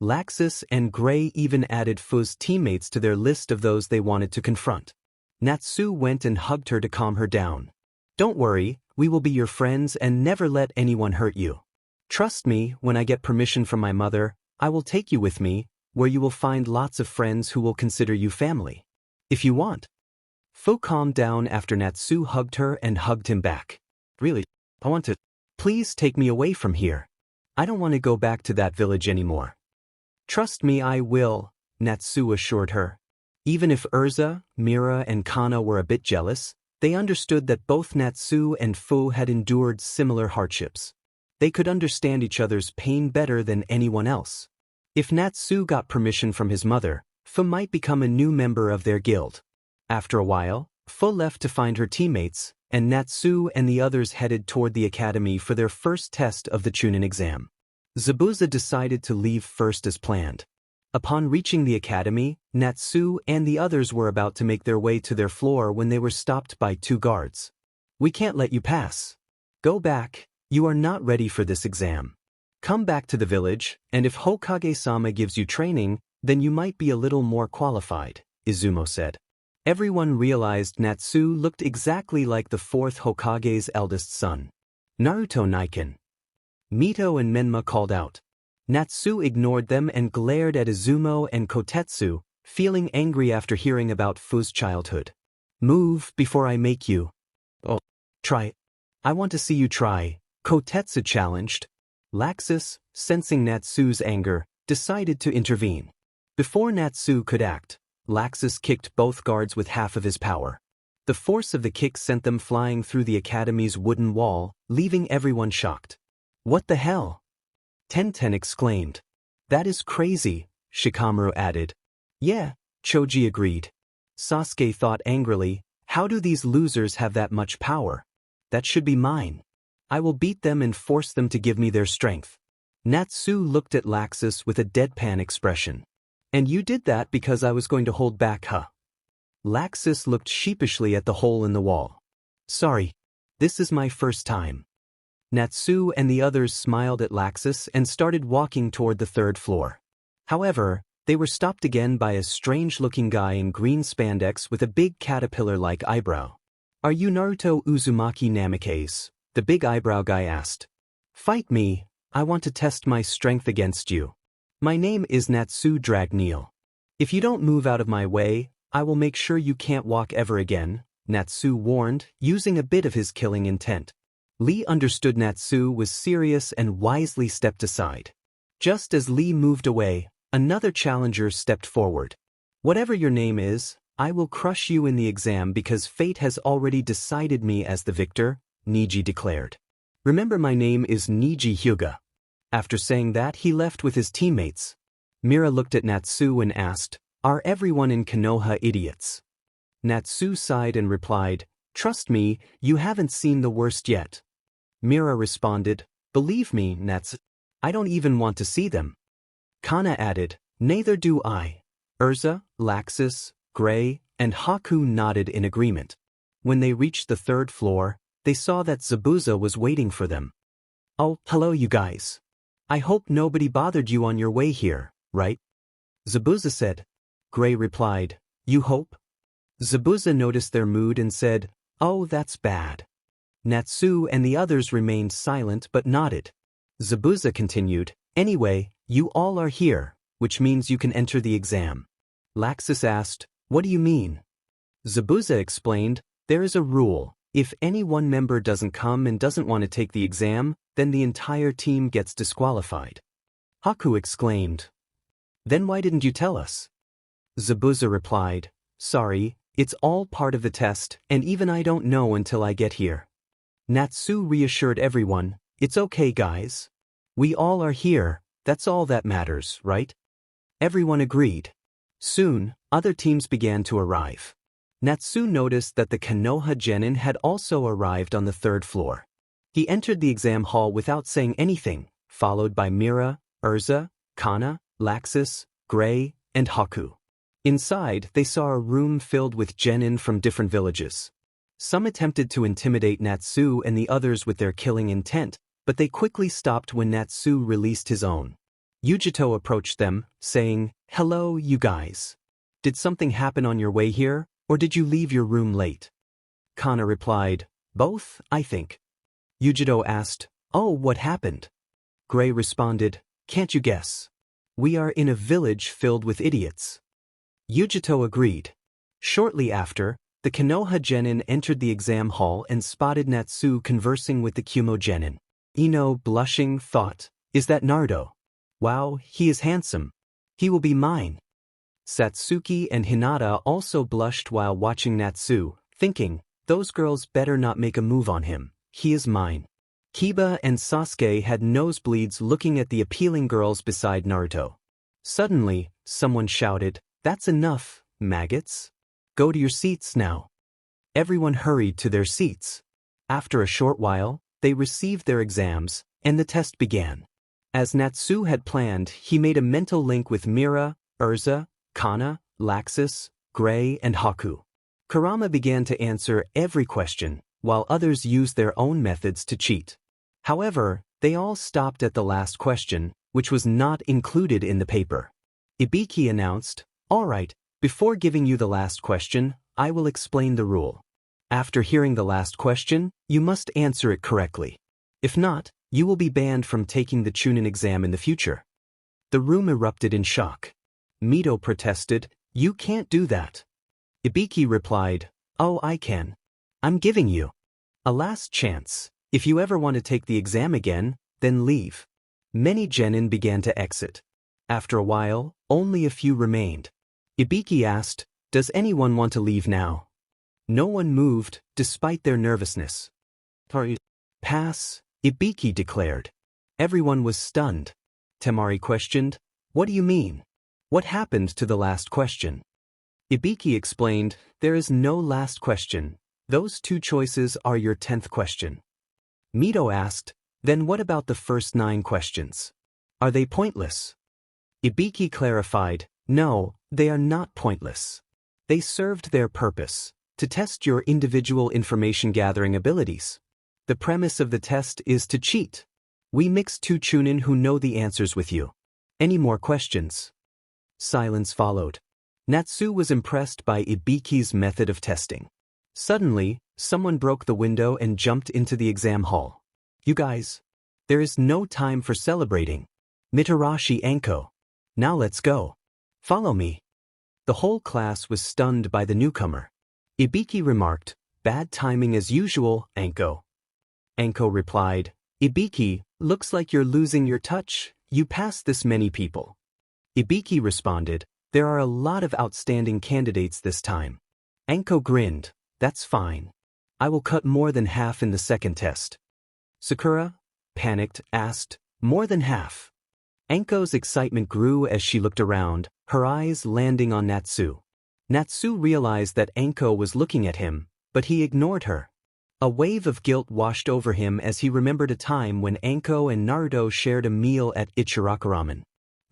Laxus and Gray even added Fu's teammates to their list of those they wanted to confront. Natsu went and hugged her to calm her down. Don't worry, we will be your friends and never let anyone hurt you. Trust me, when I get permission from my mother, I will take you with me, where you will find lots of friends who will consider you family. If you want. Fu calmed down after Natsu hugged her and hugged him back. Really, I want to. Please take me away from here. I don't want to go back to that village anymore. Trust me, I will, Natsu assured her. Even if Urza, Mira and Kana were a bit jealous, they understood that both Natsu and Fu had endured similar hardships. They could understand each other's pain better than anyone else. If Natsu got permission from his mother, Fu might become a new member of their guild. After a while, Fu left to find her teammates, and Natsu and the others headed toward the academy for their first test of the Chunin exam. Zabuza decided to leave first as planned. Upon reaching the academy, Natsu and the others were about to make their way to their floor when they were stopped by two guards. We can't let you pass. Go back, you are not ready for this exam. Come back to the village, and if Hokage-sama gives you training, then you might be a little more qualified, Izumo said. Everyone realized Natsu looked exactly like the fourth Hokage's eldest son. Naruto Naiken. Mito and Menma called out. Natsu ignored them and glared at Izumo and Kotetsu, feeling angry after hearing about Fu's childhood. Move before I make you. Oh, try. I want to see you try, Kotetsu challenged. Laxus, sensing Natsu's anger, decided to intervene. Before Natsu could act, Laxus kicked both guards with half of his power. The force of the kick sent them flying through the academy's wooden wall, leaving everyone shocked. What the hell? Tenten exclaimed. That is crazy, Shikamaru added. Yeah, Choji agreed. Sasuke thought angrily, how do these losers have that much power? That should be mine. I will beat them and force them to give me their strength. Natsu looked at Laxus with a deadpan expression. And you did that because I was going to hold back, huh? Laxus looked sheepishly at the hole in the wall. Sorry. This is my first time. Natsu and the others smiled at Laxus and started walking toward the third floor. However, they were stopped again by a strange-looking guy in green spandex with a big caterpillar-like eyebrow. Are you Naruto Uzumaki Namikaze? The big eyebrow guy asked. Fight me, I want to test my strength against you. My name is Natsu Dragneel. If you don't move out of my way, I will make sure you can't walk ever again, Natsu warned, using a bit of his killing intent. Lee understood Natsu was serious and wisely stepped aside. Just as Lee moved away, another challenger stepped forward. Whatever your name is, I will crush you in the exam because fate has already decided me as the victor, Niji declared. Remember, my name is Niji Hyuga. After saying that, he left with his teammates. Mira looked at Natsu and asked, Are everyone in Konoha idiots? Natsu sighed and replied, Trust me, you haven't seen the worst yet. Mira responded, Believe me, Natsu, I don't even want to see them. Kana added, Neither do I. Urza, Laxus, Gray, and Haku nodded in agreement. When they reached the third floor, they saw that Zabuza was waiting for them. Oh, hello you guys. I hope nobody bothered you on your way here, right? Zabuza said. Gray replied, You hope? Zabuza noticed their mood and said, Oh, that's bad. Natsu and the others remained silent but nodded. Zabuza continued, anyway, you all are here, which means you can enter the exam. Laxus asked, what do you mean? Zabuza explained, there is a rule. If any one member doesn't come and doesn't want to take the exam, then the entire team gets disqualified. Haku exclaimed, then why didn't you tell us? Zabuza replied, sorry, it's all part of the test, and even I don't know until I get here. Natsu reassured everyone, it's okay guys. We all are here, that's all that matters, right? Everyone agreed. Soon, other teams began to arrive. Natsu noticed that the Konoha jenin had also arrived on the third floor. He entered the exam hall without saying anything, followed by Mira, Urza, Kana, Laxus, Gray, and Haku. Inside, they saw a room filled with jenin from different villages. Some attempted to intimidate Natsu and the others with their killing intent, but they quickly stopped when Natsu released his own. Yujito approached them, saying, hello, you guys. Did something happen on your way here, or did you leave your room late? Kana replied, both, I think. Yujito asked, oh, what happened? Gray responded, can't you guess? We are in a village filled with idiots. Yujito agreed. Shortly after, the Konoha jenin entered the exam hall and spotted Natsu conversing with the Kumo jenin. Ino, blushing, thought, is that Naruto? Wow, he is handsome. He will be mine. Satsuki and Hinata also blushed while watching Natsu, thinking, those girls better not make a move on him, he is mine. Kiba and Sasuke had nosebleeds looking at the appealing girls beside Naruto. Suddenly, someone shouted, that's enough, maggots. Go to your seats now. Everyone hurried to their seats. After a short while, they received their exams, and the test began. As Natsu had planned, he made a mental link with Mira, Urza, Kana, Laxus, Gray, and Haku. Kurama began to answer every question, while others used their own methods to cheat. However, they all stopped at the last question, which was not included in the paper. Ibiki announced, all right, before giving you the last question, I will explain the rule. After hearing the last question, you must answer it correctly. If not, you will be banned from taking the Chunin exam in the future. The room erupted in shock. Mito protested, you can't do that. Ibiki replied, oh, I can. I'm giving you a last chance. If you ever want to take the exam again, then leave. Many jenin began to exit. After a while, only a few remained. Ibiki asked, does anyone want to leave now? No one moved, despite their nervousness. Pass, Ibiki declared. Everyone was stunned. Temari questioned, what do you mean? What happened to the last question? Ibiki explained, there is no last question. Those two choices are your 10th question. Mito asked, then what about the first 9 questions? Are they pointless? Ibiki clarified, no, they are not pointless. They served their purpose, to test your individual information-gathering abilities. The premise of the test is to cheat. We mixed 2 Chunin who know the answers with you. Any more questions? Silence followed. Natsu was impressed by Ibiki's method of testing. Suddenly, someone broke the window and jumped into the exam hall. You guys, there is no time for celebrating. Mitarashi Anko. Now let's go. Follow me. The whole class was stunned by the newcomer. Ibiki remarked, bad timing as usual, Anko. Anko replied, Ibiki, looks like you're losing your touch. You passed this many people. Ibiki responded, there are a lot of outstanding candidates this time. Anko grinned, that's fine. I will cut more than half in the second test. Sakura, panicked, asked, more than half. Anko's excitement grew as she looked around, her eyes landing on Natsu. Natsu realized that Anko was looking at him, but he ignored her. A wave of guilt washed over him as he remembered a time when Anko and Naruto shared a meal at Ichiraku-ramen.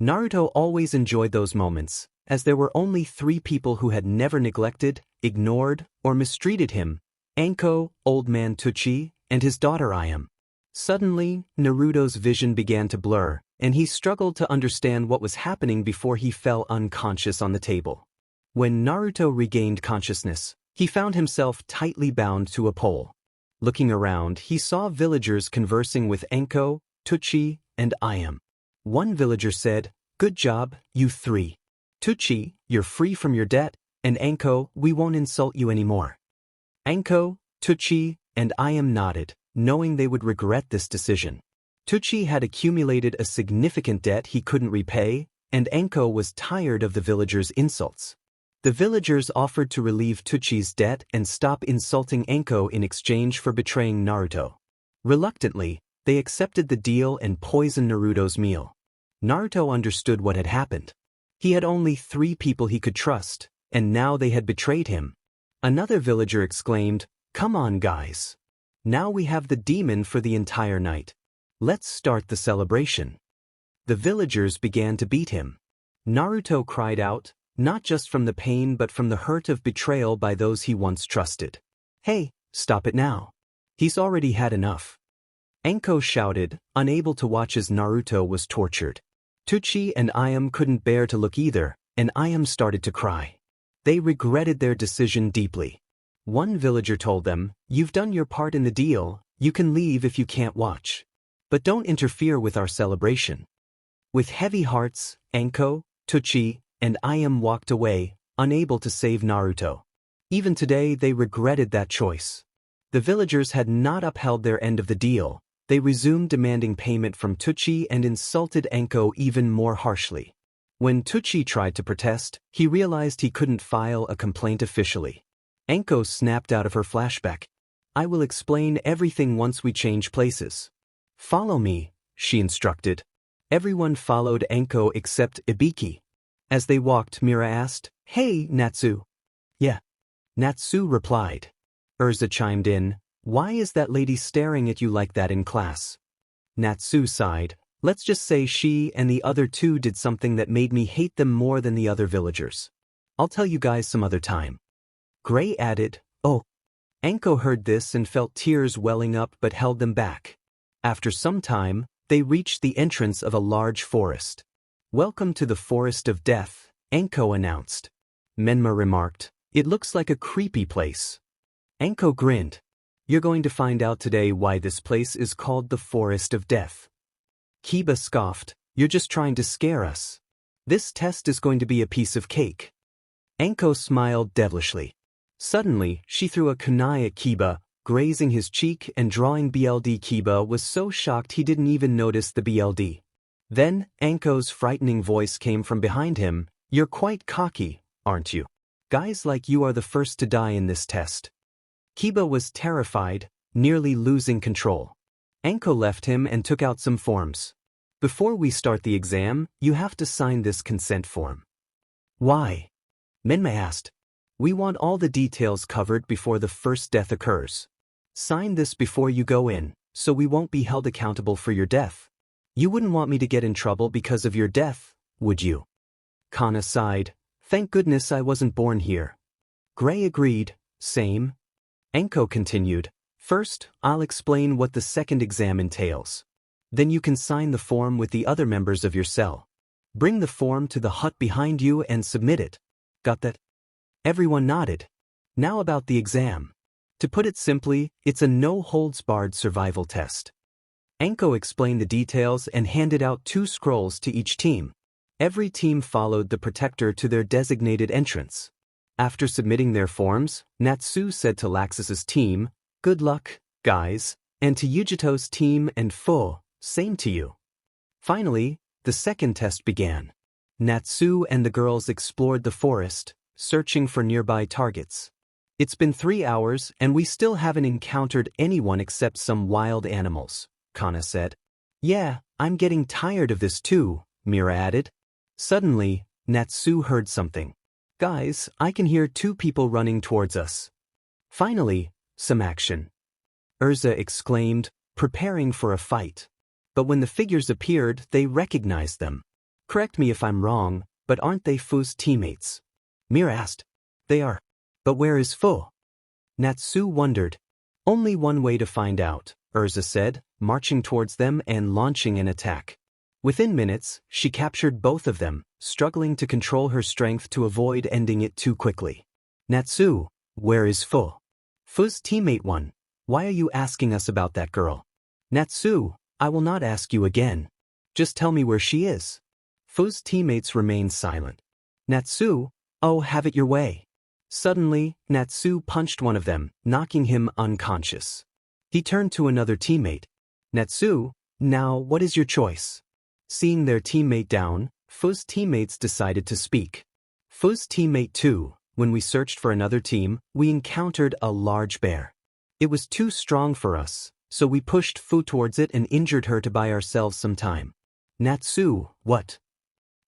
Naruto always enjoyed those moments, as there were only 3 people who had never neglected, ignored, or mistreated him: Anko, Old Man Tuchi, and his daughter Ayam. Suddenly, Naruto's vision began to blur, and he struggled to understand what was happening before he fell unconscious on the table. When Naruto regained consciousness, He found himself tightly bound to a pole. Looking around, he saw villagers conversing with Enko, Tuchi, and Ayam. One villager said, "Good job, you three. Tuchi, you're free from your debt, and Enko, we won't insult you anymore." Enko, Tuchi, and Ayam nodded, knowing they would regret this decision. Tuchi had accumulated a significant debt he couldn't repay, and Enko was tired of the villagers' insults. The villagers offered to relieve Tuchi's debt and stop insulting Enko in exchange for betraying Naruto. Reluctantly, they accepted the deal and poisoned Naruto's meal. Naruto understood what had happened. He had only 3 people he could trust, and now they had betrayed him. Another villager exclaimed, "Come on, guys. Now we have the demon for the entire night. Let's start the celebration." The villagers began to beat him. Naruto cried out, not just from the pain but from the hurt of betrayal by those he once trusted. "Hey, stop it now. He's already had enough." Enko shouted, unable to watch as Naruto was tortured. Tuchi and Ayam couldn't bear to look either, and Ayam started to cry. They regretted their decision deeply. One villager told them, "You've done your part in the deal, you can leave if you can't watch. But don't interfere with our celebration." With heavy hearts, Enko, Tuchi, and Ayam walked away, unable to save Naruto. Even today they regretted that choice. The villagers had not upheld their end of the deal. They resumed demanding payment from Tuchi and insulted Enko even more harshly. When Tuchi tried to protest, he realized he couldn't file a complaint officially. Enko snapped out of her flashback. "I will explain everything once we change places. Follow me," she instructed. Everyone followed Enko except Ibiki. As they walked, Mira asked, "Hey, Natsu." "Yeah." Natsu replied. Urza chimed in, "Why is that lady staring at you like that in class?" Natsu sighed. "Let's just say she and the other 2 did something that made me hate them more than the other villagers. I'll tell you guys some other time." Gray added, "Oh." Enko heard this and felt tears welling up but held them back. After some time, they reached the entrance of a large forest. "Welcome to the Forest of Death," Enko announced. Menma remarked, "It looks like a creepy place." Enko grinned. "You're going to find out today why this place is called the Forest of Death." Kiba scoffed, "You're just trying to scare us. This test is going to be a piece of cake." Enko smiled devilishly. Suddenly, she threw a kunai at Kiba, grazing his cheek and drawing BLD. Kiba was so shocked he didn't even notice the BLD. Then, Enko's frightening voice came from behind him, "You're quite cocky, aren't you? Guys like you are the first to die in this test." Kiba was terrified, nearly losing control. Enko left him and took out some forms. "Before we start the exam, you have to sign this consent form." "Why?" Menma asked. "We want all the details covered before the first death occurs. Sign this before you go in, so we won't be held accountable for your death. You wouldn't want me to get in trouble because of your death, would you?" Kana sighed. "Thank goodness I wasn't born here." Gray agreed, "Same." Enko continued, "First, I'll explain what the second exam entails. Then you can sign the form with the other members of your cell. Bring the form to the hut behind you and submit it. Got that?" Everyone nodded. Now about the exam. To put it simply, it's a no-holds-barred survival test. Enko explained the details and handed out 2 scrolls to each team. Every team followed the protector to their designated entrance. After submitting their forms, Natsu said to Laxus's team, "Good luck, guys," and to Yujito's team and Fo, "Same to you." Finally, the second test began. Natsu and the girls explored the forest, searching for nearby targets. "It's been 3 hours and we still haven't encountered anyone except some wild animals," Kana said. "Yeah, I'm getting tired of this too," Mira added. Suddenly, Natsu heard something. "Guys, I can hear 2 people running towards us." Finally, some action. Urza exclaimed, preparing for a fight. But when the figures appeared, they recognized them. "Correct me if I'm wrong, but aren't they Fu's teammates?" Mira asked. "They are. But where is Fu?" Natsu wondered. "Only one way to find out," Urza said, marching towards them and launching an attack. Within minutes, she captured both of them, struggling to control her strength to avoid ending it too quickly. "Natsu, Where is Fu? Fu's teammate won. Why are you asking us about that girl? Natsu, I will not ask you again. Just tell me where she is. Fu's teammates remained silent. Natsu, oh, have it your way. Suddenly, Natsu punched one of them, knocking him unconscious. He turned to another teammate. Natsu, now what is your choice? Seeing their teammate down, Fu's teammates decided to speak. Fu's teammate too. When we searched for another team, we encountered a large bear. It was too strong for us, so we pushed Fu towards it and injured her to buy ourselves some time. Natsu, what?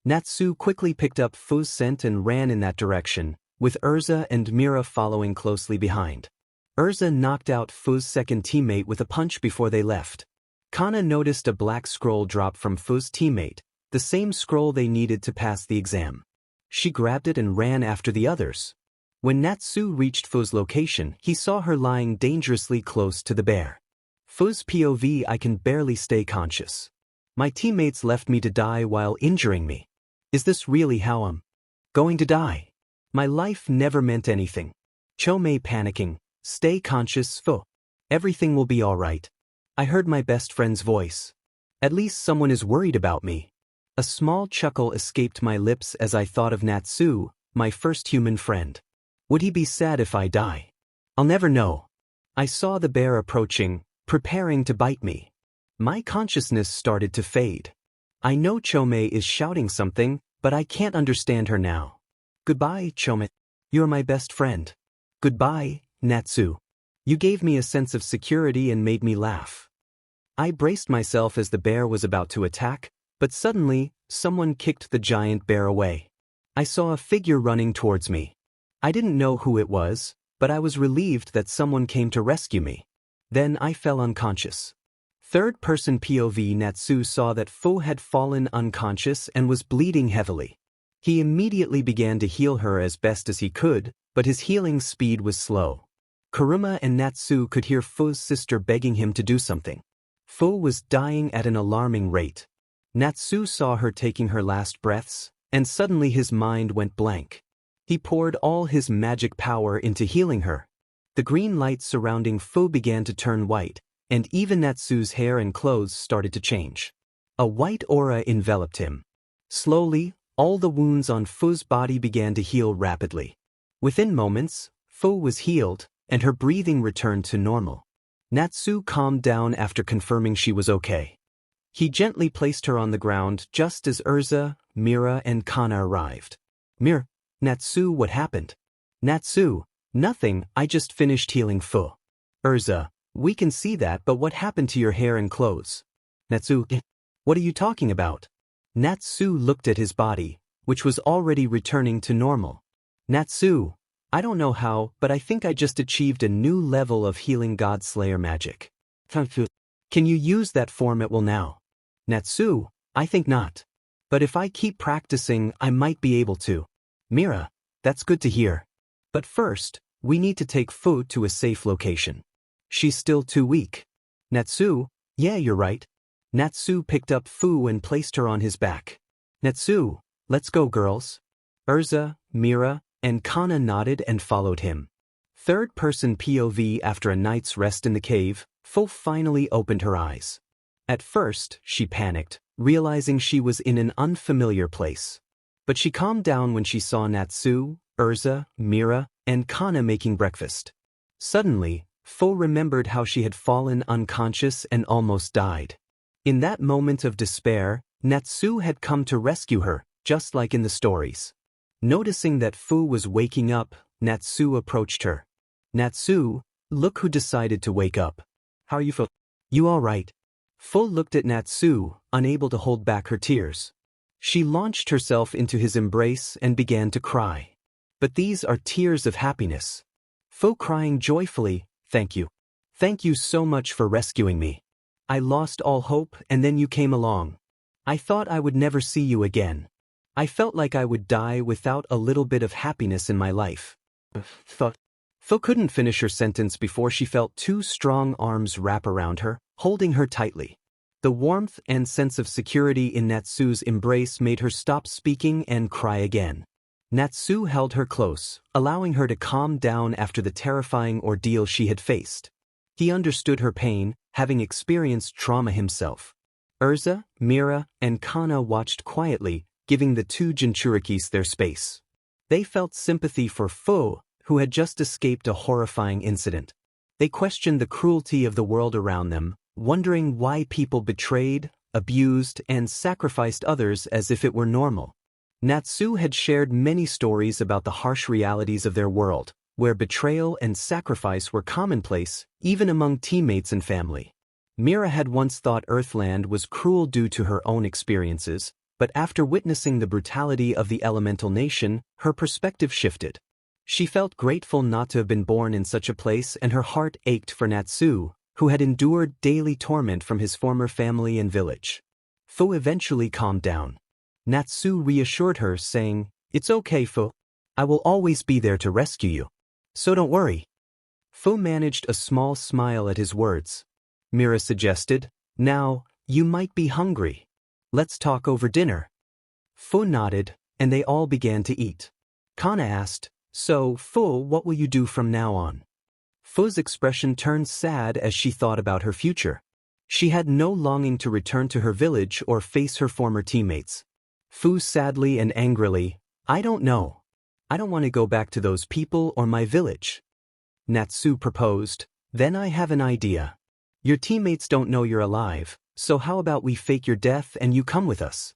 Natsu quickly picked up Fu's scent and ran in that direction, with Urza and Mira following closely behind. Urza knocked out Fu's second teammate with a punch before they left. Kana noticed a black scroll drop from Fu's teammate, the same scroll they needed to pass the exam. She grabbed it and ran after the others. When Natsu reached Fu's location, he saw her lying dangerously close to the bear. Fu's POV, I can barely stay conscious. My teammates left me to die while injuring me. Is this really how I'm going to die? My life never meant anything. Chomei panicking, stay conscious, Fu. Everything will be alright. I heard my best friend's voice. At least someone is worried about me. A small chuckle escaped my lips as I thought of Natsu, my first human friend. Would he be sad if I die? I'll never know. I saw the bear approaching, preparing to bite me. My consciousness started to fade. I know Chomei is shouting something, but I can't understand her now. Goodbye, Chomei. You're my best friend. Goodbye, Natsu. You gave me a sense of security and made me laugh. I braced myself as the bear was about to attack, but suddenly, someone kicked the giant bear away. I saw a figure running towards me. I didn't know who it was, but I was relieved that someone came to rescue me. Then I fell unconscious. Third-person POV Natsu saw that Fu had fallen unconscious and was bleeding heavily. He immediately began to heal her as best as he could, but his healing speed was slow. Kuruma and Natsu could hear Fu's sister begging him to do something. Fu was dying at an alarming rate. Natsu saw her taking her last breaths, and suddenly his mind went blank. He poured all his magic power into healing her. The green light surrounding Fu began to turn white, and even Natsu's hair and clothes started to change. A white aura enveloped him. Slowly, all the wounds on Fu's body began to heal rapidly. Within moments, Fu was healed, and her breathing returned to normal. Natsu calmed down after confirming she was okay. He gently placed her on the ground just as Urza, Mira, and Kana arrived. Mira, Natsu, what happened? Natsu, nothing, I just finished healing Fu. Urza, we can see that, but what happened to your hair and clothes? Natsu, what are you talking about? Natsu looked at his body, which was already returning to normal. Natsu, I don't know how, but I think I just achieved a new level of healing God Slayer magic. Can you use that form at will now? Natsu, I think not. But if I keep practicing, I might be able to. Mira, that's good to hear. But first, we need to take Fu to a safe location. She's still too weak. Natsu, yeah, you're right. Natsu picked up Fu and placed her on his back. Natsu, let's go, girls. Urza, Mira, and Kana nodded and followed him. Third-person POV after a night's rest in the cave, Fu finally opened her eyes. At first, she panicked, realizing she was in an unfamiliar place. But she calmed down when she saw Natsu, Urza, Mira, and Kana making breakfast. Suddenly, Fu remembered how she had fallen unconscious and almost died. In that moment of despair, Natsu had come to rescue her, just like in the stories. Noticing that Fu was waking up, Natsu approached her. Natsu, look who decided to wake up. How are you feel? You all right? Fu looked at Natsu, unable to hold back her tears. She launched herself into his embrace and began to cry. But these are tears of happiness. Fu crying joyfully, thank you. Thank you so much for rescuing me. I lost all hope and then you came along. I thought I would never see you again. I felt like I would die without a little bit of happiness in my life. Fu couldn't finish her sentence before she felt two strong arms wrap around her, holding her tightly. The warmth and sense of security in Natsu's embrace made her stop speaking and cry again. Natsu held her close, allowing her to calm down after the terrifying ordeal she had faced. He understood her pain, having experienced trauma himself. Urza, Mira, and Kana watched quietly, giving the two Jinchurikis their space. They felt sympathy for Fu, who had just escaped a horrifying incident. They questioned the cruelty of the world around them, wondering why people betrayed, abused, and sacrificed others as if it were normal. Natsu had shared many stories about the harsh realities of their world, where betrayal and sacrifice were commonplace, even among teammates and family. Mira had once thought Earthland was cruel due to her own experiences, but after witnessing the brutality of the elemental nation, her perspective shifted. She felt grateful not to have been born in such a place, and her heart ached for Natsu, who had endured daily torment from his former family and village. Fu eventually calmed down. Natsu reassured her, saying, "It's okay, Fu. I will always be there to rescue you. So don't worry." Fu managed a small smile at his words. Mira suggested, "Now, you might be hungry. Let's talk over dinner." Fu nodded, and they all began to eat. Kana asked, "So, Fu, what will you do from now on?" Fu's expression turned sad as she thought about her future. She had no longing to return to her village or face her former teammates. Fu sadly and angrily, "I don't know. I don't want to go back to those people or my village." Natsu proposed, "Then I have an idea. Your teammates don't know you're alive, so how about we fake your death and you come with us?"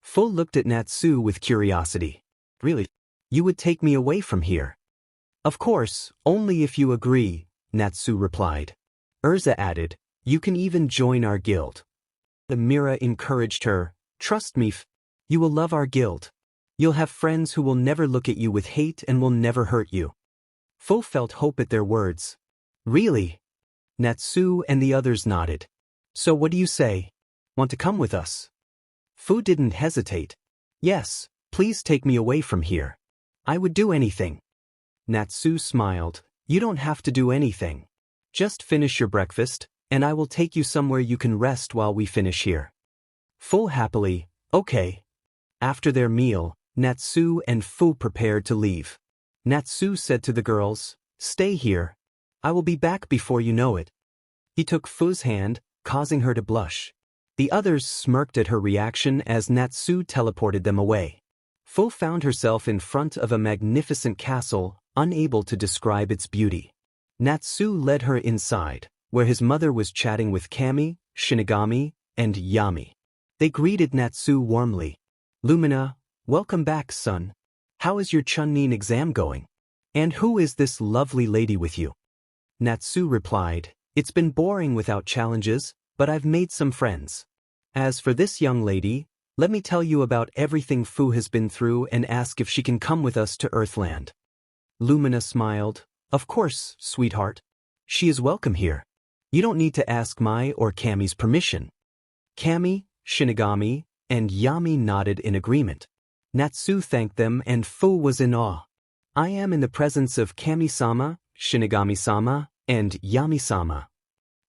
Fu looked at Natsu with curiosity. "Really? You would take me away from here?" "Of course, only if you agree," Natsu replied. Urza added, "You can even join our guild." Mira encouraged her, "Trust me, you will love our guild. You'll have friends who will never look at you with hate and will never hurt you." Fu felt hope at their words. "Really?" Natsu and the others nodded. "So what do you say? Want to come with us?" Fu didn't hesitate. "Yes, please take me away from here. I would do anything." Natsu smiled, "You don't have to do anything. Just finish your breakfast, and I will take you somewhere you can rest while we finish here." Fu happily, "Okay." After their meal, Natsu and Fu prepared to leave. Natsu said to the girls, "Stay here. I will be back before you know it." He took Fu's hand, causing her to blush. The others smirked at her reaction as Natsu teleported them away. Fu found herself in front of a magnificent castle, unable to describe its beauty. Natsu led her inside, where his mother was chatting with Kami, Shinigami, and Yami. They greeted Natsu warmly. "Lumina, welcome back, son. How is your Chunin exam going? And who is this lovely lady with you?" Natsu replied, "It's been boring without challenges, but I've made some friends. As for this young lady, let me tell you about everything Fu has been through and ask if she can come with us to Earthland." Lumina smiled, "Of course, sweetheart. She is welcome here. You don't need to ask my or Kami's permission." Kami, Shinigami, and Yami nodded in agreement. Natsu thanked them and Fu was in awe. "I am in the presence of Kami-sama, Shinigami-sama, and Yami-sama."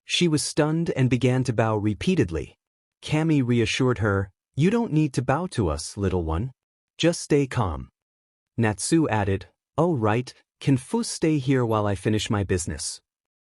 She was stunned and began to bow repeatedly. Kami reassured her, "You don't need to bow to us, little one. Just stay calm." Natsu added, "Oh right, can Fu stay here while I finish my business?"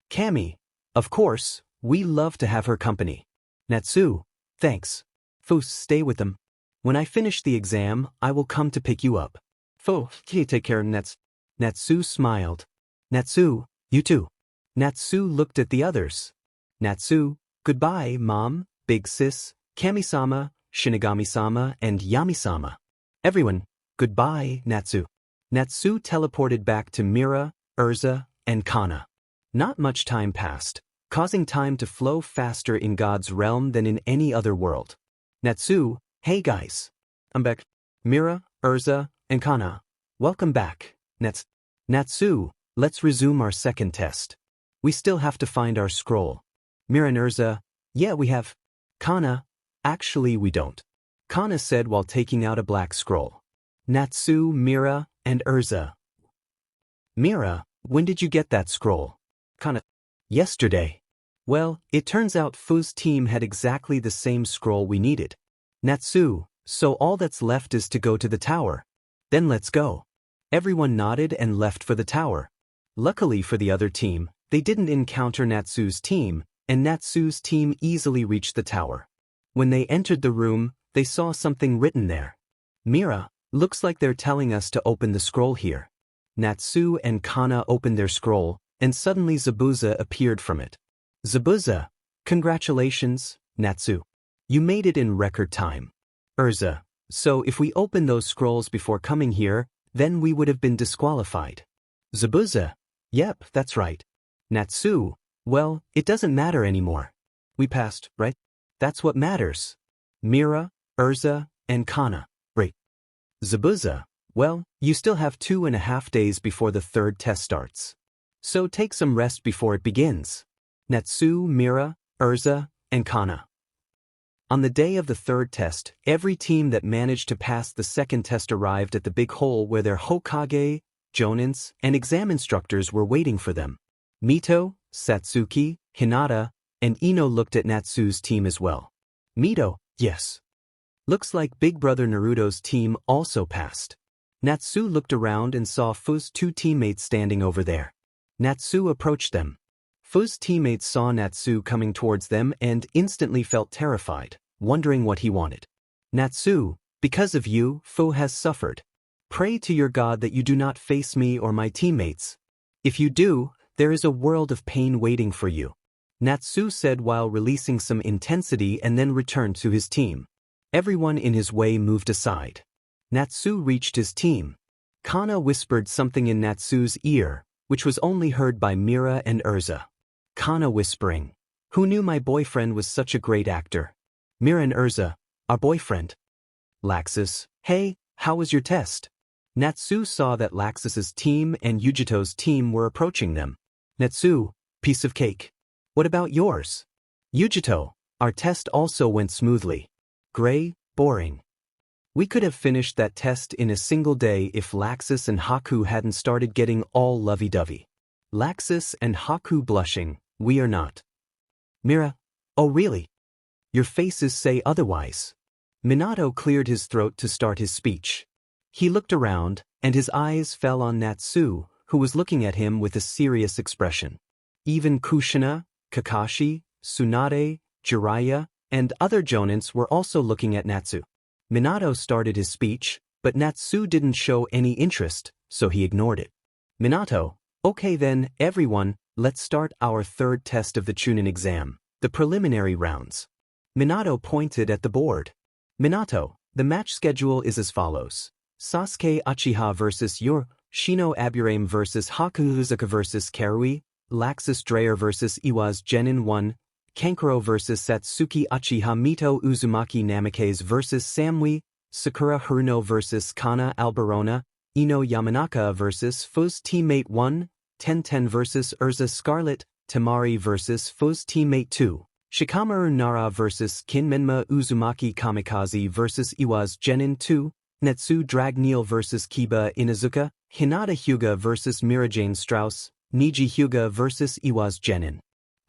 Kami, "Of course, we love to have her company." Natsu, "Thanks. Fu, stay with them. When I finish the exam, I will come to pick you up." "Fu, can you take care of Nats?" Natsu smiled. "Natsu, you too." Natsu looked at the others. "Natsu, goodbye, Mom, Big Sis, Kami-sama, Shinigami-sama, and Yami-sama. Everyone, goodbye, Natsu." Natsu teleported back to Mira, Urza, and Kana. Not much time passed, causing time to flow faster in God's realm than in any other world. Natsu, "Hey guys. I'm back. Mira, Urza, and Kana, welcome back." Natsu, "Let's resume our second test. We still have to find our scroll." Mira and Urza, "Yeah, we have." Kana, "Actually, we don't." Kana said while taking out a black scroll. Natsu, Mira, and Urza. "Mira, when did you get that scroll?" Kana, "Yesterday." "Well, it turns out Fu's team had exactly the same scroll we needed." Natsu, "So all that's left is to go to the tower." Then let's go. Everyone nodded and left for the tower. Luckily for the other team, they didn't encounter Natsu's team, and Natsu's team easily reached the tower. When they entered the room, they saw something written there. Mira, looks like they're telling us to open the scroll here. Natsu and Kana opened their scroll, and suddenly Zabuza appeared from it. Zabuza, congratulations, Natsu. You made it in record time. Urza, so if we opened those scrolls before coming here, then we would have been disqualified. Zabuza, yep, that's right. Natsu, well, it doesn't matter anymore. We passed, right? That's what matters. Mira, Urza, and Kana, great. Zabuza, well, you still have 2.5 days before the third test starts. So take some rest before it begins. Natsu, Mira, Urza, and Kana. On the day of the third test, every team that managed to pass the second test arrived at the big hole where their Hokage, Jonins, and exam instructors were waiting for them. Mito, Satsuki, Hinata, and Ino looked at Natsu's team as well. Mito, yes. Looks like Big Brother Naruto's team also passed. Natsu looked around and saw Fu's 2 teammates standing over there. Natsu approached them. Fu's teammates saw Natsu coming towards them and instantly felt terrified, wondering what he wanted. Natsu, because of you, Fu has suffered. Pray to your God that you do not face me or my teammates. If you do, there is a world of pain waiting for you. Natsu said while releasing some intensity and then returned to his team. Everyone in his way moved aside. Natsu reached his team. Kana whispered something in Natsu's ear, which was only heard by Mira and Urza. Kana whispering, who knew my boyfriend was such a great actor? Mira and Urza, our boyfriend. Laxus, hey, how was your test? Natsu saw that Laxus's team and Yujito's team were approaching them. Natsu, piece of cake. What about yours? Yujito, our test also went smoothly. Gray, boring. We could have finished that test in a single day if Laxus and Haku hadn't started getting all lovey-dovey. Laxus and Haku blushing, we are not. Mira, oh really? Your faces say otherwise. Minato cleared his throat to start his speech. He looked around, and his eyes fell on Natsu, who was looking at him with a serious expression. Even Kushina, Kakashi, Tsunade, Jiraiya, and other jonins were also looking at Natsu. Minato started his speech, but Natsu didn't show any interest, so he ignored it. Minato, okay then, everyone, let's start our third test of the Chunin exam, the preliminary rounds. Minato pointed at the board. Minato, the match schedule is as follows. Sasuke Uchiha vs. Shino Aburame vs. Hakuzuka vs. Karui, Laxus Drayer vs. Iwa's Jenin 1, Kankuro vs. Satsuki Uchiha Mito Uzumaki Namikaze vs. Samui, Sakura Haruno vs. Kana Alberona, Ino Yamanaka vs. Fu's teammate 1, Ten vs. Urza Scarlet, Temari vs. Fu's teammate 2, Shikamaru Nara vs. Kinmenma Uzumaki Kamikaze vs. Iwa's Jenin 2, Natsu Dragneel vs. Kiba Inazuka, Hinata Hyuga vs. Mirajane Strauss, Niji Hyuga vs. Iwa's Jenin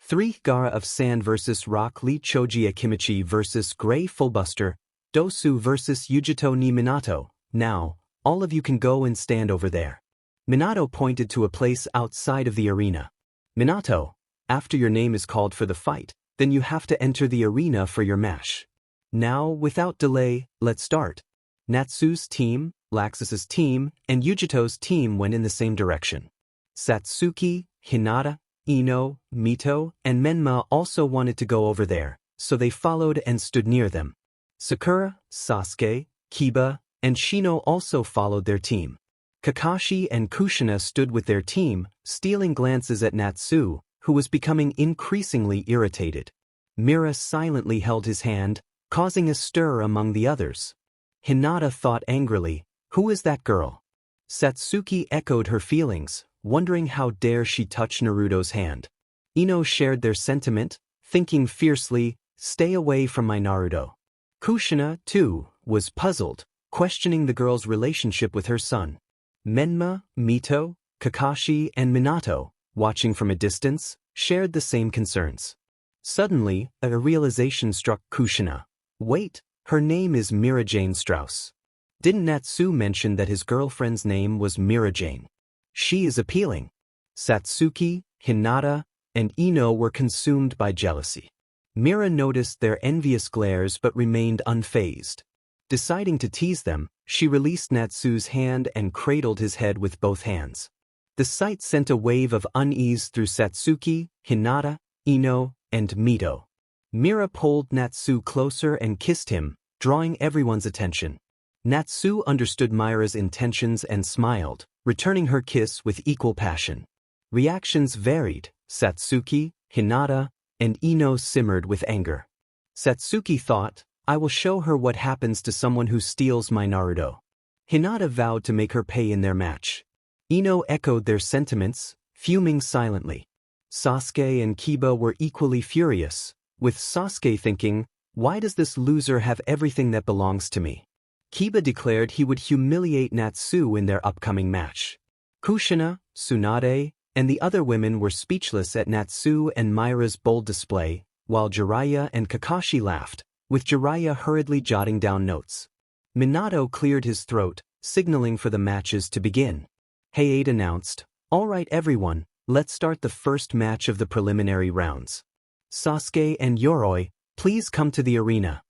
3. Gara of Sand vs. Rock Lee Choji Akimichi vs. Gray Fullbuster, Dosu vs. Yujito ni Minato. Now, all of you can go and stand over there. Minato pointed to a place outside of the arena. Minato, after your name is called for the fight, then you have to enter the arena for your match. Now, without delay, let's start. Natsu's team, Laxus's team, and Yujito's team went in the same direction. Satsuki, Hinata, Ino, Mito, and Menma also wanted to go over there, so they followed and stood near them. Sakura, Sasuke, Kiba, and Shino also followed their team. Kakashi and Kushina stood with their team, stealing glances at Natsu, who was becoming increasingly irritated. Mira silently held his hand, causing a stir among the others. Hinata thought angrily, who is that girl? Satsuki echoed her feelings, wondering how dare she touch Naruto's hand. Ino shared their sentiment, thinking fiercely, stay away from my Naruto. Kushina, too, was puzzled, questioning the girl's relationship with her son. Menma, Mito, Kakashi, and Minato, watching from a distance, shared the same concerns. Suddenly, a realization struck Kushina. Wait, her name is Mirajane Strauss. Didn't Natsu mention that his girlfriend's name was Mira? She is appealing. Satsuki, Hinata, and Ino were consumed by jealousy. Mira noticed their envious glares but remained unfazed. Deciding to tease them, she released Natsu's hand and cradled his head with both hands. The sight sent a wave of unease through Satsuki, Hinata, Ino, and Mito. Mira pulled Natsu closer and kissed him, drawing everyone's attention. Natsu understood Mira's intentions and smiled, returning her kiss with equal passion. Reactions varied. Satsuki, Hinata, and Ino simmered with anger. Satsuki thought, I will show her what happens to someone who steals my Naruto. Hinata vowed to make her pay in their match. Ino echoed their sentiments, fuming silently. Sasuke and Kiba were equally furious, with Sasuke thinking, why does this loser have everything that belongs to me? Kiba declared he would humiliate Natsu in their upcoming match. Kushina, Tsunade, and the other women were speechless at Natsu and Mira's bold display, while Jiraiya and Kakashi laughed, with Jiraiya hurriedly jotting down notes. Minato cleared his throat, signaling for the matches to begin. Hayate announced, all right everyone, let's start the first match of the preliminary rounds. Sasuke and Yoroi, please come to the arena.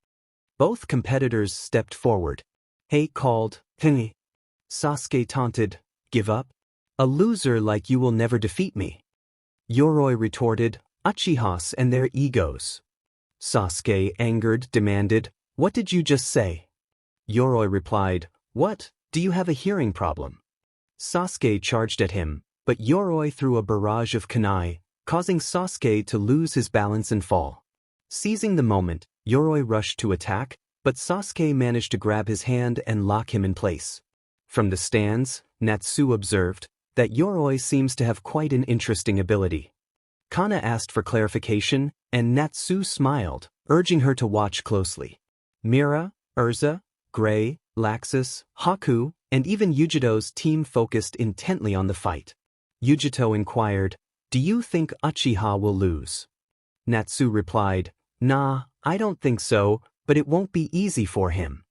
Both competitors stepped forward. Hayate called, Hinny. Sasuke taunted, give up? A loser like you will never defeat me. Yoroi retorted, Uchihas and their egos. Sasuke, angered, demanded, what did you just say? Yoroi replied, what, do you have a hearing problem? Sasuke charged at him, but Yoroi threw a barrage of kunai, causing Sasuke to lose his balance and fall. Seizing the moment, Yoroi rushed to attack, but Sasuke managed to grab his hand and lock him in place. From the stands, Natsu observed that Yoroi seems to have quite an interesting ability. Kana asked for clarification, and Natsu smiled, urging her to watch closely. Mira, Urza, Gray, Laxus, Haku, and even Yujito's team focused intently on the fight. Yujito inquired, do you think Uchiha will lose? Natsu replied, nah, I don't think so, but it won't be easy for him.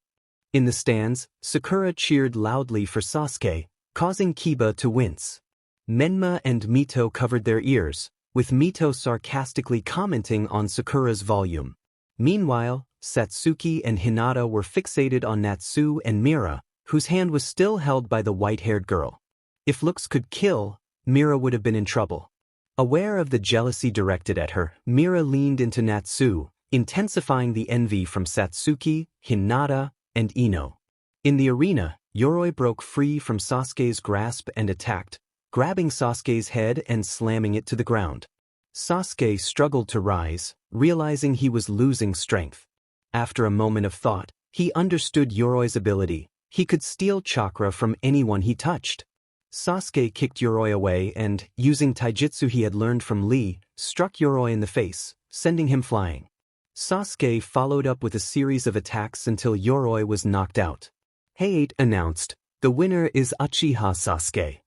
In the stands, Sakura cheered loudly for Sasuke, causing Kiba to wince. Menma and Mito covered their ears, with Mito sarcastically commenting on Sakura's volume. Meanwhile, Satsuki and Hinata were fixated on Natsu and Mira, whose hand was still held by the white-haired girl. If looks could kill, Mira would have been in trouble. Aware of the jealousy directed at her, Mira leaned into Natsu, intensifying the envy from Satsuki, Hinata, and Ino. In the arena, Yoroi broke free from Sasuke's grasp and attacked, grabbing Sasuke's head and slamming it to the ground. Sasuke struggled to rise, realizing he was losing strength. After a moment of thought, he understood Yoroi's ability. He could steal chakra from anyone he touched. Sasuke kicked Yoroi away and, using taijutsu he had learned from Lee, struck Yoroi in the face, sending him flying. Sasuke followed up with a series of attacks until Yoroi was knocked out. Hayate announced, the winner is Uchiha Sasuke.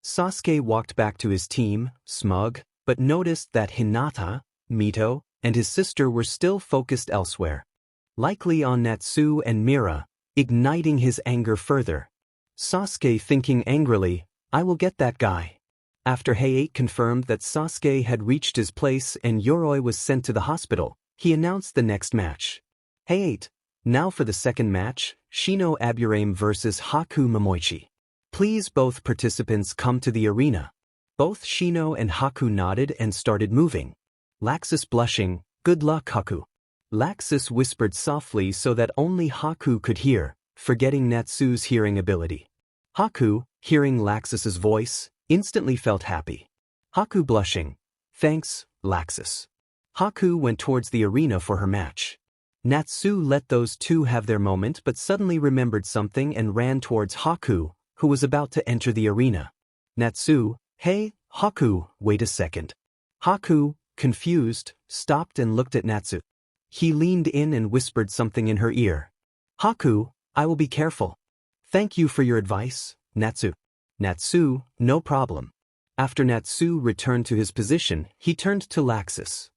Sasuke walked back to his team, smug, but noticed that Hinata, Mito, and his sister were still focused elsewhere. Likely on Natsu and Mira, igniting his anger further. Sasuke thinking angrily, I will get that guy. After Hayate confirmed that Sasuke had reached his place and Yoroi was sent to the hospital, he announced the next match. Hayate, now for the second match, Shino Aburame vs Haku Momoichi. Please both participants come to the arena. Both Shino and Haku nodded and started moving. Laxus blushing, good luck Haku. Laxus whispered softly so that only Haku could hear, forgetting Natsu's hearing ability. Haku, hearing Laxus's voice, instantly felt happy. Haku blushing, thanks, Laxus. Haku went towards the arena for her match. Natsu let those two have their moment but suddenly remembered something and ran towards Haku, who was about to enter the arena. Natsu, hey, Haku, wait a second. Haku, confused, stopped and looked at Natsu. He leaned in and whispered something in her ear. Haku, I will be careful. Thank you for your advice, Natsu. Natsu, no problem. After Natsu returned to his position, he turned to Laxus.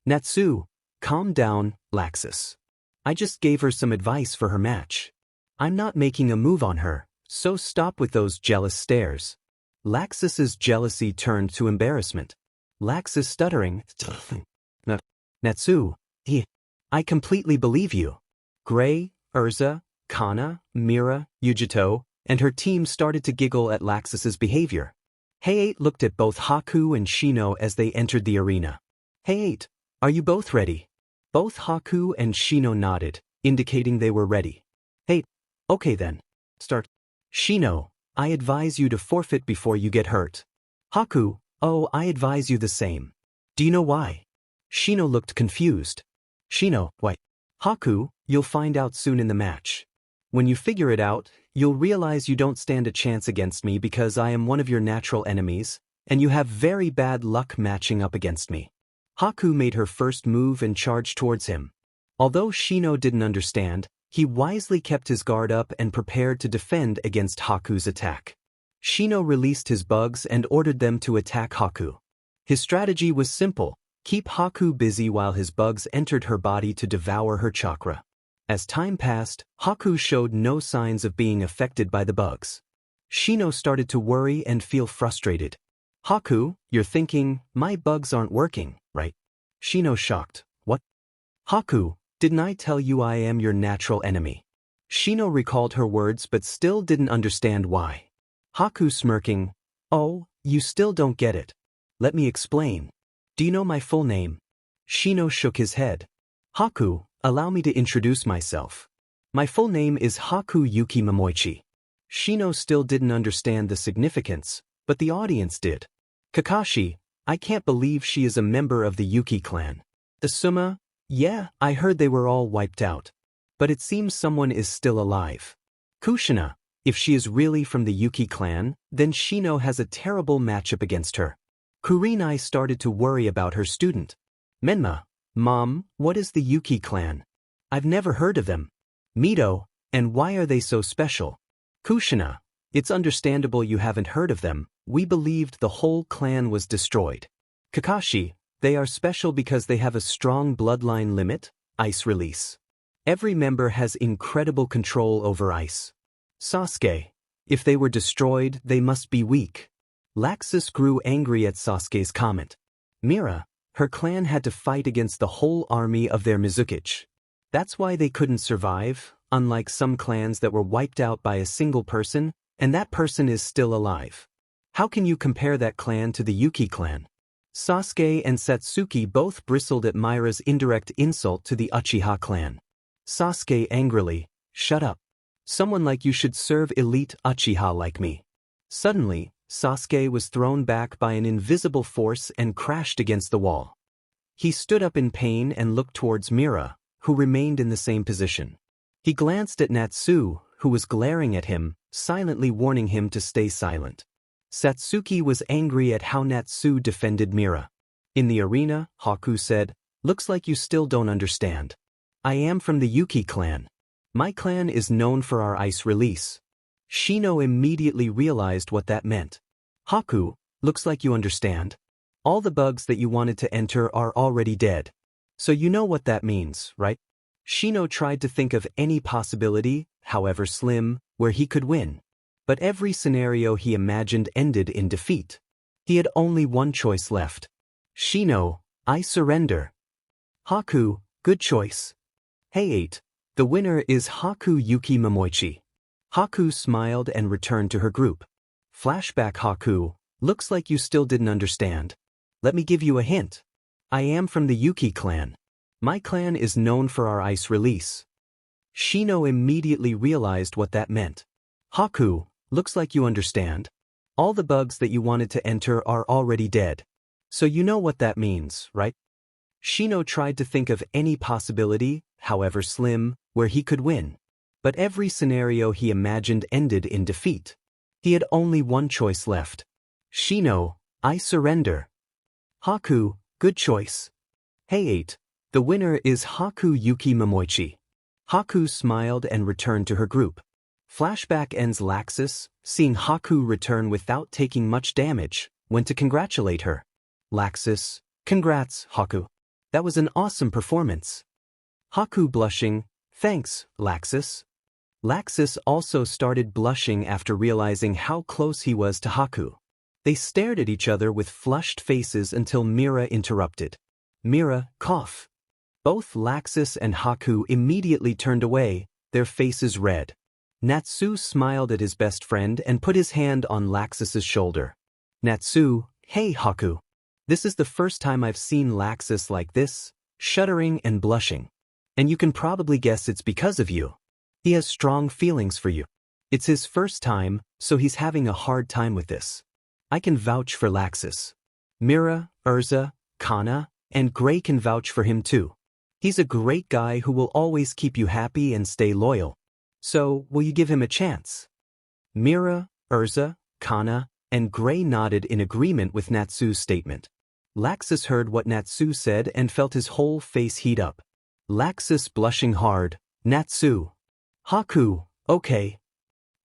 Natsu, calm down, Laxus. I just gave her some advice for her match. I'm not making a move on her, so stop with those jealous stares. Laxus's jealousy turned to embarrassment. Laxus stuttering, Natsu, I completely believe you. Gray, Urza, Kana, Mira, Yujito, and her team started to giggle at Laxus's behavior. Hey-8 looked at both Haku and Shino as they entered the arena. Hey-8, are you both ready? Both Haku and Shino nodded, indicating they were ready. Hey, okay then. Start. Shino, I advise you to forfeit before you get hurt. Haku, oh, I advise you the same. Do you know why? Shino looked confused. Shino, what? Haku, you'll find out soon in the match. When you figure it out, you'll realize you don't stand a chance against me because I am one of your natural enemies, and you have very bad luck matching up against me. Haku made her first move and charged towards him. Although Shino didn't understand, he wisely kept his guard up and prepared to defend against Haku's attack. Shino released his bugs and ordered them to attack Haku. His strategy was simple: keep Haku busy while his bugs entered her body to devour her chakra. As time passed, Haku showed no signs of being affected by the bugs. Shino started to worry and feel frustrated. Haku, you're thinking, my bugs aren't working, right? Shino shocked. What? Haku, didn't I tell you I am your natural enemy? Shino recalled her words but still didn't understand why. Haku smirking, oh, you still don't get it. Let me explain. Do you know my full name? Shino shook his head. Haku, allow me to introduce myself. My full name is Haku Yuki Momoichi. Shino still didn't understand the significance, but the audience did. Kakashi, I can't believe she is a member of the Yuki clan. Asuma, yeah, I heard they were all wiped out. But it seems someone is still alive. Kushina, if she is really from the Yuki clan, then Shino has a terrible matchup against her. Kurinai started to worry about her student. Menma, Mom, what is the Yuki clan? I've never heard of them. Mito, and why are they so special? Kushina, it's understandable you haven't heard of them. We believed the whole clan was destroyed. Kakashi, they are special because they have a strong bloodline limit, ice release. Every member has incredible control over ice. Sasuke, if they were destroyed, they must be weak. Laxus grew angry at Sasuke's comment. Mira, her clan had to fight against the whole army of their Mizukichi. That's why they couldn't survive, unlike some clans that were wiped out by a single person, and that person is still alive. How can you compare that clan to the Yuki clan? Sasuke and Satsuki both bristled at Mira's indirect insult to the Uchiha clan. Sasuke angrily, shut up. Someone like you should serve elite Uchiha like me. Suddenly, Sasuke was thrown back by an invisible force and crashed against the wall. He stood up in pain and looked towards Mira, who remained in the same position. He glanced at Natsu, who was glaring at him, silently warning him to stay silent. Satsuki was angry at how Natsu defended Mira. In the arena, Haku said, looks like you still don't understand. I am from the Yuki clan. My clan is known for our ice release. Shino immediately realized what that meant. Haku, looks like you understand. All the bugs that you wanted to enter are already dead. So you know what that means, right? Shino tried to think of any possibility, however slim, where he could win. But every scenario he imagined ended in defeat. He had only one choice left. Shino, I surrender. Haku, good choice. Hey-8, the winner is Haku Yuki Momoichi. Haku smiled and returned to her group. Flashback Haku, looks like you still didn't understand. Let me give you a hint. I am from the Yuki clan. My clan is known for our ice release. Shino immediately realized what that meant. Haku, looks like you understand. All the bugs that you wanted to enter are already dead. So you know what that means, right? Shino tried to think of any possibility, however slim, where he could win. But every scenario he imagined ended in defeat. He had only one choice left. Shino, I surrender. Haku, good choice. Hey-8, the winner is Haku Yuki Momoichi. Haku smiled and returned to her group. Flashback ends. Laxus, seeing Haku return without taking much damage, went to congratulate her. Laxus, congrats, Haku. That was an awesome performance. Haku blushing, thanks, Laxus. Laxus also started blushing after realizing how close he was to Haku. They stared at each other with flushed faces until Mira interrupted. Mira, cough. Both Laxus and Haku immediately turned away, their faces red. Natsu smiled at his best friend and put his hand on Laxus's shoulder. Natsu, hey Haku. This is the first time I've seen Laxus like this, shuddering and blushing. And you can probably guess it's because of you. He has strong feelings for you. It's his first time, so he's having a hard time with this. I can vouch for Laxus. Mira, Urza, Kana, and Gray can vouch for him too. He's a great guy who will always keep you happy and stay loyal. So, will you give him a chance? Mira, Urza, Kana, and Gray nodded in agreement with Natsu's statement. Laxus heard what Natsu said and felt his whole face heat up. Laxus blushing hard, Natsu. Haku, okay.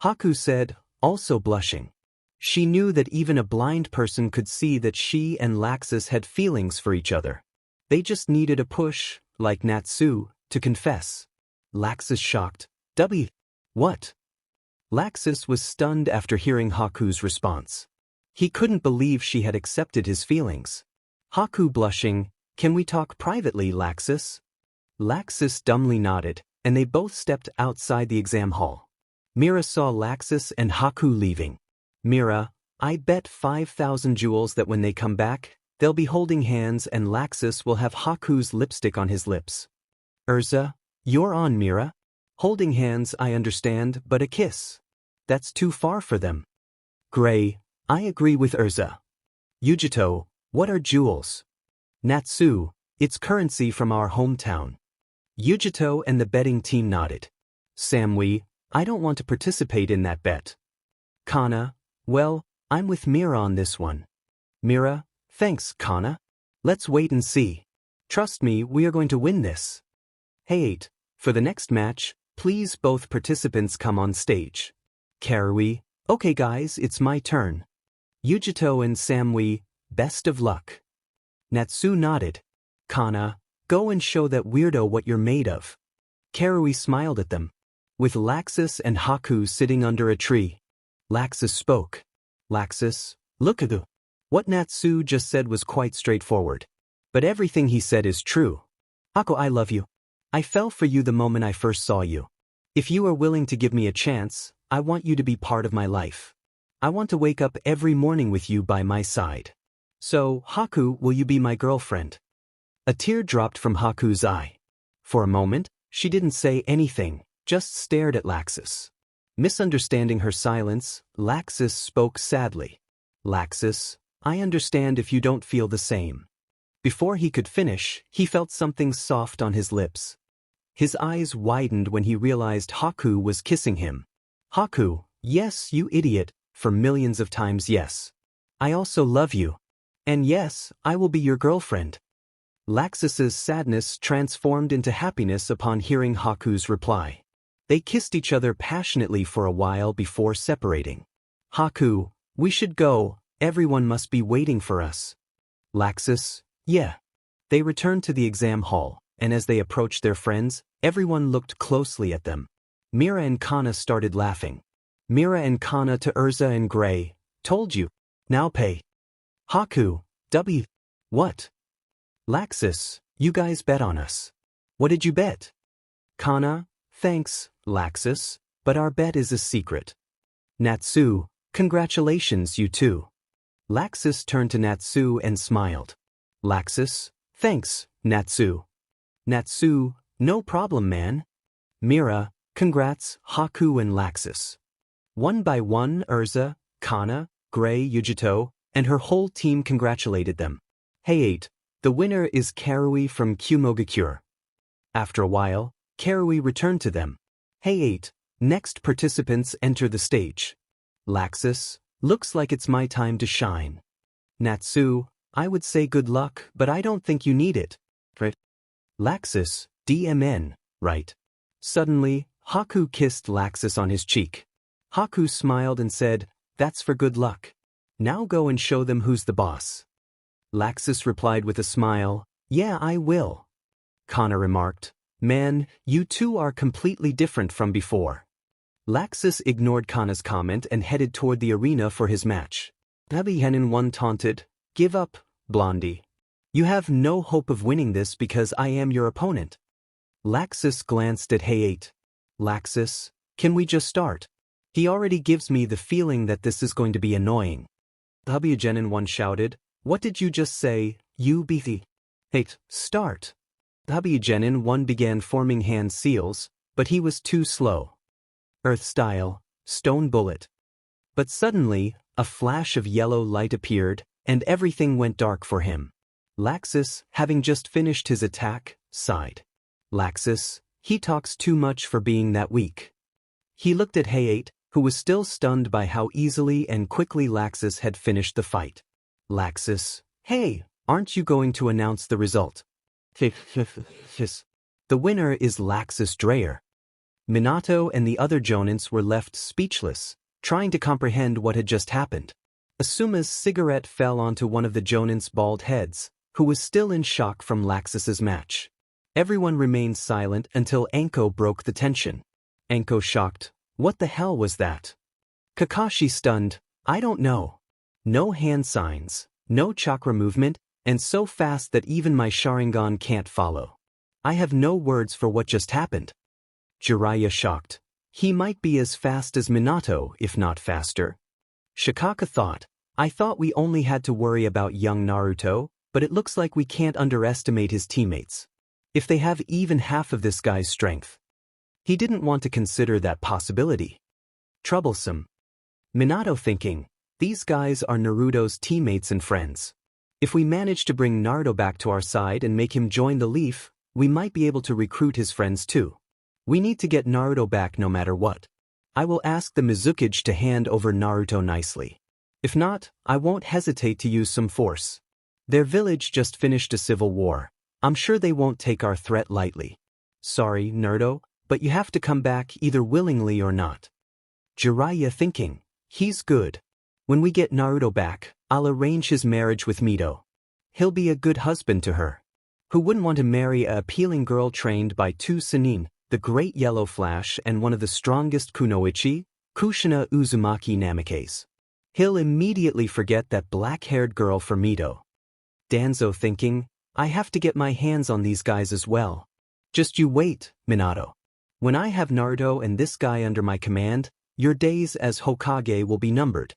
Haku said, also blushing. She knew that even a blind person could see that she and Laxus had feelings for each other. They just needed a push, like Natsu, to confess. Laxus shocked. What? Laxus was stunned after hearing Haku's response. He couldn't believe she had accepted his feelings. Haku blushing, can we talk privately, Laxus? Laxus dumbly nodded, and they both stepped outside the exam hall. Mira saw Laxus and Haku leaving. Mira, I bet 5,000 jewels that when they come back, they'll be holding hands and Laxus will have Haku's lipstick on his lips. Urza, you're on, Mira. Holding hands I understand, but a kiss. That's too far for them. Gray, I agree with Urza. Yujito, what are jewels? Natsu, it's currency from our hometown. Yujito and the betting team nodded. Samui, I don't want to participate in that bet. Kana, well, I'm with Mira on this one. Mira, thanks, Kana. Let's wait and see. Trust me, we are going to win this. Hey 8, for the next match, please both participants come on stage. Karui, okay guys, it's my turn. Yujito and Samui, best of luck. Natsu nodded. Kana, go and show that weirdo what you're made of. Karui smiled at them. With Laxus and Haku sitting under a tree. Laxus spoke. Laxus, look at what Natsu just said was quite straightforward. But everything he said is true. Haku, I love you. I fell for you the moment I first saw you. If you are willing to give me a chance, I want you to be part of my life. I want to wake up every morning with you by my side. So, Haku, will you be my girlfriend? A tear dropped from Haku's eye. For a moment, she didn't say anything, just stared at Laxus. Misunderstanding her silence, Laxus spoke sadly. Laxus, I understand if you don't feel the same. Before he could finish, he felt something soft on his lips. His eyes widened when he realized Haku was kissing him. Haku, yes, you idiot, for millions of times yes. I also love you. And yes, I will be your girlfriend. Laxus's sadness transformed into happiness upon hearing Haku's reply. They kissed each other passionately for a while before separating. Haku, we should go, everyone must be waiting for us. Laxus, yeah. They returned to the exam hall, and as they approached their friends, everyone looked closely at them. Mira and Kana started laughing. Mira and Kana to Urza and Gray, told you. Now pay. Haku, what? Laxus, you guys bet on us. What did you bet? Kana, thanks, Laxus, but our bet is a secret. Natsu, congratulations you too. Laxus turned to Natsu and smiled. Laxus, thanks, Natsu. Natsu, no problem man. Mira, congrats, Haku and Laxus. One by one Urza, Kana, Gray, Yujito, and her whole team congratulated them. Hey 8, the winner is Karui from Kumogakure. After a while, Karui returned to them. Hey 8, next participants enter the stage. Laxus, looks like it's my time to shine. Natsu, I would say good luck, but I don't think you need it. Right? Laxus, DMN, right? Suddenly, Haku kissed Laxus on his cheek. Haku smiled and said, that's for good luck. Now go and show them who's the boss. Laxus replied with a smile, yeah, I will. Kana remarked, man, you two are completely different from before. Laxus ignored Kana's comment and headed toward the arena for his match. Jenin one taunted, "Give up, Blondie. You have no hope of winning this because I am your opponent." Laxus glanced at Hayate. "Laxus, can we just start? He already gives me the feeling that this is going to be annoying." Jenin one shouted, "What did you just say, you beefy? Hate, start." Jenin one began forming hand seals, but he was too slow. Earth style, stone bullet. But suddenly, a flash of yellow light appeared, and everything went dark for him. Laxus, having just finished his attack, sighed. "Laxus, he talks too much for being that weak." He looked at Hayate, who was still stunned by how easily and quickly Laxus had finished the fight. "Laxus, hey, aren't you going to announce the result?" The winner is Laxus Dreyer. Minato and the other jonins were left speechless, trying to comprehend what had just happened. Asuma's cigarette fell onto one of the jonins' bald heads, who was still in shock from Laxus's match. Everyone remained silent until Anko broke the tension. Anko shocked, "What the hell was that?" Kakashi stunned, "I don't know. No hand signs, no chakra movement, and so fast that even my Sharingan can't follow. I have no words for what just happened." Jiraiya shocked, "He might be as fast as Minato, if not faster." Shikaka thought, "I thought we only had to worry about young Naruto, but it looks like we can't underestimate his teammates. If they have even half of this guy's strength." He didn't want to consider that possibility. Troublesome. Minato thinking, these guys are Naruto's teammates and friends. If we manage to bring Naruto back to our side and make him join the Leaf, we might be able to recruit his friends too. We need to get Naruto back no matter what. I will ask the Mizukage to hand over Naruto nicely. If not, I won't hesitate to use some force. Their village just finished a civil war. I'm sure they won't take our threat lightly. Sorry, Naruto, but you have to come back either willingly or not. Jiraiya thinking, he's good. When we get Naruto back, I'll arrange his marriage with Mito. He'll be a good husband to her. Who wouldn't want to marry a appealing girl trained by two Chunin, the Great Yellow Flash and one of the strongest kunoichi, Kushina Uzumaki Namikaze? He'll immediately forget that black-haired girl for Mito. Danzo thinking, I have to get my hands on these guys as well. Just you wait, Minato. When I have Naruto and this guy under my command, your days as Hokage will be numbered.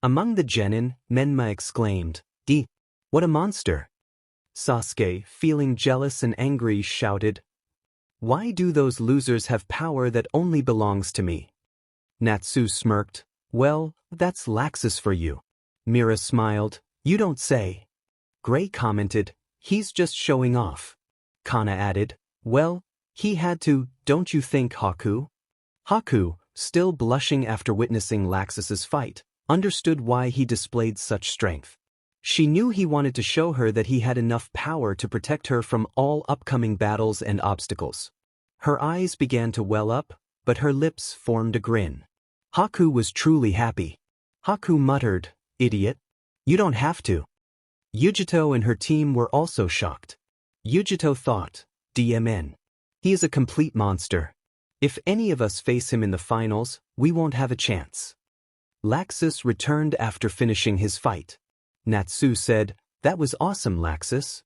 Among the jenin, Menma exclaimed, what a monster. Sasuke, feeling jealous and angry, shouted, why do those losers have power that only belongs to me? Natsu smirked, well, that's Laxus for you. Mira smiled, you don't say. Gray commented, he's just showing off. Kana added, well, he had to, don't you think, Haku? Haku, still blushing after witnessing Laxus's fight, understood why he displayed such strength. She knew he wanted to show her that he had enough power to protect her from all upcoming battles and obstacles. Her eyes began to well up, but her lips formed a grin. Haku was truly happy. Haku muttered, idiot. You don't have to. Yujito and her team were also shocked. Yujito thought, DMN. He is a complete monster. If any of us face him in the finals, we won't have a chance. Laxus returned after finishing his fight. Natsu said, that was awesome, Laxus.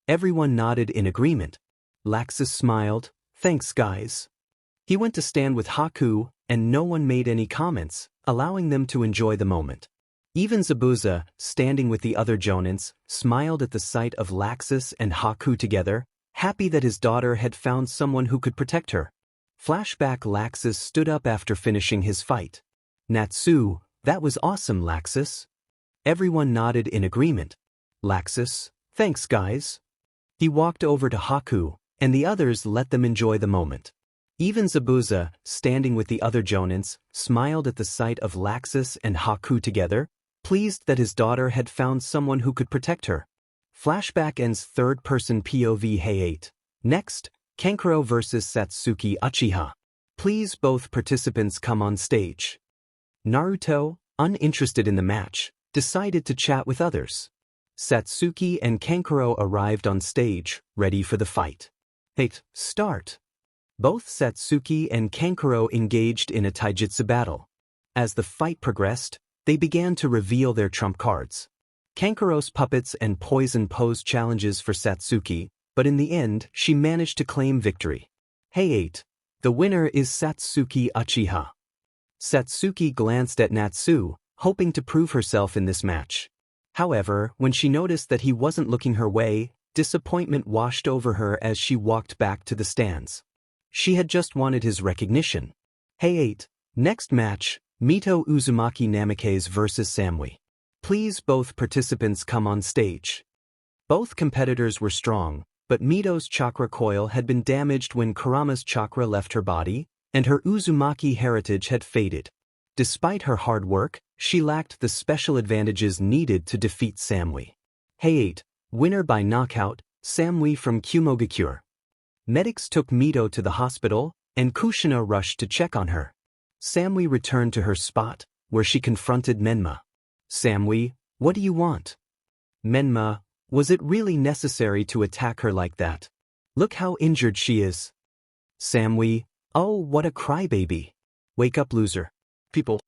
Everyone nodded in agreement. Laxus smiled, thanks guys. He went to stand with Haku, and no one made any comments, allowing them to enjoy the moment. Even Zabuza, standing with the other jonins, smiled at the sight of Laxus and Haku together, happy that his daughter had found someone who could protect her. Flashback Laxus stood up after finishing his fight. Natsu, that was awesome, Laxus. Everyone nodded in agreement. Laxus, thanks guys. He walked over to Haku, and the others let them enjoy the moment. Even Zabuza, standing with the other jonins, smiled at the sight of Laxus and Haku together, pleased that his daughter had found someone who could protect her. Flashback ends third-person POV Hayate. Next, Kankuro vs Satsuki Uchiha. Please both participants come on stage. Naruto, uninterested in the match, decided to chat with others. Satsuki and Kankuro arrived on stage, ready for the fight. Start. Both Satsuki and Kankuro engaged in a taijutsu battle. As the fight progressed, they began to reveal their trump cards. Kankuro's puppets and poison posed challenges for Satsuki, but in the end, she managed to claim victory. Hey 8. The winner is Satsuki Uchiha. Satsuki glanced at Natsu, hoping to prove herself in this match. However, when she noticed that he wasn't looking her way, disappointment washed over her as she walked back to the stands. She had just wanted his recognition. Hey 8. Next match, Mito Uzumaki Namikaze vs Samui. Please both participants come on stage. Both competitors were strong, but Mito's chakra coil had been damaged when Kurama's chakra left her body, and her Uzumaki heritage had faded. Despite her hard work, she lacked the special advantages needed to defeat Samui. Hey 8. Winner by knockout, Samui from Kumogakure. Medics took Mito to the hospital, and Kushina rushed to check on her. Samui returned to her spot, where she confronted Menma. Samui, what do you want? Menma, was it really necessary to attack her like that? Look how injured she is. Samui, oh, what a crybaby. Wake up, loser. People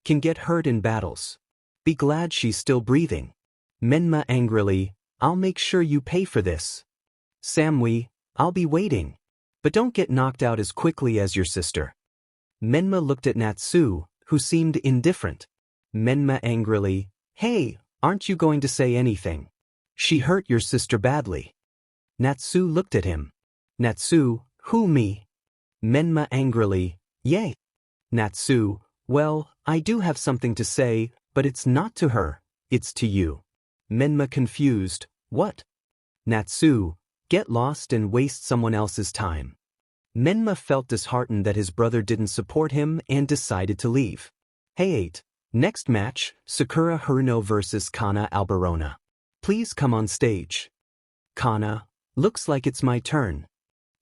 can get hurt in battles. Be glad she's still breathing. Menma angrily, I'll make sure you pay for this. Samui, I'll be waiting. But don't get knocked out as quickly as your sister. Menma looked at Natsu, who seemed indifferent. Menma angrily, hey, aren't you going to say anything? She hurt your sister badly. Natsu looked at him. Natsu, who me? Menma angrily, yay. Natsu, well, I do have something to say, but it's not to her, it's to you. Menma confused, what? Natsu, get lost and waste someone else's time. Menma felt disheartened that his brother didn't support him and decided to leave. Hey 8. Next match, Sakura Haruno vs Kana Alberona. Please come on stage. Kana, looks like it's my turn.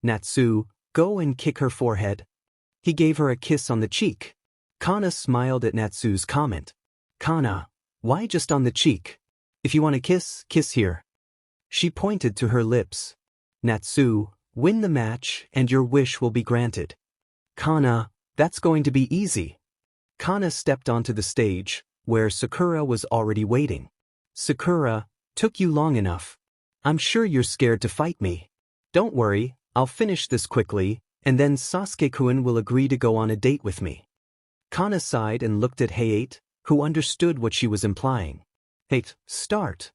Natsu, go and kick her forehead. He gave her a kiss on the cheek. Kana smiled at Natsu's comment. Kana, why just on the cheek? If you want to kiss, kiss here. She pointed to her lips. Natsu, win the match and your wish will be granted. Kana, that's going to be easy. Kana stepped onto the stage, where Sakura was already waiting. Sakura, took you long enough. I'm sure you're scared to fight me. Don't worry, I'll finish this quickly, and then Sasuke-kun will agree to go on a date with me. Kana sighed and looked at Hey8, who understood what she was implying. Hey, start.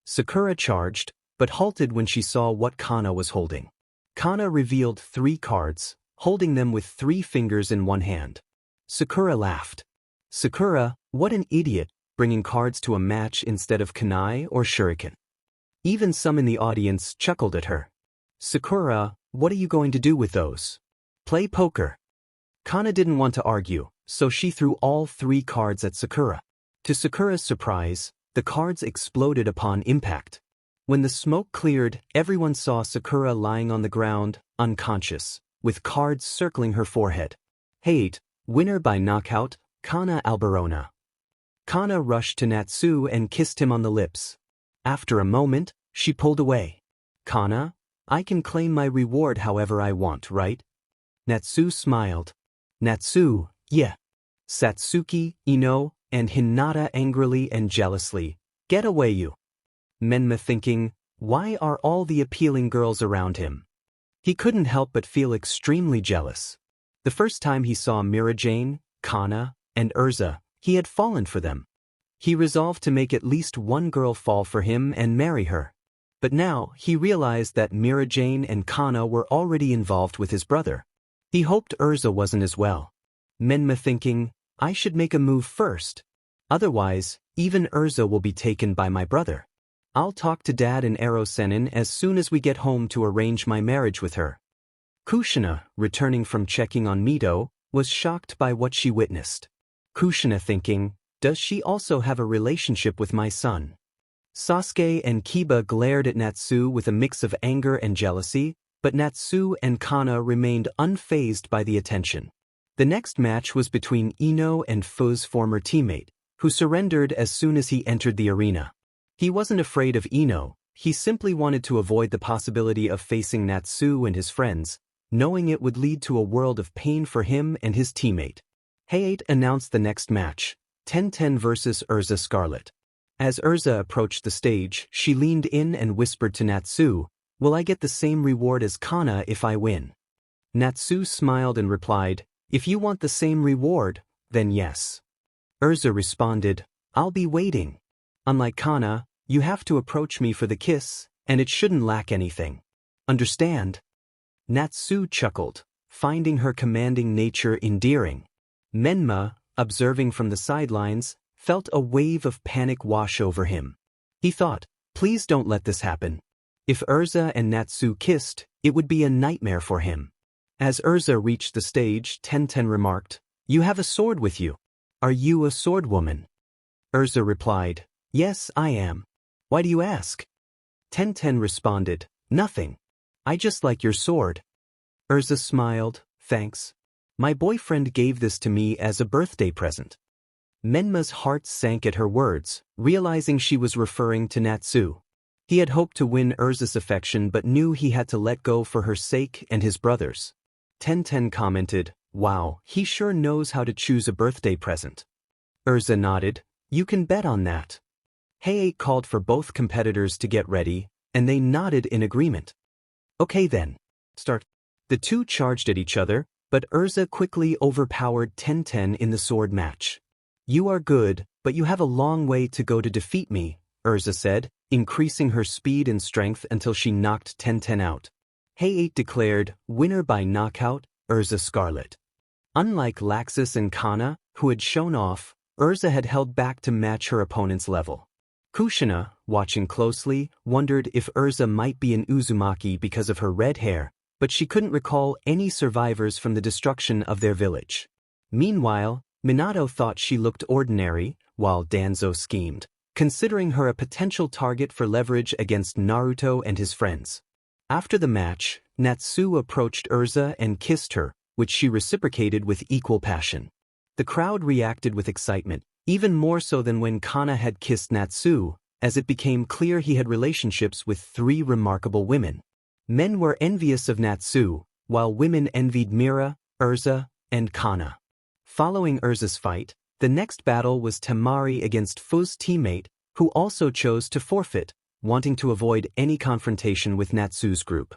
Sakura charged, but halted when she saw what Kana was holding. Kana revealed 3 cards, holding them with 3 fingers in one hand. Sakura laughed. Sakura, what an idiot, bringing cards to a match instead of kunai or shuriken. Even some in the audience chuckled at her. Sakura, what are you going to do with those? Play poker. Kana didn't want to argue, so she threw all 3 cards at Sakura. To Sakura's surprise, the cards exploded upon impact. When the smoke cleared, everyone saw Sakura lying on the ground, unconscious, with cards circling her forehead. Hey 8, winner by knockout, Kana Alberona. Kana rushed to Natsu and kissed him on the lips. After a moment, she pulled away. Kana, I can claim my reward however I want, right? Natsu smiled. Natsu, yeah. Satsuki, Ino, and Hinata angrily and jealously, get away you. Menma thinking, why are all the appealing girls around him? He couldn't help but feel extremely jealous. The first time he saw Mira-Jane, Kana, and Urza, he had fallen for them. He resolved to make at least one girl fall for him and marry her. But now he realized that Mira-Jane and Kana were already involved with his brother. He hoped Urza wasn't as well. Menma thinking, I should make a move first. Otherwise, even Urza will be taken by my brother. I'll talk to Dad and Ero-Senin as soon as we get home to arrange my marriage with her. Kushina, returning from checking on Mito, was shocked by what she witnessed. Kushina thinking, does she also have a relationship with my son? Sasuke and Kiba glared at Natsu with a mix of anger and jealousy, but Natsu and Kana remained unfazed by the attention. The next match was between Ino and Fu's former teammate, who surrendered as soon as he entered the arena. He wasn't afraid of Ino, he simply wanted to avoid the possibility of facing Natsu and his friends, knowing it would lead to a world of pain for him and his teammate. Hayate announced the next match, 10-10 versus Urza Scarlet. As Urza approached the stage, she leaned in and whispered to Natsu, "Will I get the same reward as Kana if I win?" Natsu smiled and replied, "If you want the same reward, then yes." Urza responded, "I'll be waiting. Unlike Kana, you have to approach me for the kiss, and it shouldn't lack anything. Understand?" Natsu chuckled, finding her commanding nature endearing. Menma, observing from the sidelines, felt a wave of panic wash over him. He thought, please don't let this happen. If Urza and Natsu kissed, it would be a nightmare for him. As Urza reached the stage, 10-10 remarked, "You have a sword with you. Are you a sword woman?" Urza replied, "Yes, I am. Why do you ask?" 10-10 responded, "Nothing. I just like your sword." Urza smiled, "Thanks. My boyfriend gave this to me as a birthday present." Menma's heart sank at her words, realizing she was referring to Natsu. He had hoped to win Urza's affection but knew he had to let go for her sake and his brother's. 10-10 commented, "Wow, he sure knows how to choose a birthday present." Urza nodded, "You can bet on that." Hayate called for both competitors to get ready, and they nodded in agreement. "Okay then. Start." The two charged at each other, but Urza quickly overpowered 10-10 in the sword match. "You are good, but you have a long way to go to defeat me," Urza said, increasing her speed and strength until she knocked 10-10 out. Hayate declared, winner by knockout, Urza Scarlet. Unlike Laxus and Kana, who had shown off, Urza had held back to match her opponent's level. Kushina, watching closely, wondered if Urza might be an Uzumaki because of her red hair, but she couldn't recall any survivors from the destruction of their village. Meanwhile, Minato thought she looked ordinary, while Danzo schemed, considering her a potential target for leverage against Naruto and his friends. After the match, Natsu approached Urza and kissed her, which she reciprocated with equal passion. The crowd reacted with excitement, even more so than when Kana had kissed Natsu, as it became clear he had relationships with three remarkable women. Men were envious of Natsu, while women envied Mira, Urza, and Kana. Following Urza's fight, the next battle was Temari against Fu's teammate, who also chose to forfeit, wanting to avoid any confrontation with Natsu's group.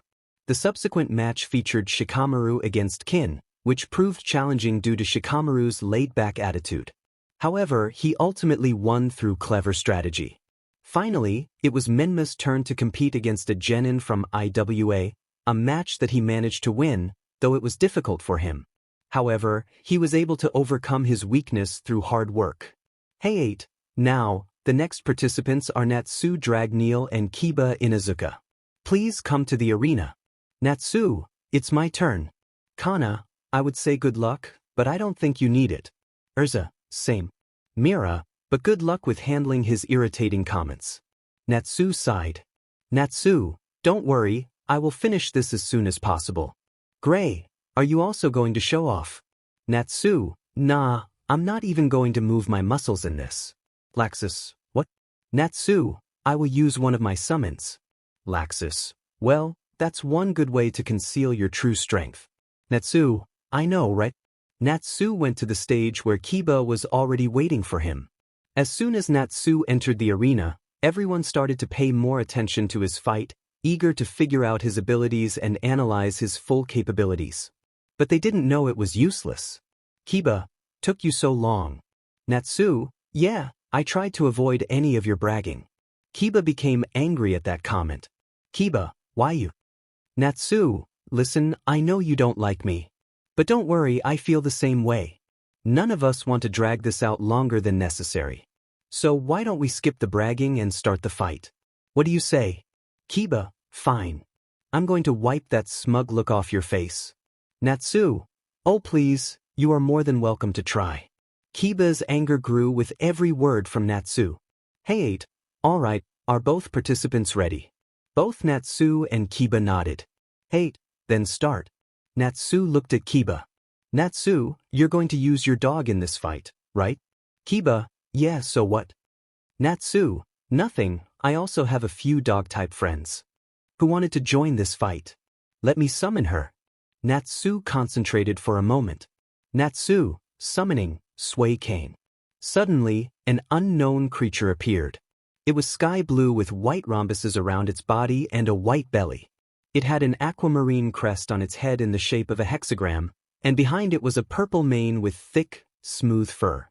The subsequent match featured Shikamaru against Kin, which proved challenging due to Shikamaru's laid-back attitude. However, he ultimately won through clever strategy. Finally, it was Menma's turn to compete against a jenin from IWA, a match that he managed to win, though it was difficult for him. However, he was able to overcome his weakness through hard work. Hayate, now, the next participants are Natsu Dragneel and Kiba Inuzuka. Please come to the arena. Natsu, it's my turn. Kana, I would say good luck, but I don't think you need it. Urza, same. Mira, but good luck with handling his irritating comments. Natsu sighed. Natsu, don't worry, I will finish this as soon as possible. Gray, are you also going to show off? Natsu, nah, I'm not even going to move my muscles in this. Laxus, what? Natsu, I will use one of my summons. Laxus, well, that's one good way to conceal your true strength. Natsu, I know, right? Natsu went to the stage where Kiba was already waiting for him. As soon as Natsu entered the arena, everyone started to pay more attention to his fight, eager to figure out his abilities and analyze his full capabilities. But they didn't know it was useless. Kiba, took you so long. Natsu, yeah, I tried to avoid any of your bragging. Kiba became angry at that comment. Kiba, why you? Natsu, listen, I know you don't like me. But don't worry, I feel the same way. None of us want to drag this out longer than necessary. So why don't we skip the bragging and start the fight? What do you say? Kiba, fine. I'm going to wipe that smug look off your face. Natsu, oh please, you are more than welcome to try. Kiba's anger grew with every word from Natsu. Hayate, all right, are both participants ready? Both Natsu and Kiba nodded. Hayate, then start. Natsu looked at Kiba. Natsu, you're going to use your dog in this fight, right? Kiba, yeah, so what? Natsu, nothing, I also have a few dog-type friends. Who wanted to join this fight? Let me summon her. Natsu concentrated for a moment. Natsu, summoning, Sway Cane. Suddenly, an unknown creature appeared. It was sky blue with white rhombuses around its body and a white belly. It had an aquamarine crest on its head in the shape of a hexagram, and behind it was a purple mane with thick, smooth fur.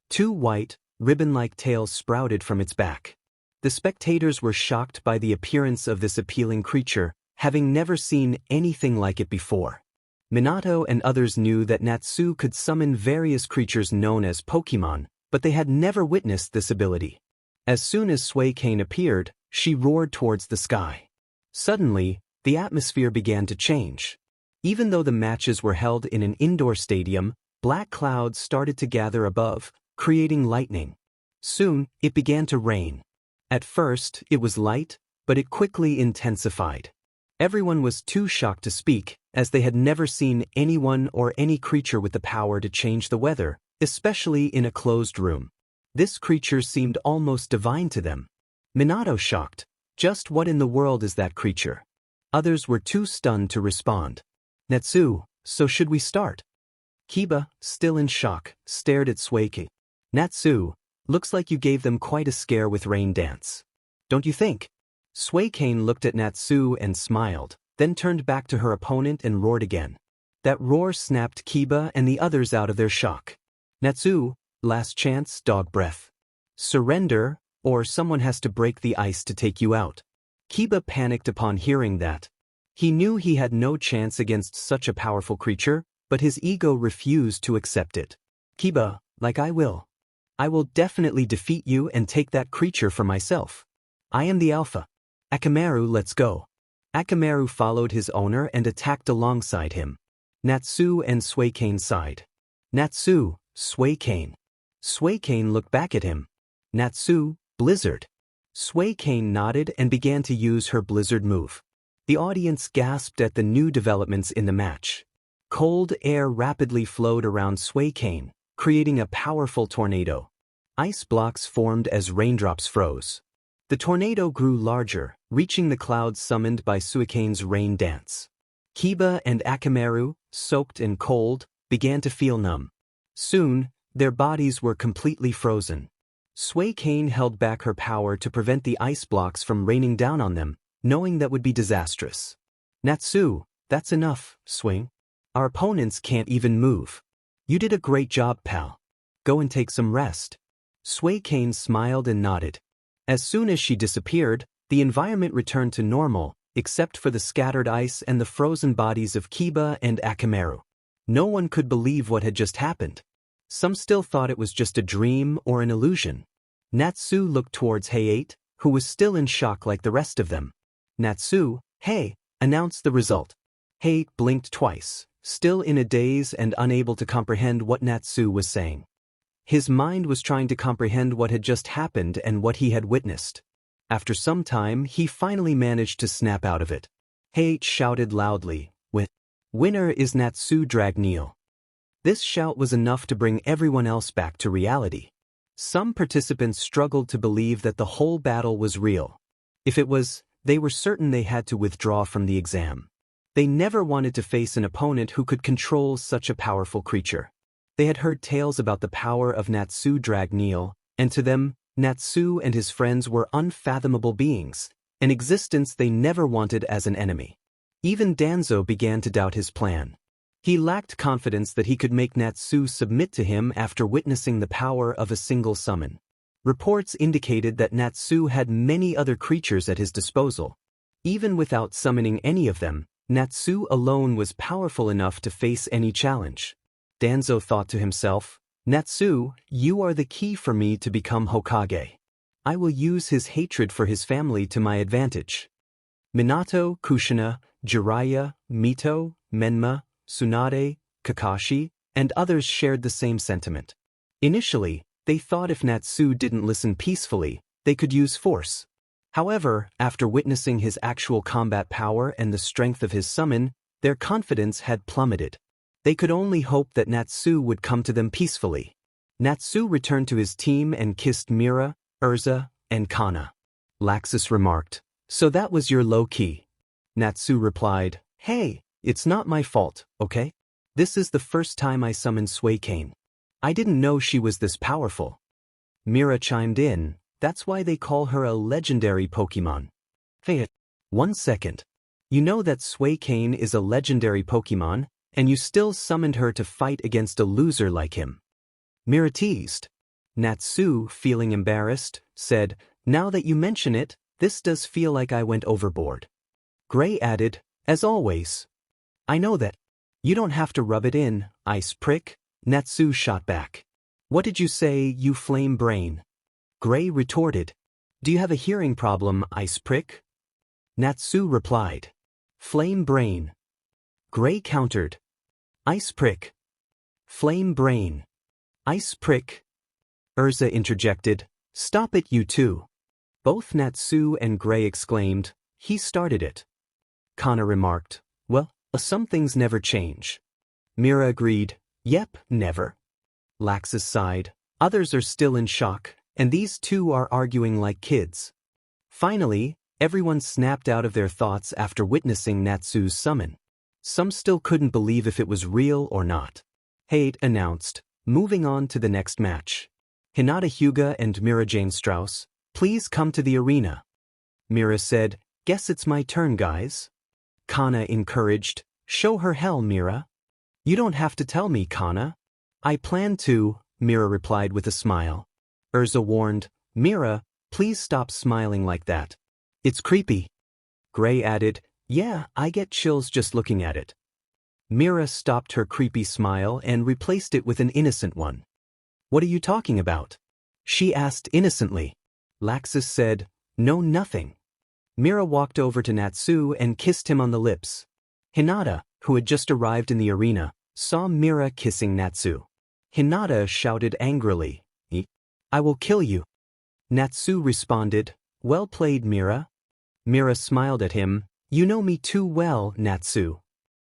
Two white, ribbon-like tails sprouted from its back. The spectators were shocked by the appearance of this appealing creature, having never seen anything like it before. Minato and others knew that Natsu could summon various creatures known as Pokemon, but they had never witnessed this ability. As soon as Sway Cane appeared, she roared towards the sky. Suddenly, the atmosphere began to change. Even though the matches were held in an indoor stadium, black clouds started to gather above, creating lightning. Soon, it began to rain. At first, it was light, but it quickly intensified. Everyone was too shocked to speak, as they had never seen anyone or any creature with the power to change the weather, especially in a closed room. This creature seemed almost divine to them. Minato shocked. Just what in the world is that creature? Others were too stunned to respond. Natsu, so should we start? Kiba, still in shock, stared at Sway Cane. Natsu, looks like you gave them quite a scare with Rain Dance. Don't you think? Sway Cane looked at Natsu and smiled, then turned back to her opponent and roared again. That roar snapped Kiba and the others out of their shock. Natsu, last chance, dog breath. Surrender, or someone has to break the ice to take you out. Kiba panicked upon hearing that. He knew he had no chance against such a powerful creature, but his ego refused to accept it. Kiba, like I will. I will definitely defeat you and take that creature for myself. I am the Alpha. Akamaru, let's go. Akamaru followed his owner and attacked alongside him. Natsu and Sway Cane sighed. Natsu, Sway Cane. Sway Cane looked back at him. Natsu, Blizzard. Sway Cane nodded and began to use her Blizzard move. The audience gasped at the new developments in the match. Cold air rapidly flowed around Sway Cane, creating a powerful tornado. Ice blocks formed as raindrops froze. The tornado grew larger, reaching the clouds summoned by Suikane's rain dance. Kiba and Akamaru, soaked and cold, began to feel numb. Soon, their bodies were completely frozen. Sway Cane held back her power to prevent the ice blocks from raining down on them, knowing that would be disastrous. Natsu, that's enough, Swing. Our opponents can't even move. You did a great job, pal. Go and take some rest. Sway Cane smiled and nodded. As soon as she disappeared, the environment returned to normal, except for the scattered ice and the frozen bodies of Kiba and Akamaru. No one could believe what had just happened. Some still thought it was just a dream or an illusion. Natsu looked towards Hayate, who was still in shock like the rest of them. Natsu, hey, announce the result. Hayate blinked twice, still in a daze and unable to comprehend what Natsu was saying. His mind was trying to comprehend what had just happened and what he had witnessed. After some time, he finally managed to snap out of it. Hayate shouted loudly, "Winner is Natsu Dragneel." This shout was enough to bring everyone else back to reality. Some participants struggled to believe that the whole battle was real. If it was, they were certain they had to withdraw from the exam. They never wanted to face an opponent who could control such a powerful creature. They had heard tales about the power of Natsu Dragneel, and to them, Natsu and his friends were unfathomable beings, an existence they never wanted as an enemy. Even Danzo began to doubt his plan. He lacked confidence that he could make Natsu submit to him after witnessing the power of a single summon. Reports indicated that Natsu had many other creatures at his disposal. Even without summoning any of them, Natsu alone was powerful enough to face any challenge. Danzo thought to himself, Natsu, you are the key for me to become Hokage. I will use his hatred for his family to my advantage. Minato, Kushina, Jiraiya, Mito, Menma, Tsunade, Kakashi, and others shared the same sentiment. Initially, they thought if Natsu didn't listen peacefully, they could use force. However, after witnessing his actual combat power and the strength of his summon, their confidence had plummeted. They could only hope that Natsu would come to them peacefully. Natsu returned to his team and kissed Mira, Urza, and Kana. Laxus remarked, "So that was your low-key." Natsu replied, "Hey, It's not my fault, okay? This is the first time I summoned Suicane. I didn't know she was this powerful. Mira chimed in, that's why they call her a legendary Pokemon. Hey, 1 second. You know that Suicane is a legendary Pokemon, and you still summoned her to fight against a loser like him. Mira teased. Natsu, feeling embarrassed, said, now that you mention it, this does feel like I went overboard. Gray added, as always. I know that. You don't have to rub it in, ice prick, Natsu shot back. What did you say, you flame brain? Gray retorted. Do you have a hearing problem, ice prick? Natsu replied. Flame brain. Gray countered. Ice prick. Flame brain. Ice prick. Urza interjected. Stop it, you two. Both Natsu and Gray exclaimed, he started it. Kana remarked, well, some things never change. Mira agreed, yep, never. Laxus sighed, others are still in shock, and these two are arguing like kids. Finally, everyone snapped out of their thoughts after witnessing Natsu's summon. Some still couldn't believe if it was real or not. Hate announced, moving on to the next match. Hinata Hyuga and Mira Jane Strauss, please come to the arena. Mira said, guess it's my turn, guys. Kana encouraged, show her hell, Mira. You don't have to tell me, Kana. I plan to, Mira replied with a smile. Urza warned, Mira, please stop smiling like that. It's creepy. Gray added, yeah, I get chills just looking at it. Mira stopped her creepy smile and replaced it with an innocent one. What are you talking about? She asked innocently. Laxus said, no, nothing. Mira walked over to Natsu and kissed him on the lips. Hinata, who had just arrived in the arena, saw Mira kissing Natsu. Hinata shouted angrily, I will kill you. Natsu responded, well played, Mira. Mira smiled at him, you know me too well, Natsu.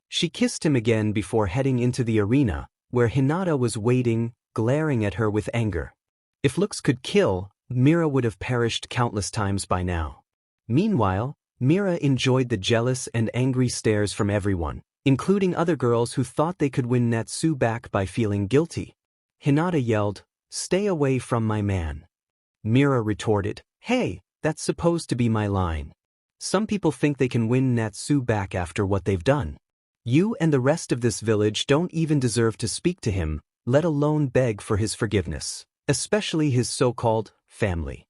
She kissed him again before heading into the arena, where Hinata was waiting, glaring at her with anger. If looks could kill, Mira would have perished countless times by now. Meanwhile, Mira enjoyed the jealous and angry stares from everyone, including other girls who thought they could win Natsu back by feeling guilty. Hinata yelled, stay away from my man. Mira retorted, hey, that's supposed to be my line. Some people think they can win Natsu back after what they've done. You and the rest of this village don't even deserve to speak to him, let alone beg for his forgiveness, especially his so-called family.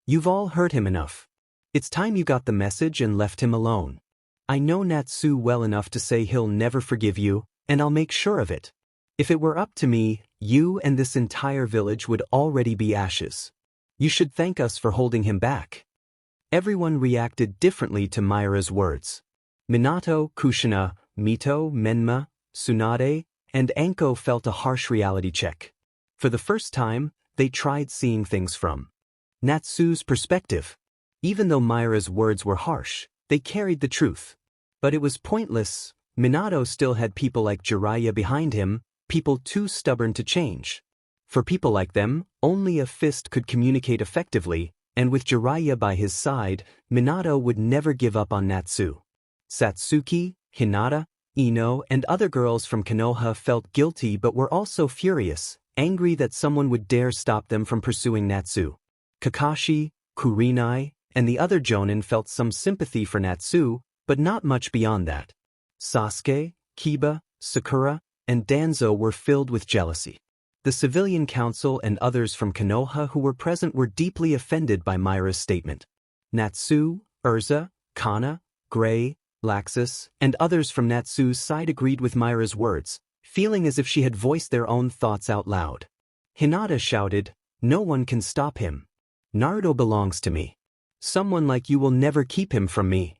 You've all hurt him enough. It's time you got the message and left him alone. I know Natsu well enough to say he'll never forgive you, and I'll make sure of it. If it were up to me, you and this entire village would already be ashes. You should thank us for holding him back. Everyone reacted differently to Mira's words. Minato, Kushina, Mito, Menma, Tsunade, and Anko felt a harsh reality check. For the first time, they tried seeing things from Natsu's perspective. Even though Mira's words were harsh, they carried the truth. But it was pointless. Minato still had people like Jiraiya behind him, people too stubborn to change. For people like them, only a fist could communicate effectively, and with Jiraiya by his side, Minato would never give up on Natsu. Satsuki, Hinata, Ino, and other girls from Konoha felt guilty but were also furious, angry that someone would dare stop them from pursuing Natsu. Kakashi, Kurenai, and the other jonin felt some sympathy for Natsu, but not much beyond that. Sasuke, Kiba, Sakura, and Danzo were filled with jealousy. The civilian council and others from Konoha who were present were deeply offended by Mira's statement. Natsu, Urza, Kana, Gray, Laxus, and others from Natsu's side agreed with Mira's words, feeling as if she had voiced their own thoughts out loud. Hinata shouted, no one can stop him. Naruto belongs to me. Someone like you will never keep him from me.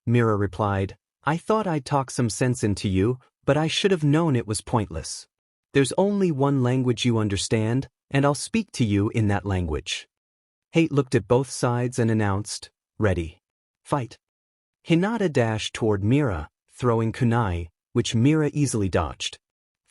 Mira replied, I thought I'd talk some sense into you, but I should have known it was pointless. There's only one language you understand, and I'll speak to you in that language. Hate looked at both sides and announced, ready. Fight. Hinata dashed toward Mira, throwing kunai, which Mira easily dodged.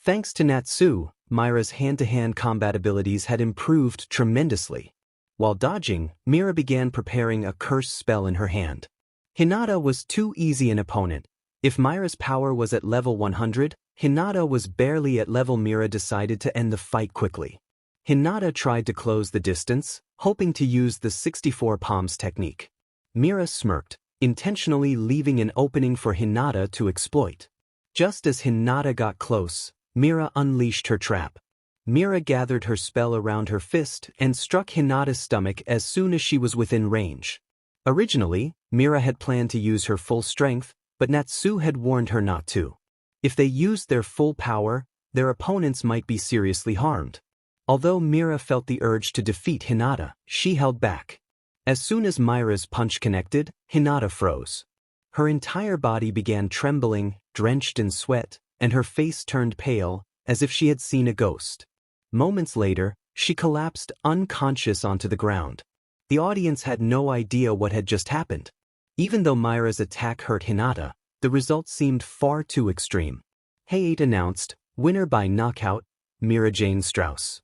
Thanks to Natsu, Mira's hand-to-hand combat abilities had improved tremendously. While dodging, Mira began preparing a curse spell in her hand. Hinata was too easy an opponent, If Mira's power was at level 100, Hinata was barely at level. Mira decided to end the fight quickly. Hinata tried to close the distance, hoping to use the 64 palms technique. Mira smirked, intentionally leaving an opening for Hinata to exploit. Just as Hinata got close, Mira unleashed her trap. Mira gathered her spell around her fist and struck Hinata's stomach as soon as she was within range. Originally, Mira had planned to use her full strength, but Natsu had warned her not to. If they used their full power, their opponents might be seriously harmed. Although Mira felt the urge to defeat Hinata, she held back. As soon as Mira's punch connected, Hinata froze. Her entire body began trembling, drenched in sweat, and her face turned pale, as if she had seen a ghost. Moments later, she collapsed unconscious onto the ground. The audience had no idea what had just happened. Even though Mira's attack hurt Hinata, the result seemed far too extreme. Hay-8 announced, winner by knockout, Mira Jane Strauss.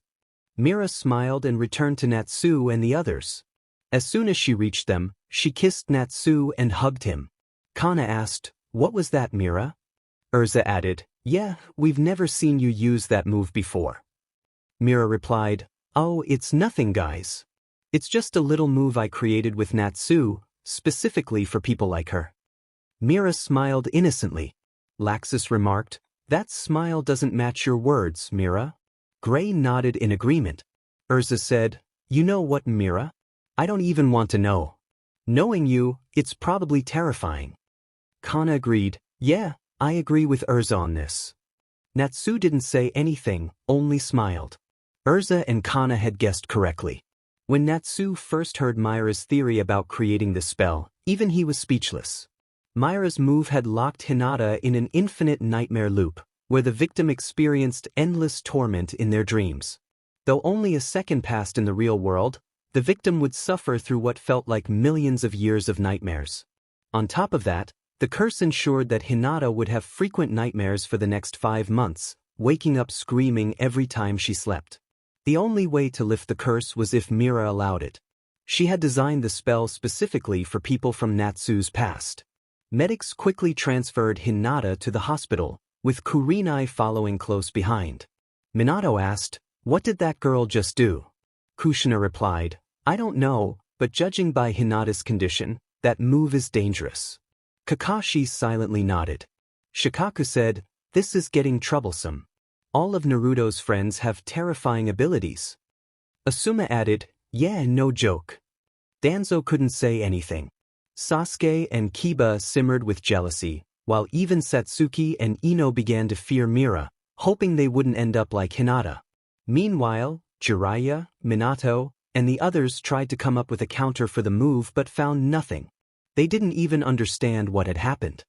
Mira smiled and returned to Natsu and the others. As soon as she reached them, she kissed Natsu and hugged him. Kana asked, "What was that, Mira?" Urza added, "Yeah, we've never seen you use that move before." Mira replied, "Oh, it's nothing, guys. It's just a little move I created with Natsu, specifically for people like her." Mira smiled innocently. Laxus remarked, "That smile doesn't match your words, Mira." Gray nodded in agreement. Urza said, "You know what, Mira? I don't even want to know. Knowing you, it's probably terrifying." Kana agreed, "Yeah, I agree with Urza on this." Natsu didn't say anything, only smiled. Urza and Kana had guessed correctly. When Natsu first heard Mira's theory about creating the spell, even he was speechless. Mira's move had locked Hinata in an infinite nightmare loop, where the victim experienced endless torment in their dreams. Though only a second passed in the real world, the victim would suffer through what felt like millions of years of nightmares. On top of that, the curse ensured that Hinata would have frequent nightmares for the next 5 months, waking up screaming every time she slept. The only way to lift the curse was if Mira allowed it. She had designed the spell specifically for people from Natsu's past. Medics quickly transferred Hinata to the hospital, with Kurinai following close behind. Minato asked, "What did that girl just do?" Kushina replied, "I don't know, but judging by Hinata's condition, that move is dangerous." Kakashi silently nodded. Shikaku said, "This is getting troublesome. All of Naruto's friends have terrifying abilities." Asuma added, "Yeah, no joke." Danzo couldn't say anything. Sasuke and Kiba simmered with jealousy, while even Satsuki and Ino began to fear Mira, hoping they wouldn't end up like Hinata. Meanwhile, Jiraiya, Minato, and the others tried to come up with a counter for the move but found nothing. They didn't even understand what had happened.